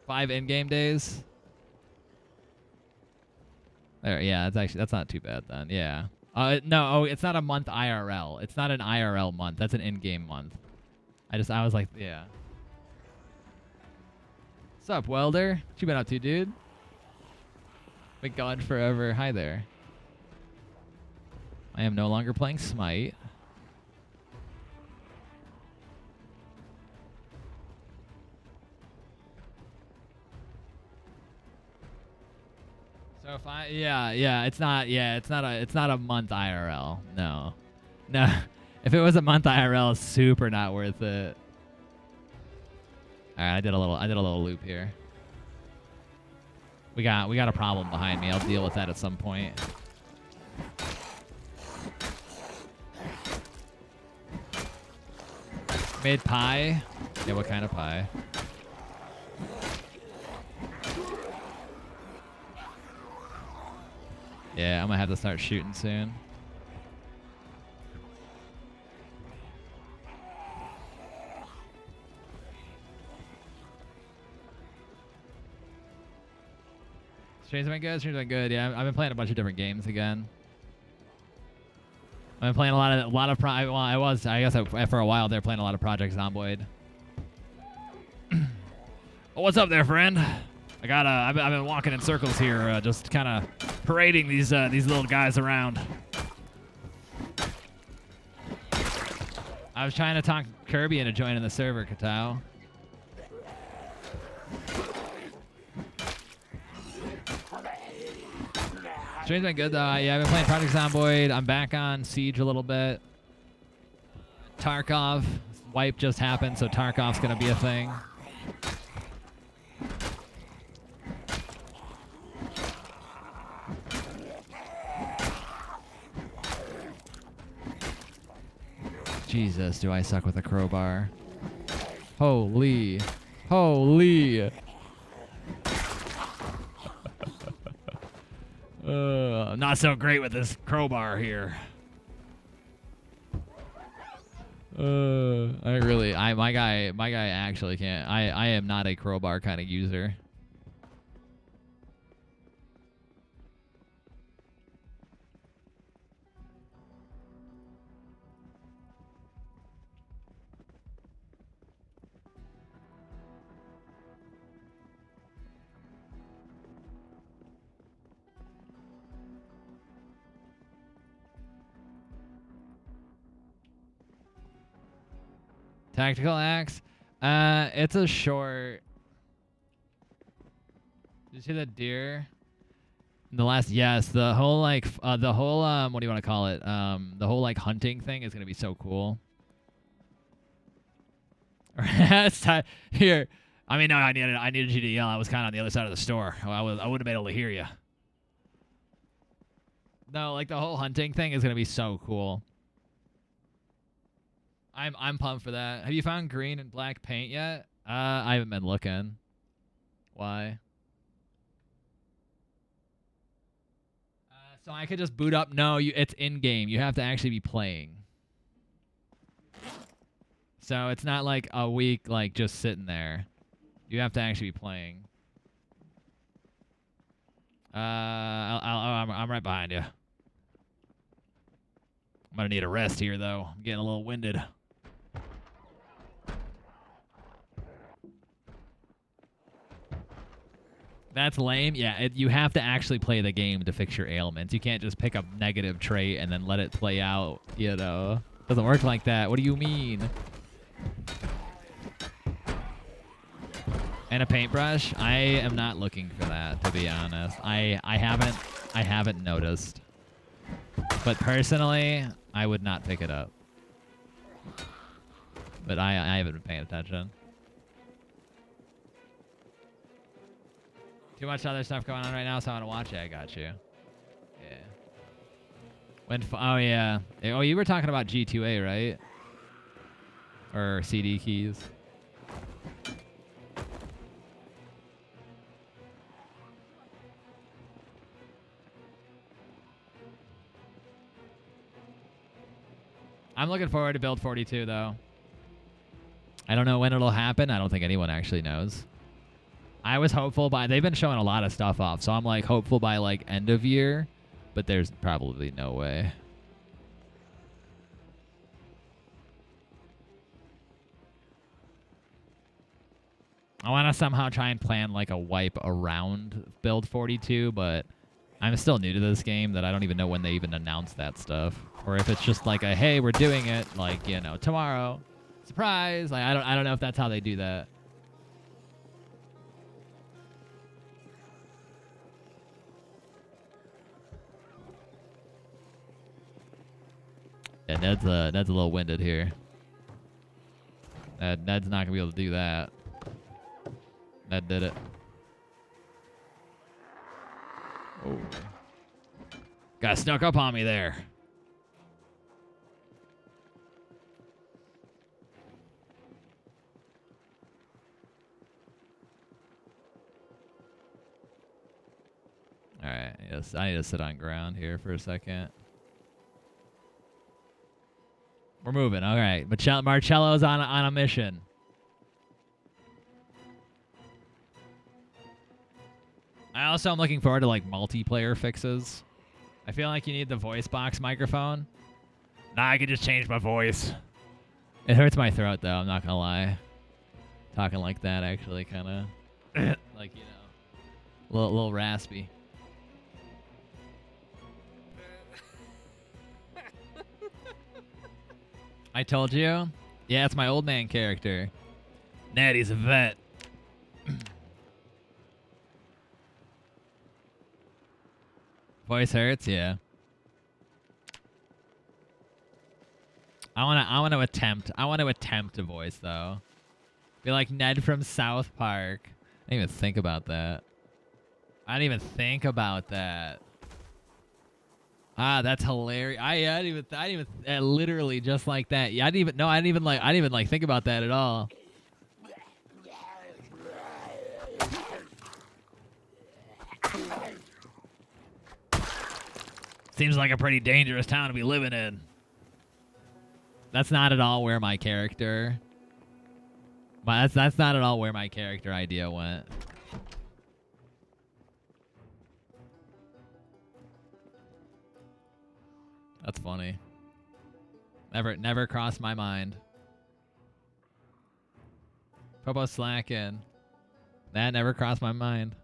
Five in-game days. There, yeah, that's not too bad then. Yeah. No, oh, it's not a month IRL. It's not an IRL month. That's an in-game month. I was like, yeah. What's up, Welder? What you been up to, dude? Been gone forever. Hi there. I am no longer playing Smite. So if it's not a month IRL. No. If it was a month IRL, it's super not worth it. All right, I did a little loop here. We got a problem behind me. I'll deal with that at some point. Made pie? Yeah, what kind of pie? Yeah, I'm gonna have to start shooting soon. Streams been good. Streams been good. Yeah, I've been playing a bunch of different games again. I've been playing for a while there playing a lot of Project Zomboid. Oh, what's up there, friend? I've been walking in circles here, just kind of parading these little guys around. I was trying to talk Kirby into joining the server, Katao. Stream's been good though. Yeah, I've been playing Project Zomboid. I'm back on Siege a little bit. Tarkov wipe just happened, so Tarkov's gonna be a thing. Jesus, do I suck with a crowbar? Holy. Holy. Not so great with this crowbar here. My guy actually can't. I am not a crowbar kind of user. Tactical axe? It's a short. Did you see that deer? The last, yes, the whole what do you want to call it? The whole like hunting thing is gonna be so cool. Here, I mean, no, I needed you to yell. I was kind of on the other side of the store. I wouldn't have been able to hear you. No, like the whole hunting thing is gonna be so cool. I'm pumped for that. Have you found green and black paint yet? I haven't been looking. Why? So I could just boot up. No, it's in game. You have to actually be playing. So it's not like a week like just sitting there. You have to actually be playing. I'm right behind you. I'm gonna need a rest here though. I'm getting a little winded. That's lame. Yeah, you have to actually play the game to fix your ailments. You can't just pick a negative trait and then let it play out, you know. Doesn't work like that. What do you mean? And a paintbrush? I am not looking for that, to be honest. I haven't noticed. But personally, I would not pick it up. But I haven't been paying attention. Too much other stuff going on right now, so I want to watch it. I got you. Yeah. Oh, yeah. Oh, you were talking about G2A, right? Or CD keys. I'm looking forward to Build 42, though. I don't know when it'll happen. I don't think anyone actually knows. I was hopeful by they've been showing a lot of stuff off, so I'm like hopeful by like end of year, but there's probably no way. I want to somehow try and plan like a wipe around build 42, but I'm still new to this game that I don't even know when they even announce that stuff, or if it's just like a hey, we're doing it like, you know, tomorrow, surprise. Like, I don't know if that's how they do that. Yeah, Ned's a little winded here. Ned's not gonna be able to do that. Ned did it. Oh. Got snuck up on me there. Alright, yes, I need to sit on ground here for a second. We're moving. All right. Marcello's on a mission. I also am looking forward to like multiplayer fixes. I feel like you need the voice box microphone. Nah, I can just change my voice. It hurts my throat though, I'm not gonna lie. Talking like that actually kinda like, you know, a little raspy. I told you? Yeah, it's my old man character. Ned, he's a vet. Voice hurts, yeah. I want to attempt a voice though. Be like Ned from South Park. I didn't even think about that. Ah, that's hilarious. I didn't even literally just like that. Yeah, I didn't even think about that at all. Seems like a pretty dangerous town to be living in. That's not at all where my character. That's not at all where my character idea went. That's funny. Never crossed my mind. Popo slacking. That never crossed my mind.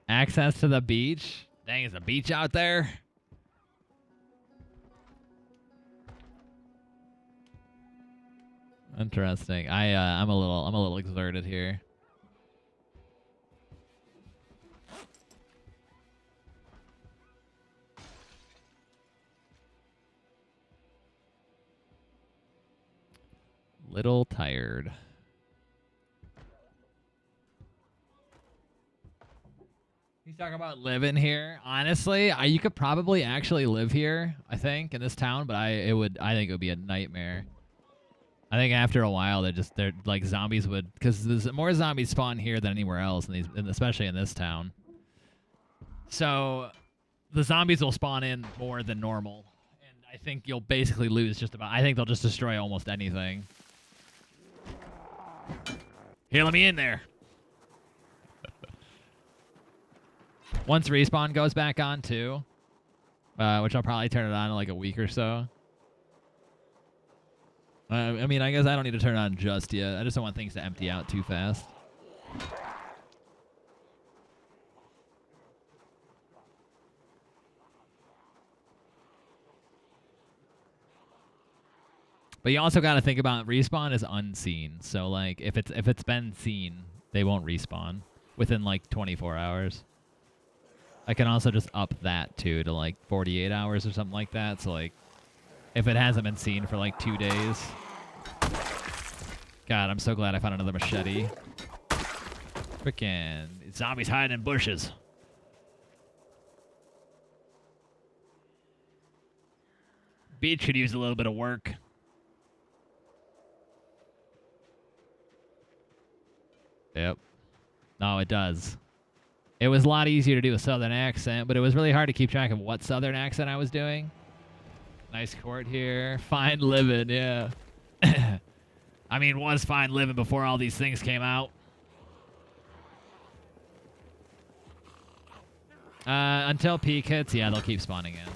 Access to the beach? Dang, is a beach out there? Interesting. I'm a little exerted here. Little tired. He's talking about living here. Honestly, you could probably actually live here, I think, in this town, but I think it would be a nightmare. I think after a while, they're like zombies would, because there's more zombies spawn here than anywhere else, especially in this town. So the zombies will spawn in more than normal, and I think you'll basically lose just about. I think they'll just destroy almost anything. Here, let me in there. Once respawn goes back on too, which I'll probably turn it on in like a week or so. I mean, I guess I don't need to turn it on just yet. I just don't want things to empty out too fast. But you also got to think about respawn is unseen. So like if it's been seen, they won't respawn within like 24 hours. I can also just up that too to like 48 hours or something like that. So like if it hasn't been seen for like 2 days. God, I'm so glad I found another machete. Frickin' zombies hiding in bushes. Beach could use a little bit of work. Yep. No, it does. It was a lot easier to do a southern accent, but it was really hard to keep track of what southern accent I was doing. Nice court here. Fine living, yeah. I mean, was fine living before all these things came out. Until peak hits, yeah, they'll keep spawning in.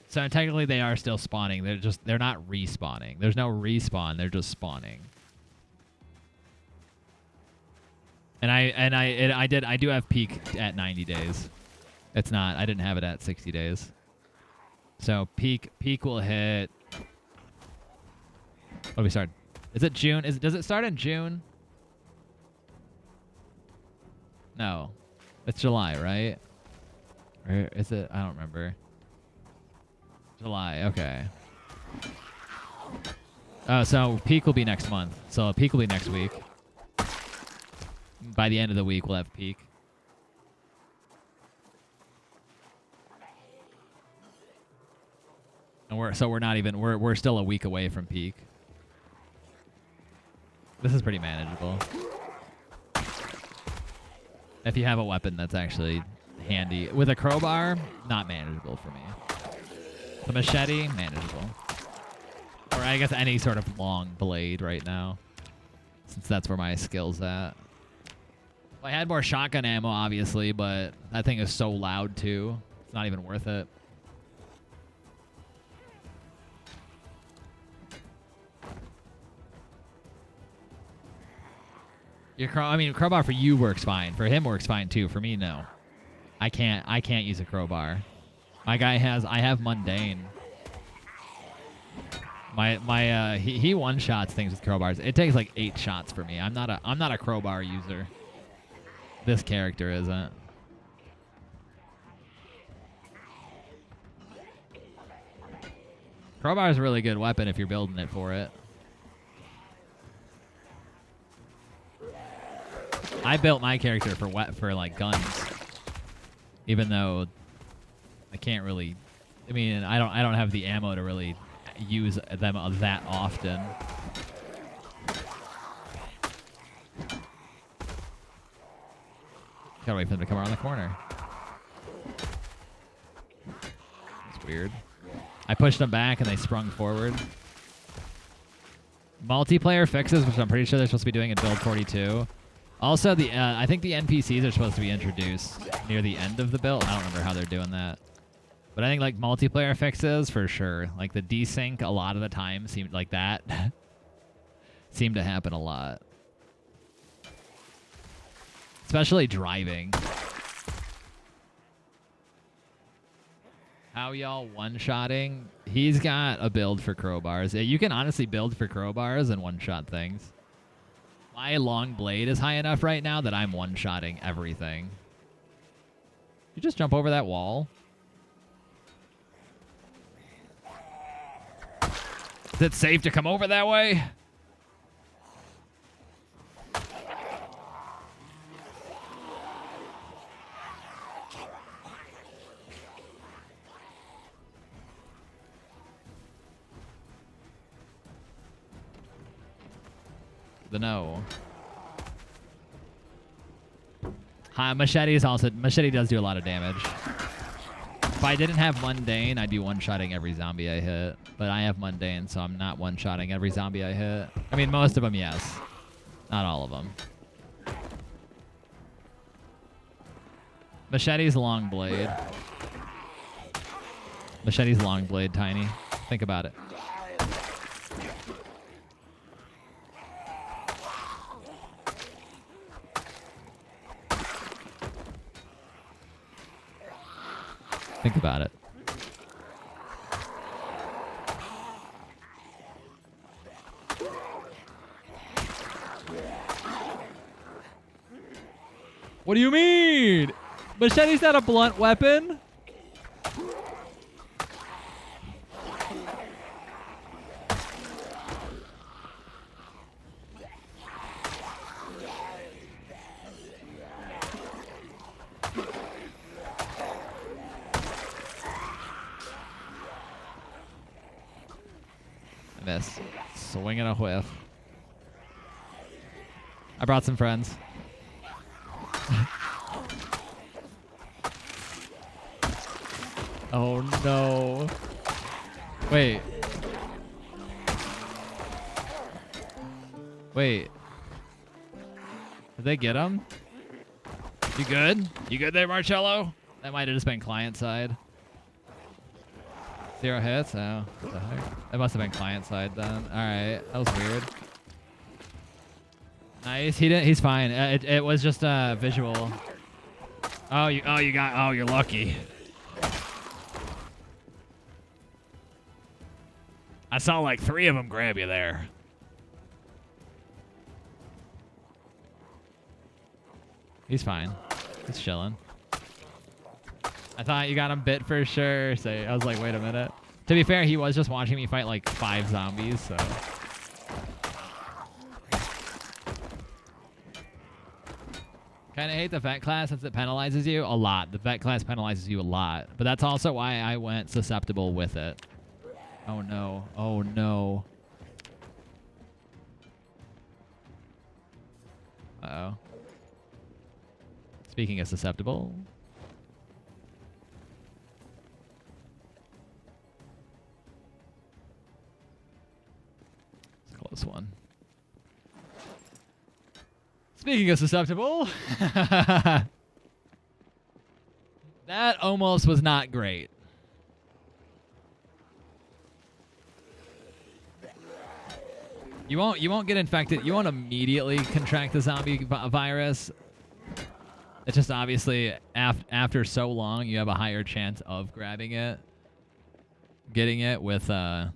So technically they are still spawning. They're not respawning. There's no respawn. They're just spawning. And I do have peak at 90 days. It's not. I didn't have it at 60 days. So peak will hit. What do we start? Is it June? Does it start in June? No. It's July, right? Or is it? I don't remember. July, okay. Oh, so peak will be next month. So peak will be next week. By the end of the week, we'll have peak. And we're not even we're still a week away from peak. This is pretty manageable. If you have a weapon that's actually handy. With a crowbar, not manageable for me. The machete, manageable. Or I guess any sort of long blade right now. Since that's where my skill's at. Well, I had more shotgun ammo, obviously, but that thing is so loud, too. It's not even worth it. Crowbar for you works fine. For him works fine, too. For me, no. I can't use a crowbar. My guy I have mundane. He one-shots things with crowbars. It takes like 8 shots for me. I'm not a crowbar user. This character isn't. Crowbar is a really good weapon if you're building it for it. I built my character for like guns. Even though I can't really, I mean, I don't have the ammo to really use them that often. Gotta wait for them to come around the corner. That's weird. I pushed them back and they sprung forward. Multiplayer fixes, which I'm pretty sure they're supposed to be doing in build 42. Also, I think the NPCs are supposed to be introduced near the end of the build. I don't remember how they're doing that. But I think like multiplayer fixes for sure. Like the desync a lot of the time seemed like that. Seemed to happen a lot. Especially driving. How y'all one-shotting? He's got a build for crowbars. You can honestly build for crowbars and one-shot things. My long blade is high enough right now that I'm one-shotting everything. You just jump over that wall. Is it safe to come over that way? The no. Machete does do a lot of damage. If I didn't have mundane, I'd be one-shotting every zombie I hit. But I have mundane, so I'm not one-shotting every zombie I hit. I mean, most of them, yes. Not all of them. Machete's long blade. Machete's long blade, Tiny. Think about it. Think about it. What do you mean? Machete's not a blunt weapon? Miss. Swing and a whiff. I brought some friends. Oh no. Wait. Wait. Did they get him? You good? You good there, Marcello? That might have just been client side. 0 hits? Oh, what the heck? That must have been client side then. Alright, that was weird. Nice. He's fine. It was just visual. You're lucky. I saw like 3 of them grab you there. He's fine. He's chilling. I thought you got him bit for sure. So I was like, wait a minute. To be fair, he was just watching me fight like 5 zombies, so. Kinda hate the vet class since it penalizes you a lot. The vet class penalizes you a lot. But that's also why I went susceptible with it. Oh no. Oh no. Uh-oh. Speaking of susceptible. It's a close one. Speaking of susceptible. That almost was not great. You won't get infected. You won't immediately contract the zombie virus. It's just obviously after so long, you have a higher chance of grabbing it, getting it with what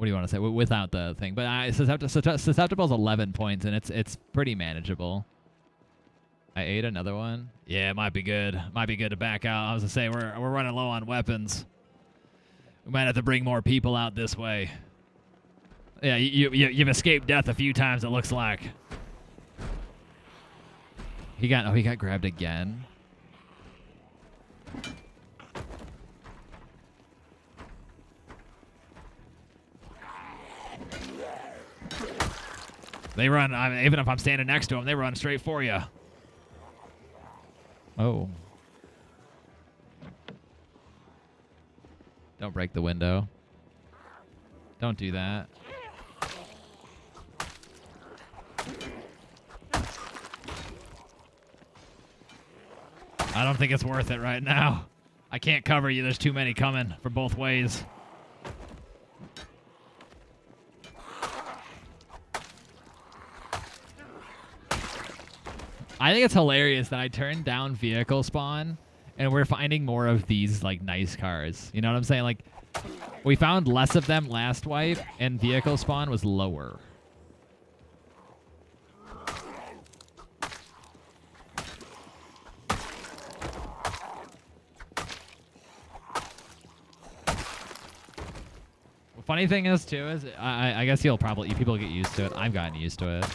do you want to say? Without the thing, but susceptible is 11 points, and it's pretty manageable. I ate another one. Yeah, it might be good. Might be good to back out. I was gonna say we're running low on weapons. We might have to bring more people out this way. Yeah, you've escaped death a few times, it looks like. He got grabbed again. They run, even if I'm standing next to them, they run straight for you. Oh. Don't break the window. Don't do that. I don't think it's worth it right now. I can't cover you. There's too many coming from both ways. I think it's hilarious that I turned down vehicle spawn and we're finding more of these like nice cars. You know what I'm saying? Like we found less of them last wipe and vehicle spawn was lower. Funny thing is too is I guess people get used to it. I've gotten used to it.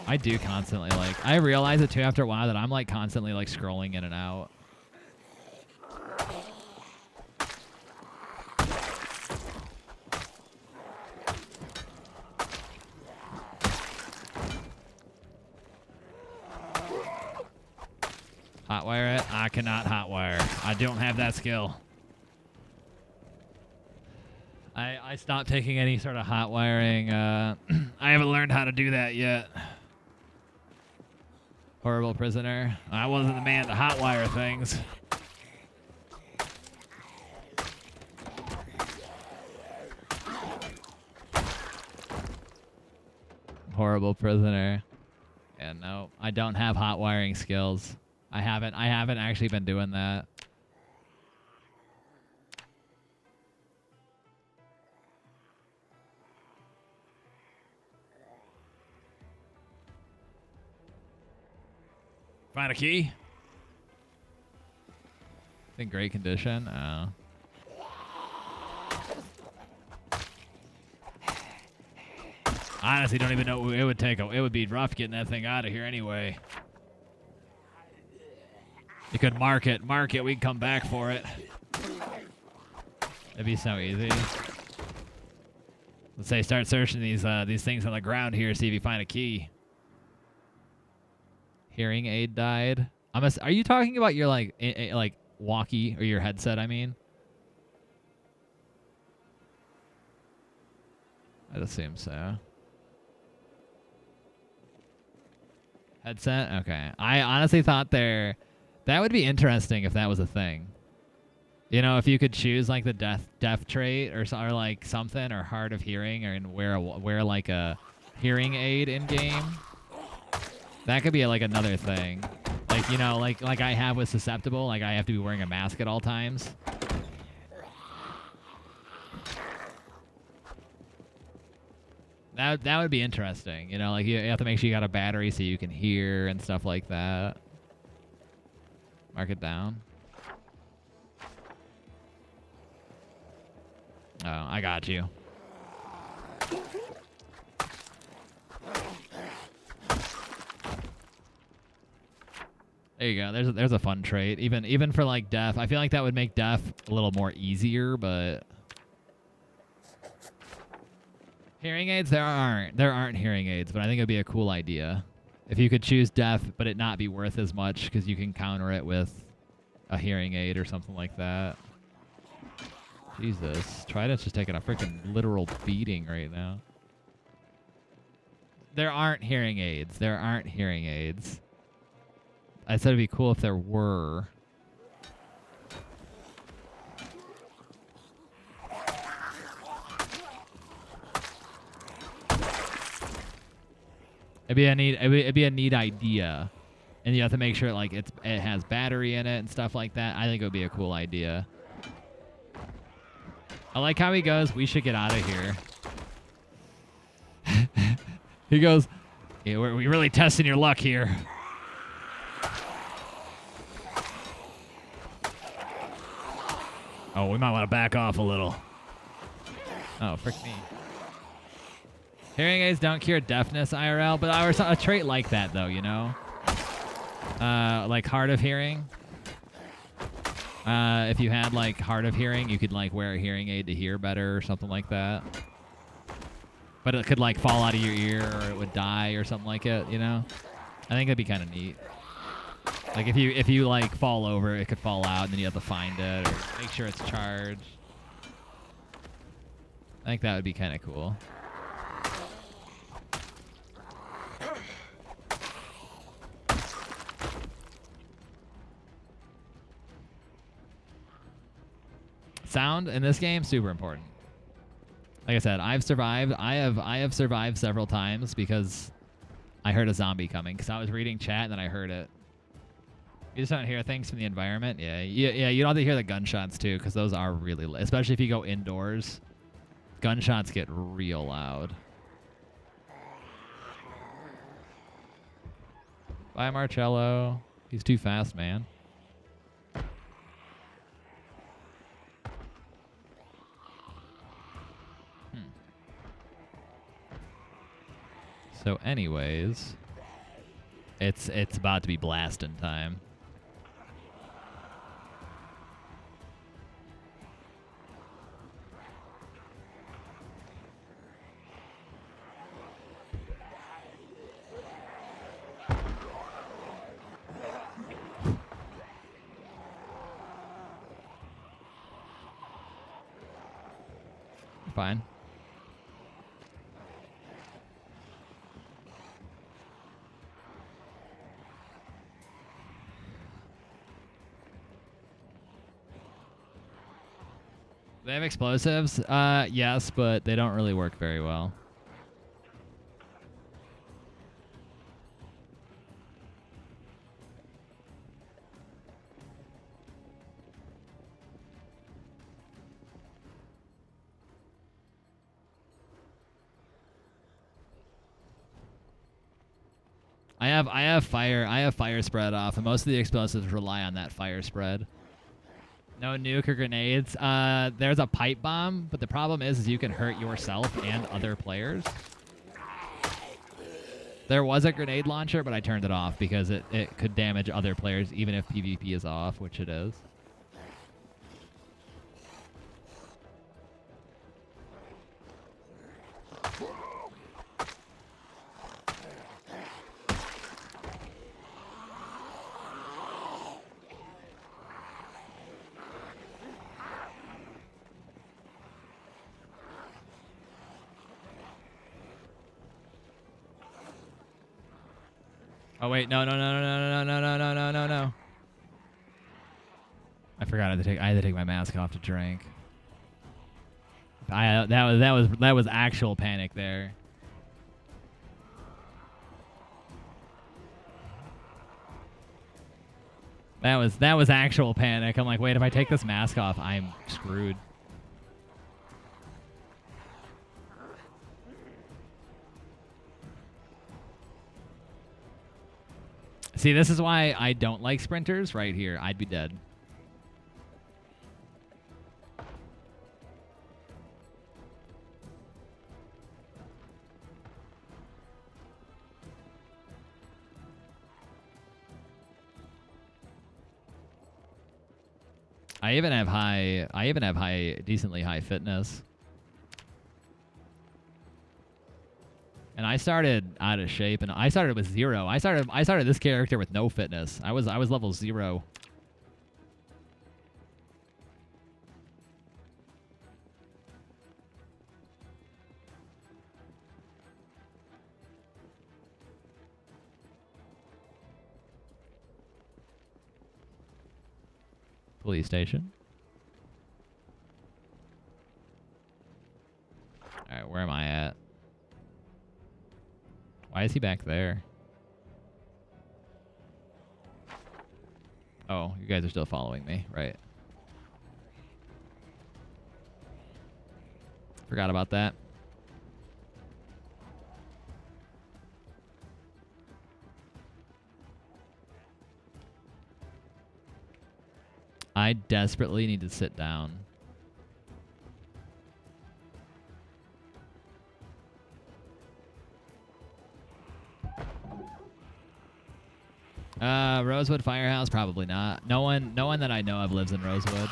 I do constantly like I realize it too after a while that I'm like constantly like scrolling in and out. Hotwire it? I cannot hotwire. I don't have that skill. I stopped taking any sort of hot wiring. I haven't learned how to do that yet. Horrible prisoner. I wasn't the man to hot wire things. Horrible prisoner. Yeah, no, I don't have hot wiring skills. I haven't actually been doing that. Find a key. It's in great condition. Oh. Honestly, don't even know what it would take. It would be rough getting that thing out of here anyway. You could mark it. We can come back for it. It'd be so easy. Let's say start searching these things on the ground here. See if you find a key. Hearing aid died. Are you talking about your like walkie or your headset? I mean, I'd assume so. Headset? Okay. I honestly thought that would be interesting if that was a thing. You know, if you could choose like the deaf trait or like something, or hard of hearing, or wear like a hearing aid in game. That could be like another thing. Like, you know, like I have with susceptible, like I have to be wearing a mask at all times. That would be interesting. You know, like you have to make sure you got a battery so you can hear and stuff like that. Mark it down. Oh, I got you. There you go. There's a fun trait. Even for like deaf, I feel like that would make deaf a little more easier, but hearing aids, there aren't hearing aids, but I think it'd be a cool idea if you could choose deaf, but it not be worth as much because you can counter it with a hearing aid or something like that. Jesus, Trident's just taking a freaking literal beating right now. There aren't hearing aids. There aren't hearing aids. I said it'd be cool if there were. It'd be a neat idea, and you have to make sure like it has battery in it and stuff like that. I think it would be a cool idea. I like how he goes, we should get out of here. He goes, yeah, we're really testing your luck here. Oh, we might want to back off a little. Oh, frick me. Hearing aids don't cure deafness IRL, but a trait like that, though, you know? Like hard of hearing. If you had like hard of hearing, you could like wear a hearing aid to hear better or something like that. But it could like fall out of your ear, or it would die or something like it, you know? I think that'd be kind of neat. Like if you like fall over, it could fall out and then you have to find it or make sure it's charged. I think that would be kind of cool. Sound in this game, super important. Like I said, I've survived. I have survived several times because I heard a zombie coming. Because I was reading chat and then I heard it. You just don't hear things from the environment. Yeah. You don't have to hear the gunshots too, because those are really loud. Especially if you go indoors, gunshots get real loud. Bye, Marcello. He's too fast, man. So anyways, it's about to be blasting time. Fine. They have explosives? Yes, but they don't really work very well. I have fire spread off, and most of the explosives rely on that fire spread. No nuke or grenades. There's a pipe bomb, but the problem is you can hurt yourself and other players. There was a grenade launcher, but I turned it off because it could damage other players even if PvP is off, which it is. Oh wait, no. I forgot I had to take my mask off to drink. That was actual panic there. That was actual panic. I'm like, wait, if I take this mask off, I'm screwed. See, this is why I don't like sprinters right here. I'd be dead. I even have decently high fitness. And I started out of shape, and I started with 0. I started this character with no fitness. I was level 0. Police station. All right, where am I at? Why is he back there? Oh, you guys are still following me, right? Forgot about that. I desperately need to sit down. Rosewood Firehouse? Probably not. No one that I know of lives in Rosewood.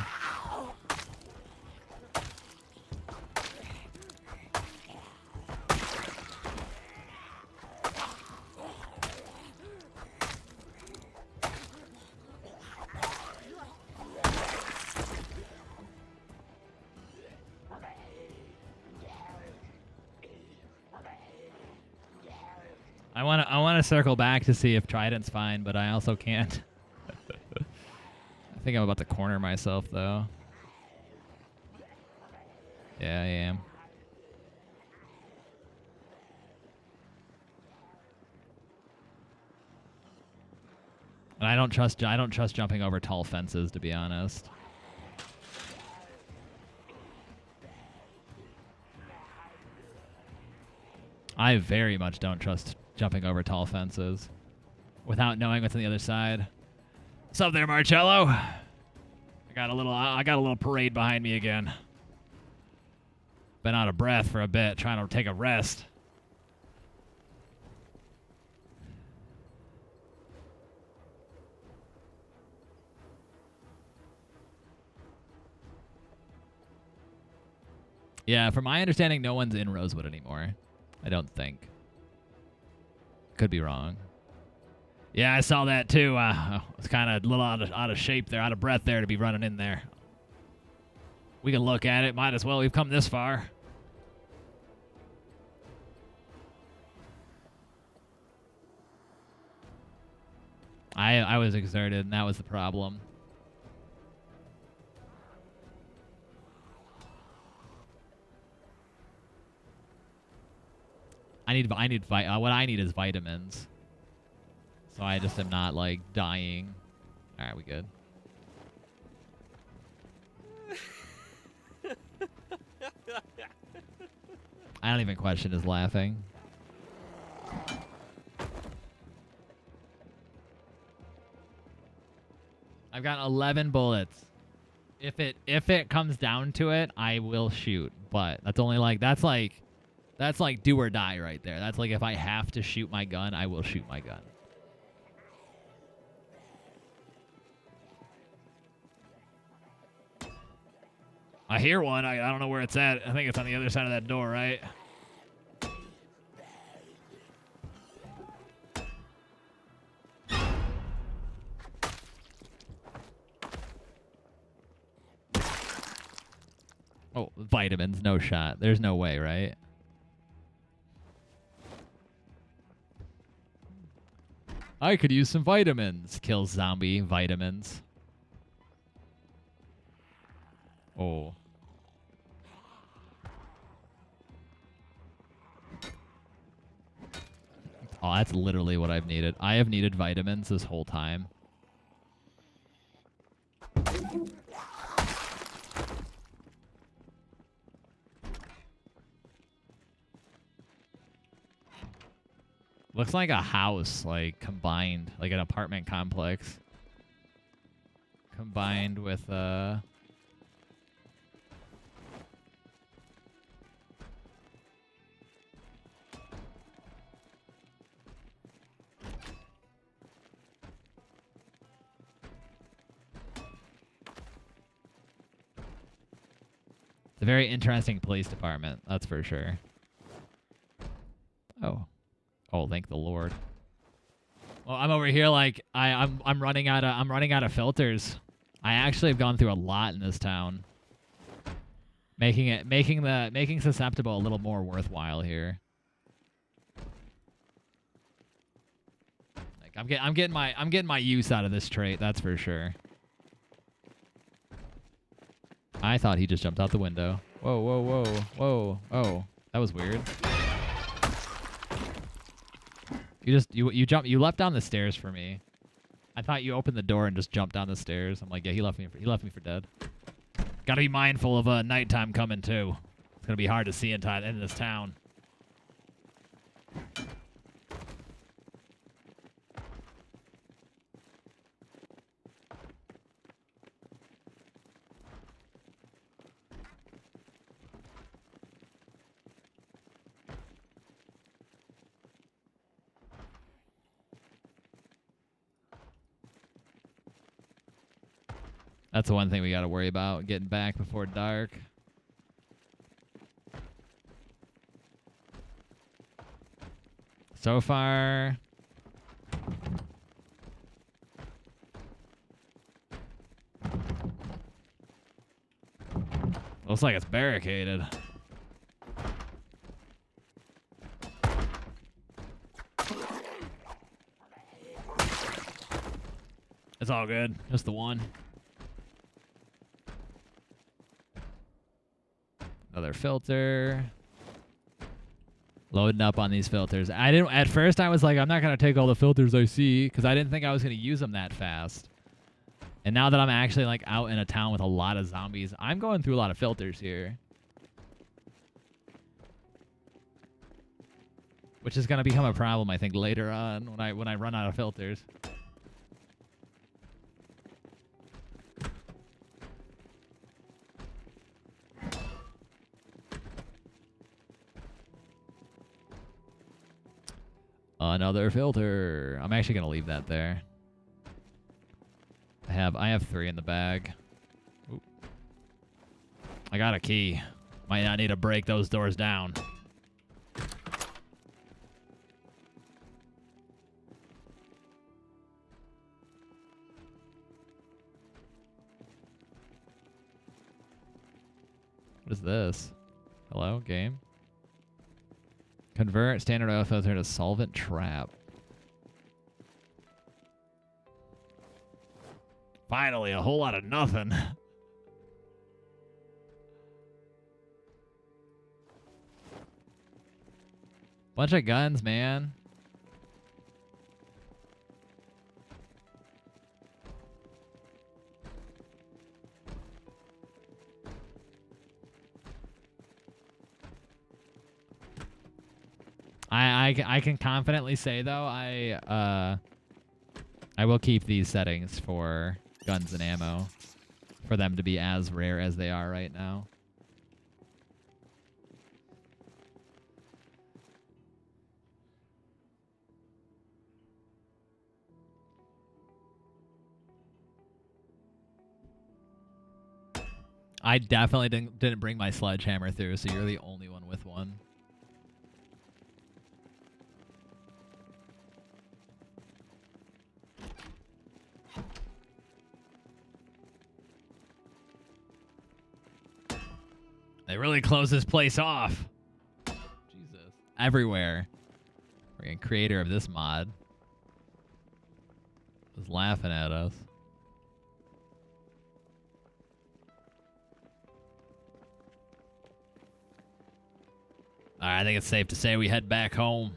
I want to circle back to see if Trident's fine, but I also can't. I think I'm about to corner myself, though. Yeah, I am. And I don't trust jumping over tall fences, to be honest. I very much don't trust jumping over tall fences without knowing what's on the other side. What's up there, Marcello? I got a little parade behind me again. Been out of breath for a bit, trying to take a rest. Yeah, from my understanding, no one's in Rosewood anymore. I don't think. Could be wrong. Yeah, I saw that too. It's kind of a little out of shape there, out of breath there to be running in there. We can look at it. Might as well. We've come this far. I was exerted, and that was the problem. What I need is vitamins. So I just am not like dying. All right, we good. I don't even question his laughing. I've got 11 bullets. If it comes down to it, I will shoot. But that's only like that's like do or die right there. That's like if I have to shoot my gun, I will shoot my gun. I hear one. I don't know where it's at. I think it's on the other side of that door, right? Oh, vitamins, no shot. There's no way, right? I could use some vitamins. Kill zombie vitamins. Oh. Oh, that's literally what I've needed. I have needed vitamins this whole time. Looks like a house, like, combined. Like an apartment complex. Combined with, It's a very interesting police department, that's for sure. Oh. Oh, thank the Lord. Well, I'm over here like I'm running out of filters. I actually have gone through a lot in this town. Making susceptible a little more worthwhile here. Like I'm getting my use out of this trait, that's for sure. I thought he just jumped out the window. Whoa, whoa, whoa, whoa. Oh, that was weird. You leapt down the stairs for me. I thought you opened the door and just jumped down the stairs. I'm like, yeah, he left me for dead. Gotta be mindful of nighttime coming too. It's gonna be hard to see in this town. That's the one thing we got to worry about, getting back before dark. So far... looks like it's barricaded. It's all good. Just the one. Another filter. Loading up on these filters. At first I was like, I'm not going to take all the filters I see because I didn't think I was going to use them that fast. And now that I'm actually like out in a town with a lot of zombies, I'm going through a lot of filters here. Which is going to become a problem, I think, later on when I run out of filters. Another filter. I'm actually gonna leave that there. I have 3 in the bag. Oop. I got a key. Might not need to break those doors down. What is this? Hello, game? Convert standard oil filter to solvent trap. Finally, a whole lot of nothing. Bunch of guns, man. I can confidently say though I will keep these settings for guns and ammo for them to be as rare as they are right now. I definitely didn't bring my sledgehammer through, so you're the only one with one. They really close this place off. Jesus. Everywhere. Freaking creator of this mod. was laughing at us. Alright, I think it's safe to say we head back home.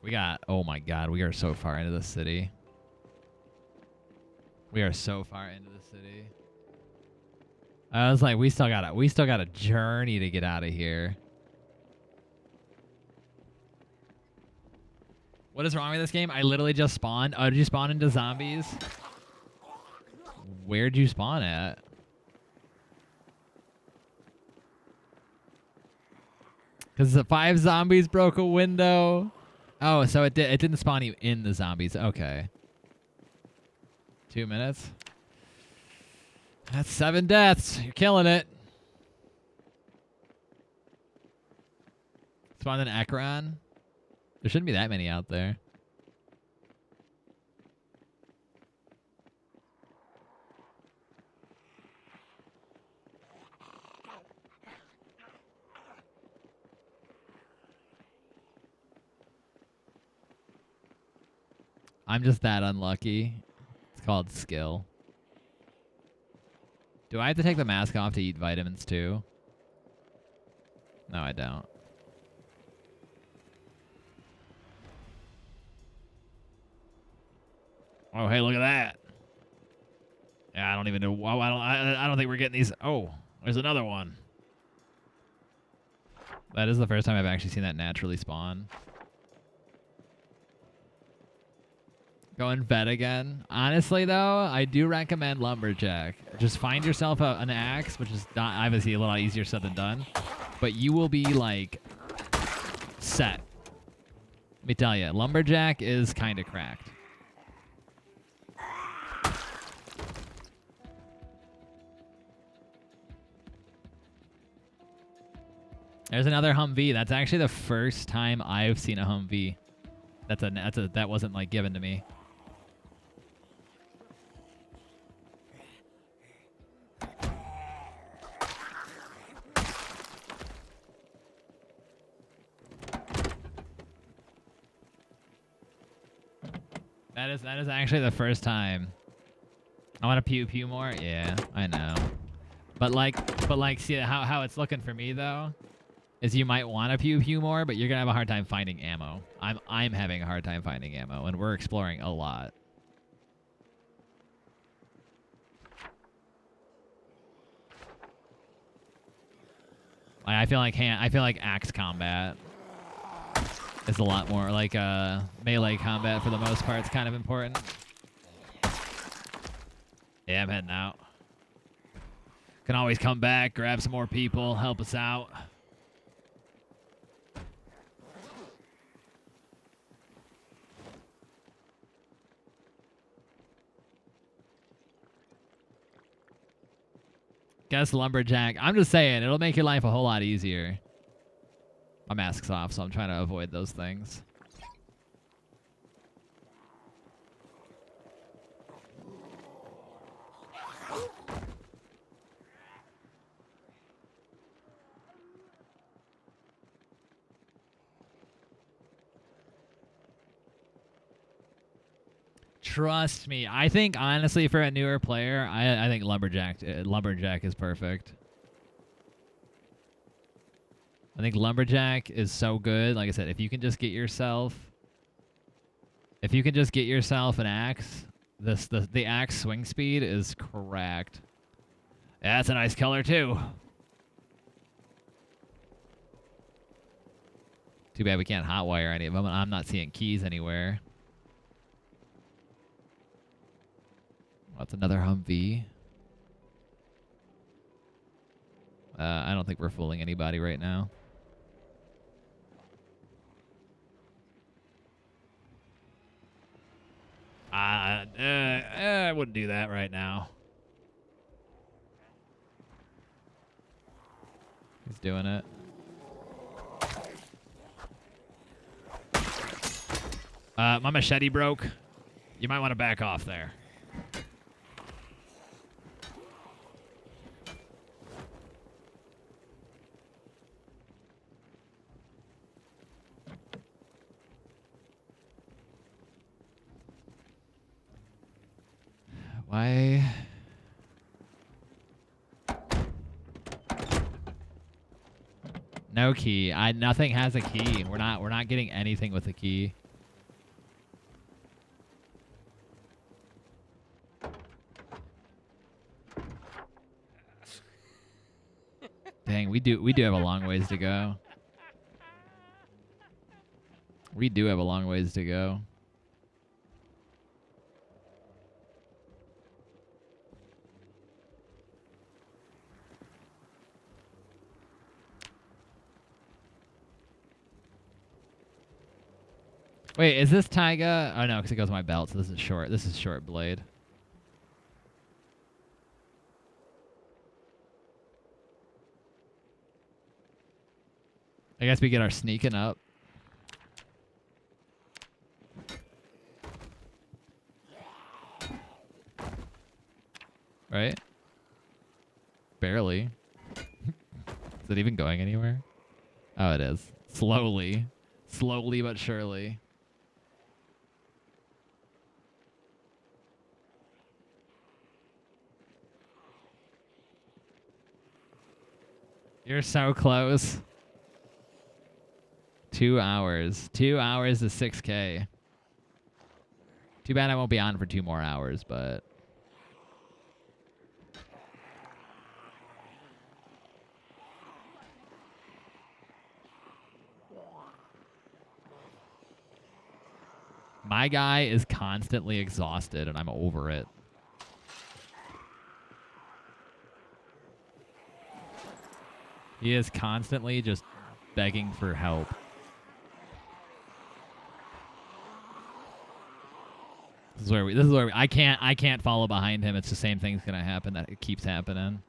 We got, oh my god, we are so far into the city. We are so far into the city. I was like, we still got a journey to get out of here. What is wrong with this game? I literally just spawned. Oh, did you spawn into zombies? Where'd you spawn at? Because the 5 zombies broke a window. Oh, so it didn't spawn you in the zombies. Okay. 2 minutes. That's 7 deaths. You're killing it. Spawned in Akron. There shouldn't be that many out there. I'm just that unlucky. It's called skill. Do I have to take the mask off to eat vitamins too? No, I don't. Oh, hey, look at that. Yeah, I don't even know. Oh, I don't think we're getting these. Oh, there's another one. That is the first time I've actually seen that naturally spawn. Go and vet again. Honestly, though, I do recommend Lumberjack. Just find yourself an axe, which is not, obviously a little easier said than done. But you will be, like, set. Let me tell you, Lumberjack is kind of cracked. There's another Humvee. That's actually the first time I've seen a Humvee. That wasn't, like, given to me. That is actually the first time. I want to pew pew more. Yeah, I know. But like, see how it's looking for me though, is you might want to pew pew more, but you're gonna have a hard time finding ammo. I'm having a hard time finding ammo, and we're exploring a lot. I feel like axe combat is a lot more like melee combat for the most part. It's kind of important. Yeah, I'm heading out. Can always come back, grab some more people, help us out. Guess Lumberjack. I'm just saying, it'll make your life a whole lot easier. My mask's off, so I'm trying to avoid those things. Trust me. I think, honestly, for a newer player, I think Lumberjack is perfect. I think Lumberjack is so good. Like I said, if you can just get yourself an axe, the axe swing speed is cracked. Yeah, that's a nice color too. Too bad we can't hotwire any of them. I'm not seeing keys anywhere. What's another Humvee? I don't think we're fooling anybody right now. I wouldn't do that right now. He's doing it. My machete broke. You might want to back off there. Why? No key. Nothing has a key. We're not getting anything with a key. Dang, we do have a long ways to go. We do have a long ways to go. Wait, is this Taiga? Oh no, because it goes my belt, so this is short. This is short blade. I guess we get our sneaking up. Right? Barely. Is it even going anywhere? Oh, it is. Slowly. Slowly but surely. You're so close. 2 hours. 2 hours is 6K. Too bad I won't be on for 2 more hours, but... My guy is constantly exhausted, and I'm over it. He is constantly just begging for help. This is where we, I can't follow behind him. It's the same thing's gonna happen that it keeps happening.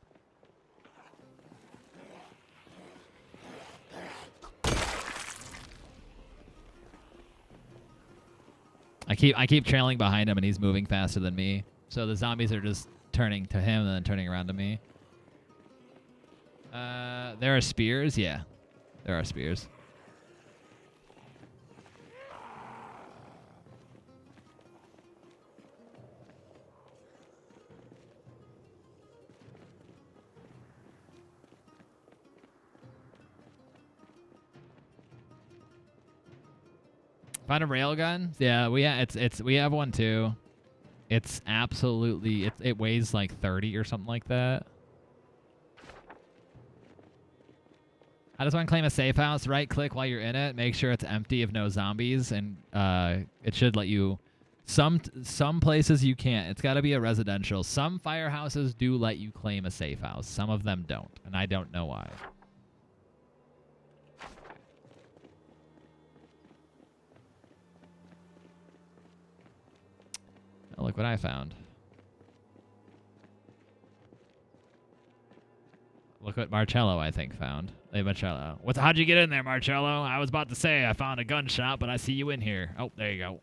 I keep trailing behind him, and he's moving faster than me. So the zombies are just turning to him and then turning around to me. There are spears? Yeah. There are spears. Find a railgun? Yeah, we have one too. It's absolutely it weighs like 30 or something like that. How does one claim a safe house? Right click while you're in it, make sure it's empty of no zombies, and it should let you. Some places you can't. It's got to be a residential. Some firehouses do let you claim a safe house. Some of them don't, and I don't know why. Oh, look what I found. Look what Marcello, I think, found. Hey, Marcello. How'd you get in there, Marcello? I was about to say I found a gunshot, but I see you in here. Oh, there you go.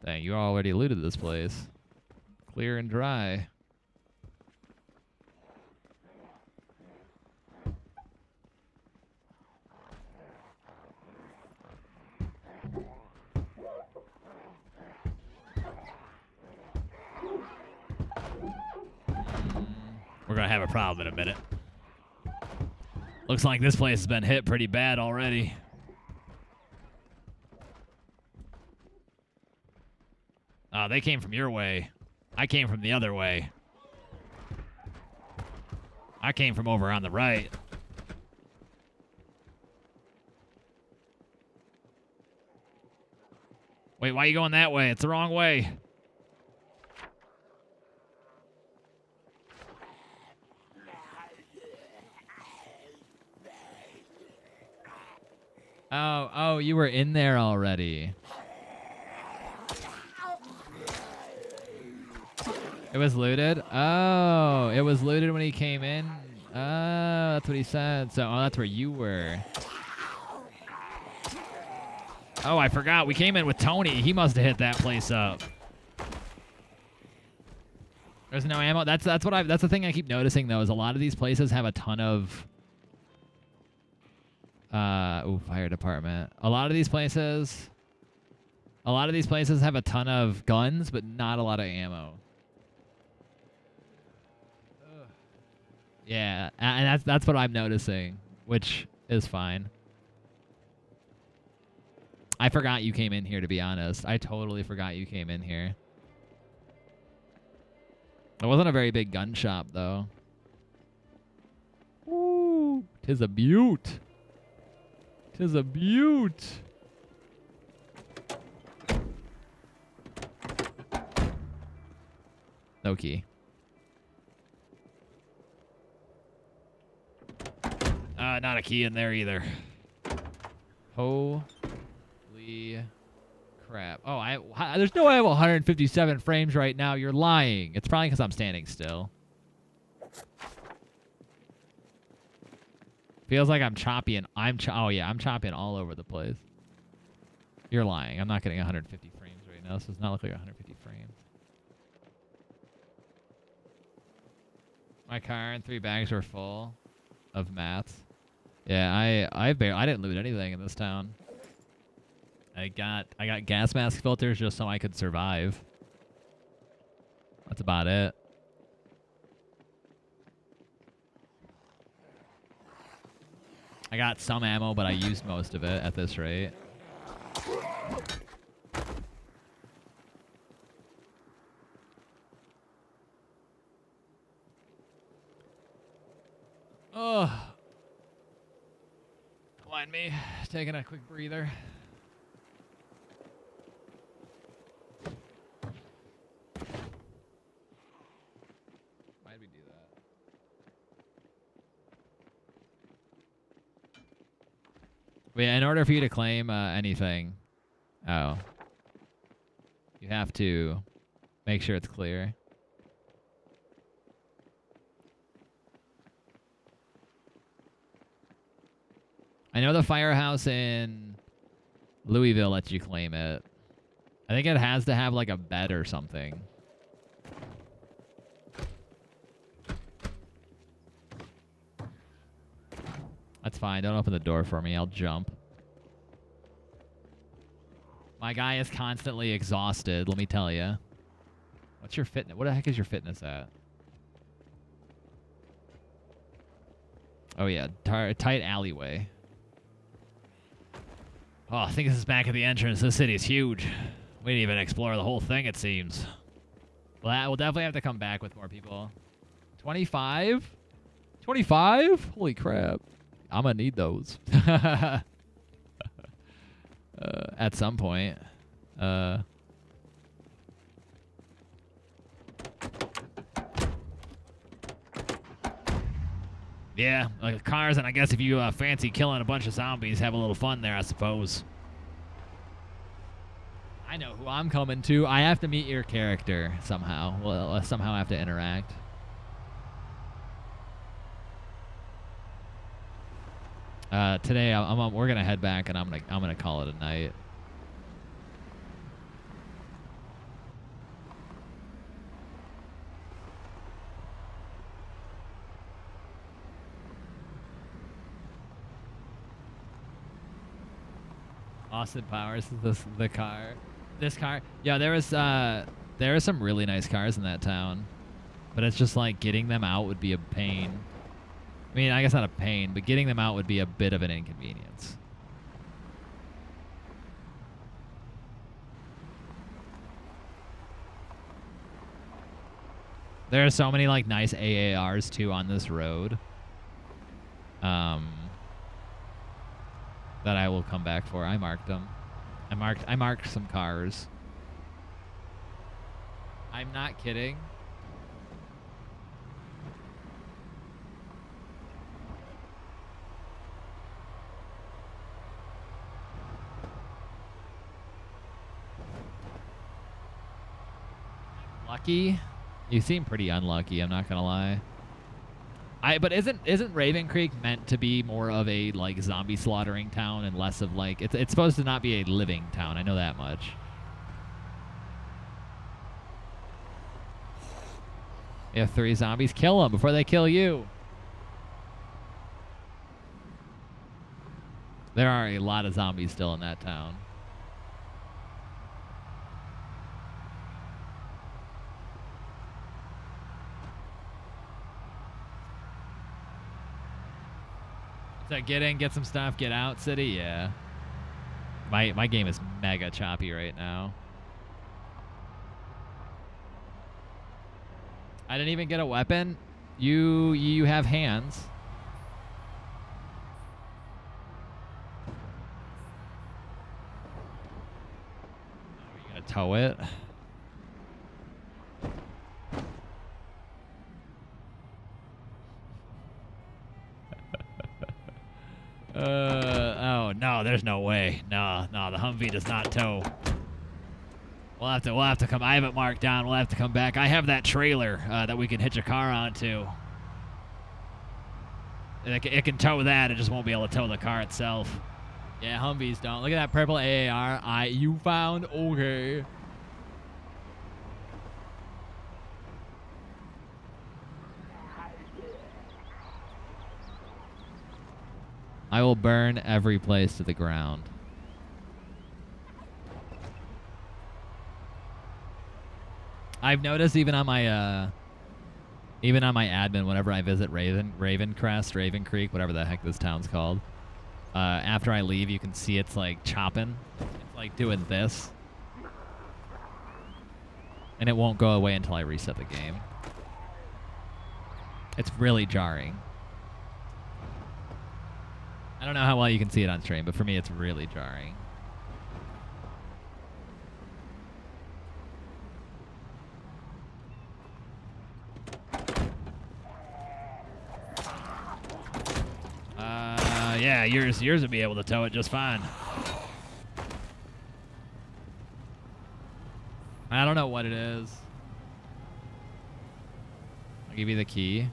Dang, you already looted this place. Clear and dry. We're gonna have a problem in a minute. Looks like this place has been hit pretty bad already. Oh, they came from your way. I came from the other way. I came from over on the right. Wait, why are you going that way? It's the wrong way. Oh, you were in there already. It was looted? Oh, it was looted when he came in? Oh, that's what he said. So, oh, that's where you were. Oh, I forgot. We came in with Tony. He must have hit that place up. There's no ammo. That's the thing I keep noticing though, is a lot of these places have a ton of Ooh, fire department. A lot of these places have a ton of guns, but not a lot of ammo. Ugh. Yeah, and that's what I'm noticing, which is fine. I forgot you came in here, to be honest. I totally forgot you came in here. It wasn't a very big gun shop, though. Ooh, 'tis a beaut. 'Tis a beaut. No key. Not a key in there either. Holy crap. Oh, there's no way I have 157 frames right now. You're lying. It's probably because I'm standing still. Feels like I'm choppy and oh yeah, I'm chopping all over the place. You're lying. I'm not getting 150 frames right now. This does not look like 150 frames. My car and 3 bags were full of mats. Yeah, I didn't loot anything in this town. I got gas mask filters just so I could survive. That's about it. I got some ammo, but I used most of it at this rate. Oh. Don't mind me taking a quick breather. Why'd we do that? Wait, in order for you to claim anything, you have to make sure it's clear. I know the firehouse in Louisville lets you claim it. I think it has to have like a bed or something. That's fine. Don't open the door for me. I'll jump. My guy is constantly exhausted, let me tell you. What's your fitness? What the heck is your fitness at? Oh, yeah. Tight alleyway. Oh, I think this is back at the entrance. This city is huge. We didn't even explore the whole thing, it seems. Well, we'll definitely have to come back with more people. 25? 25? Holy crap. I'm going to need those. At some point. Yeah, like cars, and I guess if you fancy killing a bunch of zombies, have a little fun there, I suppose. I know who I'm coming to. I have to meet your character somehow. We'll somehow have to interact. Today we're gonna head back, and I'm gonna call it a night. Austin Powers is the car. This car. Yeah, there are some really nice cars in that town, but it's just like getting them out would be a pain. I mean, I guess not a pain, but getting them out would be a bit of an inconvenience. There are so many like nice AARs too on this road. That I will come back for. I marked them. I marked some cars. I'm not kidding. Lucky? You seem pretty unlucky, I'm not gonna lie. But isn't Raven Creek meant to be more of a like zombie slaughtering town and less of like it's supposed to not be a living town. I know that much. You have 3 zombies. Kill them before they kill you. There are a lot of zombies still in that town. So get in, get some stuff, get out, city. Yeah. My game is mega choppy right now. I didn't even get a weapon. You have hands. Are you gonna tow it? Oh no, there's no way. No, the Humvee does not tow. We'll have to come. I have it marked down. We'll have to come back. I have that trailer that we can hitch a car onto. It can tow that. It just won't be able to tow the car itself. Yeah, Humvees don't. Look at that purple AAR. You found? Okay. I will burn every place to the ground. I've noticed even on my admin, whenever I visit Ravencrest, Raven Creek, whatever the heck this town's called, after I leave, you can see it's like chopping. It's like doing this. And it won't go away until I reset the game. It's really jarring. I don't know how well you can see it on stream, but for me, it's really jarring. Yeah, yours would be able to tow it just fine. I don't know what it is. I'll give you the key.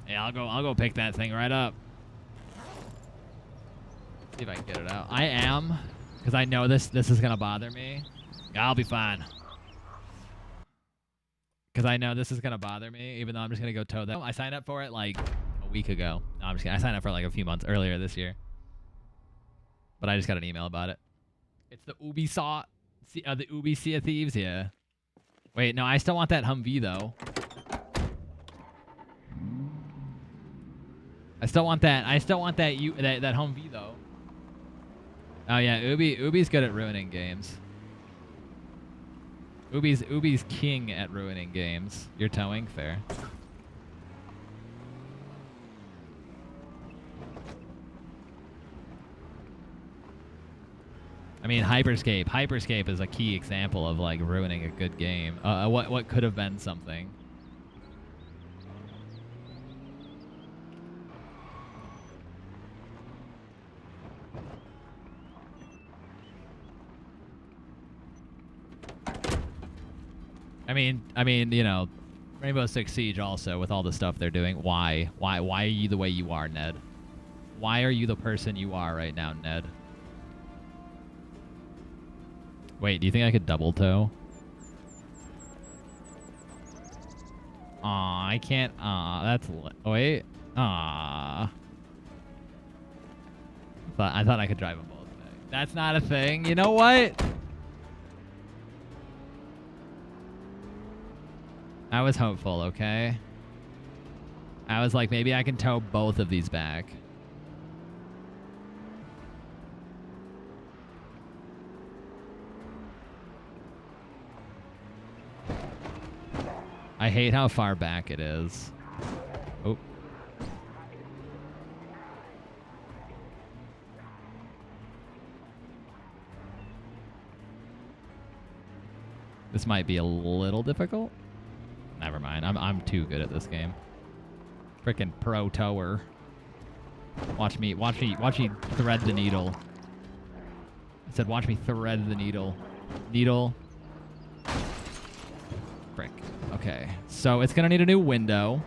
Yeah, I'll go pick that thing right up. See if I can get it out. I am, because I know this is gonna bother me. Yeah, I'll be fine. Because I know this is gonna bother me, even though I'm just gonna go tow that. I signed up for it like a week ago. No, I'm just kidding. I signed up for it like a few months earlier this year. But I just got an email about it. It's the Ubisoft, the Ubi Sea of Thieves. Yeah. Wait, no, I still want that Humvee though. I still want that. I still want that that Humvee though. Oh yeah, Ubi's good at ruining games. Ubi's king at ruining games. You're towing, fair. I mean, Hyperscape is a key example of like ruining a good game. What could have been something. I mean, you know, Rainbow Six Siege also with all the stuff they're doing. Why are you the way you are, Ned? Why are you the person you are right now, Ned? Wait, do you think I could double tow? Aw, I can't. Aw, that's. Wait. Aw. I thought I could drive them both. That's not a thing. You know what? I was hopeful, okay? I was like, maybe I can tow both of these back. I hate how far back it is. Oh. This might be a little difficult. Never mind. I'm too good at this game. Frickin' pro tower. Watch me thread the needle. I said watch me thread the needle. Needle. Frick. Okay. So it's gonna need a new window.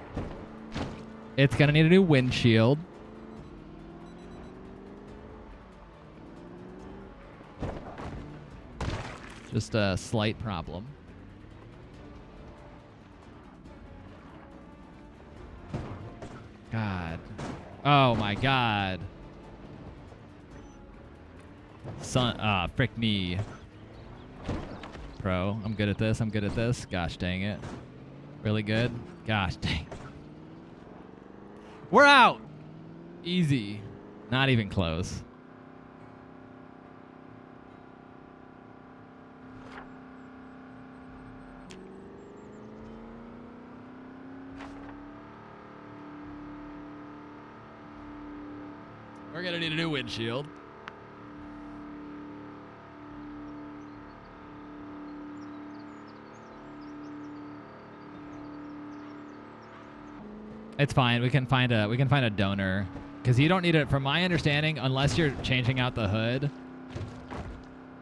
It's gonna need a new windshield. Just a slight problem. God. Oh my God. Son, frick me. Pro, I'm good at this. I'm good at this. Gosh dang it. Really good. Gosh dang. We're out. Easy. Not even close. We're gonna need a new windshield. It's fine. We can find a donor, because you don't need it. From my understanding, unless you're changing out the hood.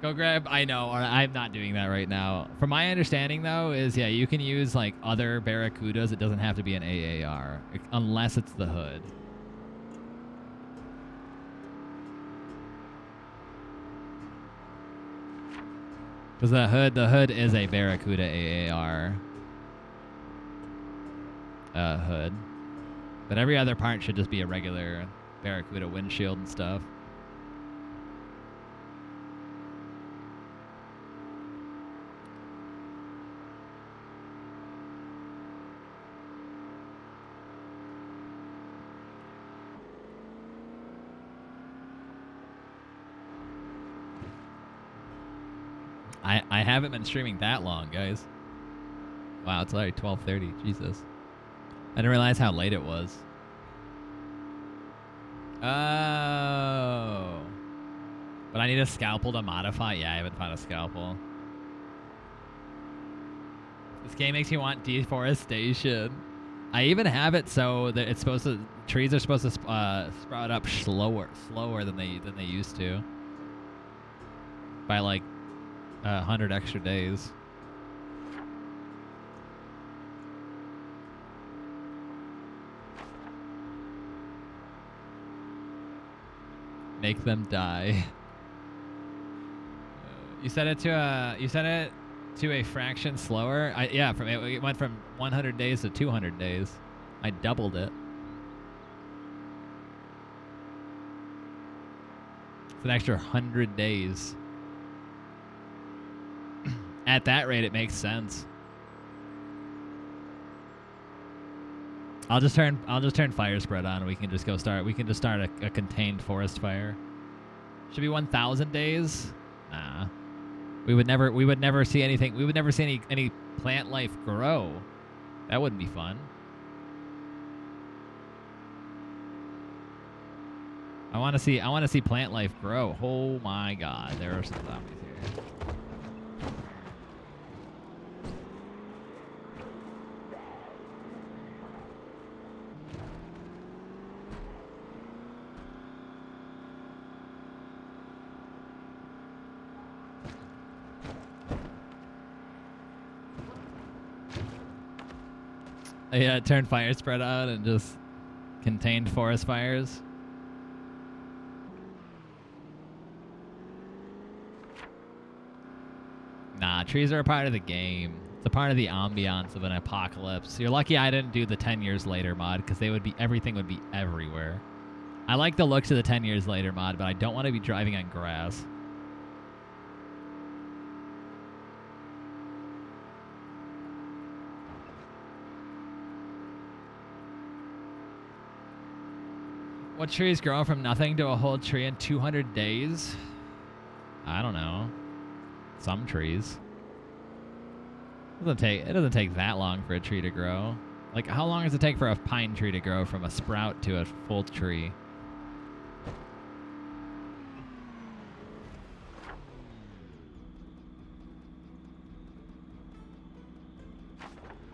Go grab. I know. Or I'm not doing that right now. From my understanding, though, is yeah, you can use like other Barracudas. It doesn't have to be an AAR, unless it's the hood. Because the hood is a Barracuda AAR hood. But every other part should just be a regular Barracuda windshield and stuff. I haven't been streaming that long, guys. Wow, it's already 12:30. Jesus. I didn't realize how late it was. Oh. But I need a scalpel to modify? Yeah, I haven't found a scalpel. This game makes me want deforestation. I even have it so that it's supposed to... Trees are supposed to sprout up slower than they used to. By like 100 extra days. Make them die. You set it to a fraction slower. Yeah, it went from 100 days to 200 days. I doubled it. It's an extra 100 days. At that rate, it makes sense. I'll just turn fire spread on. We can just go start. We can just start a contained forest fire. Should be 1,000 days. Nah, we would never see anything. We would never see any plant life grow. That wouldn't be fun. I want to see plant life grow. Oh my God, there are some zombies here. Yeah, turn fire spread on and just contained forest fires. Nah, trees are a part of the game. It's a part of the ambiance of an apocalypse. You're lucky I didn't do the 10 years later mod, because everything would be everywhere. I like the looks of the 10 years later mod, but I don't want to be driving on grass. What trees grow from nothing to a whole tree in 200 days? I don't know. Some trees. It doesn't take that long for a tree to grow. Like, how long does it take for a pine tree to grow from a sprout to a full tree?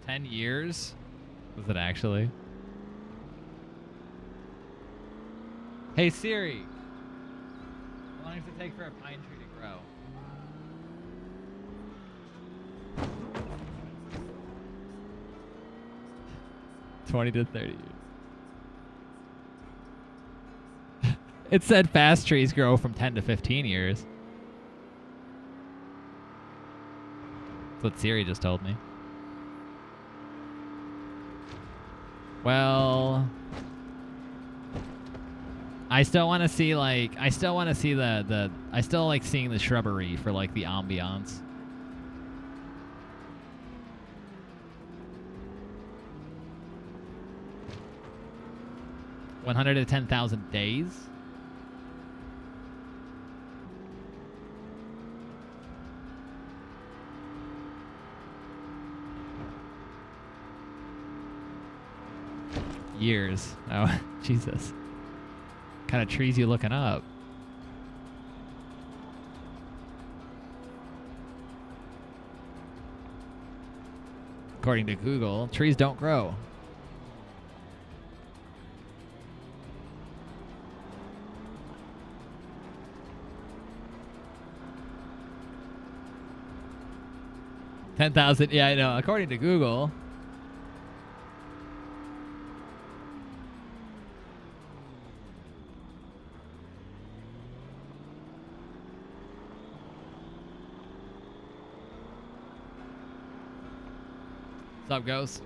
$10 was it actually? Hey Siri, how long does it take for a pine tree to grow? $20 to 30 years. It said fast trees grow from 10 to 15 years. what Siri just told me. Well, I still want to see like I still like seeing the shrubbery for like the ambiance. $110,000 days. Years. Oh, Jesus. What kind of trees you looking up? According to Google, trees don't grow. $10,000. Yeah, I know. According to Google. What's up, Ghost?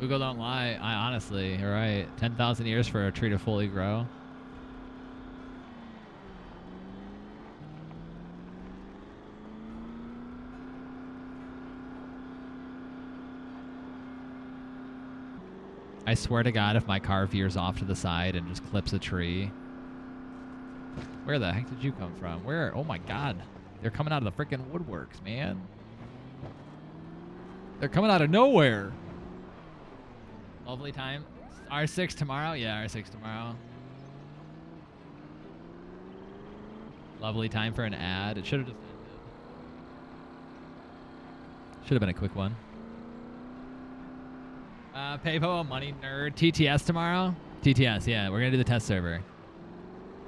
Google don't lie. I honestly, you're right. 10,000 years for a tree to fully grow. I swear to God, if my car veers off to the side and just clips a tree. Where the heck did you come from? Where? Oh my God. They're coming out of the freaking woodworks, man. They're coming out of nowhere. Lovely time. R6 tomorrow? Yeah, R6 tomorrow. Lovely time for an ad. It should have just ended. Should have been a quick one. Paypo, money nerd. TTS tomorrow? TTS, yeah. We're going to do the test server.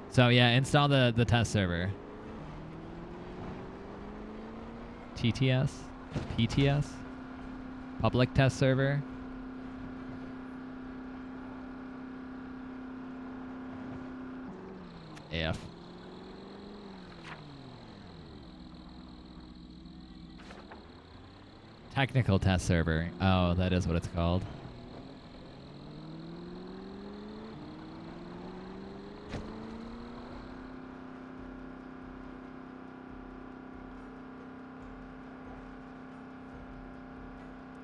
So, yeah, install the test server. TTS? PTS? Public test server. AF. Technical test server. Oh, that is what it's called.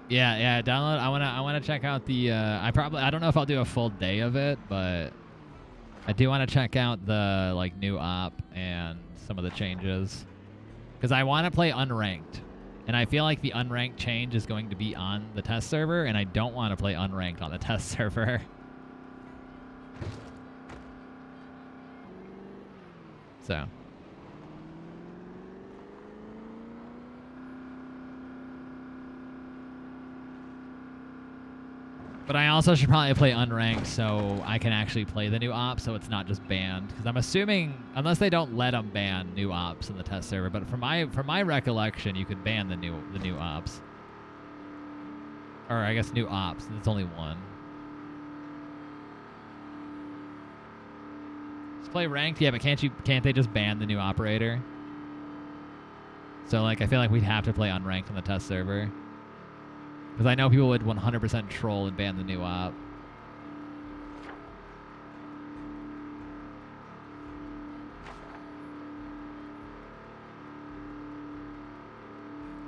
Yeah, download. I wanna check out the I don't know if I'll do a full day of it, but I do want to check out the like new op and some of the changes. Cuz I want to play unranked. And I feel like the unranked change is going to be on the test server, and I don't want to play unranked on the test server. So. But I also should probably play unranked so I can actually play the new ops so it's not just banned. Because I'm assuming, unless they don't let them ban new ops in the test server, but from my recollection, you could ban the new ops. Or I guess new ops, and it's only one. Let's play ranked, yeah, but can't they just ban the new operator? So like I feel like we'd have to play unranked on the test server. Because I know people would 100% troll and ban the new op.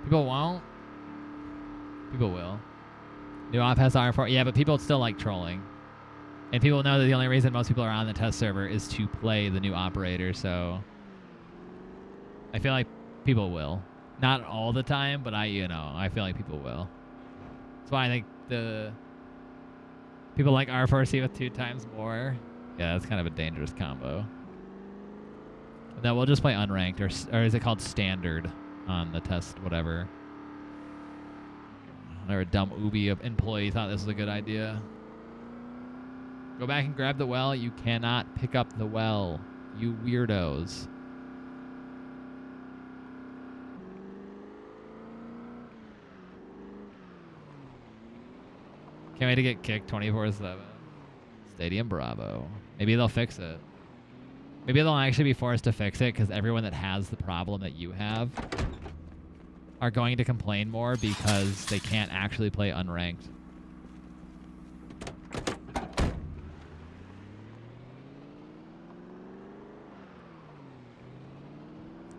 People won't. People will. New op has R4. Yeah, but people still like trolling. And people know that the only reason most people are on the test server is to play the new operator, so... I feel like people will. Not all the time, but I feel like people will. That's why I think the people like R4C with 2 times more. Yeah, that's kind of a dangerous combo. No, we'll just play unranked, or is it called standard on the test, whatever. Or a dumb Ubi employee thought this was a good idea. Go back and grab the well. You cannot pick up the well, you weirdos. Can't wait to get kicked 24/7. Stadium Bravo. Maybe they'll fix it. Maybe they'll actually be forced to fix it because everyone that has the problem that you have are going to complain more because they can't actually play unranked.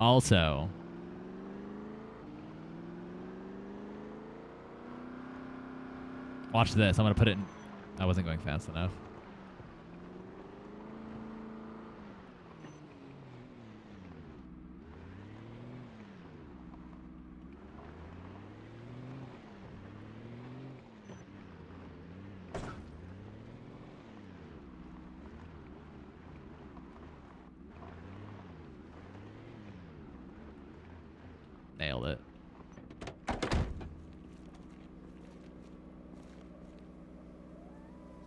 Also, watch this. I'm going to put it in. I wasn't going fast enough. Nailed it.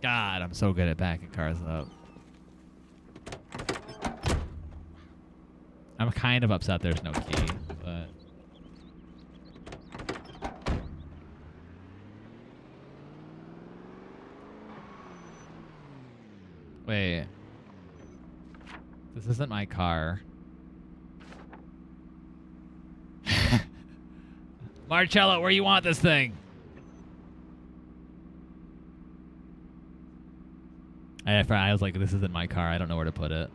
God, I'm so good at backing cars up. I'm kind of upset there's no key, but... Wait. This isn't my car. Marcello, where you want this thing? I was like, this isn't my car. I don't know where to put it.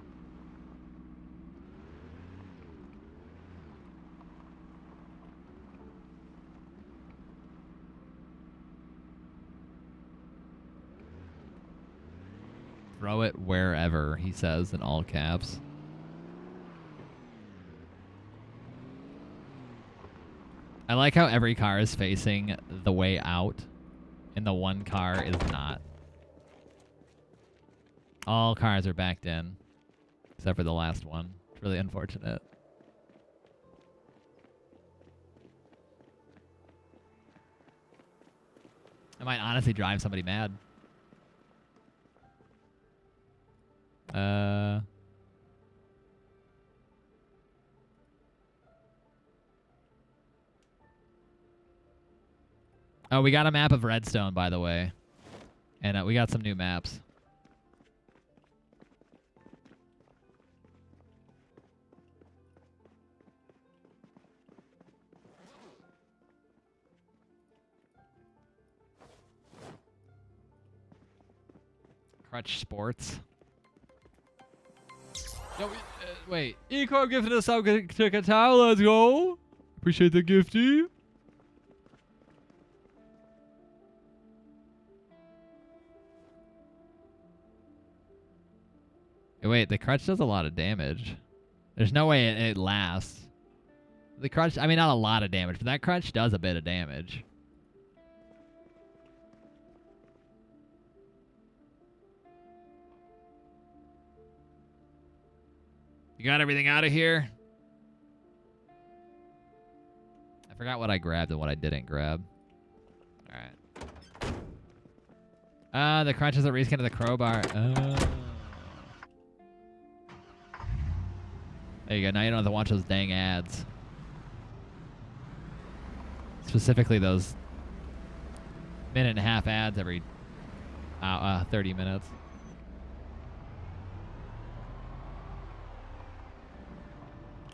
Throw it wherever, he says in all caps. I like how every car is facing the way out, and the one car is not. All cars are backed in, except for the last one. It's really unfortunate. I might honestly drive somebody mad. Oh, we got a map of Redstone, by the way. And we got some new maps. Crutch Sports. No, wait. Eco gifted us out to Qatar. Let's go. Appreciate the gifty. Wait, the crutch does a lot of damage. There's no way it lasts. The crutch, I mean, not a lot of damage, but that crutch does a bit of damage. You got everything out of here? I forgot what I grabbed and what I didn't grab. Alright. The crutch is a reskin of the crowbar. There you go. Now you don't have to watch those dang ads. Specifically those minute-and-a-half ads every 30 minutes.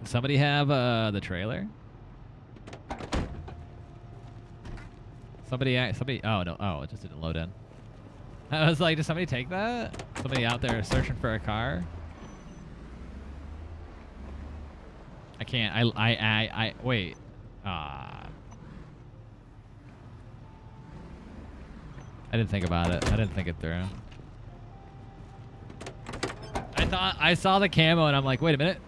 Does somebody have the trailer? Somebody. Oh no! Oh, it just didn't load in. I was like, did somebody take that? Somebody out there searching for a car? I can't. I wait. I didn't think about it. I didn't think it through. I saw the camo and I'm like, wait a minute.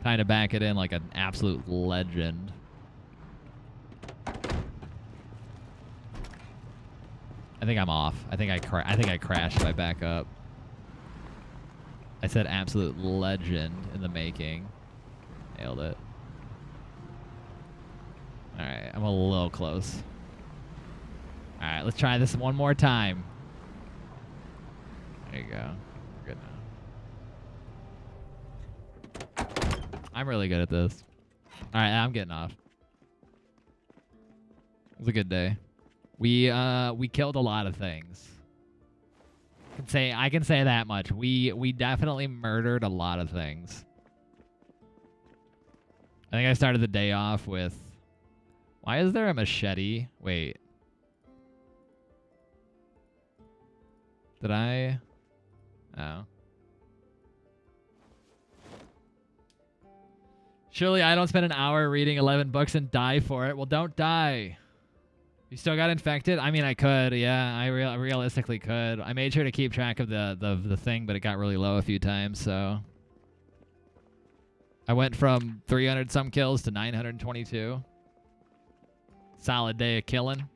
Time to back it in like an absolute legend. I think I'm off. I think I crashed if I back up. I said absolute legend in the making. Nailed it. Alright, I'm a little close. Alright, let's try this one more time. There you go. We're good now. I'm really good at this. Alright, I'm getting off. It was a good day. We killed a lot of things. I can say that much. We definitely murdered a lot of things. I think I started the day off with, why is there a machete? Wait. Did I? Oh. Surely I don't spend an hour reading 11 books and die for it. Well, don't die. You still got infected? I mean, I could. Yeah, I realistically could. I made sure to keep track of the thing, but it got really low a few times, so. I went from 300 some kills to 922. Solid day of killing.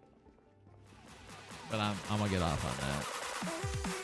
But I'm gonna get off on that.